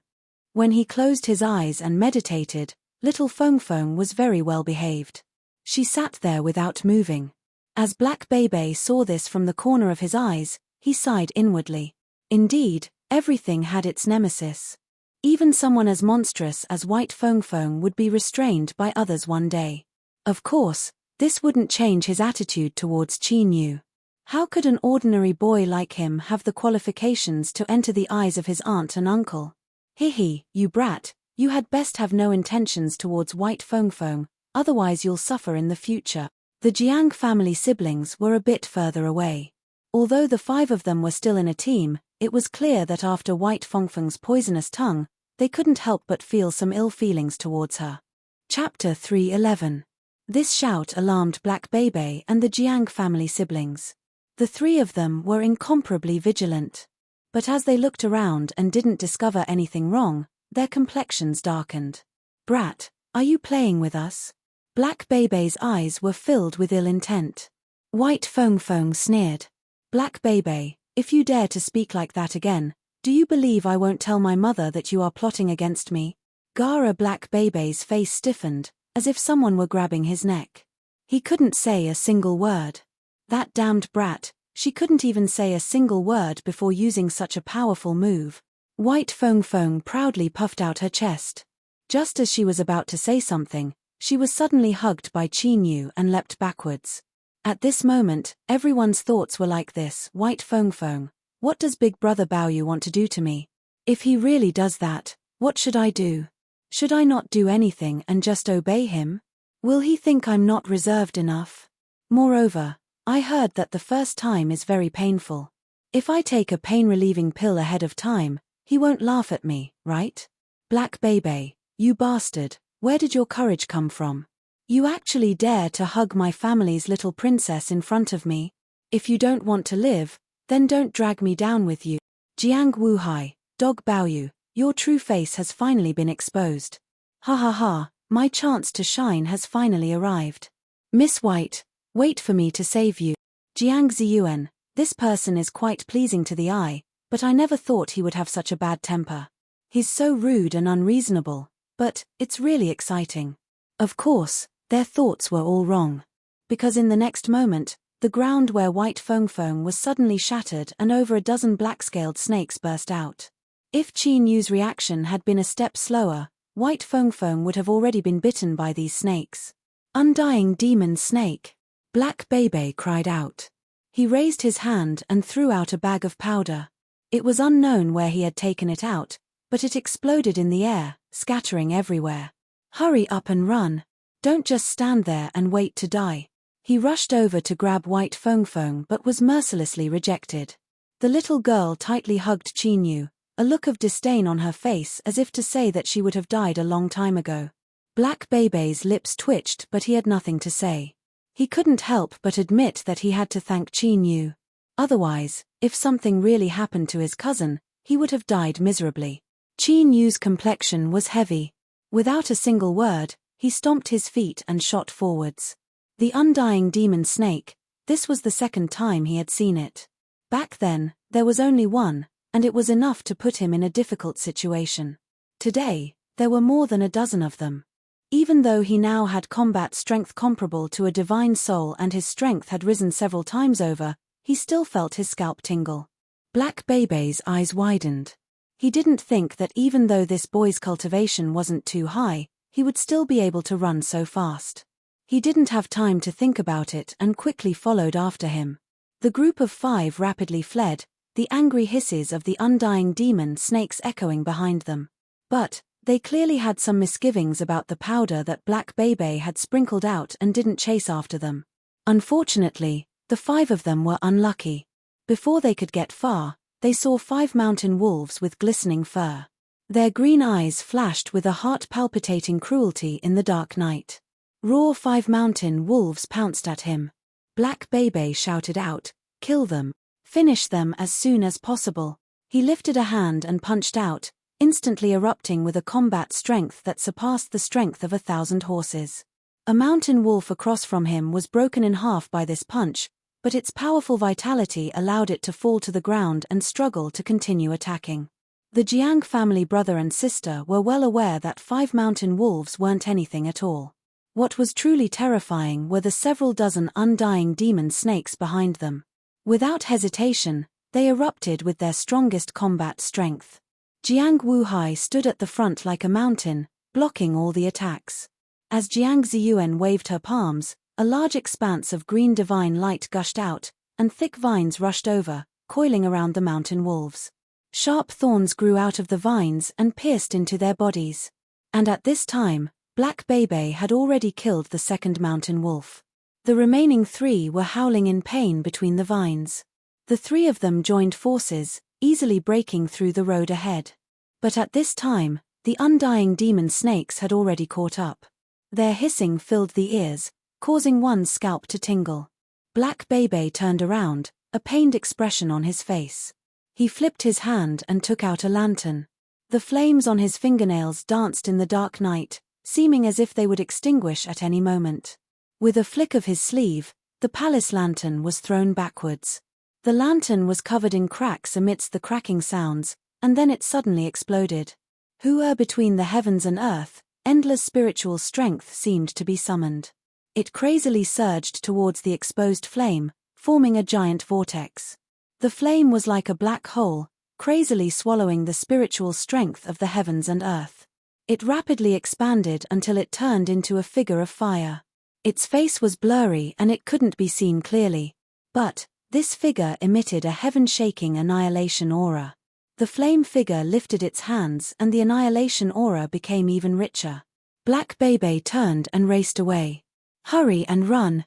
[SPEAKER 1] When he closed his eyes and meditated, little Fengfeng was very well behaved. She sat there without moving. As Black Beibei saw this from the corner of his eyes, he sighed inwardly. Indeed, everything had its nemesis. Even someone as monstrous as White Fengfeng would be restrained by others one day. Of course, this wouldn't change his attitude towards Qin Yu. How could an ordinary boy like him have the qualifications to enter the eyes of his aunt and uncle? Hihi, you brat, you had best have no intentions towards White Fengfeng, otherwise you'll suffer in the future. The Jiang family siblings were a bit further away. Although the 5 of them were still in a team, it was clear that after White Fengfeng's poisonous tongue, they couldn't help but feel some ill feelings towards her. Chapter 3:11. This shout alarmed Black Beibei and the Jiang family siblings. The 3 of them were incomparably vigilant. But as they looked around and didn't discover anything wrong, their complexions darkened. Brat, are you playing with us? Black Beibei's eyes were filled with ill intent. White Fengfeng sneered. Black Beibei, if you dare to speak like that again, do you believe I won't tell my mother that you are plotting against me? Gara Black Beibei's face stiffened, as if someone were grabbing his neck. He couldn't say a single word. That damned brat, she couldn't even say a single word before using such a powerful move. White Fengfeng proudly puffed out her chest. Just as she was about to say something, she was suddenly hugged by Qin Yu and leapt backwards. At this moment, everyone's thoughts were like this: White Fengfeng, what does Big Brother Baoyu want to do to me? If he really does that, what should I do? Should I not do anything and just obey him? Will he think I'm not reserved enough? Moreover, I heard that the first time is very painful. If I take a pain-relieving pill ahead of time, he won't laugh at me, right? Black Beibei, you bastard, where did your courage come from? You actually dare to hug my family's little princess in front of me? If you don't want to live, then don't drag me down with you. Jiang Wuhai, Dog Baoyu, your true face has finally been exposed. Ha ha ha, my chance to shine has finally arrived. Miss White, wait for me to save you. Jiang Ziyuan, this person is quite pleasing to the eye, but I never thought he would have such a bad temper. He's so rude and unreasonable, but it's really exciting. Of course, their thoughts were all wrong. Because in the next moment, the ground where White Fengfeng was suddenly shattered and over a dozen black-scaled snakes burst out. If Qin Yu's reaction had been a step slower, White Fengfeng would have already been bitten by these snakes. Undying demon snake! Black Bebe cried out. He raised his hand and threw out a bag of powder. It was unknown where he had taken it out, but it exploded in the air, scattering everywhere. Hurry up and run. Don't just stand there and wait to die. He rushed over to grab White Fong Fong but was mercilessly rejected. The little girl tightly hugged Chinyu, a look of disdain on her face as if to say that she would have died a long time ago. Black Bebe's lips twitched but he had nothing to say. He couldn't help but admit that he had to thank Chinyu. Otherwise, if something really happened to his cousin, he would have died miserably. Chinyu's complexion was heavy. Without a single word, he stomped his feet and shot forwards. The undying demon snake, this was the second time he had seen it. Back then, there was only one, and it was enough to put him in a difficult situation. Today, there were more than a dozen of them. Even though he now had combat strength comparable to a divine soul and his strength had risen several times over, he still felt his scalp tingle. Black Bebe's eyes widened. He didn't think that even though this boy's cultivation wasn't too high, he would still be able to run so fast. He didn't have time to think about it and quickly followed after him. The group of 5 rapidly fled, the angry hisses of the undying demon snakes echoing behind them. But they clearly had some misgivings about the powder that Black Bebe had sprinkled out and didn't chase after them. Unfortunately, the 5 of them were unlucky. Before they could get far, they saw 5 mountain wolves with glistening fur. Their green eyes flashed with a heart-palpitating cruelty in the dark night. Raw 5 mountain wolves pounced at him. Black Bebe shouted out, "Kill them! Finish them as soon as possible!" He lifted a hand and punched out, instantly erupting with a combat strength that surpassed the strength of 1,000 horses. A mountain wolf across from him was broken in half by this punch, but its powerful vitality allowed it to fall to the ground and struggle to continue attacking. The Jiang family brother and sister were well aware that 5 mountain wolves weren't anything at all. What was truly terrifying were the several dozen undying demon snakes behind them. Without hesitation, they erupted with their strongest combat strength. Jiang Wuhai stood at the front like a mountain, blocking all the attacks. As Jiang Ziyuan waved her palms, a large expanse of green divine light gushed out, and thick vines rushed over, coiling around the mountain wolves. Sharp thorns grew out of the vines and pierced into their bodies. And at this time, Black Bebe had already killed the second mountain wolf. The remaining 3 were howling in pain between the vines. The 3 of them joined forces, easily breaking through the road ahead. But at this time, the undying demon snakes had already caught up. Their hissing filled the ears, causing one's scalp to tingle. Black Bebe turned around, a pained expression on his face. He flipped his hand and took out a lantern. The flames on his fingernails danced in the dark night, seeming as if they would extinguish at any moment. With a flick of his sleeve, the palace lantern was thrown backwards. The lantern was covered in cracks amidst the cracking sounds, and then it suddenly exploded. Between the heavens and earth, endless spiritual strength seemed to be summoned. It crazily surged towards the exposed flame, forming a giant vortex. The flame was like a black hole, crazily swallowing the spiritual strength of the heavens and earth. It rapidly expanded until it turned into a figure of fire. Its face was blurry and it couldn't be seen clearly. But this figure emitted a heaven-shaking annihilation aura. The flame figure lifted its hands and the annihilation aura became even richer. Black Bebe turned and raced away. "Hurry and run!"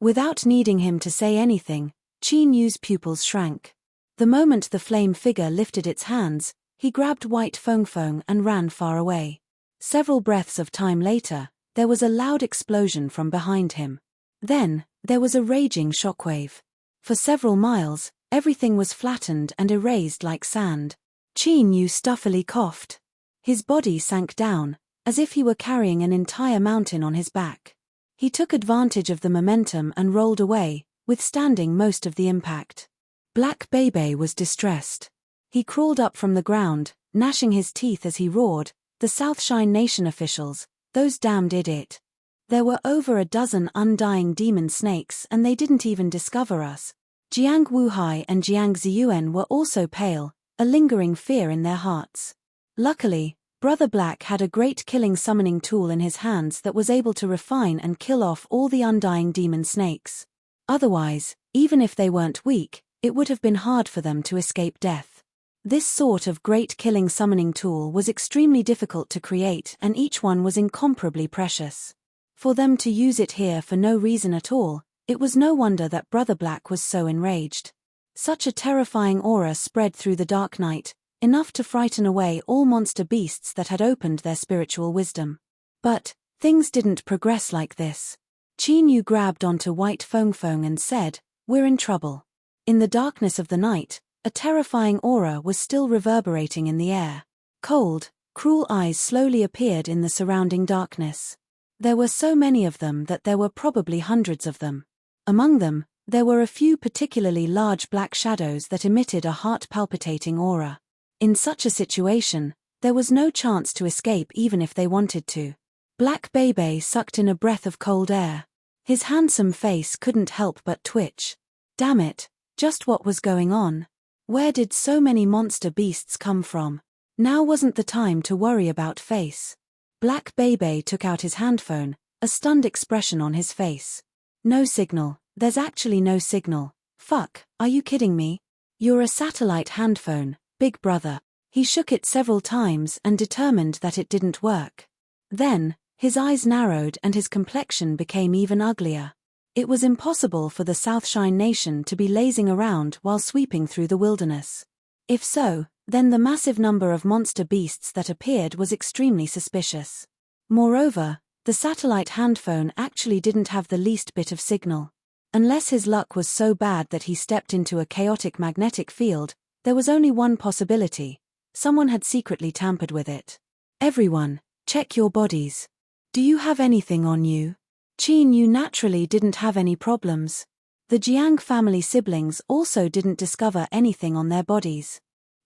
[SPEAKER 1] Without needing him to say anything, Chinyu's pupils shrank. The moment the flame figure lifted its hands, he grabbed White Fong Fong and ran far away. Several breaths of time later, there was a loud explosion from behind him. Then, there was a raging shockwave. For several miles, everything was flattened and erased like sand. Chinyu stuffily coughed. His body sank down, as if he were carrying an entire mountain on his back. He took advantage of the momentum and rolled away, withstanding most of the impact. Black Bebe was distressed. He crawled up from the ground, gnashing his teeth as he roared, "The Southshine Nation officials, those damned idiot. There were over a dozen undying demon snakes and they didn't even discover us." Jiang Wuhai and Jiang Ziyuan were also pale, a lingering fear in their hearts. Luckily, Brother Black had a great killing summoning tool in his hands that was able to refine and kill off all the undying demon snakes. Otherwise, even if they weren't weak, it would have been hard for them to escape death. This sort of great killing summoning tool was extremely difficult to create, and each one was incomparably precious. For them to use it here for no reason at all, it was no wonder that Brother Black was so enraged. Such a terrifying aura spread through the dark night, enough to frighten away all monster beasts that had opened their spiritual wisdom. But things didn't progress like this. Qin Yu grabbed onto White Feng Feng and said, "We're in trouble." In the darkness of the night, a terrifying aura was still reverberating in the air. Cold, cruel eyes slowly appeared in the surrounding darkness. There were so many of them that there were probably hundreds of them. Among them, there were a few particularly large black shadows that emitted a heart-palpitating aura. In such a situation, there was no chance to escape even if they wanted to. Black Bebe sucked in a breath of cold air. His handsome face couldn't help but twitch. Damn it, just what was going on? Where did so many monster beasts come from? Now wasn't the time to worry about face. Black Bebe took out his handphone, a stunned expression on his face. No signal, there's actually no signal. Fuck, are you kidding me? You're a satellite handphone, big brother. He shook it several times and determined that it didn't work. Then, his eyes narrowed and his complexion became even uglier. It was impossible for the Southshine Nation to be lazing around while sweeping through the wilderness. If so, then the massive number of monster beasts that appeared was extremely suspicious. Moreover, the satellite handphone actually didn't have the least bit of signal. Unless his luck was so bad that he stepped into a chaotic magnetic field, there was only one possibility. Someone had secretly tampered with it. Everyone, check your bodies. Do you have anything on you? Qin Yu naturally didn't have any problems. The Jiang family siblings also didn't discover anything on their bodies.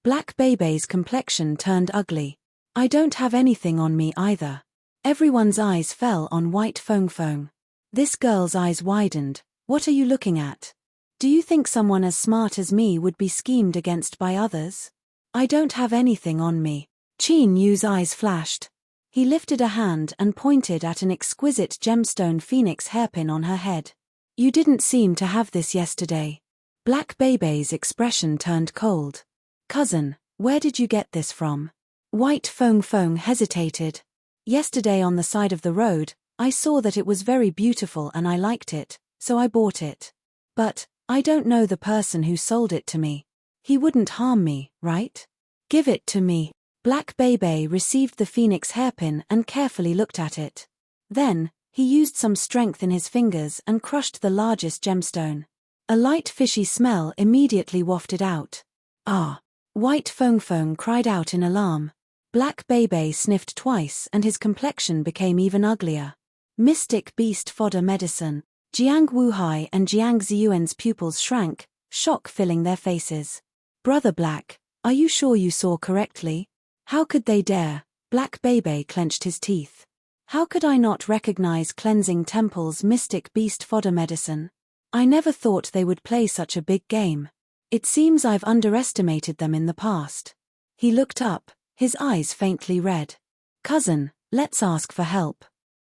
[SPEAKER 1] Black Bebe's complexion turned ugly. I don't have anything on me either. Everyone's eyes fell on White Feng Feng. This girl's eyes widened. What are you looking at? Do you think someone as smart as me would be schemed against by others? I don't have anything on me. Qin Yu's eyes flashed. He lifted a hand and pointed at an exquisite gemstone phoenix hairpin on her head. You didn't seem to have this yesterday. Black Bebe's expression turned cold. Cousin, where did you get this from? White Feng Feng hesitated. Yesterday on the side of the road, I saw that it was very beautiful and I liked it, so I bought it. But I don't know the person who sold it to me. He wouldn't harm me, right? Give it to me. Black Bebe received the phoenix hairpin and carefully looked at it. Then, he used some strength in his fingers and crushed the largest gemstone. A light fishy smell immediately wafted out. Ah! White Feng Feng cried out in alarm. Black Bebe sniffed twice and his complexion became even uglier. Mystic beast fodder medicine. Jiang Wuhai and Jiang Ziyuan's pupils shrank, shock filling their faces. Brother Black, are you sure you saw correctly? How could they dare? Black Bebe clenched his teeth. How could I not recognize Cleansing Temple's mystic beast fodder medicine? I never thought they would play such a big game. It seems I've underestimated them in the past. He looked up, his eyes faintly red. Cousin, let's ask for help.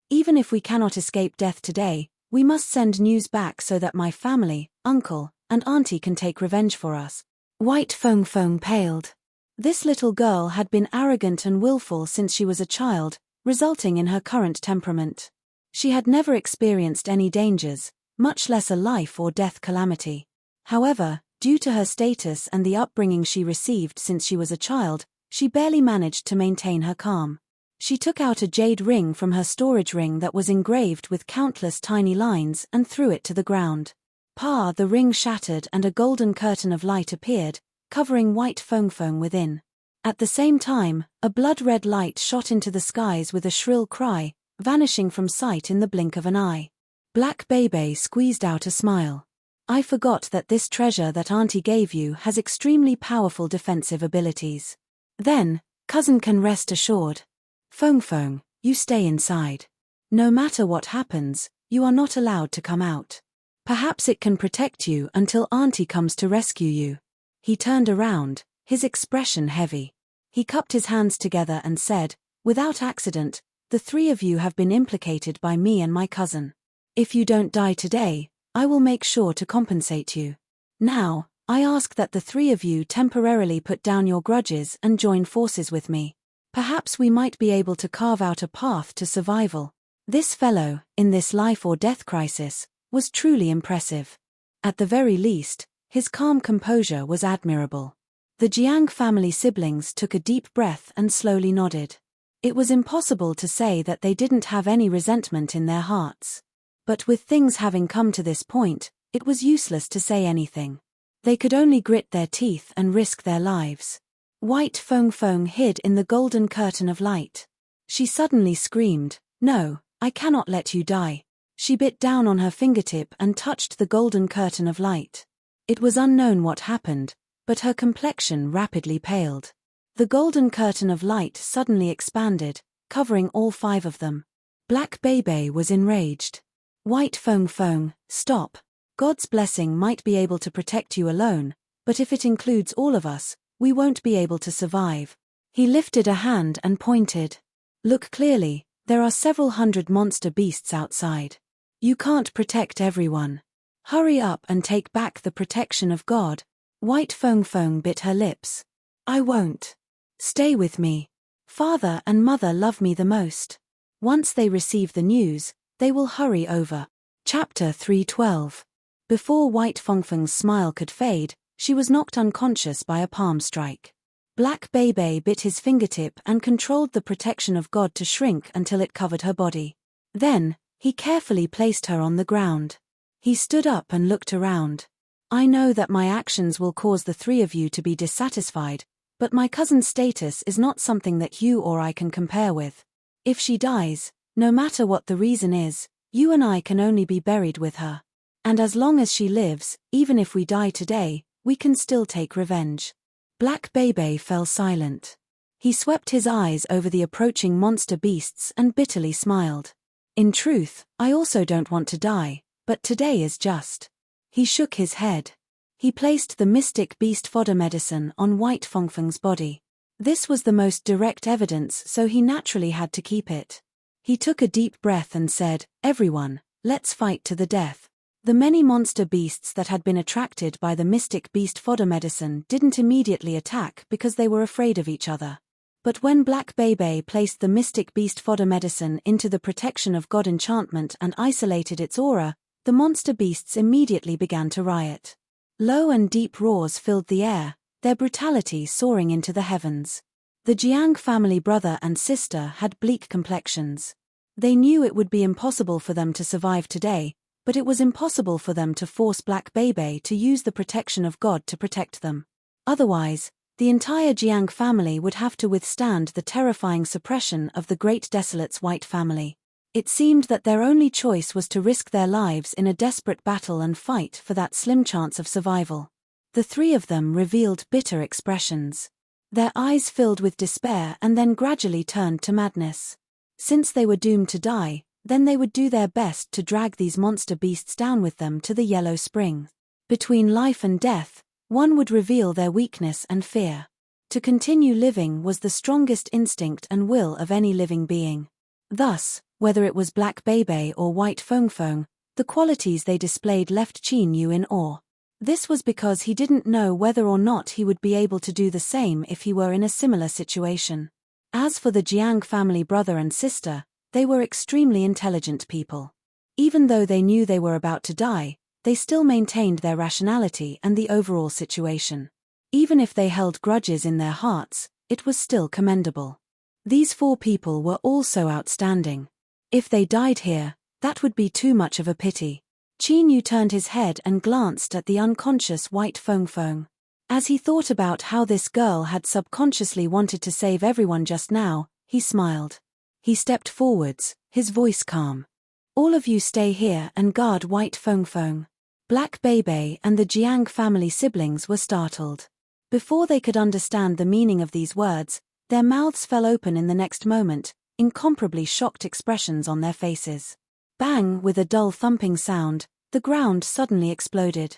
[SPEAKER 1] Even if we cannot escape death today, we must send news back so that my family, uncle, and auntie can take revenge for us. White Feng Feng paled. This little girl had been arrogant and willful since she was a child, resulting in her current temperament. She had never experienced any dangers, much less a life or death calamity. However, due to her status and the upbringing she received since she was a child, she barely managed to maintain her calm. She took out a jade ring from her storage ring that was engraved with countless tiny lines and threw it to the ground. The ring shattered and a golden curtain of light appeared, covering White Feng Feng within. At the same time, a blood-red light shot into the skies with a shrill cry, vanishing from sight in the blink of an eye. Black Bebe squeezed out a smile. I forgot that this treasure that Auntie gave you has extremely powerful defensive abilities. Then, cousin can rest assured. Feng Feng, you stay inside. No matter what happens, you are not allowed to come out. Perhaps it can protect you until Auntie comes to rescue you. He turned around, his expression heavy. He cupped his hands together and said, "Without accident, the three of you have been implicated by me and my cousin. If you don't die today, I will make sure to compensate you. Now, I ask that the three of you temporarily put down your grudges and join forces with me. Perhaps we might be able to carve out a path to survival." This fellow, in this life or death crisis, was truly impressive. At the very least, his calm composure was admirable. The Jiang family siblings took a deep breath and slowly nodded. It was impossible to say that they didn't have any resentment in their hearts. But with things having come to this point, it was useless to say anything. They could only grit their teeth and risk their lives. White Feng Feng hid in the golden curtain of light. She suddenly screamed, "No, I cannot let you die." She bit down on her fingertip and touched the golden curtain of light. It was unknown what happened, but her complexion rapidly paled. The golden curtain of light suddenly expanded, covering all five of them. Black Bebe was enraged. "White Feng Feng, stop. God's blessing might be able to protect you alone, but if it includes all of us, we won't be able to survive." He lifted a hand and pointed. "Look clearly, there are several hundred monster beasts outside. You can't protect everyone. Hurry up and take back the protection of God." White Feng Feng bit her lips. "I won't. Stay with me. Father and mother love me the most. Once they receive the news, they will hurry over." Chapter 312. Before White Feng Feng's smile could fade, she was knocked unconscious by a palm strike. Black Bebe bit his fingertip and controlled the protection of God to shrink until it covered her body. Then, he carefully placed her on the ground. He stood up and looked around. "I know that my actions will cause the three of you to be dissatisfied, but my cousin's status is not something that you or I can compare with. If she dies, no matter what the reason is, you and I can only be buried with her. And as long as she lives, even if we die today, we can still take revenge." Black Bebe fell silent. He swept his eyes over the approaching monster beasts and bitterly smiled. "In truth, I also don't want to die, but today is just." He shook his head. He placed the mystic beast fodder medicine on White Feng Feng's body. This was the most direct evidence, so he naturally had to keep it. He took a deep breath and said, "Everyone, let's fight to the death." The many monster beasts that had been attracted by the mystic beast fodder medicine didn't immediately attack because they were afraid of each other. But when Black Bebe placed the mystic beast fodder medicine into the protection of God enchantment and isolated its aura, the monster beasts immediately began to riot. Low and deep roars filled the air, their brutality soaring into the heavens. The Jiang family brother and sister had bleak complexions. They knew it would be impossible for them to survive today, but it was impossible for them to force Black Bebe to use the protection of God to protect them. Otherwise, the entire Jiang family would have to withstand the terrifying suppression of the Great Desolate's White family. It seemed that their only choice was to risk their lives in a desperate battle and fight for that slim chance of survival. The three of them revealed bitter expressions. Their eyes filled with despair and then gradually turned to madness. Since they were doomed to die, then they would do their best to drag these monster beasts down with them to the Yellow Spring. Between life and death, one would reveal their weakness and fear. To continue living was the strongest instinct and will of any living being. Thus, whether it was Black Bebe or White Feng Feng, the qualities they displayed left Qin Yu in awe. This was because he didn't know whether or not he would be able to do the same if he were in a similar situation. As for the Jiang family brother and sister, they were extremely intelligent people. Even though they knew they were about to die, they still maintained their rationality and the overall situation. Even if they held grudges in their hearts, it was still commendable. These four people were all so outstanding. If they died here, that would be too much of a pity. Qin Yu turned his head and glanced at the unconscious White Feng Feng. As he thought about how this girl had subconsciously wanted to save everyone just now, he smiled. He stepped forwards, his voice calm. "All of you stay here and guard White Feng Feng." Black Bebe and the Jiang family siblings were startled. Before they could understand the meaning of these words, their mouths fell open in the next moment, incomparably shocked expressions on their faces. Bang! With a dull thumping sound, the ground suddenly exploded.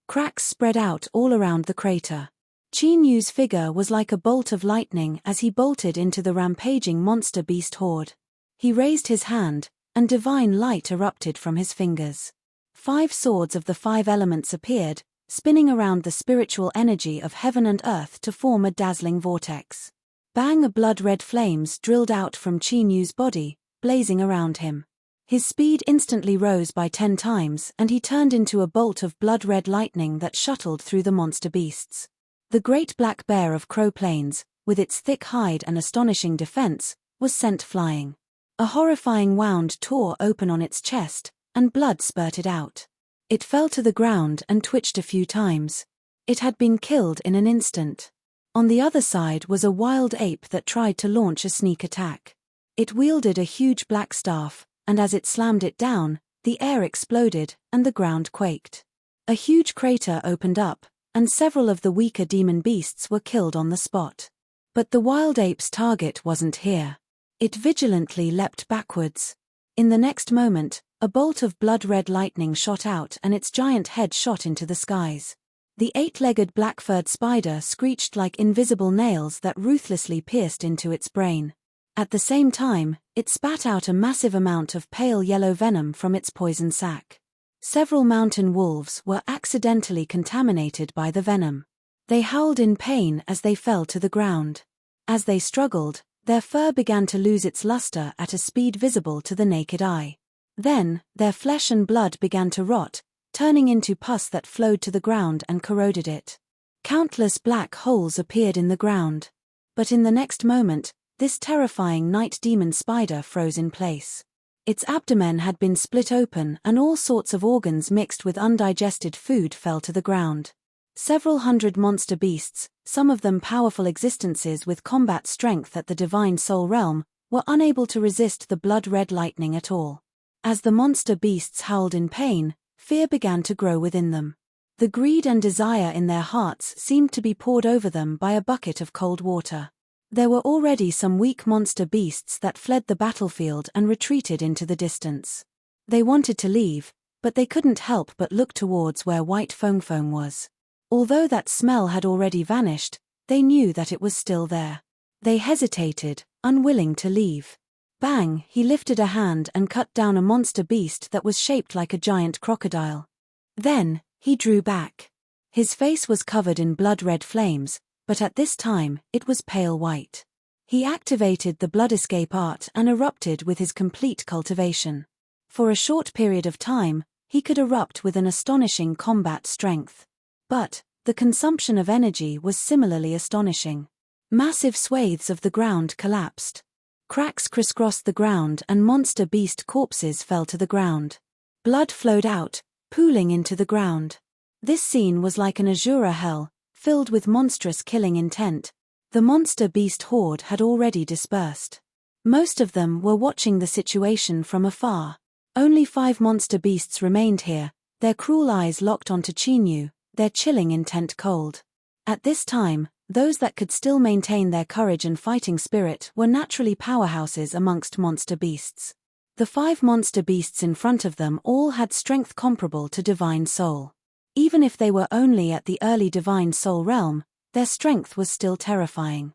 [SPEAKER 1] Cracks spread out all around the crater. Chi Nu's figure was like a bolt of lightning as he bolted into the rampaging monster beast horde. He raised his hand, and divine light erupted from his fingers. 5 swords of the 5 elements appeared, spinning around the spiritual energy of heaven and earth to form a dazzling vortex. Bang! Blood-red flames drilled out from Chi Nu's body, blazing around him. His speed instantly rose by 10 times and he turned into a bolt of blood-red lightning that shuttled through the monster beasts. The great black bear of Crow Plains, with its thick hide and astonishing defense, was sent flying. A horrifying wound tore open on its chest, and blood spurted out. It fell to the ground and twitched a few times. It had been killed in an instant. On the other side was a wild ape that tried to launch a sneak attack. It wielded a huge black staff, and as it slammed it down, the air exploded and the ground quaked. A huge crater opened up, and several of the weaker demon beasts were killed on the spot. But the wild ape's target wasn't here. It vigilantly leapt backwards. In the next moment, a bolt of blood-red lightning shot out and its giant head shot into the skies. The 8-legged black-furred spider screeched like invisible nails that ruthlessly pierced into its brain. At the same time, it spat out a massive amount of pale yellow venom from its poison sac. Several mountain wolves were accidentally contaminated by the venom. They howled in pain as they fell to the ground. As they struggled, their fur began to lose its luster at a speed visible to the naked eye. Then, their flesh and blood began to rot, turning into pus that flowed to the ground and corroded it. Countless black holes appeared in the ground. But in the next moment, this terrifying night demon spider froze in place. Its abdomen had been split open and all sorts of organs mixed with undigested food fell to the ground. Several hundred monster beasts, some of them powerful existences with combat strength at the divine soul realm, were unable to resist the blood-red lightning at all. As the monster beasts howled in pain, fear began to grow within them. The greed and desire in their hearts seemed to be poured over them by a bucket of cold water. There were already some weak monster beasts that fled the battlefield and retreated into the distance. They wanted to leave, but they couldn't help but look towards where White Foam was. Although that smell had already vanished, they knew that it was still there. They hesitated, unwilling to leave. Bang! He lifted a hand and cut down a monster beast that was shaped like a giant crocodile. Then, he drew back. His face was covered in blood-red flames, but at this time, it was pale white. He activated the blood escape art and erupted with his complete cultivation. For a short period of time, he could erupt with an astonishing combat strength. But, the consumption of energy was similarly astonishing. Massive swathes of the ground collapsed. Cracks crisscrossed the ground and monster beast corpses fell to the ground. Blood flowed out, pooling into the ground. This scene was like an Azura hell, filled with monstrous killing intent. The monster beast horde had already dispersed. Most of them were watching the situation from afar. Only 5 monster beasts remained here, their cruel eyes locked onto Chi Nu, their chilling intent cold. At this time, those that could still maintain their courage and fighting spirit were naturally powerhouses amongst monster beasts. The 5 monster beasts in front of them all had strength comparable to divine soul. Even if they were only at the early divine soul realm, their strength was still terrifying.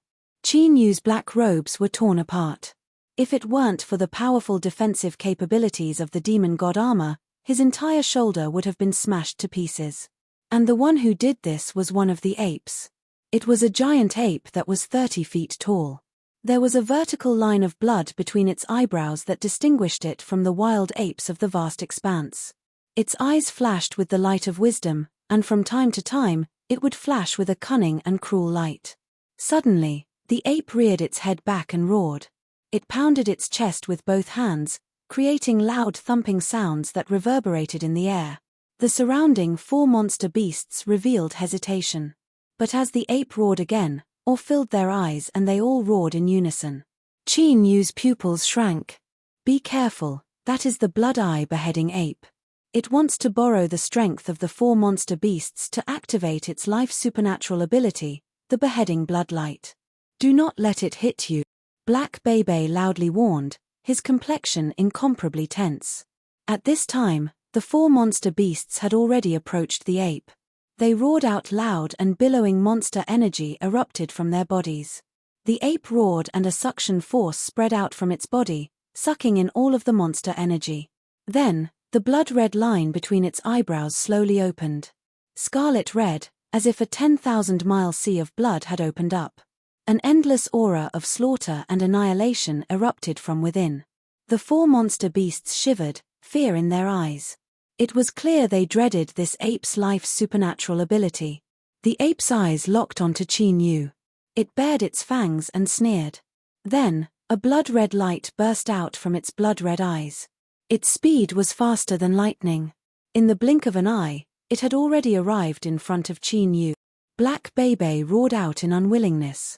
[SPEAKER 1] Chi Nu's black robes were torn apart. If it weren't for the powerful defensive capabilities of the demon god armor, his entire shoulder would have been smashed to pieces. And the one who did this was one of the apes. It was a giant ape that was 30 feet tall. There was a vertical line of blood between its eyebrows that distinguished it from the wild apes of the vast expanse. Its eyes flashed with the light of wisdom, and from time to time, it would flash with a cunning and cruel light. Suddenly, the ape reared its head back and roared. It pounded its chest with both hands, creating loud thumping sounds that reverberated in the air. The surrounding 4 monster beasts revealed hesitation. But as the ape roared again, awe filled their eyes and they all roared in unison. Chi Nu's pupils shrank. Be careful, that is the blood-eye beheading ape. It wants to borrow the strength of the 4 monster beasts to activate its life supernatural ability, the beheading bloodlight. Do not let it hit you, Black Bebe loudly warned, his complexion incomparably tense. At this time, the 4 monster beasts had already approached the ape. They roared out loud and billowing monster energy erupted from their bodies. The ape roared and a suction force spread out from its body, sucking in all of the monster energy. Then, the blood-red line between its eyebrows slowly opened. Scarlet red, as if a 10,000-mile sea of blood had opened up. An endless aura of slaughter and annihilation erupted from within. The four monster beasts shivered, fear in their eyes. It was clear they dreaded this ape's life's supernatural ability. The ape's eyes locked onto Qin Yu. It bared its fangs and sneered. Then, a blood-red light burst out from its blood-red eyes. Its speed was faster than lightning. In the blink of an eye, it had already arrived in front of Qin Yu. Black Bebe roared out in unwillingness.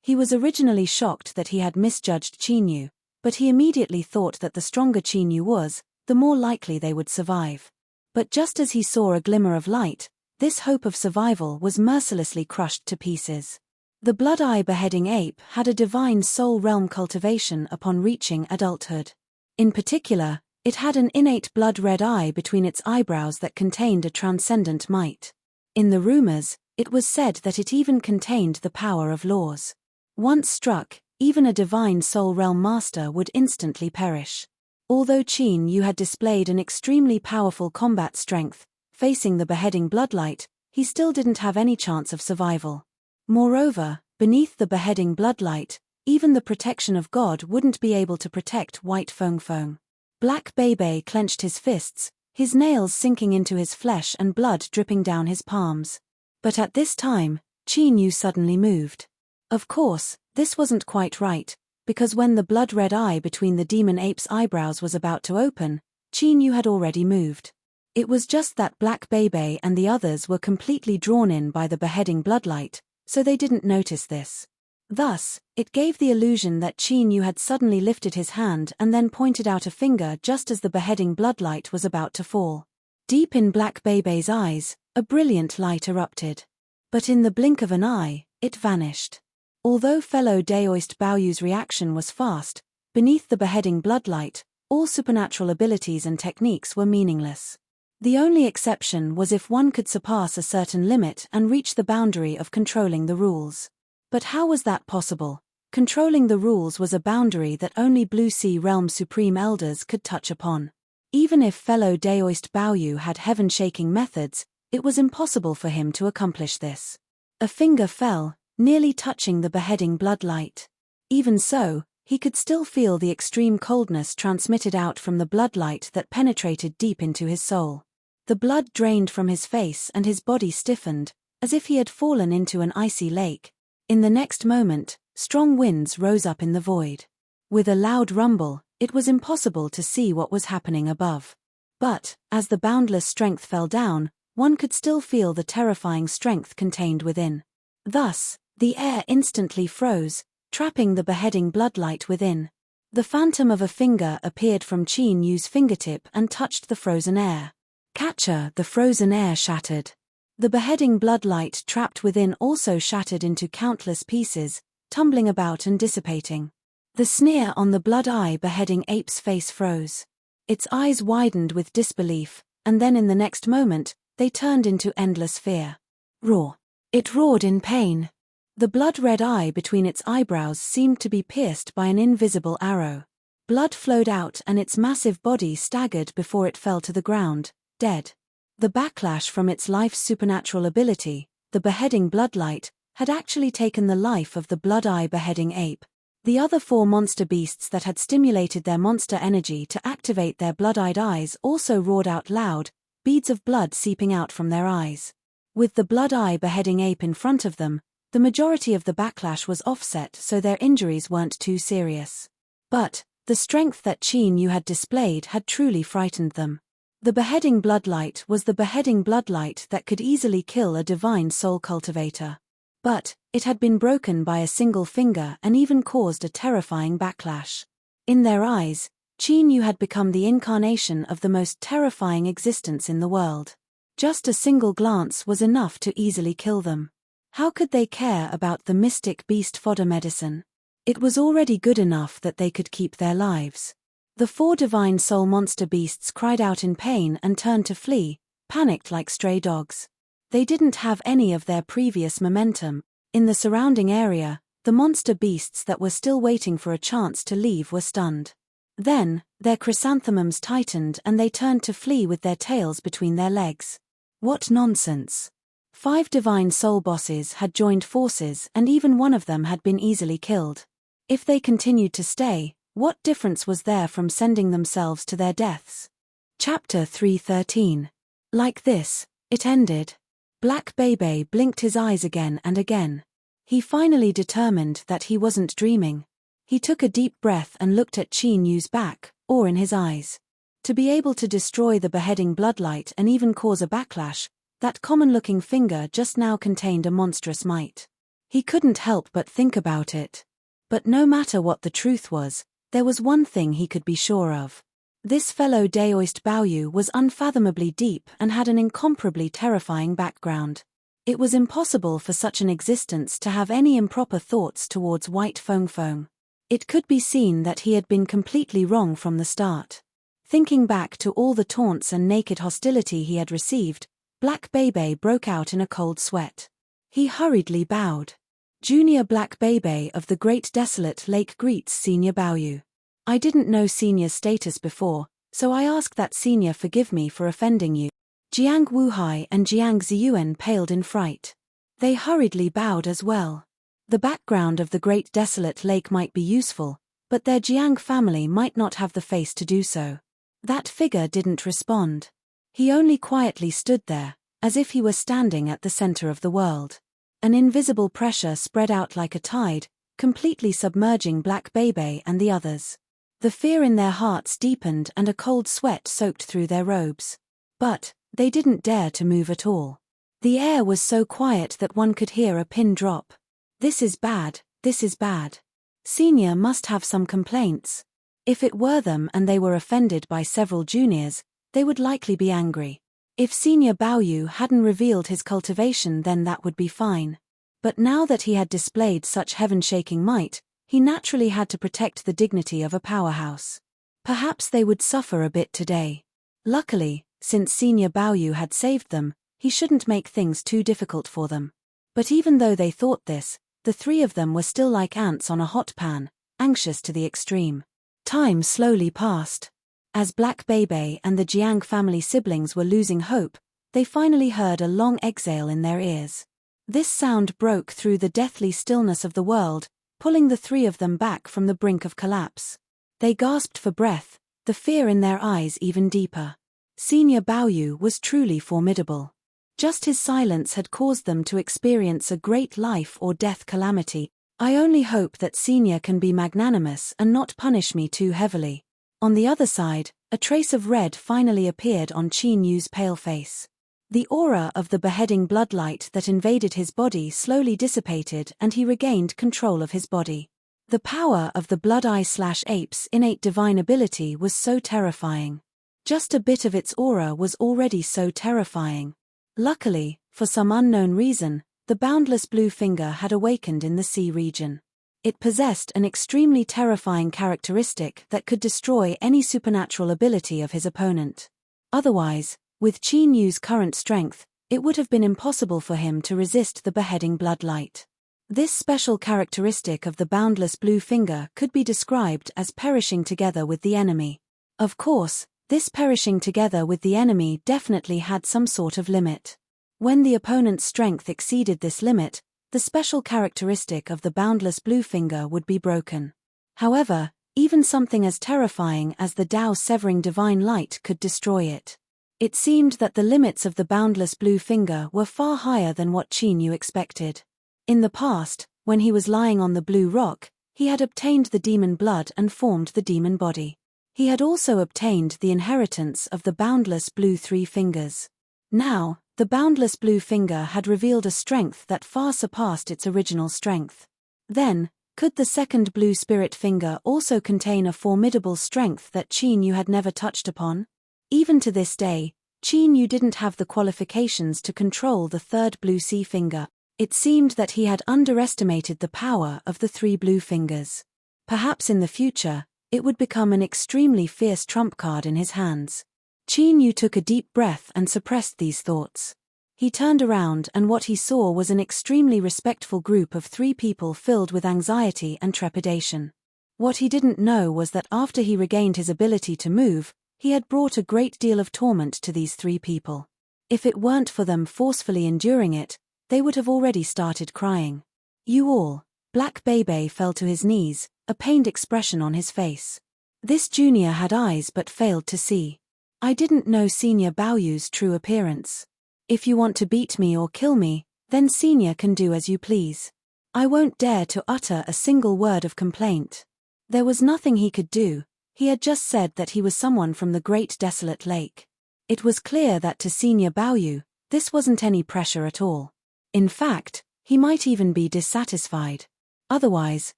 [SPEAKER 1] He was originally shocked that he had misjudged Qin Yu, but he immediately thought that the stronger Qin Yu was, the more likely they would survive. But just as he saw a glimmer of light, this hope of survival was mercilessly crushed to pieces. The blood-eye beheading ape had a divine soul realm cultivation upon reaching adulthood. In particular, it had an innate blood-red eye between its eyebrows that contained a transcendent might. In the rumors, it was said that it even contained the power of laws. Once struck, even a divine soul realm master would instantly perish. Although Qin Yu had displayed an extremely powerful combat strength, facing the beheading bloodlight, he still didn't have any chance of survival. Moreover, beneath the beheading bloodlight, even the protection of God wouldn't be able to protect White Feng Feng. Black Bebe clenched his fists, his nails sinking into his flesh and blood dripping down his palms. But at this time, Qin Yu suddenly moved. Of course, this wasn't quite right, because when the blood-red eye between the demon ape's eyebrows was about to open, Qin Yu had already moved. It was just that Black Bebe and the others were completely drawn in by the beheading bloodlight, so they didn't notice this. Thus, it gave the illusion that Qin Yu had suddenly lifted his hand and then pointed out a finger just as the beheading bloodlight was about to fall. Deep in Black Bebe's eyes, a brilliant light erupted. But in the blink of an eye, it vanished. Although fellow Daoist Baoyu's reaction was fast, beneath the beheading bloodlight, all supernatural abilities and techniques were meaningless. The only exception was if one could surpass a certain limit and reach the boundary of controlling the rules. But how was that possible? Controlling the rules was a boundary that only Blue Sea Realm Supreme Elders could touch upon. Even if fellow Daoist Baoyu had heaven-shaking methods, it was impossible for him to accomplish this. A finger fell, nearly touching the beheading bloodlight. Even so, he could still feel the extreme coldness transmitted out from the bloodlight that penetrated deep into his soul. The blood drained from his face and his body stiffened, as if he had fallen into an icy lake. In the next moment, strong winds rose up in the void. With a loud rumble, it was impossible to see what was happening above. But, as the boundless strength fell down, one could still feel the terrifying strength contained within. Thus, the air instantly froze, trapping the beheading bloodlight within. The phantom of a finger appeared from Qin Yu's fingertip and touched the frozen air. Catcher, the frozen air shattered. The beheading bloodlight trapped within also shattered into countless pieces, tumbling about and dissipating. The sneer on the blood-eye beheading ape's face froze. Its eyes widened with disbelief, and then in the next moment, they turned into endless fear. Roar. It roared in pain. The blood-red eye between its eyebrows seemed to be pierced by an invisible arrow. Blood flowed out and its massive body staggered before it fell to the ground, dead. The backlash from its life's supernatural ability, the beheading bloodlight, had actually taken the life of the blood-eye beheading ape. The other four monster beasts that had stimulated their monster energy to activate their blood-eyed eyes also roared out loud, beads of blood seeping out from their eyes. With the blood-eye beheading ape in front of them, the majority of the backlash was offset so their injuries weren't too serious. But, the strength that Qin Yu had displayed had truly frightened them. The beheading bloodlight was the beheading bloodlight that could easily kill a divine soul cultivator. But, it had been broken by a single finger and even caused a terrifying backlash. In their eyes, Qin Yu had become the incarnation of the most terrifying existence in the world. Just a single glance was enough to easily kill them. How could they care about the mystic beast fodder medicine? It was already good enough that they could keep their lives. The four divine soul monster beasts cried out in pain and turned to flee, panicked like stray dogs. They didn't have any of their previous momentum. In the surrounding area, the monster beasts that were still waiting for a chance to leave were stunned. Then, their chrysanthemums tightened and they turned to flee with their tails between their legs. What nonsense! 5 divine soul bosses had joined forces and even one of them had been easily killed. If they continued to stay, what difference was there from sending themselves to their deaths? Chapter 3:13. Like this, it ended. Black Bebe blinked his eyes again and again. He finally determined that he wasn't dreaming. He took a deep breath and looked at Qin Yu's back, awe in his eyes. To be able to destroy the beheading bloodlight and even cause a backlash, that common-looking finger just now contained a monstrous might. He couldn't help but think about it. But no matter what the truth was, there was one thing he could be sure of. This fellow Daoist Baoyu was unfathomably deep and had an incomparably terrifying background. It was impossible for such an existence to have any improper thoughts towards White Feng Feng. It could be seen that he had been completely wrong from the start. Thinking back to all the taunts and naked hostility he had received, Black Bebe broke out in a cold sweat. He hurriedly bowed. Junior Black Bebe of the Great Desolate Lake greets Senior Baoyu. I didn't know Senior's status before, so I ask that Senior forgive me for offending you. Jiang Wuhai and Jiang Ziyuan paled in fright. They hurriedly bowed as well. The background of the Great Desolate Lake might be useful, but their Jiang family might not have the face to do so. That figure didn't respond. He only quietly stood there, as if he were standing at the center of the world. An invisible pressure spread out like a tide, completely submerging Black Bebe and the others. The fear in their hearts deepened and a cold sweat soaked through their robes. But they didn't dare to move at all. The air was so quiet that one could hear a pin drop. This is bad, this is bad. Senior must have some complaints. If it were them and they were offended by several juniors, they would likely be angry. If Senior Baoyu hadn't revealed his cultivation, then that would be fine. But now that he had displayed such heaven-shaking might, he naturally had to protect the dignity of a powerhouse. Perhaps they would suffer a bit today. Luckily, since Senior Baoyu had saved them, he shouldn't make things too difficult for them. But even though they thought this, the 3 of them were still like ants on a hot pan, anxious to the extreme. Time slowly passed. As Black Bebe and the Jiang family siblings were losing hope, they finally heard a long exhale in their ears. This sound broke through the deathly stillness of the world, pulling the 3 of them back from the brink of collapse. They gasped for breath, the fear in their eyes even deeper. Senior Baoyu was truly formidable. Just his silence had caused them to experience a great life or death calamity. I only hope that Senior can be magnanimous and not punish me too heavily. On the other side, a trace of red finally appeared on Qin Yu's pale face. The aura of the beheading bloodlight that invaded his body slowly dissipated and he regained control of his body. The power of the Blood Eye/Ape's innate divine ability was so terrifying. Just a bit of its aura was already so terrifying. Luckily, for some unknown reason, the boundless blue finger had awakened in the sea region. It possessed an extremely terrifying characteristic that could destroy any supernatural ability of his opponent. Otherwise, with Qin Yu's current strength, it would have been impossible for him to resist the beheading bloodlight. This special characteristic of the boundless blue finger could be described as perishing together with the enemy. Of course, this perishing together with the enemy definitely had some sort of limit. When the opponent's strength exceeded this limit, the special characteristic of the boundless blue finger would be broken. However, even something as terrifying as the Tao-severing divine light could destroy it. It seemed that the limits of the boundless blue finger were far higher than what Qin Yu expected. In the past, when he was lying on the blue rock, he had obtained the demon blood and formed the demon body. He had also obtained the inheritance of the boundless blue 3 fingers. Now, the boundless blue finger had revealed a strength that far surpassed its original strength. Then, could the second blue spirit finger also contain a formidable strength that Qin Yu had never touched upon? Even to this day, Qin Yu didn't have the qualifications to control the third blue sea finger. It seemed that he had underestimated the power of the 3 blue fingers. Perhaps in the future, it would become an extremely fierce trump card in his hands. Qin Yu took a deep breath and suppressed these thoughts. He turned around and what he saw was an extremely respectful group of 3 people filled with anxiety and trepidation. What he didn't know was that after he regained his ability to move, he had brought a great deal of torment to these 3 people. If it weren't for them forcefully enduring it, they would have already started crying. "You all." Black Bebe fell to his knees, a pained expression on his face. This junior had eyes but failed to see. "I didn't know Senior Baoyu's true appearance. If you want to beat me or kill me, then Senior can do as you please. I won't dare to utter a single word of complaint." There was nothing he could do. He had just said that he was someone from the Great Desolate Lake. It was clear that to Senior Baoyu, this wasn't any pressure at all. In fact, he might even be dissatisfied. Otherwise,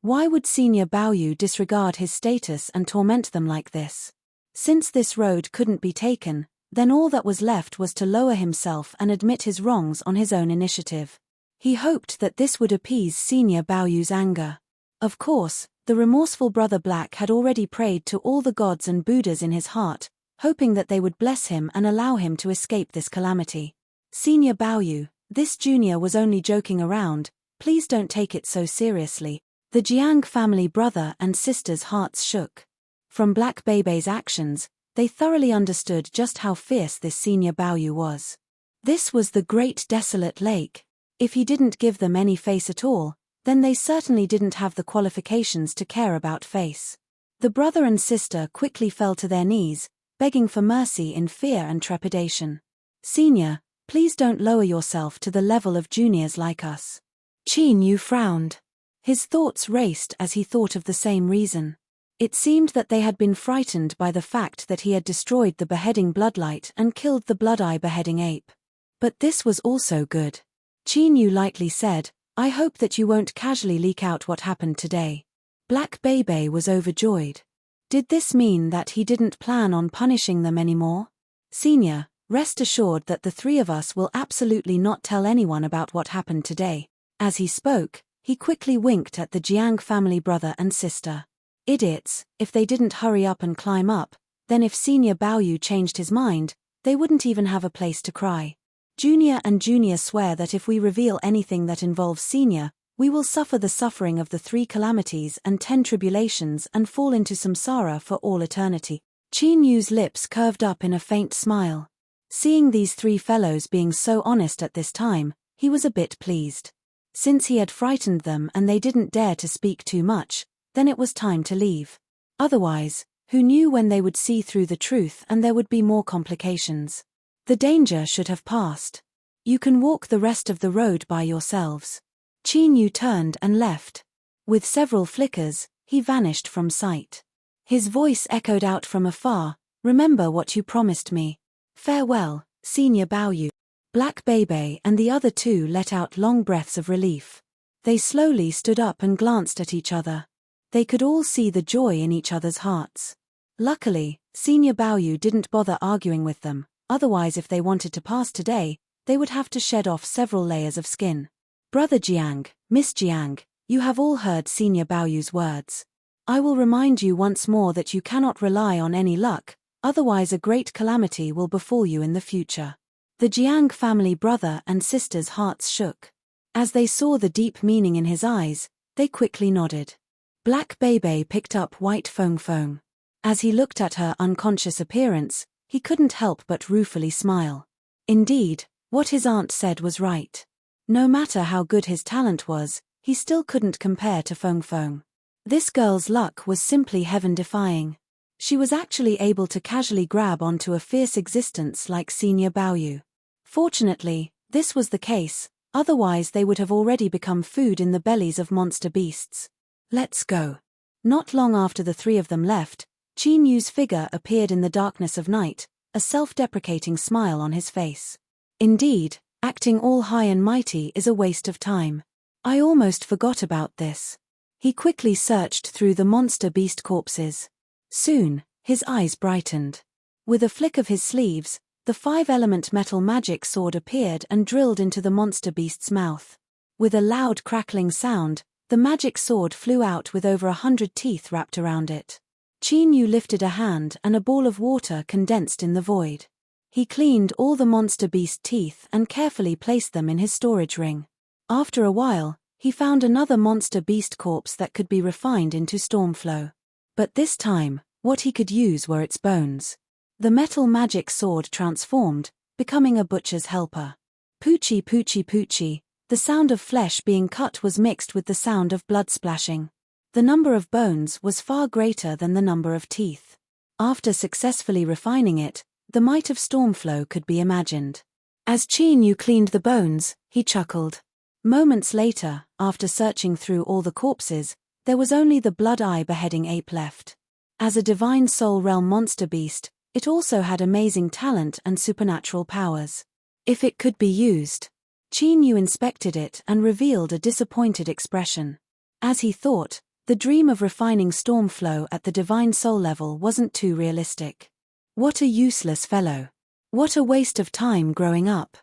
[SPEAKER 1] why would Senior Baoyu disregard his status and torment them like this? Since this road couldn't be taken, then all that was left was to lower himself and admit his wrongs on his own initiative. He hoped that this would appease Senior Baoyu's anger. Of course, the remorseful brother Black had already prayed to all the gods and Buddhas in his heart, hoping that they would bless him and allow him to escape this calamity. "Senior Baoyu, this junior was only joking around, please don't take it so seriously." The Jiang family brother and sister's hearts shook. From Black Bebe's actions, they thoroughly understood just how fierce this Senior Baoyu was. This was the Great Desolate Lake. If he didn't give them any face at all, then they certainly didn't have the qualifications to care about face. The brother and sister quickly fell to their knees, begging for mercy in fear and trepidation. "Senior, please don't lower yourself to the level of juniors like us." Qin Yu frowned. His thoughts raced as he thought of the same reason. It seemed that they had been frightened by the fact that he had destroyed the beheading bloodlight and killed the blood-eye beheading ape. But this was also good. Qin Yu lightly said, "I hope that you won't casually leak out what happened today." Black Bebe was overjoyed. Did this mean that he didn't plan on punishing them anymore? "Senior, rest assured that the 3 of us will absolutely not tell anyone about what happened today." As he spoke, he quickly winked at the Jiang family brother and sister. Idiots, if they didn't hurry up and climb up, then if Senior Baoyu changed his mind, they wouldn't even have a place to cry. "Junior and Junior swear that if we reveal anything that involves Senior, we will suffer the suffering of the 3 calamities and 10 tribulations and fall into samsara for all eternity." Qin Yu's lips curved up in a faint smile. Seeing these 3 fellows being so honest at this time, he was a bit pleased. Since he had frightened them and they didn't dare to speak too much, then it was time to leave. Otherwise, who knew when they would see through the truth and there would be more complications. The danger should have passed. "You can walk the rest of the road by yourselves." Qin Yu turned and left. With several flickers, he vanished from sight. His voice echoed out from afar, "Remember what you promised me. Farewell, Senior Baoyu." Black Bebe and the other 2 let out long breaths of relief. They slowly stood up and glanced at each other. They could all see the joy in each other's hearts. Luckily, Senior Baoyu didn't bother arguing with them, otherwise if they wanted to pass today, they would have to shed off several layers of skin. "Brother Jiang, Miss Jiang, you have all heard Senior Baoyu's words. I will remind you once more that you cannot rely on any luck, otherwise a great calamity will befall you in the future." The Jiang family brother and sister's hearts shook. As they saw the deep meaning in his eyes, they quickly nodded. Black Bebe picked up White Fong Fong. As he looked at her unconscious appearance, he couldn't help but ruefully smile. Indeed, what his aunt said was right. No matter how good his talent was, he still couldn't compare to Fong Fong. This girl's luck was simply heaven-defying. She was actually able to casually grab onto a fierce existence like Senior Baoyu. Fortunately, this was the case, otherwise they would have already become food in the bellies of monster beasts. "Let's go." Not long after the 3 of them left, Qin Yu's figure appeared in the darkness of night, a self-deprecating smile on his face. Indeed, acting all high and mighty is a waste of time. I almost forgot about this. He quickly searched through the monster beast corpses. Soon, his eyes brightened. With a flick of his sleeves, the 5-element metal magic sword appeared and drilled into the monster beast's mouth. With a loud crackling sound, the magic sword flew out with over 100 teeth wrapped around it. Qin Yu lifted a hand and a ball of water condensed in the void. He cleaned all the monster beast teeth and carefully placed them in his storage ring. After a while, he found another monster beast corpse that could be refined into Stormflow. But this time, what he could use were its bones. The metal magic sword transformed, becoming a butcher's helper. Poochie poochie poochie, the sound of flesh being cut was mixed with the sound of blood splashing. The number of bones was far greater than the number of teeth. After successfully refining it, the might of Stormflow could be imagined. As Chi-Yu cleaned the bones, he chuckled. Moments later, after searching through all the corpses, there was only the blood-eye beheading ape left. As a divine soul realm monster beast, it also had amazing talent and supernatural powers. If it could be used. Chi-Yu inspected it and revealed a disappointed expression. As he thought, the dream of refining Stormflow at the divine soul level wasn't too realistic. What a useless fellow. What a waste of time growing up.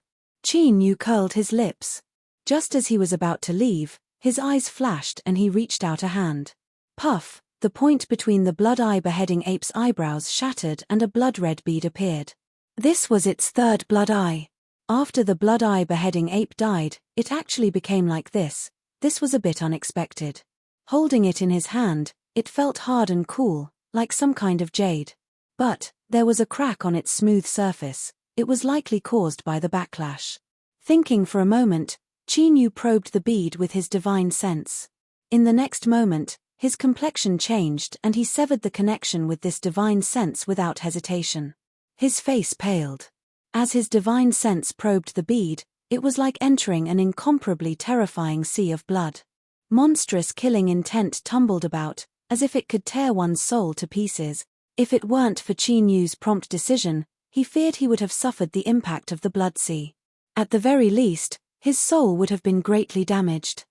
[SPEAKER 1] Chi-Yu curled his lips. Just as he was about to leave, his eyes flashed and he reached out a hand. Puff, the point between the blood-eye beheading ape's eyebrows shattered and a blood-red bead appeared. This was its third blood eye. After the blood-eye beheading ape died, it actually became like this. This was a bit unexpected. Holding it in his hand, it felt hard and cool, like some kind of jade. But there was a crack on its smooth surface. It was likely caused by the backlash. Thinking for a moment, Chi-Yu probed the bead with his divine sense. In the next moment, his complexion changed and he severed the connection with this divine sense without hesitation. His face paled. As his divine sense probed the bead, it was like entering an incomparably terrifying sea of blood. Monstrous killing intent tumbled about, as if it could tear one's soul to pieces. If it weren't for Chi-Yu's prompt decision, he feared he would have suffered the impact of the blood sea. At the very least, his soul would have been greatly damaged.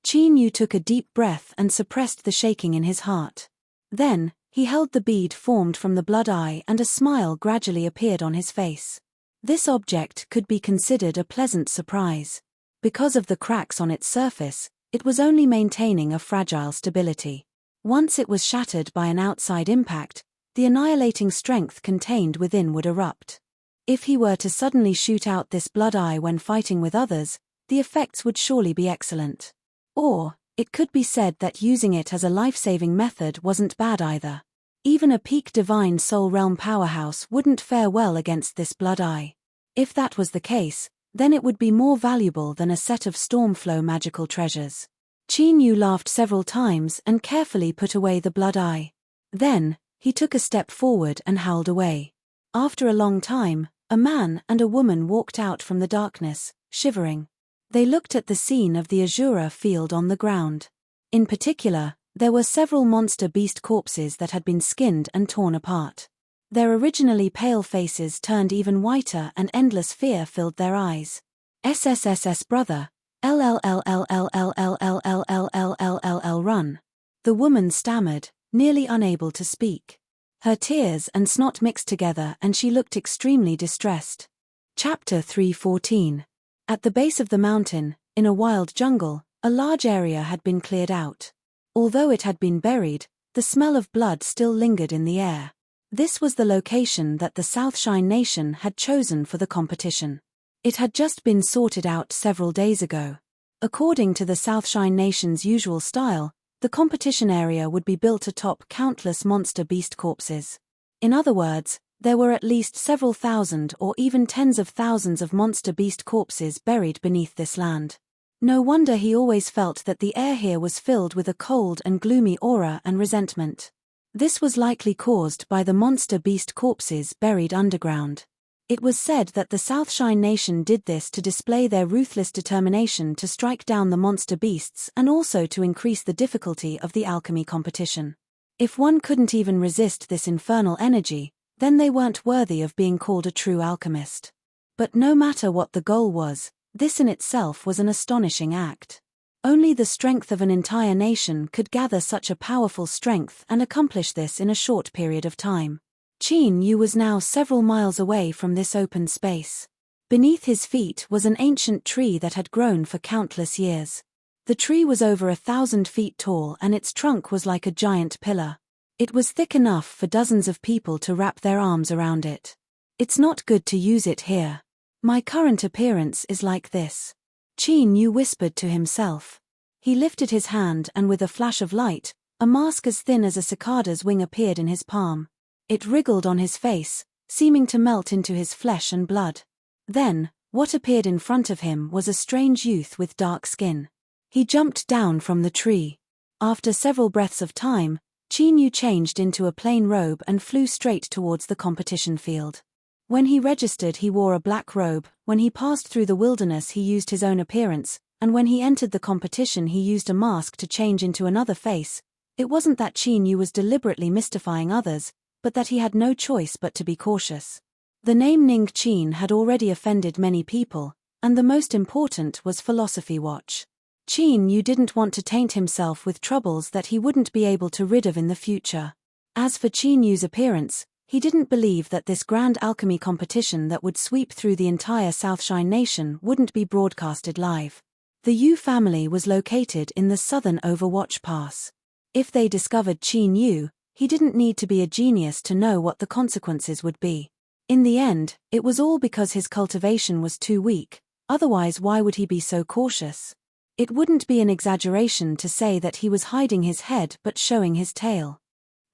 [SPEAKER 1] Chi-Yu took a deep breath and suppressed the shaking in his heart. Then, he held the bead formed from the blood eye and a smile gradually appeared on his face. This object could be considered a pleasant surprise. Because of the cracks on its surface, it was only maintaining a fragile stability. Once it was shattered by an outside impact, the annihilating strength contained within would erupt. If he were to suddenly shoot out this blood eye when fighting with others, the effects would surely be excellent. Or, it could be said that using it as a life-saving method wasn't bad either. Even a peak divine soul realm powerhouse wouldn't fare well against this blood eye. If that was the case, then it would be more valuable than a set of Stormflow magical treasures. Chi-Yu laughed several times and carefully put away the blood eye. Then, he took a step forward and howled away. After a long time, a man and a woman walked out from the darkness, shivering. They looked at the scene of the Azura field on the ground. In particular, there were several monster beast corpses that had been skinned and torn apart. Their originally pale faces turned even whiter and endless fear filled their eyes. SSSS brother, LLLLLLLLLLLLLLL run. The woman stammered, nearly unable to speak. Her tears and snot mixed together and she looked extremely distressed. Chapter 3:14. At the base of the mountain, in a wild jungle, a large area had been cleared out. Although it had been buried, the smell of blood still lingered in the air. This was the location that the Southshine Nation had chosen for the competition. It had just been sorted out several days ago. According to the Southshine Nation's usual style, the competition area would be built atop countless monster beast corpses. In other words, there were at least several thousand or even tens of thousands of monster beast corpses buried beneath this land. No wonder he always felt that the air here was filled with a cold and gloomy aura and resentment. This was likely caused by the monster beast corpses buried underground. It was said that the Southshine Nation did this to display their ruthless determination to strike down the monster beasts and also to increase the difficulty of the alchemy competition. If one couldn't even resist this infernal energy, then they weren't worthy of being called a true alchemist. But no matter what the goal was, this in itself was an astonishing act. Only the strength of an entire nation could gather such a powerful strength and accomplish this in a short period of time. Chi-Yu was now several miles away from this open space. Beneath his feet was an ancient tree that had grown for countless years. The tree was over 1,000 feet tall and its trunk was like a giant pillar. It was thick enough for dozens of people to wrap their arms around it. It's not good to use it here. My current appearance is like this. Qin Yu whispered to himself. He lifted his hand and with a flash of light, a mask as thin as a cicada's wing appeared in his palm. It wriggled on his face, seeming to melt into his flesh and blood. Then, what appeared in front of him was a strange youth with dark skin. He jumped down from the tree. After several breaths of time, Qin Yu changed into a plain robe and flew straight towards the competition field. When he registered he wore a black robe, when he passed through the wilderness he used his own appearance, and when he entered the competition he used a mask to change into another face. It wasn't that Qin Yu was deliberately mystifying others, but that he had no choice but to be cautious. The name Ning Qin had already offended many people, and the most important was Philosophy Watch. Qin Yu didn't want to taint himself with troubles that he wouldn't be able to rid of in the future. As for Qin Yu's appearance, he didn't believe that this grand alchemy competition that would sweep through the entire Southshine Nation wouldn't be broadcasted live. The Yu family was located in the southern Overwatch Pass. If they discovered Qin Yu, he didn't need to be a genius to know what the consequences would be. In the end, it was all because his cultivation was too weak, otherwise why would he be so cautious? It wouldn't be an exaggeration to say that he was hiding his head but showing his tail.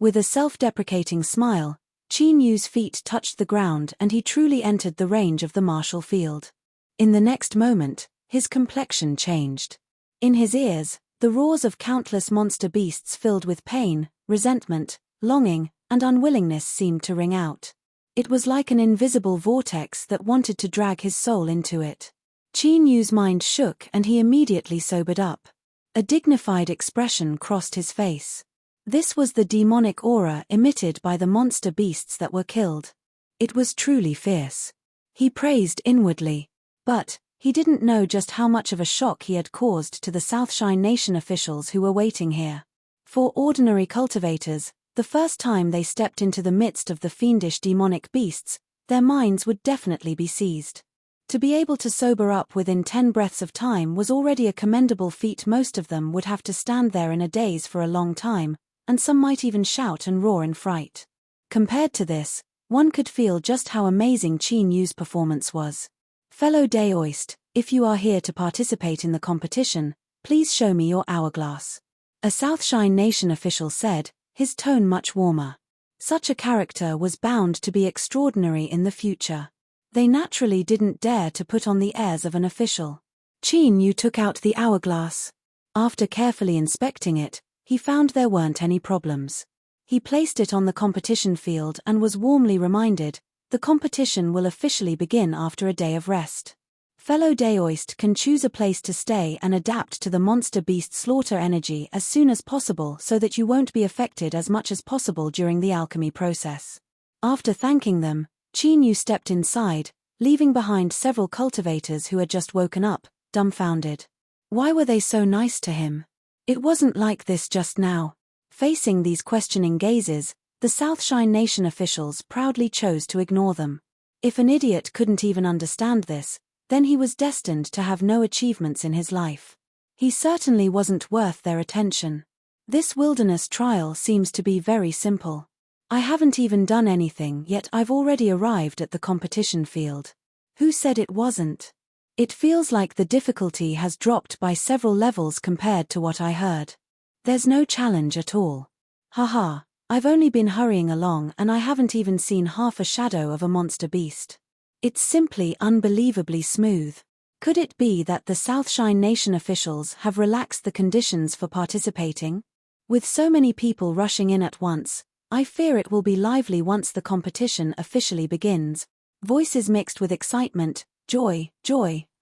[SPEAKER 1] With a self-deprecating smile, Qin Yu's feet touched the ground and he truly entered the range of the martial field. In the next moment, his complexion changed. In his ears, the roars of countless monster beasts filled with pain, resentment, longing, and unwillingness seemed to ring out. It was like an invisible vortex that wanted to drag his soul into it. Qin Yu's mind shook and he immediately sobered up. A dignified expression crossed his face. This was the demonic aura emitted by the monster beasts that were killed. It was truly fierce. He praised inwardly. But he didn't know just how much of a shock he had caused to the Southshine Nation officials who were waiting here. For ordinary cultivators, the first time they stepped into the midst of the fiendish demonic beasts, their minds would definitely be seized. To be able to sober up within 10 breaths of time was already a commendable feat. Most of them would have to stand there in a daze for a long time, and some might even shout and roar in fright. Compared to this, one could feel just how amazing Qin Yu's performance was. Fellow Daoist, if you are here to participate in the competition, please show me your hourglass. A Southshine Nation official said, his tone much warmer. Such a character was bound to be extraordinary in the future. They naturally didn't dare to put on the airs of an official. Qin Yu took out the hourglass. After carefully inspecting it, he found there weren't any problems. He placed it on the competition field and was warmly reminded, the competition will officially begin after a day of rest. Fellow Daoist can choose a place to stay and adapt to the monster beast slaughter energy as soon as possible so that you won't be affected as much as possible during the alchemy process. After thanking them, Qin Yu stepped inside, leaving behind several cultivators who had just woken up, dumbfounded. Why were they so nice to him? It wasn't like this just now. Facing these questioning gazes, the Southshine Nation officials proudly chose to ignore them. If an idiot couldn't even understand this, then he was destined to have no achievements in his life. He certainly wasn't worth their attention. This wilderness trial seems to be very simple. I haven't even done anything yet I've already arrived at the competition field. Who said it wasn't? It feels like the difficulty has dropped by several levels compared to what I heard. There's no challenge at all. Haha, I've only been hurrying along and I haven't even seen half a shadow of a monster beast. It's simply unbelievably smooth. Could it be that the Southshine Nation officials have relaxed the conditions for participating? With so many people rushing in at once, I fear it will be lively once the competition officially begins. Voices mixed with excitement, joy,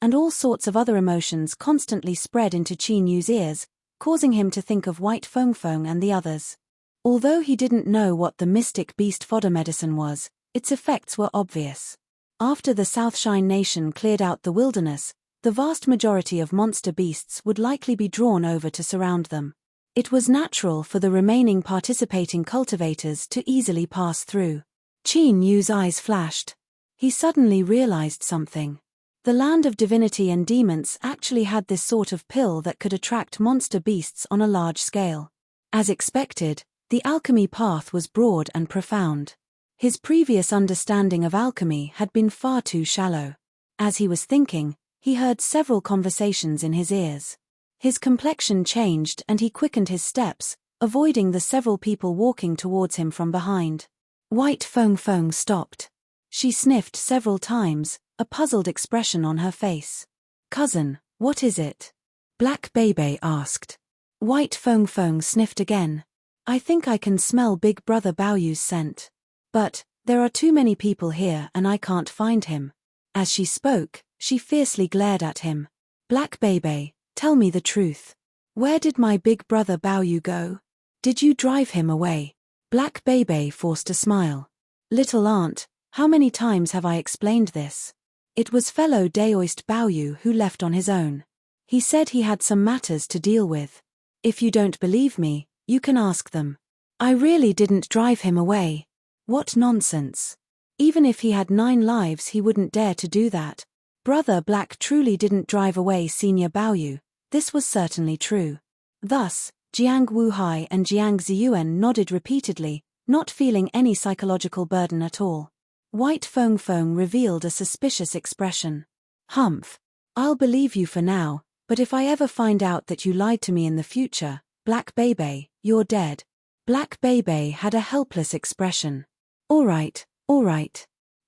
[SPEAKER 1] and all sorts of other emotions constantly spread into Qin Yu's ears, causing him to think of White Feng and the others. Although he didn't know what the mystic beast fodder medicine was, its effects were obvious. After the Southshine Nation cleared out the wilderness, the vast majority of monster beasts would likely be drawn over to surround them. It was natural for the remaining participating cultivators to easily pass through. Qin Yu's eyes flashed. He suddenly realized something. The land of divinity and demons actually had this sort of pill that could attract monster beasts on a large scale. As expected, the alchemy path was broad and profound. His previous understanding of alchemy had been far too shallow. As he was thinking, he heard several conversations in his ears. His complexion changed and he quickened his steps, avoiding the several people walking towards him from behind. White Feng Feng stopped. She sniffed several times, a puzzled expression on her face. "Cousin, what is it?" Black Bebe asked. White Feng Feng sniffed again. "I think I can smell Big Brother Baoyu's scent. But there are too many people here and I can't find him." As she spoke, she fiercely glared at him. "Black Bebe, tell me the truth. Where did my big brother Baoyu go? Did you drive him away?" Black Bebe forced a smile. "Little aunt, how many times have I explained this? It was fellow Daoist Baoyu who left on his own. He said he had some matters to deal with. If you don't believe me, you can ask them. I really didn't drive him away." What nonsense. Even if he had 9 lives he wouldn't dare to do that. Brother Black truly didn't drive away Senior Baoyu, this was certainly true. Thus, Jiang Wuhai and Jiang Ziyuan nodded repeatedly, not feeling any psychological burden at all. White Feng Feng revealed a suspicious expression. "Humph. I'll believe you for now, but if I ever find out that you lied to me in the future, Black Bebe, you're dead." Black Bebe had a helpless expression. All right.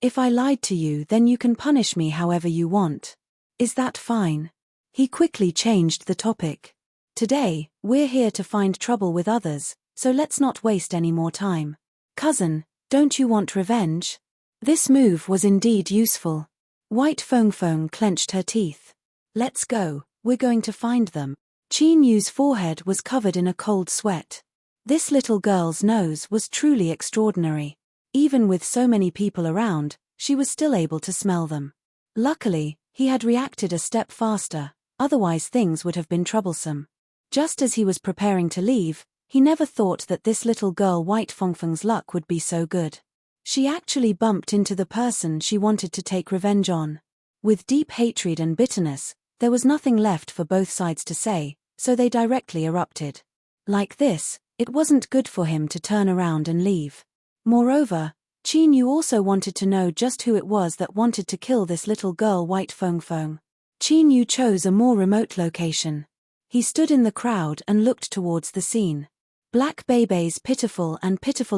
[SPEAKER 1] If I lied to you then you can punish me however you want. Is that fine?" He quickly changed the topic. "Today, we're here to find trouble with others, so let's not waste any more time. Cousin, don't you want revenge?" This move was indeed useful. White Feng Feng clenched her teeth. "Let's go, we're going to find them." Qin Yu's forehead was covered in a cold sweat. This little girl's nose was truly extraordinary. Even with so many people around, she was still able to smell them. Luckily, he had reacted a step faster, otherwise things would have been troublesome. Just as he was preparing to leave, he never thought that this little girl White Fengfeng's luck would be so good. She actually bumped into the person she wanted to take revenge on. With deep hatred and bitterness, there was nothing left for both sides to say, so they directly erupted. Like this, it wasn't good for him to turn around and leave. Moreover, Qin Yu also wanted to know just who it was that wanted to kill this little girl White Feng Feng. Qin Yu chose a more remote location. He stood in the crowd and looked towards the scene. Black Bebe's pitiful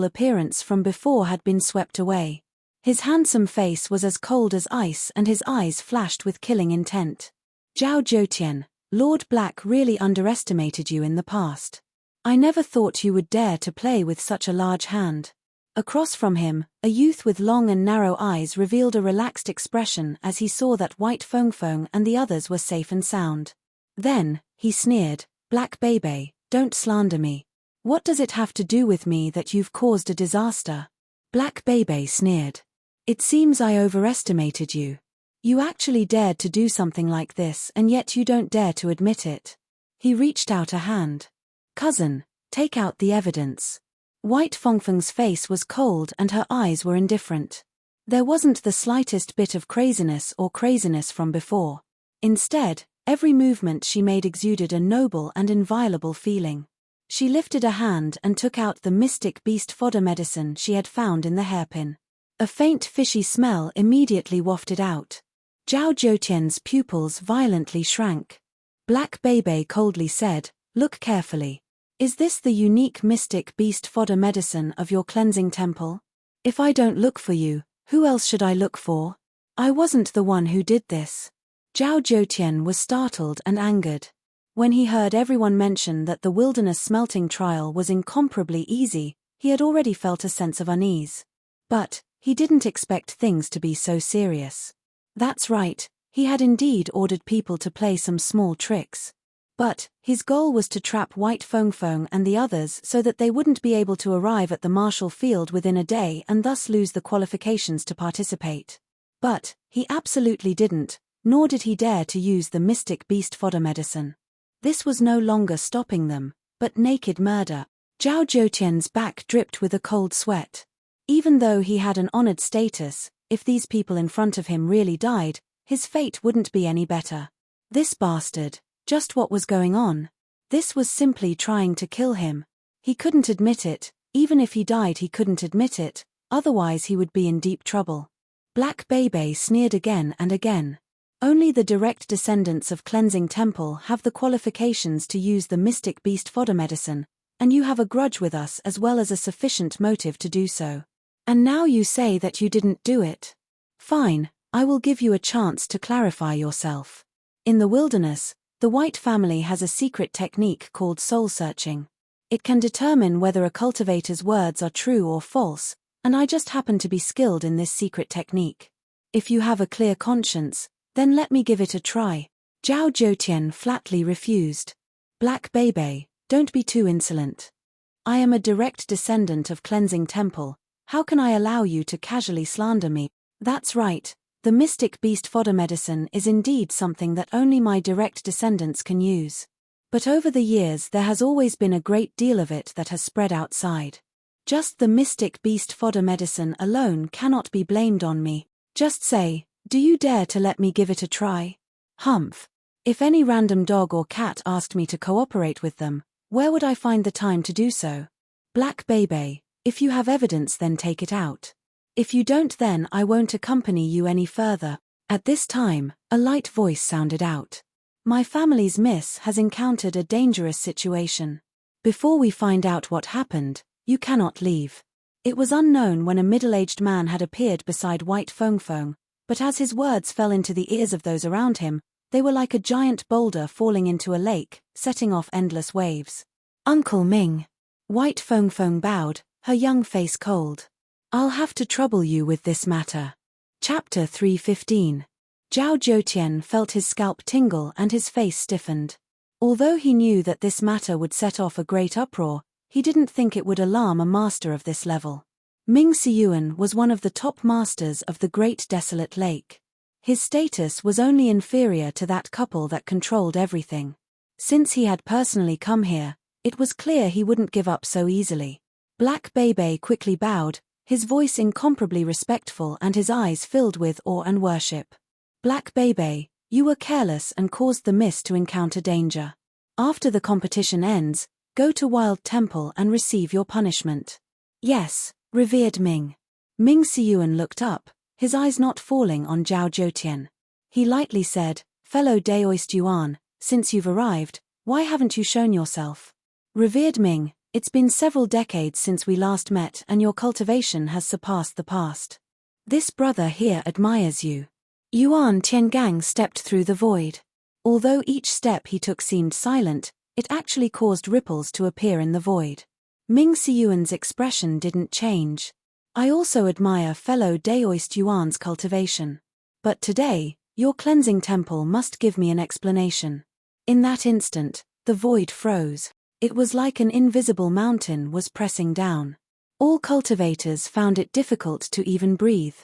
[SPEAKER 1] appearance from before had been swept away. His handsome face was as cold as ice and his eyes flashed with killing intent. "Zhao Zhoutian, Lord Black really underestimated you in the past. I never thought you would dare to play with such a large hand." Across from him, a youth with long and narrow eyes revealed a relaxed expression as he saw that White Feng Feng and the others were safe and sound. Then, he sneered, "Black Bebe, don't slander me. What does it have to do with me that you've caused a disaster?" Black Bebe sneered. "It seems I overestimated you. You actually dared to do something like this and yet you don't dare to admit it." He reached out a hand. "Cousin, take out the evidence." White Fengfeng's face was cold and her eyes were indifferent. There wasn't the slightest bit of craziness from before. Instead, every movement she made exuded a noble and inviolable feeling. She lifted a hand and took out the mystic beast fodder medicine she had found in the hairpin. A faint fishy smell immediately wafted out. Zhao Zhoutian's pupils violently shrank. Black Bebe coldly said, "Look carefully. Is this the unique mystic beast fodder medicine of your cleansing temple? If I don't look for you, who else should I look for? I wasn't the one who did this." Zhao Zhoutian was startled and angered. When he heard everyone mention that the wilderness smelting trial was incomparably easy, he had already felt a sense of unease. But he didn't expect things to be so serious. That's right, he had indeed ordered people to play some small tricks. But his goal was to trap White Feng Feng and the others so that they wouldn't be able to arrive at the martial field within a day and thus lose the qualifications to participate. But he absolutely didn't, nor did he dare to use the mystic beast fodder medicine. This was no longer stopping them, but naked murder. Zhao Zhoutian's back dripped with a cold sweat. Even though he had an honored status, if these people in front of him really died, his fate wouldn't be any better. This bastard. Just what was going on? This was simply trying to kill him. He couldn't admit it, even if he died he couldn't admit it, otherwise he would be in deep trouble. Black Bebe sneered again and again. Only the direct descendants of Cleansing Temple have the qualifications to use the mystic beast fodder medicine, and you have a grudge with us as well as a sufficient motive to do so. And now you say that you didn't do it. Fine, I will give you a chance to clarify yourself. In the wilderness, the White family has a secret technique called soul searching. It can determine whether a cultivator's words are true or false, and I just happen to be skilled in this secret technique. If you have a clear conscience, then let me give it a try. Zhao Zhoutian flatly refused. Black Bebe, don't be too insolent. I am a direct descendant of Cleansing Temple. How can I allow you to casually slander me? That's right, the mystic beast fodder medicine is indeed something that only my direct descendants can use. But over the years there has always been a great deal of it that has spread outside. Just the mystic beast fodder medicine alone cannot be blamed on me. Just say, do you dare to let me give it a try? Humph. If any random dog or cat asked me to cooperate with them, where would I find the time to do so? Black Bebe, if you have evidence then take it out. If you don't then I won't accompany you any further. At this time, a light voice sounded out. My family's miss has encountered a dangerous situation. Before we find out what happened, you cannot leave. It was unknown when a middle-aged man had appeared beside White Feng, but as his words fell into the ears of those around him, they were like a giant boulder falling into a lake, setting off endless waves. Uncle Ming. White Feng bowed, her young face cold. I'll have to trouble you with this matter. Chapter 3:15. Zhao Zhoutian felt his scalp tingle and his face stiffened. Although he knew that this matter would set off a great uproar, he didn't think it would alarm a master of this level. Ming Siyuan was one of the top masters of the Great Desolate Lake. His status was only inferior to that couple that controlled everything. Since he had personally come here, it was clear he wouldn't give up so easily. Black Bebe quickly bowed, his voice incomparably respectful and his eyes filled with awe and worship. Black Bebe, you were careless and caused the miss to encounter danger. After the competition ends, go to Wild Temple and receive your punishment. Yes, revered Ming. Ming Siyuan looked up, his eyes not falling on Zhao Zhoutian. He lightly said, fellow Daoist Yuan, since you've arrived, why haven't you shown yourself? Revered Ming, it's been several decades since we last met and your cultivation has surpassed the past. This brother here admires you. Yuan Tiangang stepped through the void. Although each step he took seemed silent, it actually caused ripples to appear in the void. Ming Siyuan's expression didn't change. I also admire fellow Daoist Yuan's cultivation. But today, your Cleansing Temple must give me an explanation. In that instant, the void froze. It was like an invisible mountain was pressing down. All cultivators found it difficult to even breathe.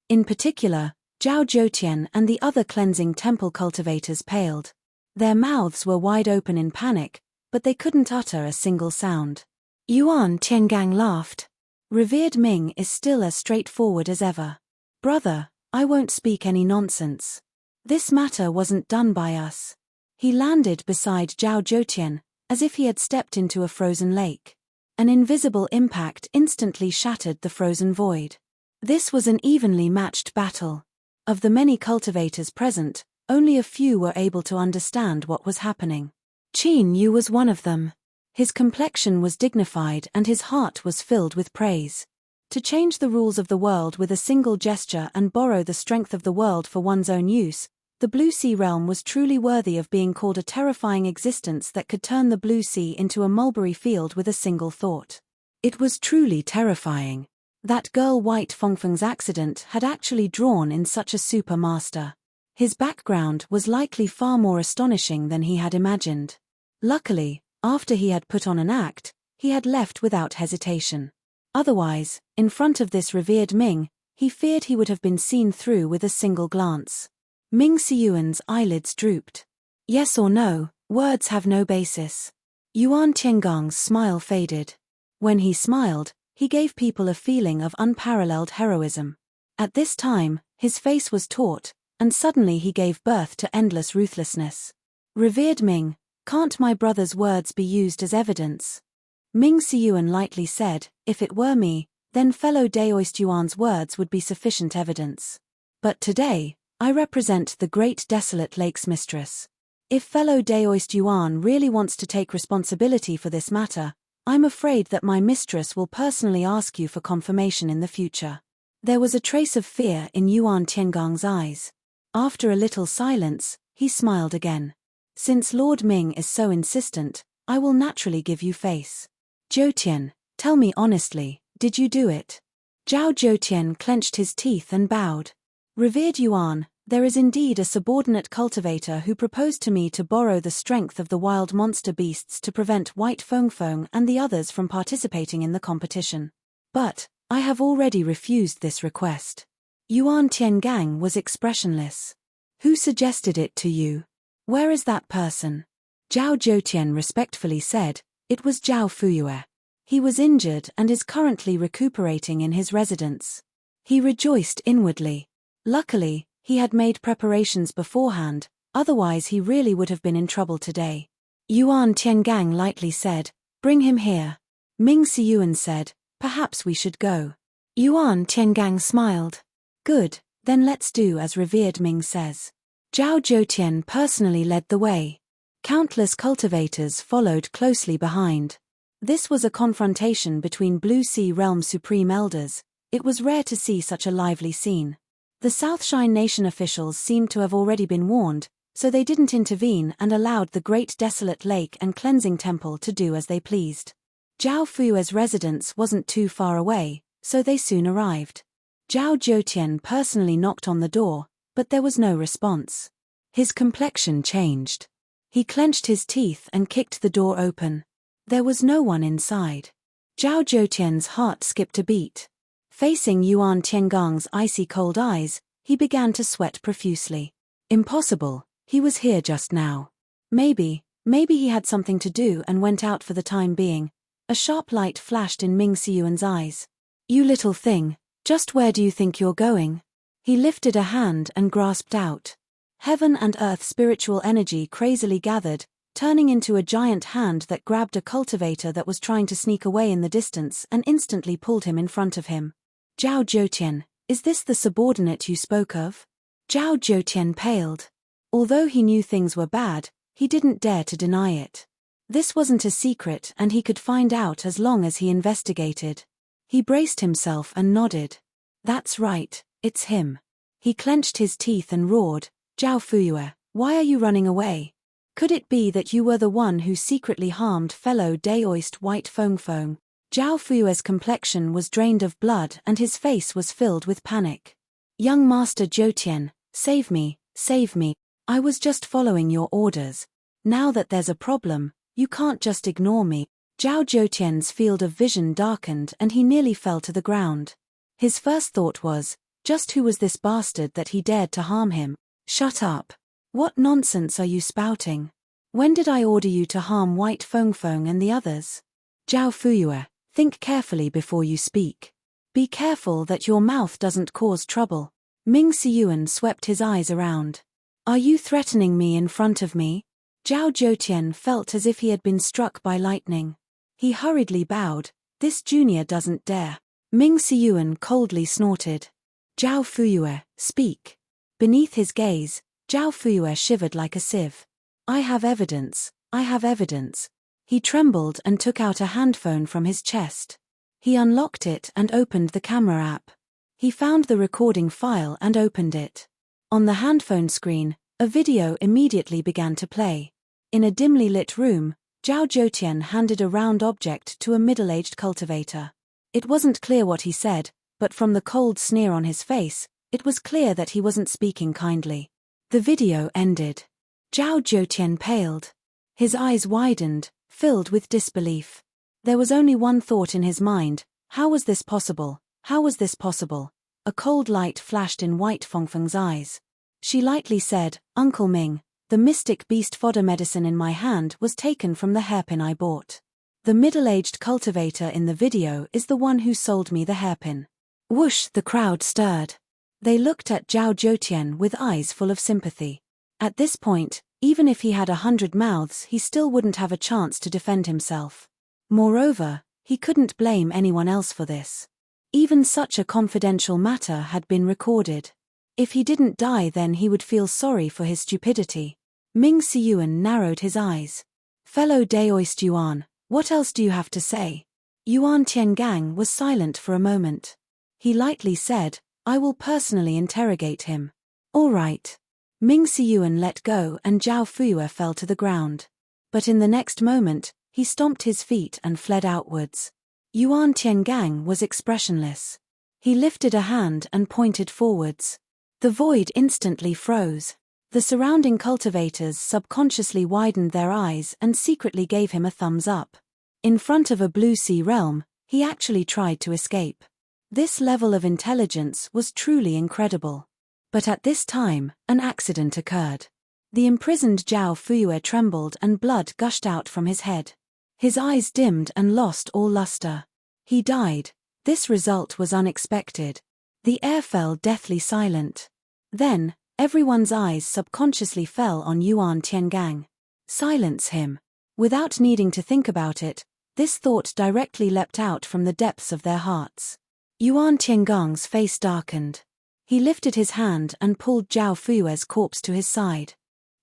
[SPEAKER 1] In particular, Zhao Zhoutian and the other Cleansing Temple cultivators paled. Their mouths were wide open in panic, but they couldn't utter a single sound. Yuan Tiangang laughed. Revered Ming is still as straightforward as ever. Brother, I won't speak any nonsense. This matter wasn't done by us. He landed beside Zhao Zhoutian, as if he had stepped into a frozen lake. An invisible impact instantly shattered the frozen void. This was an evenly matched battle. Of the many cultivators present, only a few were able to understand what was happening. Qin Yu was one of them. His complexion was dignified and his heart was filled with praise. To change the rules of the world with a single gesture and borrow the strength of the world for one's own use, the Blue Sea realm was truly worthy of being called a terrifying existence that could turn the Blue Sea into a mulberry field with a single thought. It was truly terrifying. That girl White Fengfeng's accident had actually drawn in such a super master. His background was likely far more astonishing than he had imagined. Luckily, after he had put on an act, he had left without hesitation. Otherwise, in front of this revered Ming, he feared he would have been seen through with a single glance. Ming Siyuan's eyelids drooped. Yes or no, words have no basis. Yuan Tiangong's smile faded. When he smiled, he gave people a feeling of unparalleled heroism. At this time, his face was taut, and suddenly he gave birth to endless ruthlessness. Revered Ming, can't my brother's words be used as evidence? Ming Siyuan lightly said, if it were me, then fellow Daoist Yuan's words would be sufficient evidence. But today, I represent the great desolate lake's mistress. If fellow Daoist Yuan really wants to take responsibility for this matter, I'm afraid that my mistress will personally ask you for confirmation in the future. There was a trace of fear in Yuan Tiangong's eyes. After a little silence, he smiled again. Since Lord Ming is so insistent, I will naturally give you face. Zhou, tell me honestly, did you do it? Zhao Zhou clenched his teeth and bowed. Revered Yuan, there is indeed a subordinate cultivator who proposed to me to borrow the strength of the wild monster beasts to prevent White Feng and the others from participating in the competition. But I have already refused this request. Yuan Tiangang was expressionless. Who suggested it to you? Where is that person? Zhao Zhou respectfully said, it was Zhao Fuyue. He was injured and is currently recuperating in his residence. He rejoiced inwardly. Luckily, he had made preparations beforehand, otherwise he really would have been in trouble today. Yuan Tiangang lightly said, bring him here. Ming Siyuan said, perhaps we should go. Yuan Tiangang smiled. Good, then let's do as revered Ming says. Zhao Zhou personally led the way. Countless cultivators followed closely behind. This was a confrontation between Blue Sea Realm Supreme Elders. It was rare to see such a lively scene. The Southshine Nation officials seemed to have already been warned, so they didn't intervene and allowed the Great Desolate Lake and Cleansing Temple to do as they pleased. Zhao Fuyue's residence wasn't too far away, so they soon arrived. Zhao Zhou personally knocked on the door, but there was no response. His complexion changed. He clenched his teeth and kicked the door open. There was no one inside. Zhao Zhou heart skipped a beat. Facing Yuan Tiangong's icy cold eyes, he began to sweat profusely. Impossible, he was here just now. Maybe he had something to do and went out for the time being. A sharp light flashed in Ming Siyuan's eyes. You little thing, just where do you think you're going? He lifted a hand and grasped out. Heaven and earth spiritual energy crazily gathered, turning into a giant hand that grabbed a cultivator that was trying to sneak away in the distance and instantly pulled him in front of him. Zhao Zhou, is this the subordinate you spoke of? Zhao Zhou paled. Although he knew things were bad, he didn't dare to deny it. This wasn't a secret and he could find out as long as he investigated. He braced himself and nodded. That's right, it's him. He clenched his teeth and roared, Zhao Fuyue, why are you running away? Could it be that you were the one who secretly harmed fellow Daoist White Feng? Zhao Fuyue's complexion was drained of blood and his face was filled with panic. Young Master Zhou, save me, save me. I was just following your orders. Now that there's a problem, you can't just ignore me. Zhao Zhou field of vision darkened and he nearly fell to the ground. His first thought was, just who was this bastard that he dared to harm him? Shut up. What nonsense are you spouting? When did I order you to harm White Feng and the others? Zhao Fuyue, think carefully before you speak. Be careful that your mouth doesn't cause trouble. Ming Siyuan swept his eyes around. Are you threatening me in front of me? Zhao Zhou felt as if he had been struck by lightning. He hurriedly bowed. This junior doesn't dare. Ming Siyuan coldly snorted. Zhao Fuyue, speak. Beneath his gaze, Zhao Fuyue shivered like a sieve. I have evidence, I have evidence. He trembled and took out a handphone from his chest. He unlocked it and opened the camera app. He found the recording file and opened it. On the handphone screen, a video immediately began to play. In a dimly lit room, Zhao Zhou handed a round object to a middle-aged cultivator. It wasn't clear what he said, but from the cold sneer on his face, it was clear that he wasn't speaking kindly. The video ended. Zhao Zhou paled. His eyes widened, filled with disbelief. There was only one thought in his mind, how was this possible? How was this possible? A cold light flashed in White Fengfeng's eyes. She lightly said, Uncle Ming, the mystic beast fodder medicine in my hand was taken from the hairpin I bought. The middle-aged cultivator in the video is the one who sold me the hairpin. Whoosh, the crowd stirred. They looked at Zhao Zhou with eyes full of sympathy. At this point, even if he had 100 mouths he still wouldn't have a chance to defend himself. Moreover, he couldn't blame anyone else for this. Even such a confidential matter had been recorded. If he didn't die, then he would feel sorry for his stupidity. Ming Siyuan narrowed his eyes. Fellow Daoist Yuan, what else do you have to say? Yuan Tiangang was silent for a moment. He lightly said, I will personally interrogate him. All right. Ming Siyuan let go and Zhao Fuyue fell to the ground. But in the next moment, he stomped his feet and fled outwards. Yuan Tiangang was expressionless. He lifted a hand and pointed forwards. The void instantly froze. The surrounding cultivators subconsciously widened their eyes and secretly gave him a thumbs up. In front of a blue sea realm, he actually tried to escape. This level of intelligence was truly incredible. But at this time, an accident occurred. The imprisoned Zhao Fuyue trembled and blood gushed out from his head. His eyes dimmed and lost all luster. He died. This result was unexpected. The air fell deathly silent. Then, everyone's eyes subconsciously fell on Yuan Tiangang. Silence him. Without needing to think about it, this thought directly leapt out from the depths of their hearts. Yuan Tiangang's face darkened. He lifted his hand and pulled Zhao Fuyue's corpse to his side.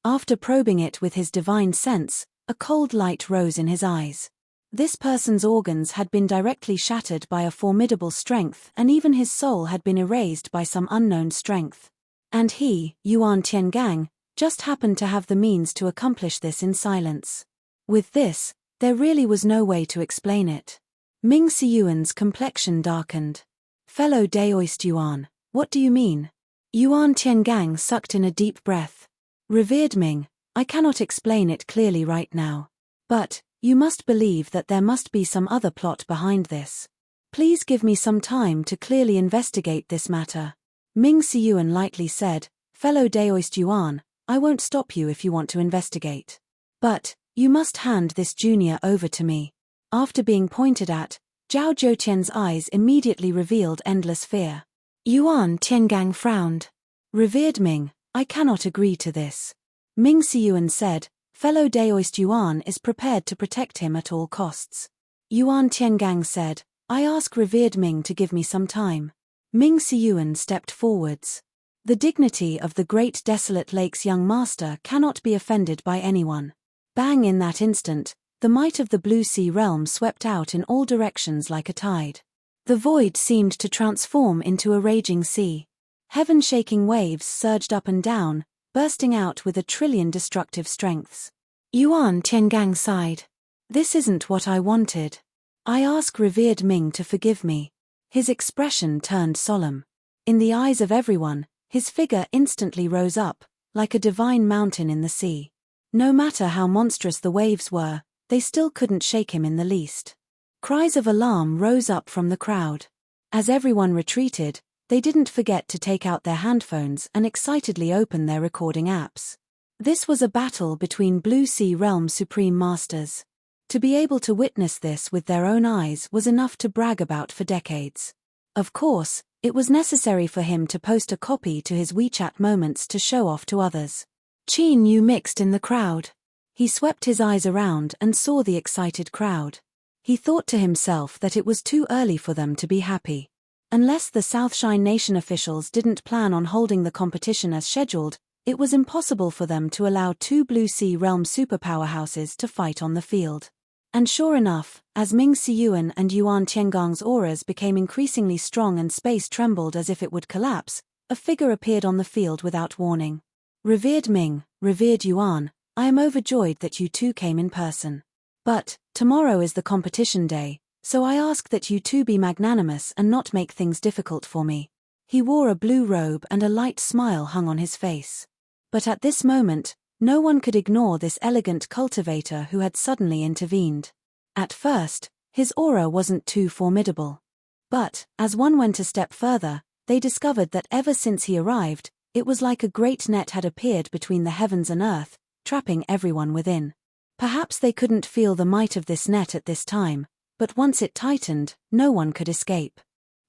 [SPEAKER 1] After probing it with his divine sense, a cold light rose in his eyes. This person's organs had been directly shattered by a formidable strength, and even his soul had been erased by some unknown strength. And he, Yuan Tiangang, just happened to have the means to accomplish this in silence. With this, there really was no way to explain it. Ming Siyuan's complexion darkened. Fellow Daoist Yuan, what do you mean? Yuan Tiangang sucked in a deep breath. Revered Ming, I cannot explain it clearly right now. But, you must believe that there must be some other plot behind this. Please give me some time to clearly investigate this matter. Ming Siyuan lightly said, Fellow Daoist Yuan, I won't stop you if you want to investigate. But, you must hand this junior over to me. After being pointed at, Zhao Zhouqian's eyes immediately revealed endless fear. Yuan Tiangang frowned. Revered Ming, I cannot agree to this. Ming Siyuan said, Fellow Daoist Yuan is prepared to protect him at all costs. Yuan Tiangang said, I ask Revered Ming to give me some time. Ming Siyuan stepped forwards. The dignity of the great desolate lake's young master cannot be offended by anyone. Bang! In that instant, the might of the blue sea realm swept out in all directions like a tide. The void seemed to transform into a raging sea. Heaven-shaking waves surged up and down, bursting out with 1,000,000,000,000 destructive strengths. Yuan Tiangang sighed. This isn't what I wanted. I ask Revered Ming to forgive me. His expression turned solemn. In the eyes of everyone, his figure instantly rose up, like a divine mountain in the sea. No matter how monstrous the waves were, they still couldn't shake him in the least. Cries of alarm rose up from the crowd. As everyone retreated, they didn't forget to take out their handphones and excitedly open their recording apps. This was a battle between Blue Sea Realm Supreme Masters. To be able to witness this with their own eyes was enough to brag about for decades. Of course, it was necessary for him to post a copy to his WeChat moments to show off to others. Qin Yu mixed in the crowd. He swept his eyes around and saw the excited crowd. He thought to himself that it was too early for them to be happy. Unless the Southshine Nation officials didn't plan on holding the competition as scheduled, it was impossible for them to allow two Blue Sea Realm superpowerhouses to fight on the field. And sure enough, as Ming Siyuan and Yuan Tiangang's auras became increasingly strong and space trembled as if it would collapse, a figure appeared on the field without warning. Revered Ming, Revered Yuan, I am overjoyed that you two came in person. But, tomorrow is the competition day, so I ask that you two be magnanimous and not make things difficult for me. He wore a blue robe and a light smile hung on his face. But at this moment, no one could ignore this elegant cultivator who had suddenly intervened. At first, his aura wasn't too formidable. But, as one went a step further, they discovered that ever since he arrived, it was like a great net had appeared between the heavens and earth, trapping everyone within. Perhaps they couldn't feel the might of this net at this time, but once it tightened, no one could escape.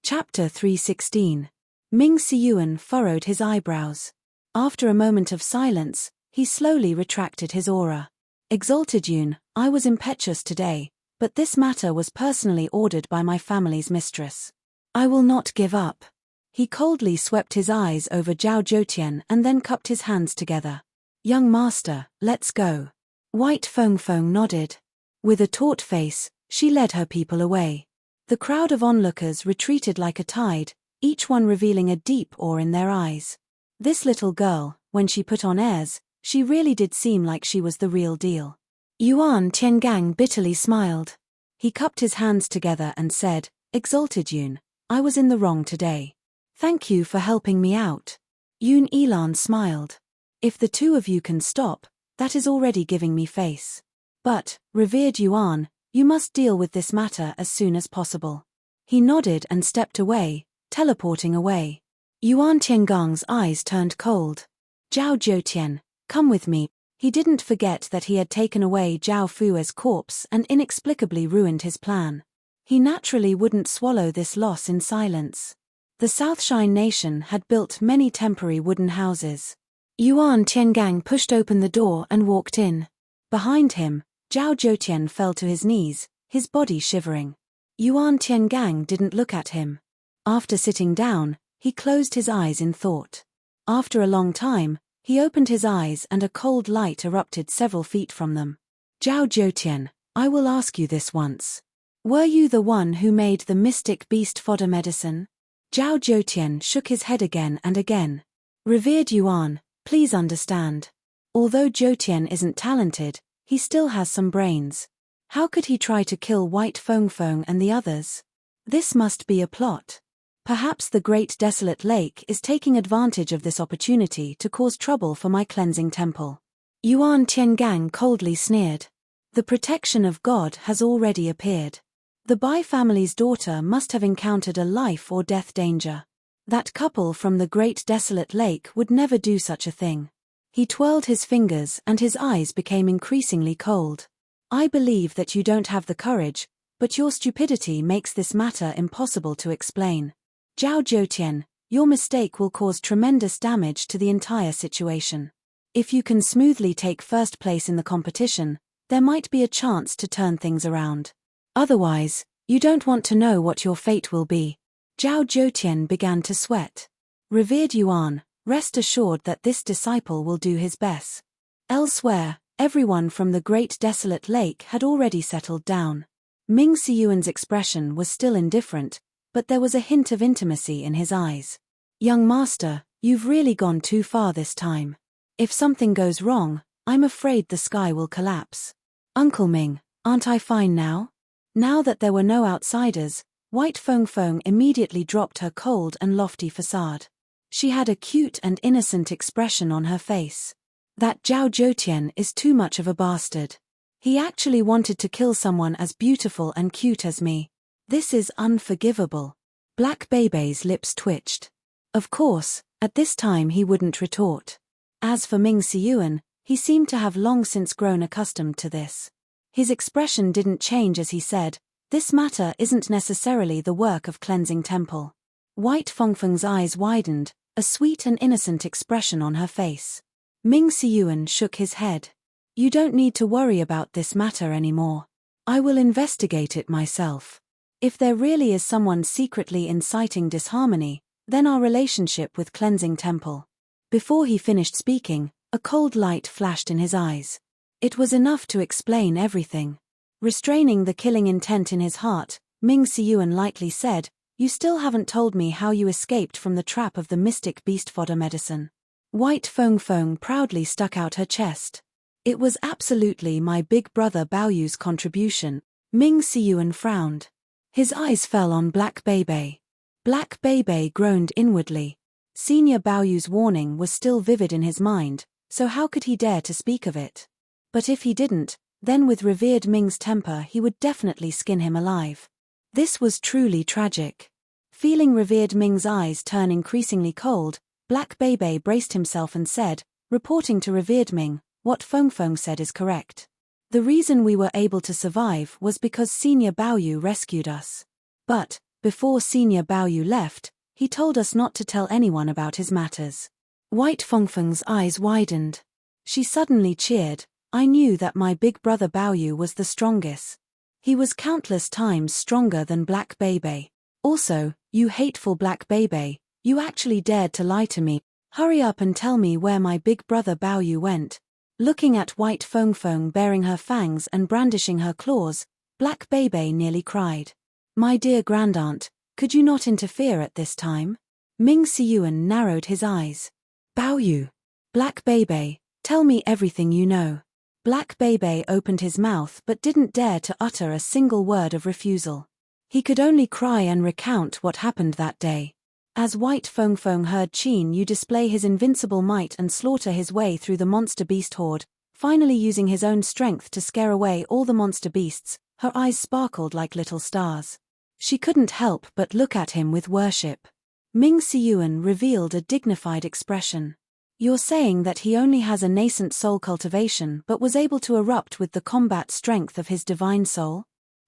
[SPEAKER 1] Chapter 316. Ming Siyuan furrowed his eyebrows. After a moment of silence, he slowly retracted his aura. Exalted Yun, I was impetuous today, but this matter was personally ordered by my family's mistress. I will not give up. He coldly swept his eyes over Zhao Zhoutian and then cupped his hands together. Young master, let's go. White Feng nodded. With a taut face, she led her people away. The crowd of onlookers retreated like a tide, each one revealing a deep awe in their eyes. This little girl, when she put on airs, she really did seem like she was the real deal. Yuan Tiangang bitterly smiled. He cupped his hands together and said, Exalted Yun, I was in the wrong today. Thank you for helping me out. Yun Elan smiled. If the two of you can stop, that is already giving me face. But, revered Yuan, you must deal with this matter as soon as possible. He nodded and stepped away, teleporting away. Yuan Tiangang's eyes turned cold. Zhao Zhoutian, come with me. He didn't forget that he had taken away Zhao Fu's corpse and inexplicably ruined his plan. He naturally wouldn't swallow this loss in silence. The Southshine nation had built many temporary wooden houses. Yuan Tiangang pushed open the door and walked in. Behind him, Zhao Zhoutian fell to his knees, his body shivering. Yuan Tiangang didn't look at him. After sitting down, he closed his eyes in thought. After a long time, he opened his eyes and a cold light erupted several feet from them. Zhao Zhoutian, I will ask you this once. Were you the one who made the mystic beast fodder medicine? Zhao Zhoutian shook his head again and again. Revered Yuan, please understand. Although Zhoutian isn't talented, he still has some brains. How could he try to kill White Feng and the others? This must be a plot. Perhaps the Great Desolate Lake is taking advantage of this opportunity to cause trouble for my cleansing temple. Yuan Tiangang coldly sneered. The protection of God has already appeared. The Bai family's daughter must have encountered a life or death danger. That couple from the Great Desolate Lake would never do such a thing. He twirled his fingers and his eyes became increasingly cold. I believe that you don't have the courage, but your stupidity makes this matter impossible to explain. Zhao Zhoutian, your mistake will cause tremendous damage to the entire situation. If you can smoothly take first place in the competition, there might be a chance to turn things around. Otherwise, you don't want to know what your fate will be. Zhao Zhoutian began to sweat. Revered Yuan, rest assured that this disciple will do his best. Elsewhere, everyone from the Great Desolate Lake had already settled down. Ming Siyuan's expression was still indifferent, but there was a hint of intimacy in his eyes. Young master, you've really gone too far this time. If something goes wrong, I'm afraid the sky will collapse. Uncle Ming, aren't I fine now? Now that there were no outsiders, White Feng immediately dropped her cold and lofty facade. She had a cute and innocent expression on her face. That Zhao Zhoutian is too much of a bastard. He actually wanted to kill someone as beautiful and cute as me. This is unforgivable. Black Bebe's lips twitched. Of course, at this time he wouldn't retort. As for Ming Siyuan, he seemed to have long since grown accustomed to this. His expression didn't change as he said, this matter isn't necessarily the work of cleansing temple. White Feng's eyes widened, a sweet and innocent expression on her face. Ming Siyuan shook his head. You don't need to worry about this matter anymore. I will investigate it myself. If there really is someone secretly inciting disharmony, then our relationship with cleansing temple. Before he finished speaking, a cold light flashed in his eyes. It was enough to explain everything. Restraining the killing intent in his heart, Ming Siyuan lightly said, You still haven't told me how you escaped from the trap of the mystic beast fodder medicine. White Feng proudly stuck out her chest. It was absolutely my big brother Baoyu's contribution. Ming Siyuan frowned. His eyes fell on Black Bebe. Black Bebe groaned inwardly. Senior Baoyu's warning was still vivid in his mind, so how could he dare to speak of it? But if he didn't, then with revered Ming's temper he would definitely skin him alive. This was truly tragic. Feeling revered Ming's eyes turn increasingly cold, Black Bebe braced himself and said, reporting to revered Ming, what Feng said is correct. The reason we were able to survive was because Senior Baoyu rescued us. But, before Senior Baoyu left, he told us not to tell anyone about his matters. White Feng's eyes widened. She suddenly cheered. I knew that my big brother Baoyu was the strongest. He was countless times stronger than Black Bebe. Also, you hateful black baby, you actually dared to lie to me. Hurry up and tell me where my big brother Bao Yu went. Looking at White Feng Feng baring her fangs and brandishing her claws, Black Bebe nearly cried. My dear grandaunt, could you not interfere at this time? Ming Siyuan narrowed his eyes. Bao Yu. Black Bebe, tell me everything you know. Black Bebe opened his mouth but didn't dare to utter a single word of refusal. He could only cry and recount what happened that day. As White Feng Feng heard Qin Yu display his invincible might and slaughter his way through the monster beast horde, finally using his own strength to scare away all the monster beasts, her eyes sparkled like little stars. She couldn't help but look at him with worship. Ming Siyuan revealed a dignified expression. You're saying that he only has a nascent soul cultivation but was able to erupt with the combat strength of his divine soul?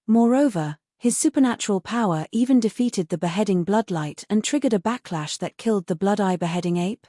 [SPEAKER 1] Moreover, his supernatural power even defeated the beheading bloodlight and triggered a backlash that killed the blood-eye beheading ape?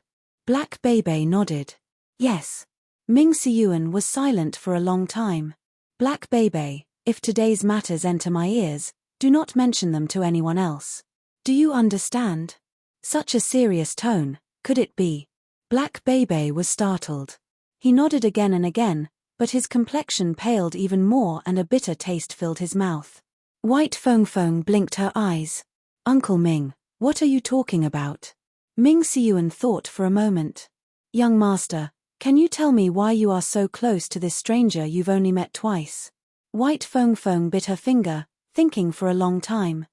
[SPEAKER 1] Black Bebe nodded. Yes. Ming Siyuan was silent for a long time. Black Bebe, if today's matters enter my ears, do not mention them to anyone else. Do you understand? Such a serious tone, could it be? Black Bebe was startled. He nodded again and again, but his complexion paled even more and a bitter taste filled his mouth. White Feng Feng blinked her eyes. Uncle Ming, what are you talking about? Ming Siyuan thought for a moment. Young master, can you tell me why you are so close to this stranger you've only met twice? White Feng Feng bit her finger, thinking for a long time.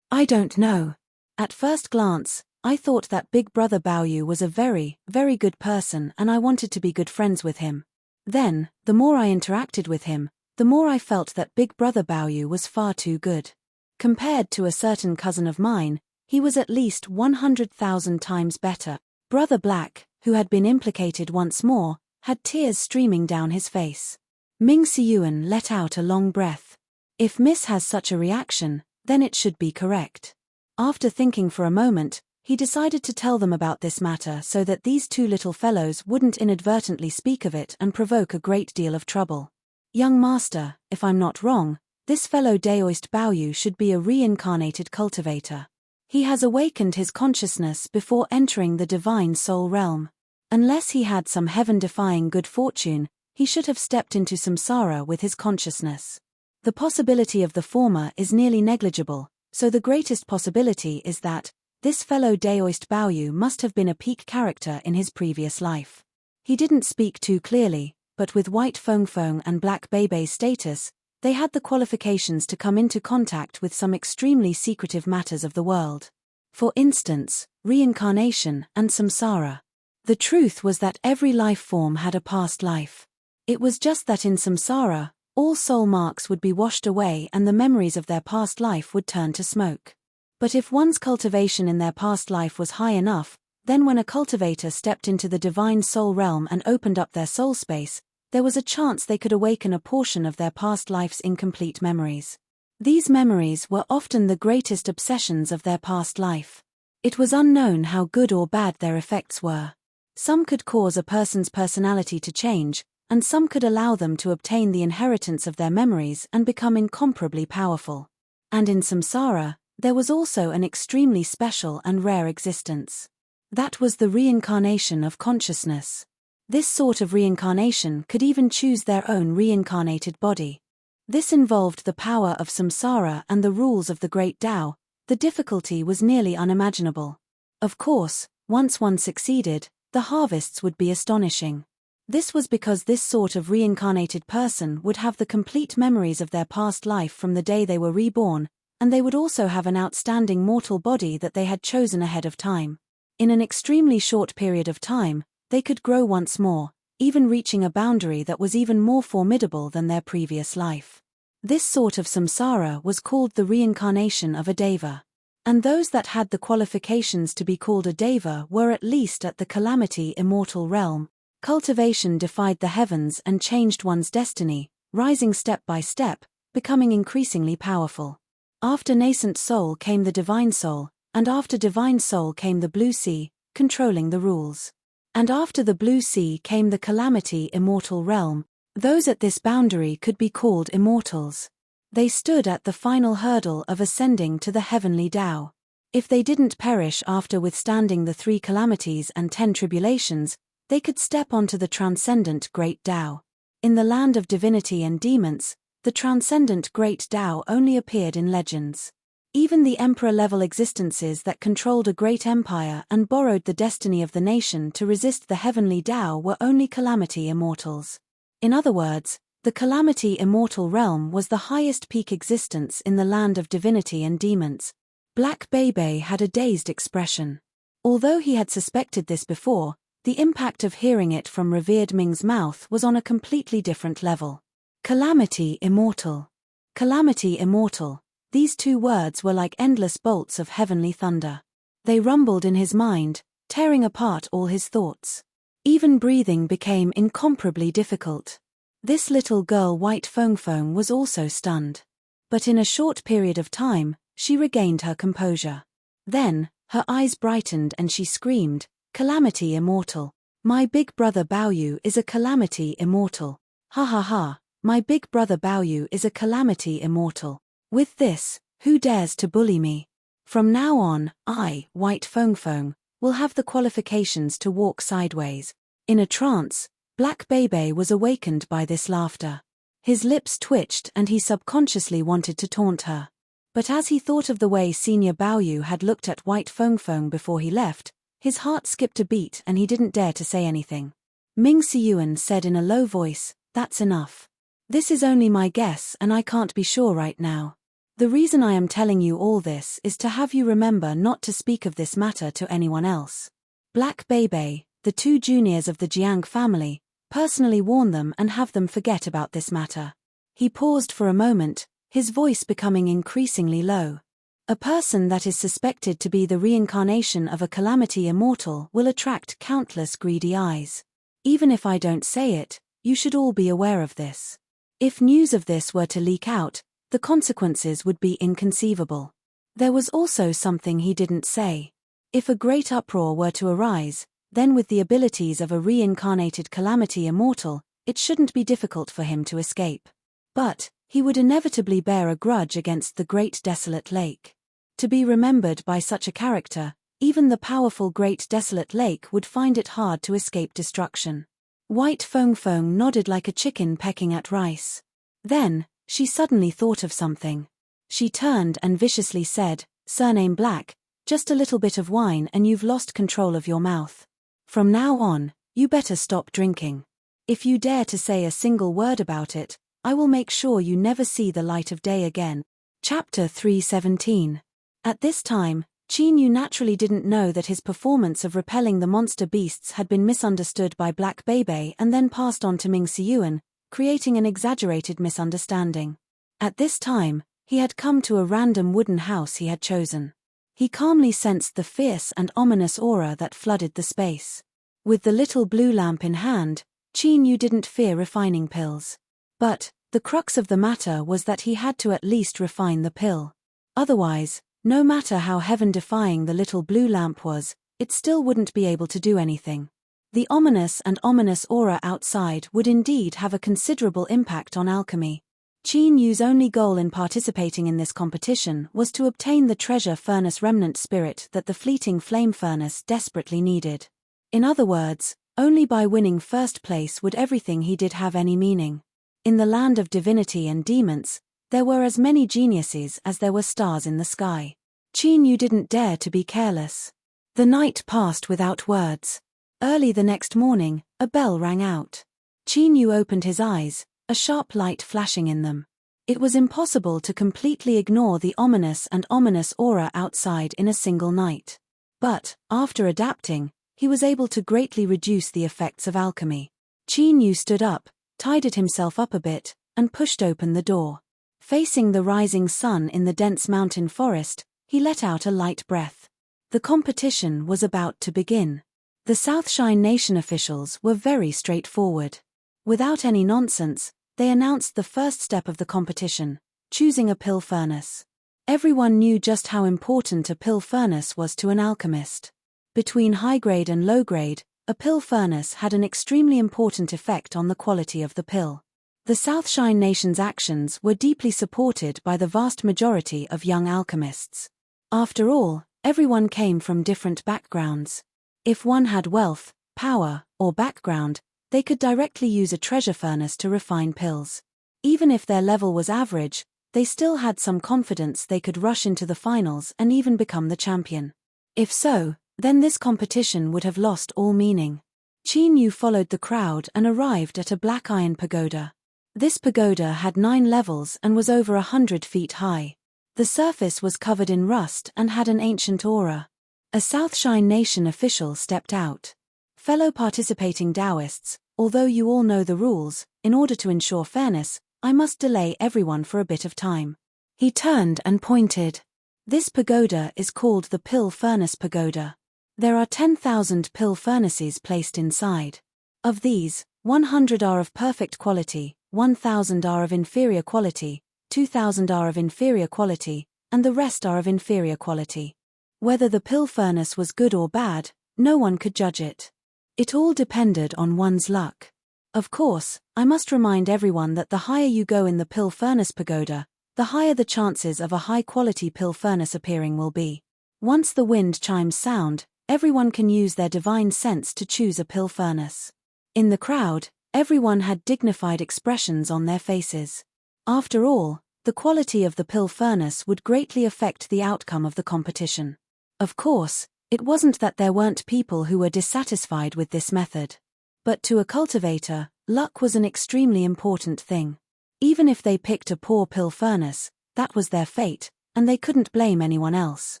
[SPEAKER 1] I don't know. At first glance, I thought that Big Brother Bao Yu was a very, very good person and I wanted to be good friends with him. Then, the more I interacted with him, the more I felt that Big Brother Bao Yu was far too good. Compared to a certain cousin of mine, he was at least 100,000 times better. Brother Black, who had been implicated once more, had tears streaming down his face. Ming Siyuan let out a long breath. If Miss has such a reaction, then it should be correct. After thinking for a moment, he decided to tell them about this matter so that these two little fellows wouldn't inadvertently speak of it and provoke a great deal of trouble. Young master, if I'm not wrong, this fellow Daoist Bao Yu should be a reincarnated cultivator. He has awakened his consciousness before entering the divine soul realm. Unless he had some heaven-defying good fortune, he should have stepped into samsara with his consciousness. The possibility of the former is nearly negligible, so the greatest possibility is that this fellow Daoist Bao Yu must have been a peak character in his previous life. He didn't speak too clearly, but with White Feng Feng and Black Bebe's status, they had the qualifications to come into contact with some extremely secretive matters of the world. For instance, reincarnation and samsara. The truth was that every life form had a past life. It was just that in samsara, all soul marks would be washed away and the memories of their past life would turn to smoke. But if one's cultivation in their past life was high enough, then when a cultivator stepped into the divine soul realm and opened up their soul space, there was a chance they could awaken a portion of their past life's incomplete memories. These memories were often the greatest obsessions of their past life. It was unknown how good or bad their effects were. Some could cause a person's personality to change, and some could allow them to obtain the inheritance of their memories and become incomparably powerful. And in samsara, there was also an extremely special and rare existence. That was the reincarnation of consciousness. This sort of reincarnation could even choose their own reincarnated body. This involved the power of samsara and the rules of the great Tao. The difficulty was nearly unimaginable. Of course, once one succeeded, the harvests would be astonishing. This was because this sort of reincarnated person would have the complete memories of their past life from the day they were reborn, and they would also have an outstanding mortal body that they had chosen ahead of time. In an extremely short period of time, they could grow once more, even reaching a boundary that was even more formidable than their previous life. This sort of samsara was called the reincarnation of a deva. And those that had the qualifications to be called a deva were at least at the calamity immortal realm. Cultivation defied the heavens and changed one's destiny, rising step by step, becoming increasingly powerful. After nascent soul came the divine soul, and after divine soul came the blue sea, controlling the rules. And after the blue sea came the calamity immortal realm. Those at this boundary could be called immortals. They stood at the final hurdle of ascending to the heavenly Tao. If they didn't perish after withstanding the 3 calamities and 10 tribulations, they could step onto the transcendent Great Tao. In the land of divinity and demons, the transcendent Great Tao only appeared in legends. Even the emperor-level existences that controlled a great empire and borrowed the destiny of the nation to resist the heavenly Tao were only calamity immortals. In other words, the calamity immortal realm was the highest peak existence in the land of divinity and demons. Black Bebe had a dazed expression. Although he had suspected this before, the impact of hearing it from revered Ming's mouth was on a completely different level. Calamity immortal. Calamity immortal. These 2 words were like endless bolts of heavenly thunder. They rumbled in his mind, tearing apart all his thoughts. Even breathing became incomparably difficult. This little girl White Fong was also stunned. But in a short period of time, she regained her composure. Then, her eyes brightened and she screamed, "Calamity immortal. My big brother Baoyu is a calamity immortal. Ha ha ha, my big brother Baoyu is a calamity immortal. With this, who dares to bully me? From now on, I, White Fong, will have the qualifications to walk sideways." In a trance, Black Bebe was awakened by this laughter. His lips twitched and he subconsciously wanted to taunt her. But as he thought of the way Senior Baoyu had looked at White Fong before he left, his heart skipped a beat and he didn't dare to say anything. Ming Siyuan said in a low voice, "That's enough. This is only my guess and I can't be sure right now. The reason I am telling you all this is to have you remember not to speak of this matter to anyone else. Black Bebe, the 2 juniors of the Jiang family, personally warn them and have them forget about this matter." He paused for a moment, his voice becoming increasingly low. A person that is suspected to be the reincarnation of a calamity immortal will attract countless greedy eyes. Even if I don't say it, you should all be aware of this. If news of this were to leak out, the consequences would be inconceivable. There was also something he didn't say. If a great uproar were to arise, then with the abilities of a reincarnated calamity immortal, it shouldn't be difficult for him to escape. But he would inevitably bear a grudge against the Great Desolate Lake. To be remembered by such a character, even the powerful Great Desolate Lake would find it hard to escape destruction. White Fong nodded like a chicken pecking at rice. Then, she suddenly thought of something. She turned and viciously said, "Surname Black, just a little bit of wine and you've lost control of your mouth. From now on, you better stop drinking. If you dare to say a single word about it, I will make sure you never see the light of day again." Chapter 317. At this time, Qin Yu naturally didn't know that his performance of repelling the monster beasts had been misunderstood by Black Bebe and then passed on to Ming Siyuan, creating an exaggerated misunderstanding. At this time, he had come to a random wooden house he had chosen. He calmly sensed the fierce and ominous aura that flooded the space. With the little blue lamp in hand, Qin Yu didn't fear refining pills. But the crux of the matter was that he had to at least refine the pill. Otherwise, no matter how heaven-defying the little blue lamp was, it still wouldn't be able to do anything. The ominous aura outside would indeed have a considerable impact on alchemy. Qin Yu's only goal in participating in this competition was to obtain the treasure furnace remnant spirit that the fleeting flame furnace desperately needed. In other words, only by winning first place would everything he did have any meaning. In the land of divinity and demons, there were as many geniuses as there were stars in the sky. Qin Yu didn't dare to be careless. The night passed without words. Early the next morning, a bell rang out. Qin Yu opened his eyes, a sharp light flashing in them. It was impossible to completely ignore the ominous aura outside in a single night. But, after adapting, he was able to greatly reduce the effects of alchemy. Qin Yu stood up, tidied himself up a bit, and pushed open the door. Facing the rising sun in the dense mountain forest, he let out a light breath. The competition was about to begin. The Southshine Nation officials were very straightforward. Without any nonsense, they announced the first step of the competition, choosing a pill furnace. Everyone knew just how important a pill furnace was to an alchemist. Between high grade and low grade, a pill furnace had an extremely important effect on the quality of the pill. The South Shine Nation's actions were deeply supported by the vast majority of young alchemists. After all, everyone came from different backgrounds. If one had wealth, power, or background, they could directly use a treasure furnace to refine pills. Even if their level was average, they still had some confidence they could rush into the finals and even become the champion. If so, then this competition would have lost all meaning. Qin Yu followed the crowd and arrived at a black iron pagoda. This pagoda had 9 levels and was over 100 feet high. The surface was covered in rust and had an ancient aura. A South Shine Nation official stepped out. Fellow participating Taoists, although you all know the rules, in order to ensure fairness, I must delay everyone for a bit of time. He turned and pointed. This pagoda is called the Pill Furnace Pagoda. There are 10,000 pill furnaces placed inside. Of these, 100 are of perfect quality, 1,000 are of inferior quality, 2,000 are of inferior quality, and the rest are of inferior quality. Whether the pill furnace was good or bad, no one could judge it. It all depended on one's luck. Of course, I must remind everyone that the higher you go in the Pill Furnace Pagoda, the higher the chances of a high-quality pill furnace appearing will be. Once the wind chimes sound, everyone can use their divine sense to choose a pill furnace. In the crowd, everyone had dignified expressions on their faces. After all, the quality of the pill furnace would greatly affect the outcome of the competition. Of course, it wasn't that there weren't people who were dissatisfied with this method. But to a cultivator, luck was an extremely important thing. Even if they picked a poor pill furnace, that was their fate, and they couldn't blame anyone else.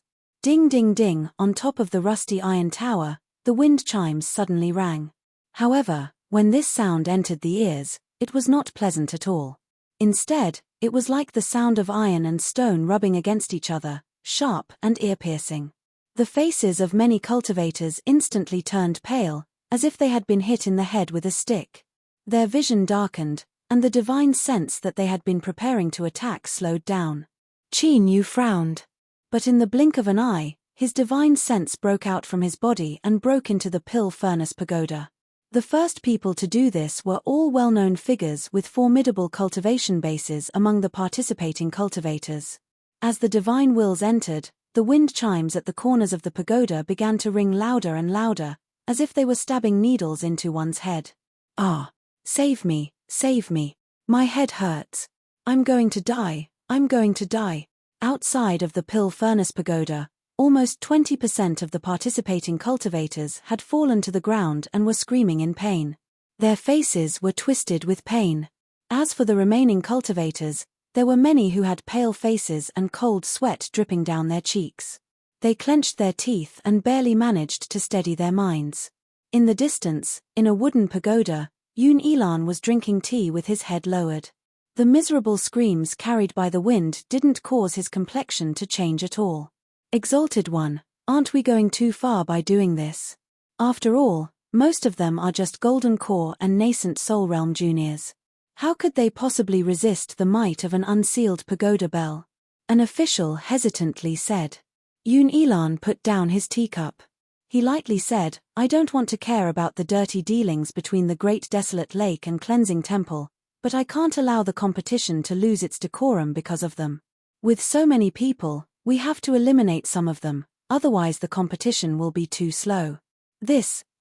[SPEAKER 1] Ding ding ding, on top of the rusty iron tower, the wind chimes suddenly rang. However, when this sound entered the ears, it was not pleasant at all. Instead, it was like the sound of iron and stone rubbing against each other, sharp and ear-piercing. The faces of many cultivators instantly turned pale, as if they had been hit in the head with a stick. Their vision darkened, and the divine sense that they had been preparing to attack slowed down. Qin Yu frowned. But in the blink of an eye, his divine sense broke out from his body and broke into the Pill Furnace Pagoda. The first people to do this were all well-known figures with formidable cultivation bases among the participating cultivators. As the divine wills entered, the wind chimes at the corners of the pagoda began to ring louder and louder, as if they were stabbing needles into one's head. Ah! Save me, save me. My head hurts. I'm going to die, I'm going to die. Outside of the Pill Furnace Pagoda, almost 20% of the participating cultivators had fallen to the ground and were screaming in pain. Their faces were twisted with pain. As for the remaining cultivators, there were many who had pale faces and cold sweat dripping down their cheeks. They clenched their teeth and barely managed to steady their minds. In the distance, in a wooden pagoda, Yun Ilan was drinking tea with his head lowered. The miserable screams carried by the wind didn't cause his complexion to change at all. Exalted One, aren't we going too far by doing this? After all, most of them are just Golden Core and nascent Soul Realm juniors. How could they possibly resist the might of an unsealed pagoda bell? An official hesitantly said. Yun Ilan put down his teacup. He lightly said, I don't want to care about the dirty dealings between the Great Desolate Lake and Cleansing Temple, but I can't allow the competition to lose its decorum because of them. With so many people, we have to eliminate some of them, otherwise the competition will be too slow.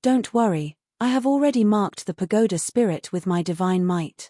[SPEAKER 1] Don't worry, I have already marked the pagoda spirit with my divine might.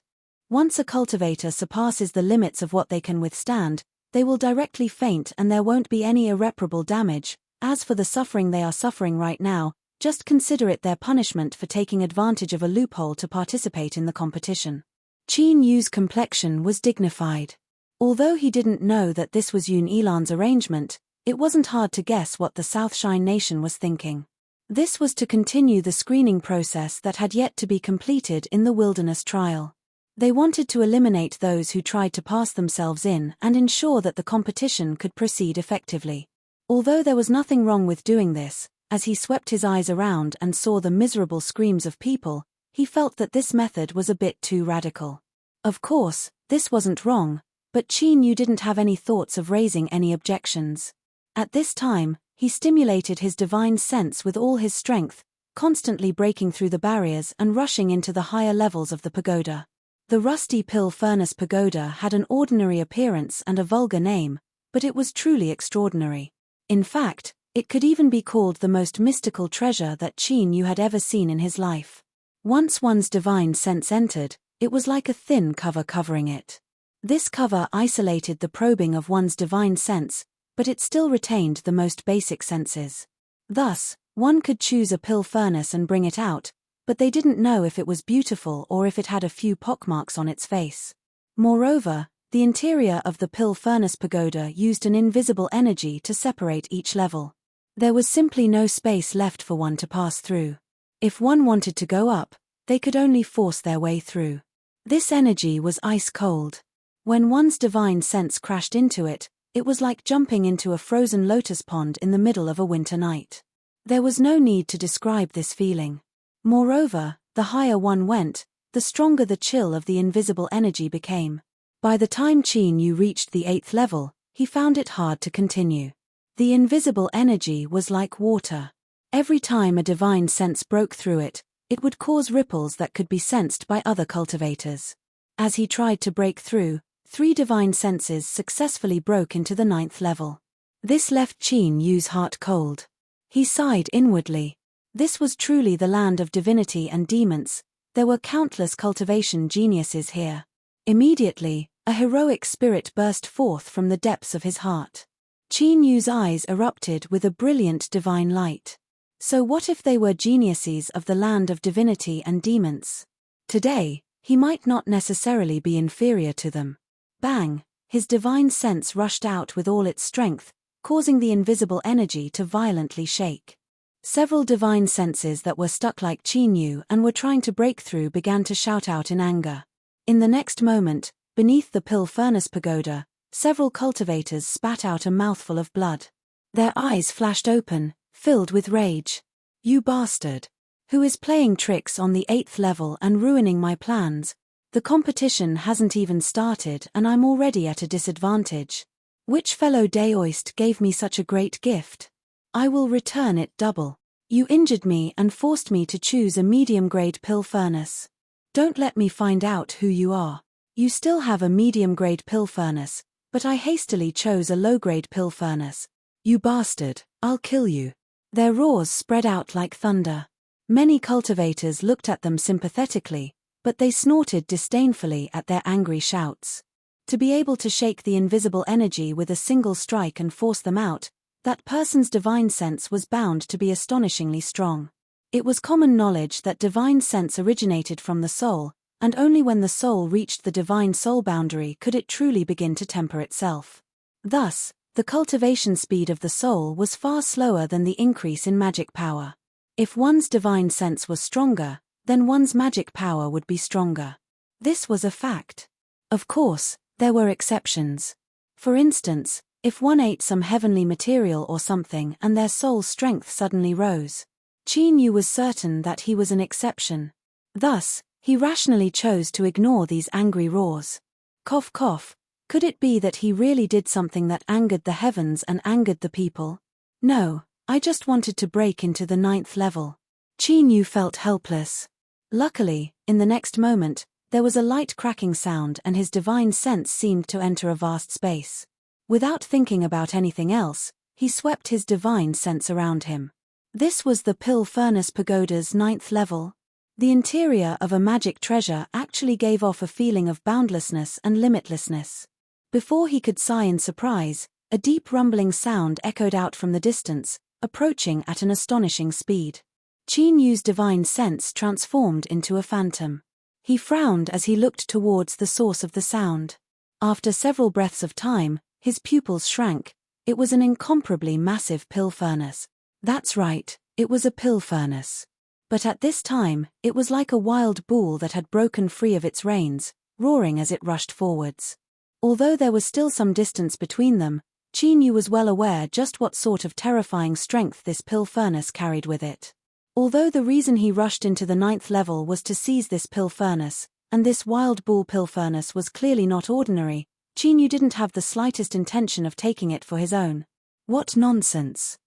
[SPEAKER 1] Once a cultivator surpasses the limits of what they can withstand, they will directly faint and there won't be any irreparable damage. As for the suffering they are suffering right now, just consider it their punishment for taking advantage of a loophole to participate in the competition. Qin Yu's complexion was dignified. Although he didn't know that this was Yun Ilan's arrangement, it wasn't hard to guess what the South Shine Nation was thinking. This was to continue the screening process that had yet to be completed in the wilderness trial. They wanted to eliminate those who tried to pass themselves in and ensure that the competition could proceed effectively. Although there was nothing wrong with doing this, as he swept his eyes around and saw the miserable screams of people, he felt that this method was a bit too radical. Of course, this wasn't wrong, but Qin Yu didn't have any thoughts of raising any objections. At this time, he stimulated his divine sense with all his strength, constantly breaking through the barriers and rushing into the higher levels of the pagoda. The rusty pill furnace pagoda had an ordinary appearance and a vulgar name, but it was truly extraordinary. In fact, it could even be called the most mystical treasure that Qin Yu had ever seen in his life. Once one's divine sense entered, it was like a thin cover covering it. This cover isolated the probing of one's divine sense, but it still retained the most basic senses. Thus, one could choose a pill furnace and bring it out, but they didn't know if it was beautiful or if it had a few pockmarks on its face. Moreover, the interior of the pill furnace pagoda used an invisible energy to separate each level. There was simply no space left for one to pass through. If one wanted to go up, they could only force their way through. This energy was ice cold. When one's divine sense crashed into it, it was like jumping into a frozen lotus pond in the middle of a winter night. There was no need to describe this feeling. Moreover, the higher one went, the stronger the chill of the invisible energy became. By the time Qin Yu reached the 8th level, he found it hard to continue. The invisible energy was like water. Every time a divine sense broke through it, it would cause ripples that could be sensed by other cultivators. As he tried to break through, 3 divine senses successfully broke into the 9th level. This left Qin Yu's heart cold. He sighed inwardly. This was truly the land of divinity and demons. There were countless cultivation geniuses here. Immediately, a heroic spirit burst forth from the depths of his heart. Qin Yu's eyes erupted with a brilliant divine light. So what if they were geniuses of the land of divinity and demons? Today, he might not necessarily be inferior to them. Bang! His divine sense rushed out with all its strength, causing the invisible energy to violently shake. Several divine senses that were stuck like Qin Yu and were trying to break through began to shout out in anger. In the next moment, beneath the pill furnace pagoda, several cultivators spat out a mouthful of blood. Their eyes flashed open, filled with rage. "You bastard! Who is playing tricks on the 8th level and ruining my plans? The competition hasn't even started and I'm already at a disadvantage. Which fellow Daoist gave me such a great gift? I will return it double. You injured me and forced me to choose a medium-grade pill furnace. Don't let me find out who you are. You still have a medium-grade pill furnace, but I hastily chose a low-grade pill furnace. You bastard, I'll kill you." Their roars spread out like thunder. Many cultivators looked at them sympathetically, but they snorted disdainfully at their angry shouts. To be able to shake the invisible energy with a single strike and force them out, that person's divine sense was bound to be astonishingly strong. It was common knowledge that divine sense originated from the soul, and only when the soul reached the divine soul boundary could it truly begin to temper itself. Thus, the cultivation speed of the soul was far slower than the increase in magic power. If one's divine sense was stronger, then one's magic power would be stronger. This was a fact. Of course, there were exceptions. For instance, if one ate some heavenly material or something and their soul's strength suddenly rose. Qin Yu was certain that he was an exception. Thus, he rationally chose to ignore these angry roars. Cough cough, could it be that he really did something that angered the heavens and angered the people? No, I just wanted to break into the 9th level. Qin Yu felt helpless. Luckily, in the next moment, there was a light cracking sound and his divine sense seemed to enter a vast space. Without thinking about anything else, he swept his divine sense around him. This was the pill furnace pagoda's 9th level. The interior of a magic treasure actually gave off a feeling of boundlessness and limitlessness. Before he could sigh in surprise, a deep rumbling sound echoed out from the distance, approaching at an astonishing speed. Qin Yu's divine sense transformed into a phantom. He frowned as he looked towards the source of the sound. After several breaths of time, his pupils shrank. It was an incomparably massive pill furnace. That's right, it was a pill furnace. But at this time, it was like a wild bull that had broken free of its reins, roaring as it rushed forwards. Although there was still some distance between them, Qin Yu was well aware just what sort of terrifying strength this pill furnace carried with it. Although the reason he rushed into the 9th level was to seize this pill furnace, and this wild bull pill furnace was clearly not ordinary, Qin Yu didn't have the slightest intention of taking it for his own. What nonsense!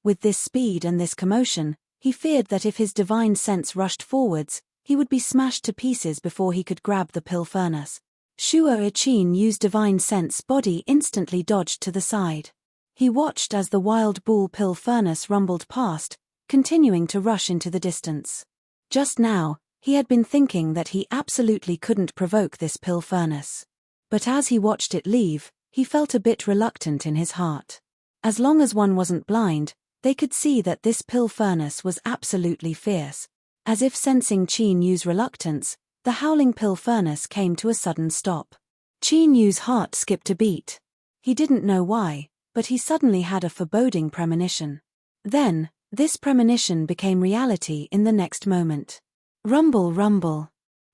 [SPEAKER 1] With this speed and this commotion, he feared that if his divine sense rushed forwards, he would be smashed to pieces before he could grab the pill furnace. Shuo Qin Yu's divine sense body instantly dodged to the side. He watched as the wild bull pill furnace rumbled past, continuing to rush into the distance. Just now, he had been thinking that he absolutely couldn't provoke this pill furnace. But as he watched it leave, he felt a bit reluctant in his heart. As long as one wasn't blind, they could see that this pill furnace was absolutely fierce. As if sensing Qin Yu's reluctance, the howling pill furnace came to a sudden stop. Qin Yu's heart skipped a beat. He didn't know why, but he suddenly had a foreboding premonition. Then, this premonition became reality in the next moment. Rumble, rumble.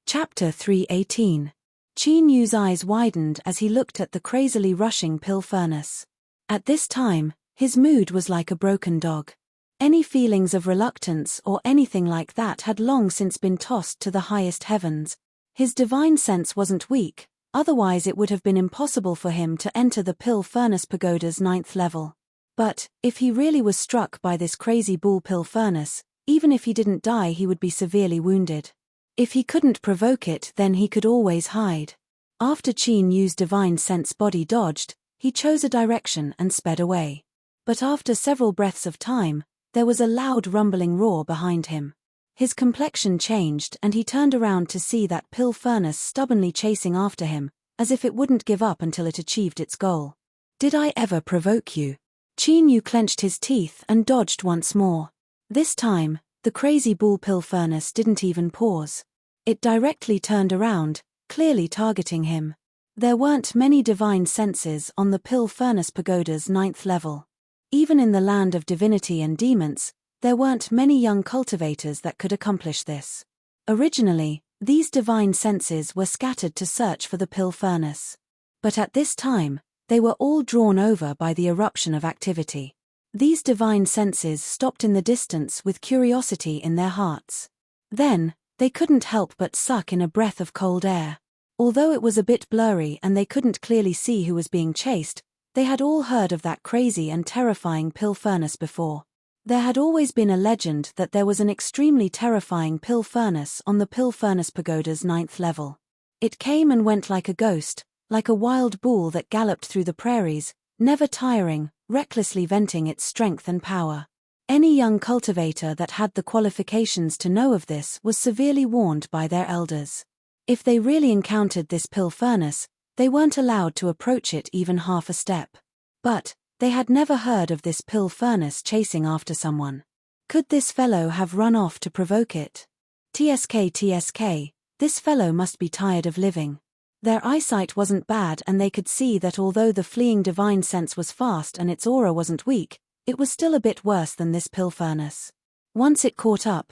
[SPEAKER 1] Chapter 318. Qin Yu's eyes widened as he looked at the crazily rushing pill furnace. At this time, his mood was like a broken dog. Any feelings of reluctance or anything like that had long since been tossed to the highest heavens. His divine sense wasn't weak, otherwise it would have been impossible for him to enter the pill furnace pagoda's 9th level. But, if he really was struck by this crazy bull pill furnace, even if he didn't die he would be severely wounded. If he couldn't provoke it then he could always hide. After Qin Yu's divine sense body dodged, he chose a direction and sped away. But after several breaths of time, there was a loud rumbling roar behind him. His complexion changed and he turned around to see that pill furnace stubbornly chasing after him, as if it wouldn't give up until it achieved its goal. Did I ever provoke you? Qin Yu clenched his teeth and dodged once more. This time, the crazy bull pill furnace didn't even pause. It directly turned around, clearly targeting him. There weren't many divine senses on the pill furnace pagoda's 9th level. Even in the land of divinity and demons, there weren't many young cultivators that could accomplish this. Originally, these divine senses were scattered to search for the pill furnace. But at this time, they were all drawn over by the eruption of activity. These divine senses stopped in the distance with curiosity in their hearts. Then, they couldn't help but suck in a breath of cold air. Although it was a bit blurry and they couldn't clearly see who was being chased, they had all heard of that crazy and terrifying pill furnace before. There had always been a legend that there was an extremely terrifying pill furnace on the pill furnace pagoda's 9th level. It came and went like a ghost, like a wild bull that galloped through the prairies, never tiring, recklessly venting its strength and power. Any young cultivator that had the qualifications to know of this was severely warned by their elders. If they really encountered this pill furnace, they weren't allowed to approach it even half a step. But, they had never heard of this pill furnace chasing after someone. Could this fellow have run off to provoke it? TSK, this fellow must be tired of living. Their eyesight wasn't bad and they could see that although the fleeing divine sense was fast and its aura wasn't weak, it was still a bit worse than this pill furnace. Once it caught up,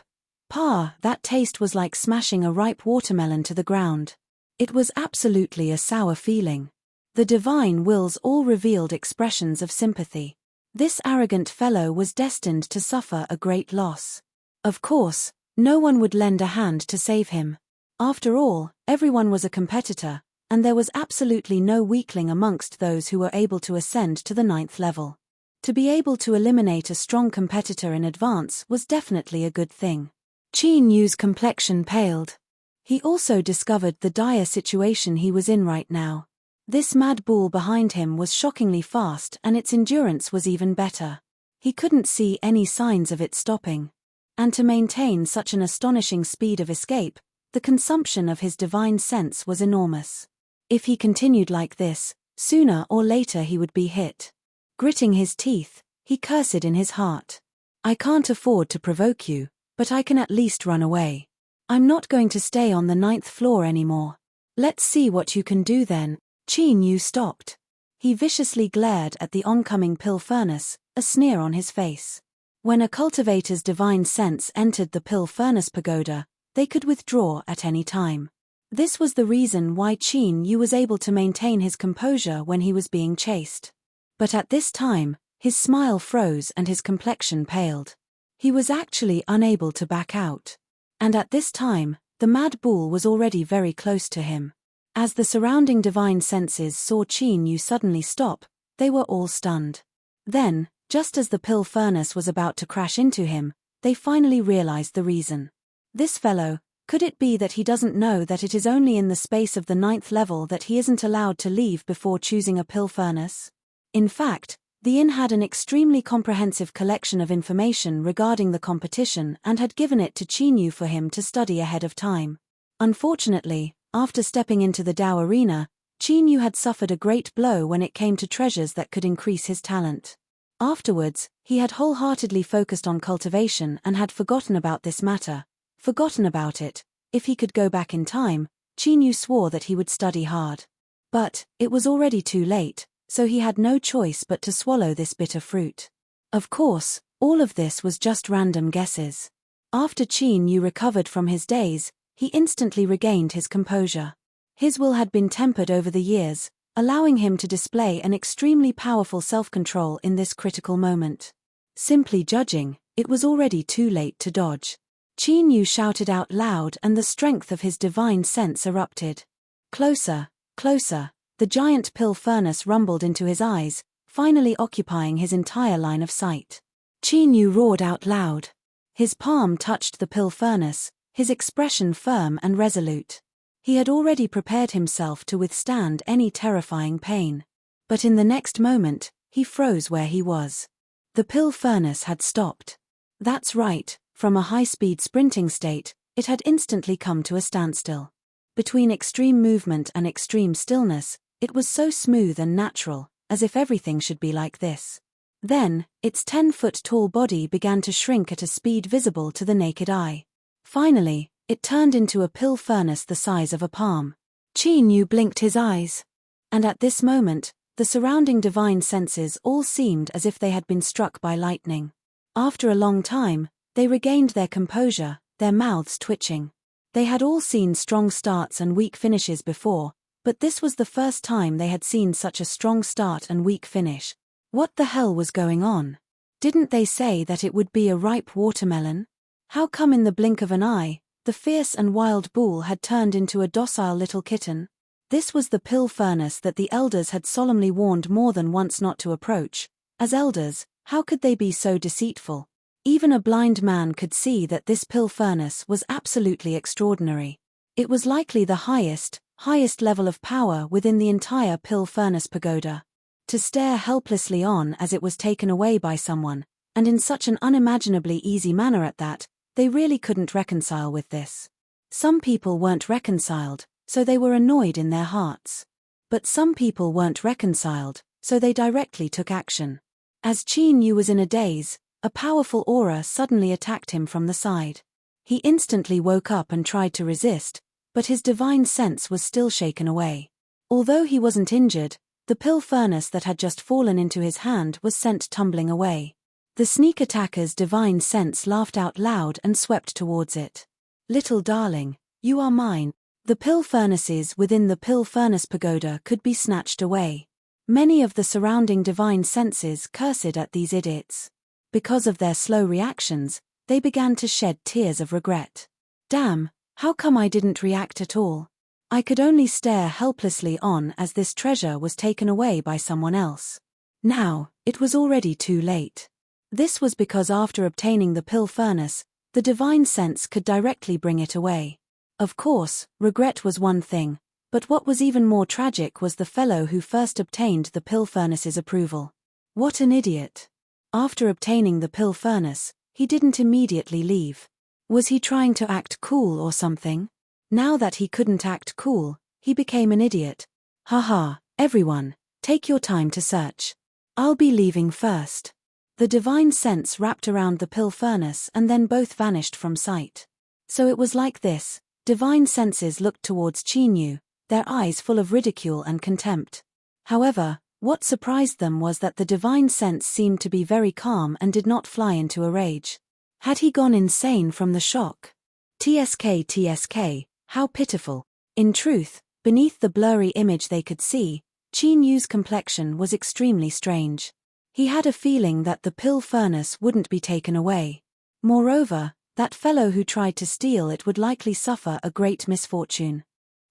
[SPEAKER 1] that taste was like smashing a ripe watermelon to the ground. It was absolutely a sour feeling. The divine wills all revealed expressions of sympathy. This arrogant fellow was destined to suffer a great loss. Of course, no one would lend a hand to save him. After all, everyone was a competitor, and there was absolutely no weakling amongst those who were able to ascend to the 9th level. To be able to eliminate a strong competitor in advance was definitely a good thing. Qin Yu's complexion paled. He also discovered the dire situation he was in right now. This mad bull behind him was shockingly fast and its endurance was even better. He couldn't see any signs of it stopping. And to maintain such an astonishing speed of escape, the consumption of his divine sense was enormous. If he continued like this, sooner or later he would be hit. Gritting his teeth, he cursed in his heart. I can't afford to provoke you, but I can at least run away. I'm not going to stay on the 9th floor anymore. Let's see what you can do then. Qin Yu stopped. He viciously glared at the oncoming pill furnace, a sneer on his face. When a cultivator's divine sense entered the pill furnace pagoda, they could withdraw at any time. This was the reason why Qin Yu was able to maintain his composure when he was being chased. But at this time, his smile froze and his complexion paled. He was actually unable to back out. And at this time, the mad bull was already very close to him. As the surrounding divine senses saw Qin Yu suddenly stop, they were all stunned. Then, just as the pill furnace was about to crash into him, they finally realized the reason. This fellow, Could it be that he doesn't know that it is only in the space of the 9th level that he isn't allowed to leave before choosing a pill furnace? In fact, the inn had an extremely comprehensive collection of information regarding the competition and had given it to Chinyu for him to study ahead of time. Unfortunately, after stepping into the Dao arena, Chinyu had suffered a great blow when it came to treasures that could increase his talent. Afterwards, he had wholeheartedly focused on cultivation and had forgotten about this matter. Forgotten about it. If he could go back in time, Chinyu swore that he would study hard. But it was already too late, so he had no choice but to swallow this bitter fruit. Of course, all of this was just random guesses. After Chinyu recovered from his daze, he instantly regained his composure. His will had been tempered over the years, allowing him to display an extremely powerful self-control in this critical moment. Simply judging, it was already too late to dodge. Chinyu shouted out loud and the strength of his divine sense erupted. Closer, closer, the giant pill furnace rumbled into his eyes, finally occupying his entire line of sight. Chinyu roared out loud. His palm touched the pill furnace, his expression firm and resolute. He had already prepared himself to withstand any terrifying pain. But in the next moment, he froze where he was. The pill furnace had stopped. That's right, from a high-speed sprinting state, it had instantly come to a standstill. Between extreme movement and extreme stillness, it was so smooth and natural, as if everything should be like this. Then, its 10-foot-tall body began to shrink at a speed visible to the naked eye. Finally, it turned into a pill furnace the size of a palm. Chinyu blinked his eyes. And at this moment, the surrounding divine senses all seemed as if they had been struck by lightning. After a long time, they regained their composure, their mouths twitching. They had all seen strong starts and weak finishes before, but this was the first time they had seen such a strong start and weak finish. What the hell was going on? Didn't they say that it would be a ripe watermelon? How come in the blink of an eye, the fierce and wild bull had turned into a docile little kitten? This was the pill furnace that the elders had solemnly warned more than once not to approach. As elders, how could they be so deceitful? Even a blind man could see that this pill furnace was absolutely extraordinary. It was likely the highest level of power within the entire pill furnace pagoda. To stare helplessly on as it was taken away by someone, and in such an unimaginably easy manner at that, they really couldn't reconcile with this. Some people weren't reconciled, so they were annoyed in their hearts. But some people weren't reconciled, so they directly took action. As Chinyu was in a daze, a powerful aura suddenly attacked him from the side. He instantly woke up and tried to resist, but his divine sense was still shaken away. Although he wasn't injured, the pill furnace that had just fallen into his hand was sent tumbling away. The sneak attacker's divine sense laughed out loud and swept towards it. Little darling, you are mine. The pill furnaces within the pill furnace pagoda could be snatched away. Many of the surrounding divine senses cursed at these idiots. Because of their slow reactions, they began to shed tears of regret. Damn, how come I didn't react at all? I could only stare helplessly on as this treasure was taken away by someone else. Now, it was already too late. This was because after obtaining the pill furnace, the divine sense could directly bring it away. Of course, regret was one thing, but what was even more tragic was the fellow who first obtained the pill furnace's approval. What an idiot. After obtaining the pill furnace, he didn't immediately leave. Was he trying to act cool or something? Now that he couldn't act cool, he became an idiot. Haha, everyone, take your time to search. I'll be leaving first. The divine sense wrapped around the pill furnace and then both vanished from sight. So it was like this, divine senses looked towards Chinyu, their eyes full of ridicule and contempt. However, what surprised them was that the divine sense seemed to be very calm and did not fly into a rage. Had he gone insane from the shock? TSK, how pitiful. In truth, beneath the blurry image they could see, Chinyu's complexion was extremely strange. He had a feeling that the pill furnace wouldn't be taken away. Moreover, that fellow who tried to steal it would likely suffer a great misfortune.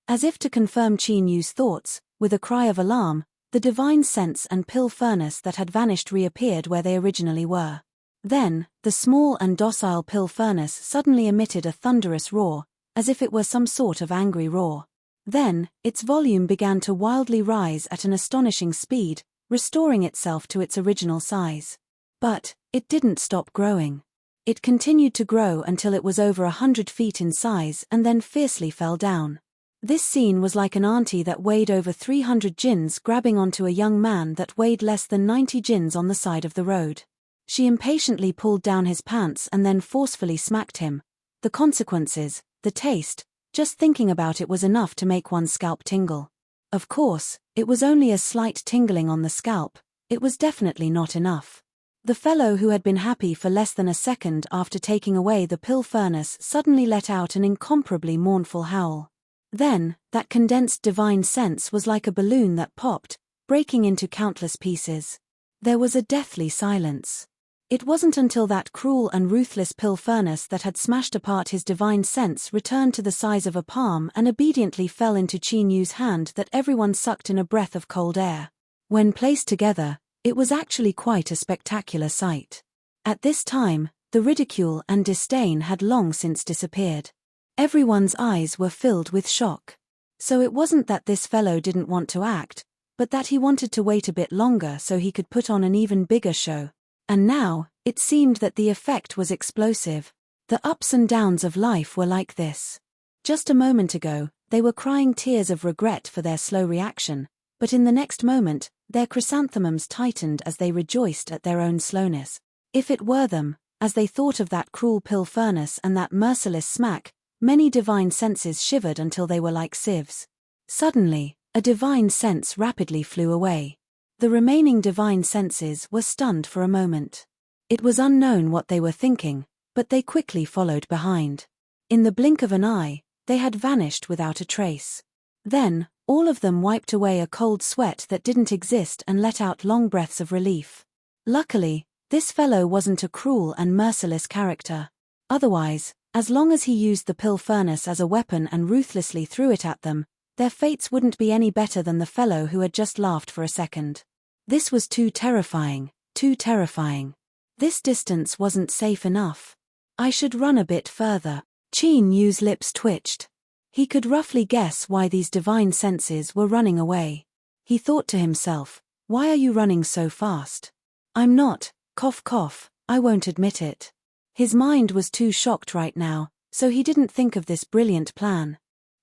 [SPEAKER 1] As if to confirm Chinyu's thoughts, with a cry of alarm, the divine sense and pill furnace that had vanished reappeared where they originally were. Then, the small and docile pill furnace suddenly emitted a thunderous roar, as if it were some sort of angry roar. Then, its volume began to wildly rise at an astonishing speed, restoring itself to its original size. But it didn't stop growing. It continued to grow until it was over 100 feet in size and then fiercely fell down. This scene was like an auntie that weighed over 300 gins grabbing onto a young man that weighed less than 90 gins on the side of the road. She impatiently pulled down his pants and then forcefully smacked him. The consequences, the taste, just thinking about it was enough to make one's scalp tingle. Of course, it was only a slight tingling on the scalp. It was definitely not enough. The fellow who had been happy for less than a second after taking away the pill furnace suddenly let out an incomparably mournful howl. Then, that condensed divine sense was like a balloon that popped, breaking into countless pieces. There was a deathly silence. It wasn't until that cruel and ruthless pill furnace that had smashed apart his divine sense returned to the size of a palm and obediently fell into Qin Yu's hand that everyone sucked in a breath of cold air. When placed together, it was actually quite a spectacular sight. At this time, the ridicule and disdain had long since disappeared. Everyone's eyes were filled with shock. So it wasn't that this fellow didn't want to act, but that he wanted to wait a bit longer so he could put on an even bigger show. And now, it seemed that the effect was explosive. The ups and downs of life were like this. Just a moment ago, they were crying tears of regret for their slow reaction, but in the next moment, their chrysanthemums tightened as they rejoiced at their own slowness. If it were them, as they thought of that cruel pill furnace and that merciless smack, many divine senses shivered until they were like sieves. Suddenly, a divine sense rapidly flew away. The remaining divine senses were stunned for a moment. It was unknown what they were thinking, but they quickly followed behind. In the blink of an eye, they had vanished without a trace. Then, all of them wiped away a cold sweat that didn't exist and let out long breaths of relief. Luckily, this fellow wasn't a cruel and merciless character. Otherwise, as long as he used the pill furnace as a weapon and ruthlessly threw it at them, their fates wouldn't be any better than the fellow who had just laughed for a second. This was too terrifying, too terrifying. This distance wasn't safe enough. I should run a bit further. Qin Yu's lips twitched. He could roughly guess why these divine senses were running away. He thought to himself, why are you running so fast? I'm not, cough cough, I won't admit it. His mind was too shocked right now, so he didn't think of this brilliant plan.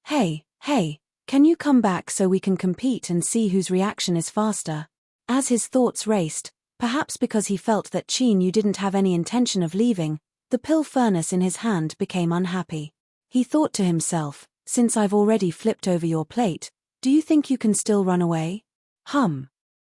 [SPEAKER 1] Hey, can you come back so we can compete and see whose reaction is faster? As his thoughts raced, perhaps because he felt that Qin Yu didn't have any intention of leaving, the pill furnace in his hand became unhappy. He thought to himself, since I've already flipped over your plate, do you think you can still run away?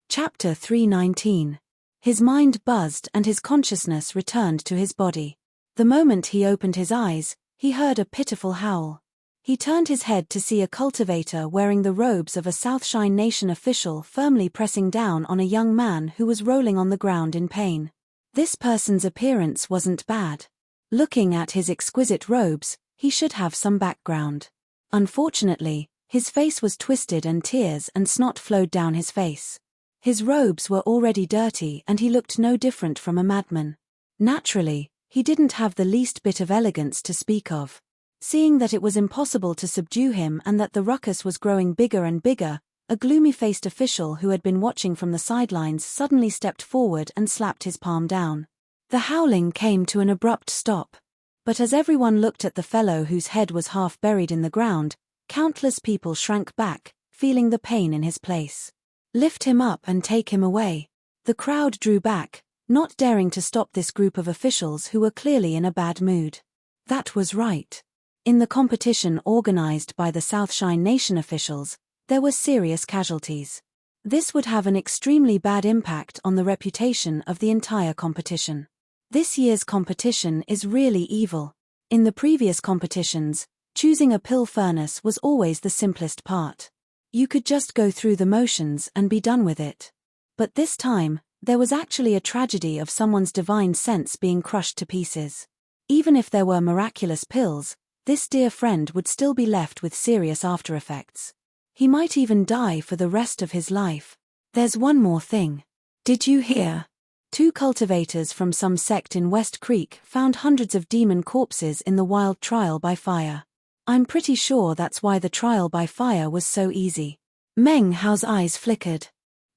[SPEAKER 1] Chapter 319. His mind buzzed and his consciousness returned to his body. The moment he opened his eyes, he heard a pitiful howl. He turned his head to see a cultivator wearing the robes of a Southshine Nation official firmly pressing down on a young man who was rolling on the ground in pain. This person's appearance wasn't bad. Looking at his exquisite robes, he should have some background. Unfortunately, his face was twisted and tears and snot flowed down his face. His robes were already dirty and he looked no different from a madman. Naturally, he didn't have the least bit of elegance to speak of. Seeing that it was impossible to subdue him and that the ruckus was growing bigger and bigger, a gloomy-faced official who had been watching from the sidelines suddenly stepped forward and slapped his palm down. The howling came to an abrupt stop. But as everyone looked at the fellow whose head was half buried in the ground, countless people shrank back, feeling the pain in his place. Lift him up and take him away. The crowd drew back, not daring to stop this group of officials who were clearly in a bad mood. That was right. In the competition organized by the Southshine Nation officials, there were serious casualties. This would have an extremely bad impact on the reputation of the entire competition. This year's competition is really evil. In the previous competitions, choosing a pill furnace was always the simplest part. You could just go through the motions and be done with it. But this time, there was actually a tragedy of someone's divine sense being crushed to pieces. Even if there were miraculous pills, this dear friend would still be left with serious aftereffects. He might even die for the rest of his life. There's one more thing. Did you hear? 2 cultivators from some sect in West Creek found hundreds of demon corpses in the wild trial by fire. I'm pretty sure that's why the trial by fire was so easy. Meng Hao's eyes flickered.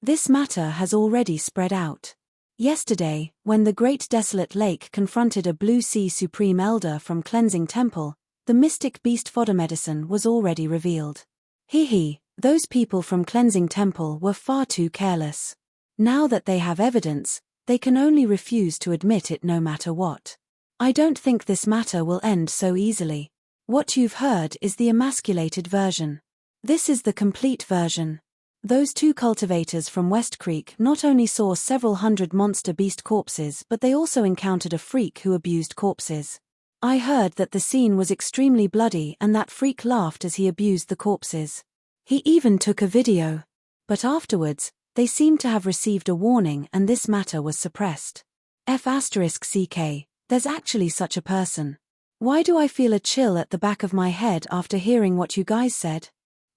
[SPEAKER 1] This matter has already spread out. Yesterday, when the great desolate lake confronted a blue sea supreme elder from cleansing temple, the mystic beast fodder medicine was already revealed. Those people from cleansing temple were far too careless. Now that they have evidence, they can only refuse to admit it no matter what. I don't think this matter will end so easily. What you've heard is the emasculated version. This is the complete version. Those two cultivators from West Creek not only saw several hundred monster beast corpses, but they also encountered a freak who abused corpses. I heard that the scene was extremely bloody and that freak laughed as he abused the corpses. He even took a video. But afterwards, they seemed to have received a warning and this matter was suppressed. F***ck, there's actually such a person. Why do I feel a chill at the back of my head after hearing what you guys said?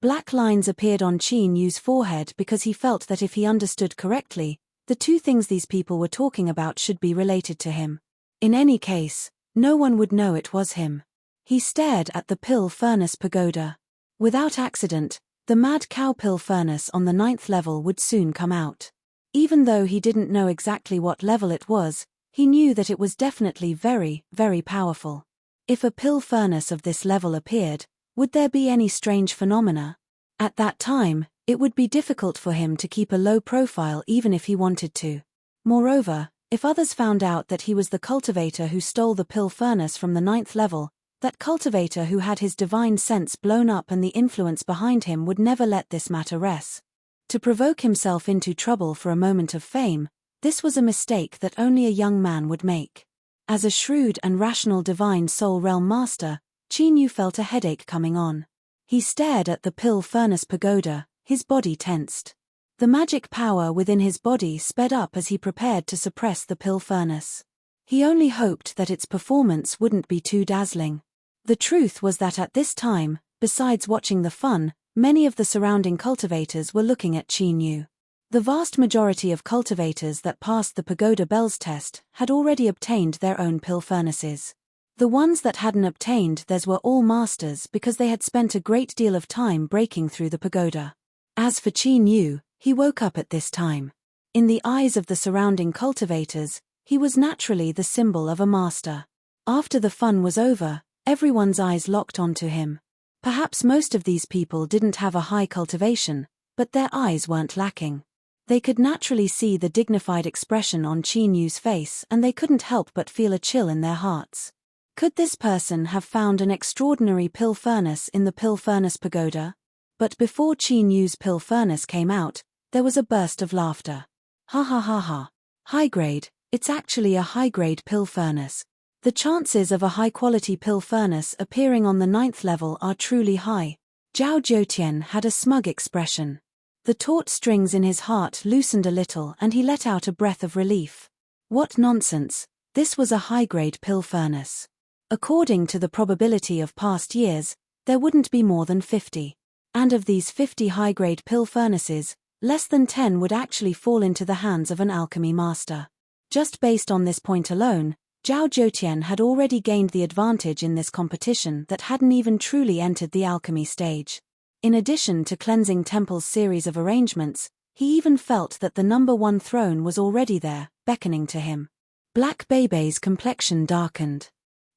[SPEAKER 1] Black lines appeared on Qin Yu's forehead because he felt that if he understood correctly, the two things these people were talking about should be related to him. In any case, no one would know it was him. He stared at the pill furnace pagoda. Without accident, the mad cow pill furnace on the 9th level would soon come out. Even though he didn't know exactly what level it was, he knew that it was definitely very, very powerful. If a pill furnace of this level appeared, would there be any strange phenomena? At that time, it would be difficult for him to keep a low profile even if he wanted to. Moreover, if others found out that he was the cultivator who stole the pill furnace from the 9th level, that cultivator who had his divine sense blown up and the influence behind him would never let this matter rest. To provoke himself into trouble for a moment of fame, this was a mistake that only a young man would make. As a shrewd and rational divine soul realm master, Qin Yu felt a headache coming on. He stared at the pill furnace pagoda, his body tensed. The magic power within his body sped up as he prepared to suppress the pill furnace. He only hoped that its performance wouldn't be too dazzling. The truth was that at this time, besides watching the fun, many of the surrounding cultivators were looking at Qin Yu. The vast majority of cultivators that passed the pagoda bells test had already obtained their own pill furnaces. The ones that hadn't obtained theirs were all masters because they had spent a great deal of time breaking through the pagoda. As for Qin Yu, he woke up at this time. In the eyes of the surrounding cultivators, he was naturally the symbol of a master. After the fun was over, everyone's eyes locked onto him. Perhaps most of these people didn't have a high cultivation, but their eyes weren't lacking. They could naturally see the dignified expression on Qin Yu's face and they couldn't help but feel a chill in their hearts. Could this person have found an extraordinary pill furnace in the pill furnace pagoda? But before Qin Yu's pill furnace came out, there was a burst of laughter. Ha ha ha ha. High grade, it's actually a high-grade pill furnace. The chances of a high-quality pill furnace appearing on the 9th level are truly high. Zhao Jiutian had a smug expression. The taut strings in his heart loosened a little and he let out a breath of relief. What nonsense, this was a high-grade pill furnace. According to the probability of past years, there wouldn't be more than 50. And of these 50 high-grade pill furnaces, less than 10 would actually fall into the hands of an alchemy master. Just based on this point alone, Zhao Jiutian had already gained the advantage in this competition that hadn't even truly entered the alchemy stage. In addition to cleansing Temple's series of arrangements, he even felt that the number 1 throne was already there, beckoning to him. Black Bebe's complexion darkened.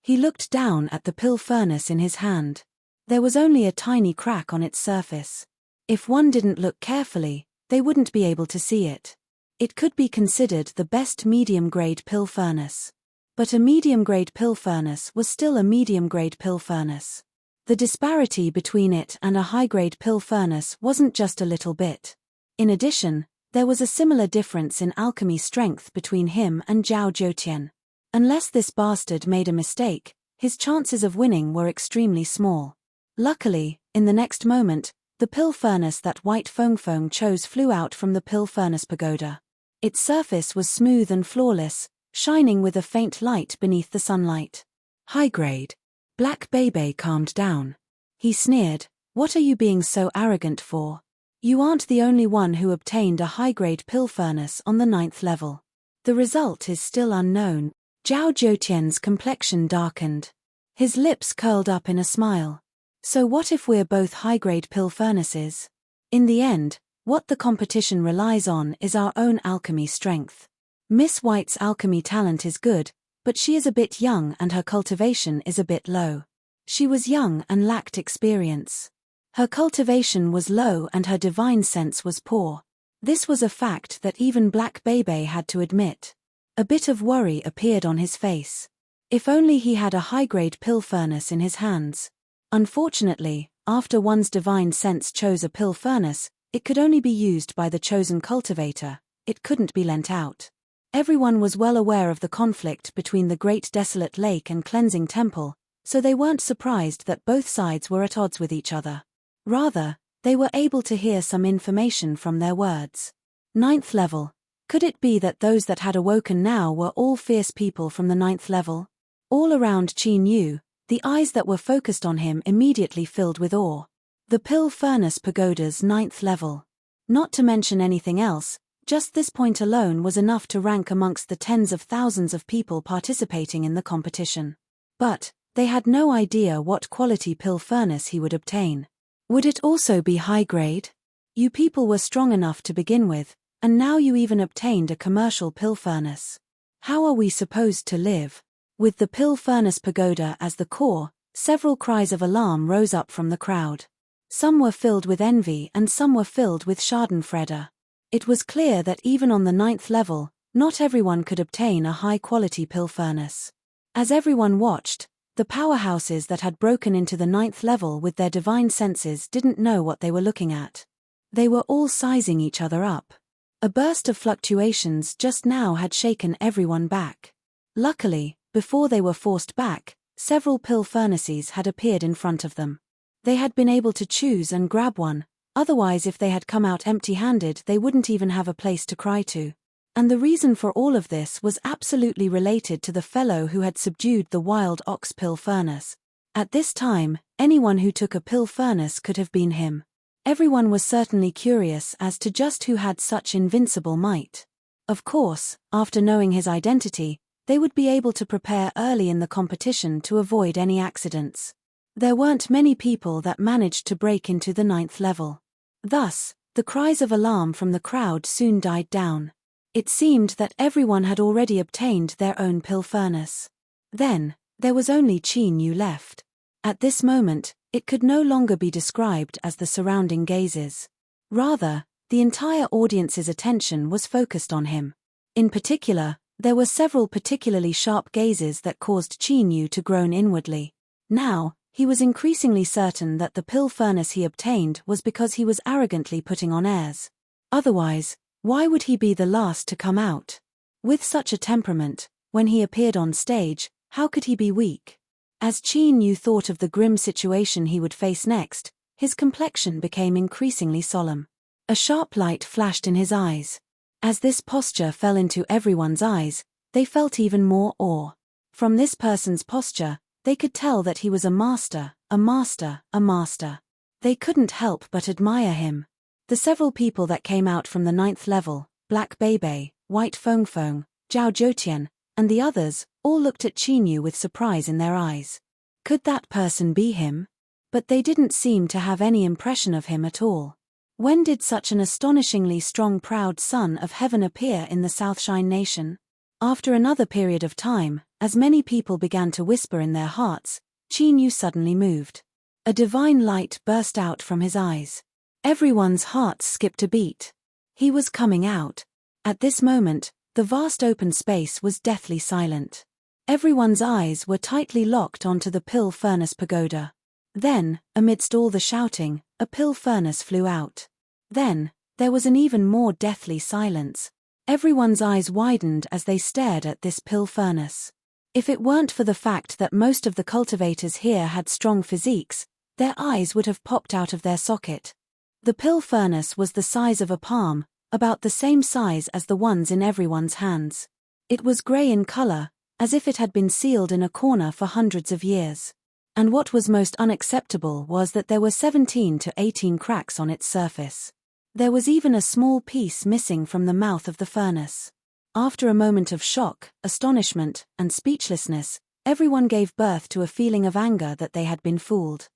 [SPEAKER 1] He looked down at the pill furnace in his hand. There was only a tiny crack on its surface. If one didn't look carefully, they wouldn't be able to see it. It could be considered the best medium-grade pill furnace. But a medium-grade pill furnace was still a medium-grade pill furnace. The disparity between it and a high-grade pill furnace wasn't just a little bit. In addition, there was a similar difference in alchemy strength between him and Zhao Jiutian. Unless this bastard made a mistake, his chances of winning were extremely small. Luckily, in the next moment, the pill furnace that White Feng chose flew out from the pill furnace pagoda. Its surface was smooth and flawless, shining with a faint light beneath the sunlight. High grade. Black Bebe calmed down. He sneered, "What are you being so arrogant for? You aren't the only one who obtained a high-grade pill furnace on the 9th level. The result is still unknown." Zhao Jiutian's complexion darkened. His lips curled up in a smile. So what if we're both high-grade pill furnaces? In the end, what the competition relies on is our own alchemy strength. Miss White's alchemy talent is good, but she is a bit young and her cultivation is a bit low. She was young and lacked experience. Her cultivation was low and her divine sense was poor. This was a fact that even Black Bebe had to admit. A bit of worry appeared on his face. If only he had a high-grade pill furnace in his hands. Unfortunately, after one's divine sense chose a pill furnace, it could only be used by the chosen cultivator, it couldn't be lent out. Everyone was well aware of the conflict between the Great Desolate Lake and Cleansing Temple, so they weren't surprised that both sides were at odds with each other. Rather, they were able to hear some information from their words. 9th level. Could it be that those that had awoken now were all fierce people from the 9th level? All around Qin Yu, the eyes that were focused on him immediately filled with awe. The Pill Furnace Pagoda's 9th level. Not to mention anything else, just this point alone was enough to rank amongst the tens of thousands of people participating in the competition. But they had no idea what quality pill furnace he would obtain. Would it also be high grade? You people were strong enough to begin with, and now you even obtained a commercial pill furnace. How are we supposed to live? With the Pill Furnace Pagoda as the core, several cries of alarm rose up from the crowd. Some were filled with envy and some were filled with schadenfreude. It was clear that even on the 9th level, not everyone could obtain a high-quality pill furnace. As everyone watched, the powerhouses that had broken into the 9th level with their divine senses didn't know what they were looking at. They were all sizing each other up. A burst of fluctuations just now had shaken everyone back. Luckily, before they were forced back, several pill furnaces had appeared in front of them. They had been able to choose and grab one, otherwise if they had come out empty-handed they wouldn't even have a place to cry to. And the reason for all of this was absolutely related to the fellow who had subdued the wild ox pill furnace. At this time, anyone who took a pill furnace could have been him. Everyone was certainly curious as to just who had such invincible might. Of course, after knowing his identity, they would be able to prepare early in the competition to avoid any accidents. There weren't many people that managed to break into the 9th level. Thus, the cries of alarm from the crowd soon died down. It seemed that everyone had already obtained their own pill furnace. Then, there was only Qin Yu left. At this moment, it could no longer be described as the surrounding gazes. Rather, the entire audience's attention was focused on him. In particular, there were several particularly sharp gazes that caused Qin Yu to groan inwardly. Now, he was increasingly certain that the pill furnace he obtained was because he was arrogantly putting on airs. Otherwise, why would he be the last to come out? With such a temperament, when he appeared on stage, how could he be weak? As Qin Yu thought of the grim situation he would face next, his complexion became increasingly solemn. A sharp light flashed in his eyes. As this posture fell into everyone's eyes, they felt even more awe. From this person's posture, they could tell that he was a master, a master, a master. They couldn't help but admire him. The several people that came out from the 9th level, Black Bebe, White Feng, Zhao Zhoutian, and the others, all looked at Qin Yu with surprise in their eyes. Could that person be him? But they didn't seem to have any impression of him at all. When did such an astonishingly strong proud son of heaven appear in the Southshine nation? After another period of time, as many people began to whisper in their hearts, Qin Yu suddenly moved. A divine light burst out from his eyes. Everyone's hearts skipped a beat. He was coming out. At this moment, the vast open space was deathly silent. Everyone's eyes were tightly locked onto the Pill Furnace Pagoda. Then, amidst all the shouting, a pill furnace flew out. Then, there was an even more deathly silence. Everyone's eyes widened as they stared at this pill furnace. If it weren't for the fact that most of the cultivators here had strong physiques, their eyes would have popped out of their socket. The pill furnace was the size of a palm, about the same size as the ones in everyone's hands. It was grey in color, as if it had been sealed in a corner for hundreds of years. And what was most unacceptable was that there were 17 to 18 cracks on its surface. There was even a small piece missing from the mouth of the furnace. After a moment of shock, astonishment, and speechlessness, everyone gave birth to a feeling of anger that they had been fooled.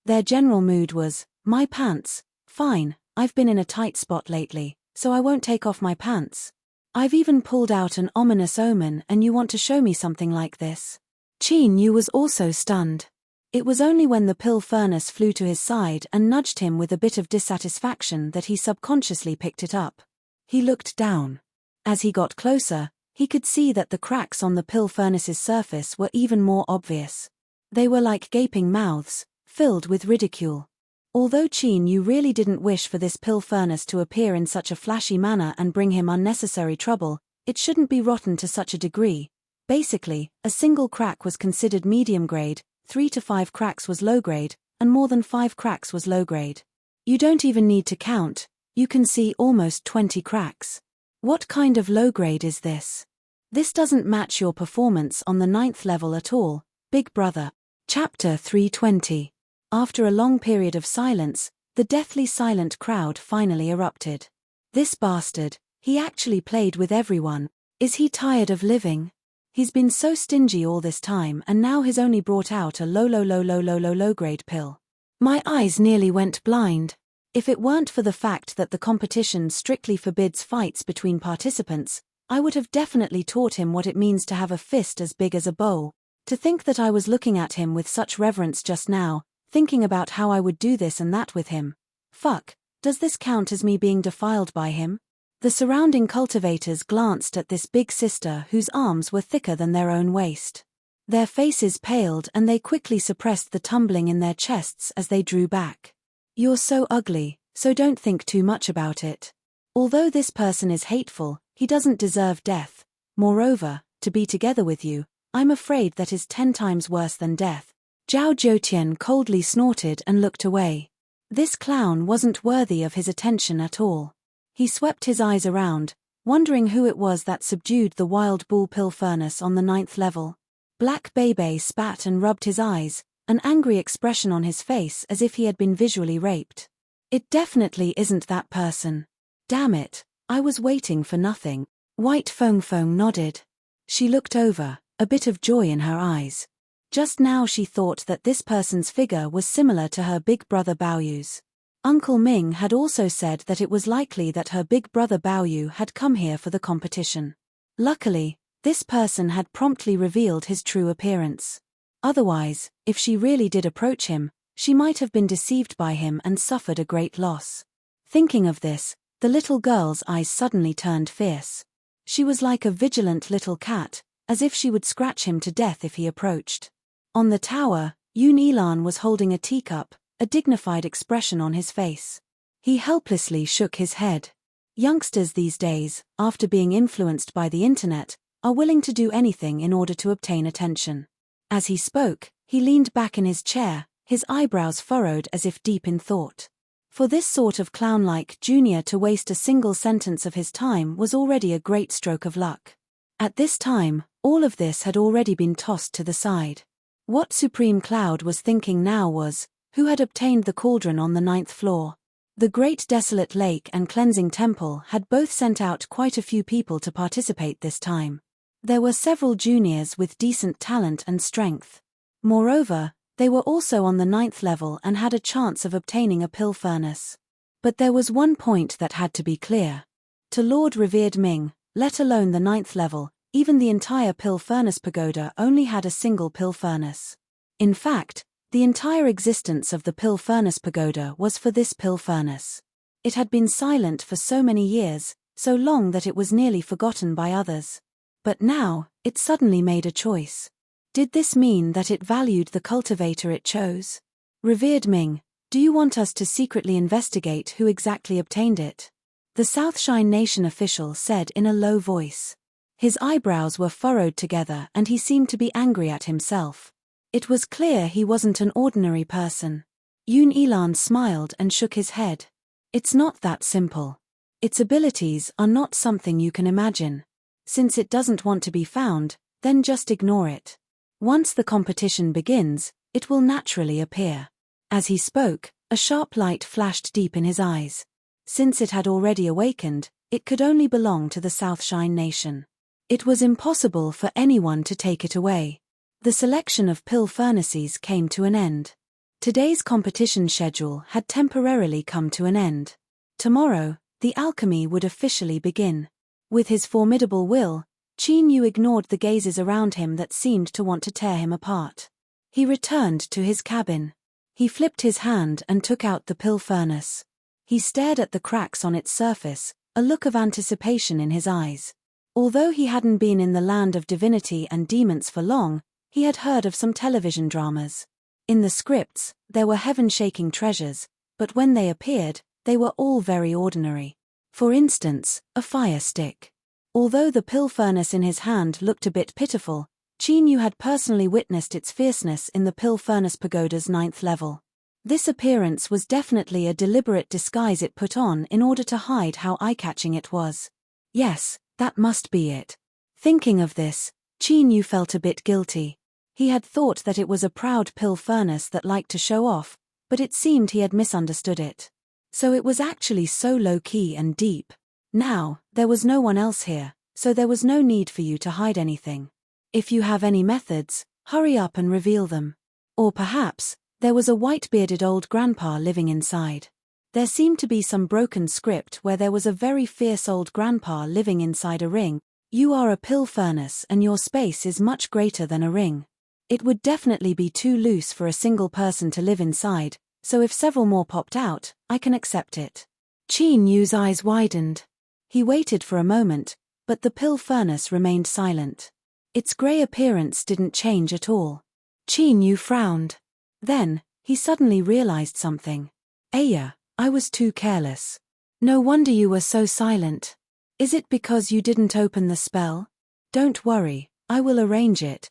[SPEAKER 1] Their general mood was, "My pants. Fine, I've been in a tight spot lately, so I won't take off my pants. I've even pulled out an ominous omen and you want to show me something like this?" Qin Yu was also stunned. It was only when the pill furnace flew to his side and nudged him with a bit of dissatisfaction that he subconsciously picked it up. He looked down. As he got closer, he could see that the cracks on the pill furnace's surface were even more obvious. They were like gaping mouths, filled with ridicule. Although Qin Yu really didn't wish for this pill furnace to appear in such a flashy manner and bring him unnecessary trouble, it shouldn't be rotten to such a degree. Basically, a single crack was considered medium grade, 3 to 5 cracks was low grade, and more than 5 cracks was low grade. You don't even need to count, you can see almost 20 cracks. What kind of low grade is this? This doesn't match your performance on the 9th level at all, big brother. Chapter 320. After a long period of silence, the deathly silent crowd finally erupted. This bastard, he actually played with everyone. Is he tired of living? He's been so stingy all this time and now he's only brought out a low grade pill. My eyes nearly went blind. If it weren't for the fact that the competition strictly forbids fights between participants, I would have definitely taught him what it means to have a fist as big as a bowl. To think that I was looking at him with such reverence just now, thinking about how I would do this and that with him. Fuck, does this count as me being defiled by him? The surrounding cultivators glanced at this big sister whose arms were thicker than their own waist. Their faces paled and they quickly suppressed the tumbling in their chests as they drew back. You're so ugly, so don't think too much about it. Although this person is hateful, he doesn't deserve death. Moreover, to be together with you, I'm afraid that is 10 times worse than death. Zhao Zhoutian coldly snorted and looked away. This clown wasn't worthy of his attention at all. He swept his eyes around, wondering who it was that subdued the wild bull pill furnace on the 9th level. Black Bebe spat and rubbed his eyes, an angry expression on his face as if he had been visually raped. It definitely isn't that person. Damn it, I was waiting for nothing. White Feng Feng nodded. She looked over, a bit of joy in her eyes. Just now she thought that this person's figure was similar to her big brother Baoyu's. Uncle Ming had also said that it was likely that her big brother Baoyu had come here for the competition. Luckily, this person had promptly revealed his true appearance. Otherwise, if she really did approach him, she might have been deceived by him and suffered a great loss. Thinking of this, the little girl's eyes suddenly turned fierce. She was like a vigilant little cat, as if she would scratch him to death if he approached. On the tower, Yun Elan was holding a teacup, a dignified expression on his face. He helplessly shook his head. Youngsters these days, after being influenced by the internet, are willing to do anything in order to obtain attention. As he spoke, he leaned back in his chair, his eyebrows furrowed as if deep in thought. For this sort of clown-like junior to waste a single sentence of his time was already a great stroke of luck. At this time, all of this had already been tossed to the side. What Supreme Cloud was thinking now was, who had obtained the cauldron on the 9th floor? The Great Desolate Lake and Cleansing Temple had both sent out quite a few people to participate this time. There were several juniors with decent talent and strength. Moreover, they were also on the 9th level and had a chance of obtaining a pill furnace. But there was one point that had to be clear. To Lord Revered Ming, let alone the 9th level, even the entire pill furnace pagoda only had a single pill furnace. In fact, the entire existence of the pill furnace pagoda was for this pill furnace. It had been silent for so many years, so long that it was nearly forgotten by others. But now, it suddenly made a choice. Did this mean that it valued the cultivator it chose? Revered Ming, do you want us to secretly investigate who exactly obtained it? The Southshine Nation official said in a low voice. His eyebrows were furrowed together and he seemed to be angry at himself. It was clear he wasn't an ordinary person. Yun Elan smiled and shook his head. It's not that simple. Its abilities are not something you can imagine. Since it doesn't want to be found, then just ignore it. Once the competition begins, it will naturally appear. As he spoke, a sharp light flashed deep in his eyes. Since it had already awakened, it could only belong to the Southshine Nation. It was impossible for anyone to take it away. The selection of pill furnaces came to an end. Today's competition schedule had temporarily come to an end. Tomorrow, the alchemy would officially begin. With his formidable will, Qin Yu ignored the gazes around him that seemed to want to tear him apart. He returned to his cabin. He flipped his hand and took out the pill furnace. He stared at the cracks on its surface, a look of anticipation in his eyes. Although he hadn't been in the land of divinity and demons for long, he had heard of some television dramas. In the scripts, there were heaven-shaking treasures, but when they appeared, they were all very ordinary. For instance, a fire stick. Although the pill furnace in his hand looked a bit pitiful, Qin Yu had personally witnessed its fierceness in the pill furnace pagoda's 9th level. This appearance was definitely a deliberate disguise it put on in order to hide how eye-catching it was. Yes, that must be it. Thinking of this, Qin Yu felt a bit guilty. He had thought that it was a proud pill furnace that liked to show off, but it seemed he had misunderstood it. So it was actually so low-key and deep. Now, there was no one else here, so there was no need for you to hide anything. If you have any methods, hurry up and reveal them. Or perhaps, there was a white-bearded old grandpa living inside. There seemed to be some broken script where there was a very fierce old grandpa living inside a ring. You are a pill furnace and your space is much greater than a ring. It would definitely be too loose for a single person to live inside, so if several more popped out, I can accept it. Qin Yu's eyes widened. He waited for a moment, but the pill furnace remained silent. Its grey appearance didn't change at all. Qin Yu frowned. Then, he suddenly realized something. Aya, I was too careless. No wonder you were so silent. Is it because you didn't open the spell? Don't worry, I will arrange it.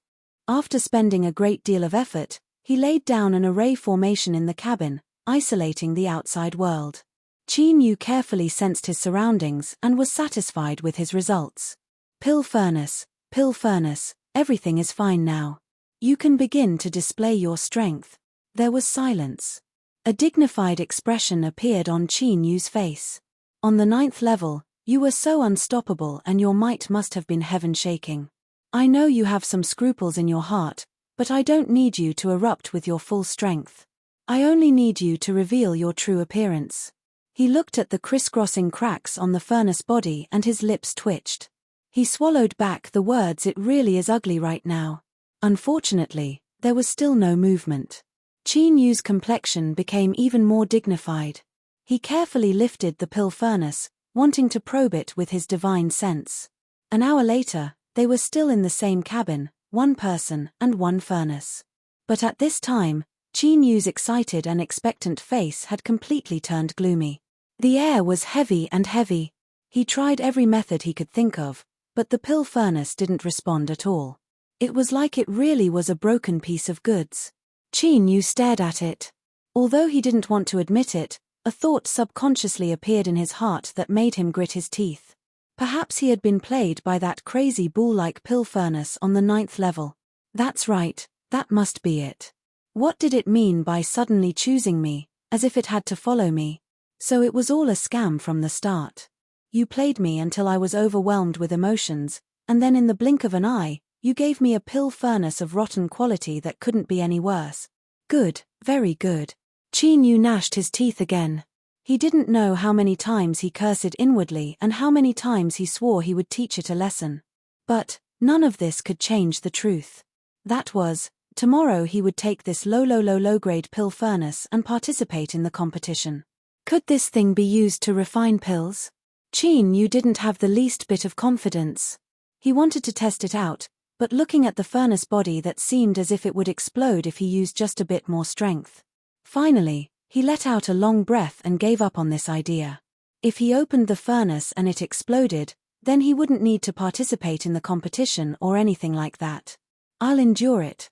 [SPEAKER 1] After spending a great deal of effort, he laid down an array formation in the cabin, isolating the outside world. Qin Yu carefully sensed his surroundings and was satisfied with his results. Pill furnace, everything is fine now. You can begin to display your strength. There was silence. A dignified expression appeared on Qin Yu's face. On the 9th level, you were so unstoppable and your might must have been heaven-shaking. I know you have some scruples in your heart, but I don't need you to erupt with your full strength. I only need you to reveal your true appearance. He looked at the crisscrossing cracks on the furnace body and his lips twitched. He swallowed back the words, "It really is ugly right now." Unfortunately, there was still no movement. Qin Yu's complexion became even more dignified. He carefully lifted the pill furnace, wanting to probe it with his divine sense. An hour later, they were still in the same cabin, one person and one furnace. But at this time, Qin Yu's excited and expectant face had completely turned gloomy. The air was heavy and heavy. He tried every method he could think of, but the pill furnace didn't respond at all. It was like it really was a broken piece of goods. Qin Yu stared at it. Although he didn't want to admit it, a thought subconsciously appeared in his heart that made him grit his teeth. Perhaps he had been played by that crazy bull-like pill furnace on the 9th level. That's right, that must be it. What did it mean by suddenly choosing me, as if it had to follow me? So it was all a scam from the start. You played me until I was overwhelmed with emotions, and then in the blink of an eye, you gave me a pill furnace of rotten quality that couldn't be any worse. Good, very good. Qin Yu gnashed his teeth again. He didn't know how many times he cursed inwardly and how many times he swore he would teach it a lesson. But, none of this could change the truth. That was, tomorrow he would take this low-grade pill furnace and participate in the competition. Could this thing be used to refine pills? Qin Yu didn't have the least bit of confidence. He wanted to test it out, but looking at the furnace body that seemed as if it would explode if he used just a bit more strength. Finally, he let out a long breath and gave up on this idea. If he opened the furnace and it exploded, then he wouldn't need to participate in the competition or anything like that. I'll endure it.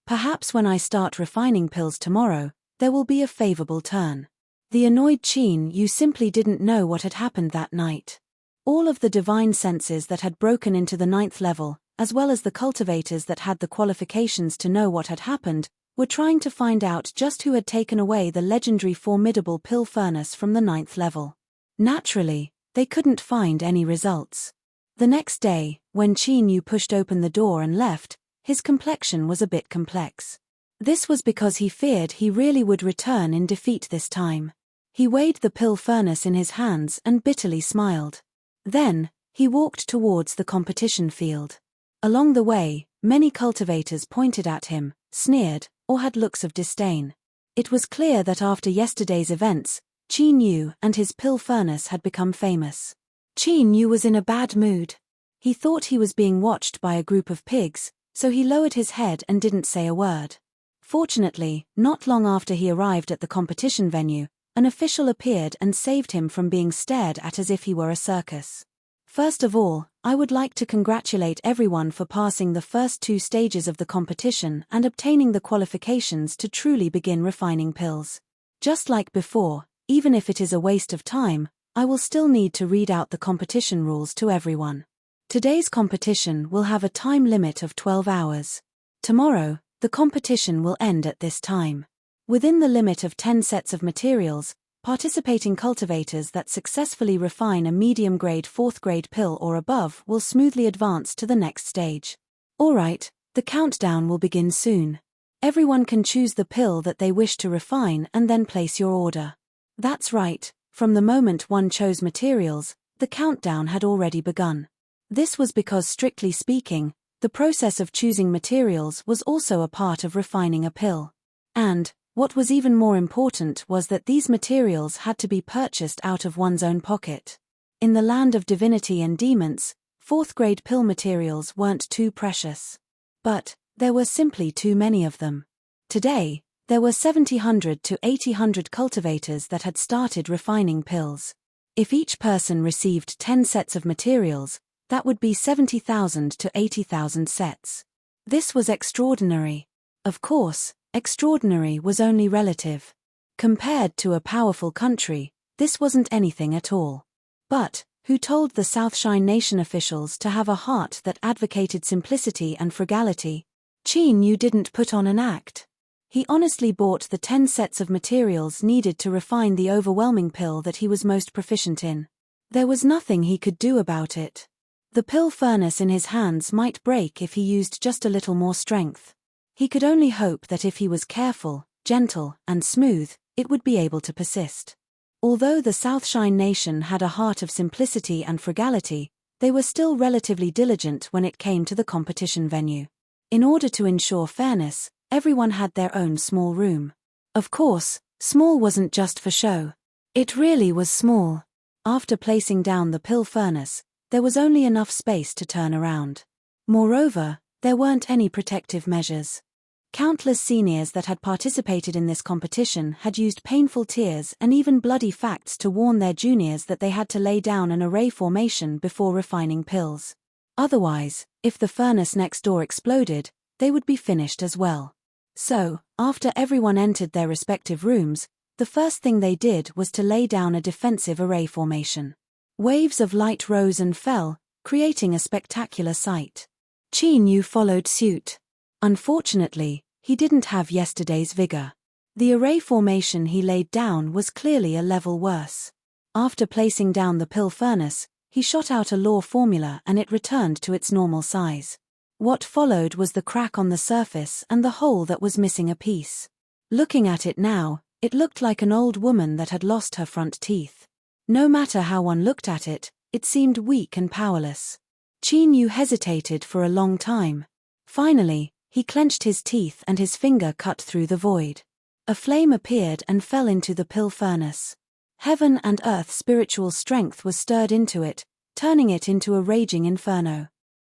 [SPEAKER 1] Perhaps when I start refining pills tomorrow, there will be a favorable turn. The annoyed Qin Yu simply didn't know what had happened that night. All of the divine senses that had broken into the 9th level, as well as the cultivators that had the qualifications to know what had happened, were trying to find out just who had taken away the legendary formidable pill furnace from the 9th level. Naturally, they couldn't find any results. The next day, when Qin Yu pushed open the door and left, his complexion was a bit complex. This was because he feared he really would return in defeat this time. He weighed the pill furnace in his hands and bitterly smiled. Then, he walked towards the competition field. Along the way, many cultivators pointed at him, sneered, or had looks of disdain. It was clear that after yesterday's events, Qin Yu and his pill furnace had become famous. Qin Yu was in a bad mood. He thought he was being watched by a group of pigs, so he lowered his head and didn't say a word. Fortunately, not long after he arrived at the competition venue, an official appeared and saved him from being stared at as if he were a circus. First of all, I would like to congratulate everyone for passing the first 2 stages of the competition and obtaining the qualifications to truly begin refining pills. Just like before, even if it is a waste of time, I will still need to read out the competition rules to everyone. Today's competition will have a time limit of 12 hours. Tomorrow, the competition will end at this time. Within the limit of 10 sets of materials, participating cultivators that successfully refine a medium-grade 4th-grade pill or above will smoothly advance to the next stage. Alright, the countdown will begin soon. Everyone can choose the pill that they wish to refine and then place your order. That's right, from the moment one chose materials, the countdown had already begun. This was because, strictly speaking, the process of choosing materials was also a part of refining a pill. And, what was even more important was that these materials had to be purchased out of one's own pocket. In the land of divinity and demons, 4th-grade pill materials weren't too precious. But, there were simply too many of them. Today, there were 700 to 800 cultivators that had started refining pills. If each person received 10 sets of materials, that would be 70,000 to 80,000 sets. This was extraordinary. Of course, extraordinary was only relative. Compared to a powerful country, this wasn't anything at all. But, who told the Southshine Nation officials to have a heart that advocated simplicity and frugality? Qin Yu didn't put on an act. He honestly bought the 10 sets of materials needed to refine the overwhelming pill that he was most proficient in. There was nothing he could do about it. The pill furnace in his hands might break if he used just a little more strength. He could only hope that if he was careful, gentle, and smooth, it would be able to persist. Although the Southshine Nation had a heart of simplicity and frugality, they were still relatively diligent when it came to the competition venue. In order to ensure fairness, everyone had their own small room. Of course, small wasn't just for show. It really was small. After placing down the pill furnace, there was only enough space to turn around. Moreover, there weren't any protective measures. Countless seniors that had participated in this competition had used painful tears and even bloody facts to warn their juniors that they had to lay down an array formation before refining pills. Otherwise, if the furnace next door exploded, they would be finished as well. So, after everyone entered their respective rooms, the first thing they did was to lay down a defensive array formation. Waves of light rose and fell, creating a spectacular sight. Qin Yu followed suit. Unfortunately, he didn't have yesterday's vigor. The array formation he laid down was clearly a level worse. After placing down the pill furnace, he shot out a law formula and it returned to its normal size. What followed was the crack on the surface and the hole that was missing a piece. Looking at it now, it looked like an old woman that had lost her front teeth. No matter how one looked at it, it seemed weak and powerless. Qin Yu hesitated for a long time. Finally, he clenched his teeth and his finger cut through the void. A flame appeared and fell into the pill furnace. Heaven and earth spiritual strength was stirred into it, turning it into a raging inferno.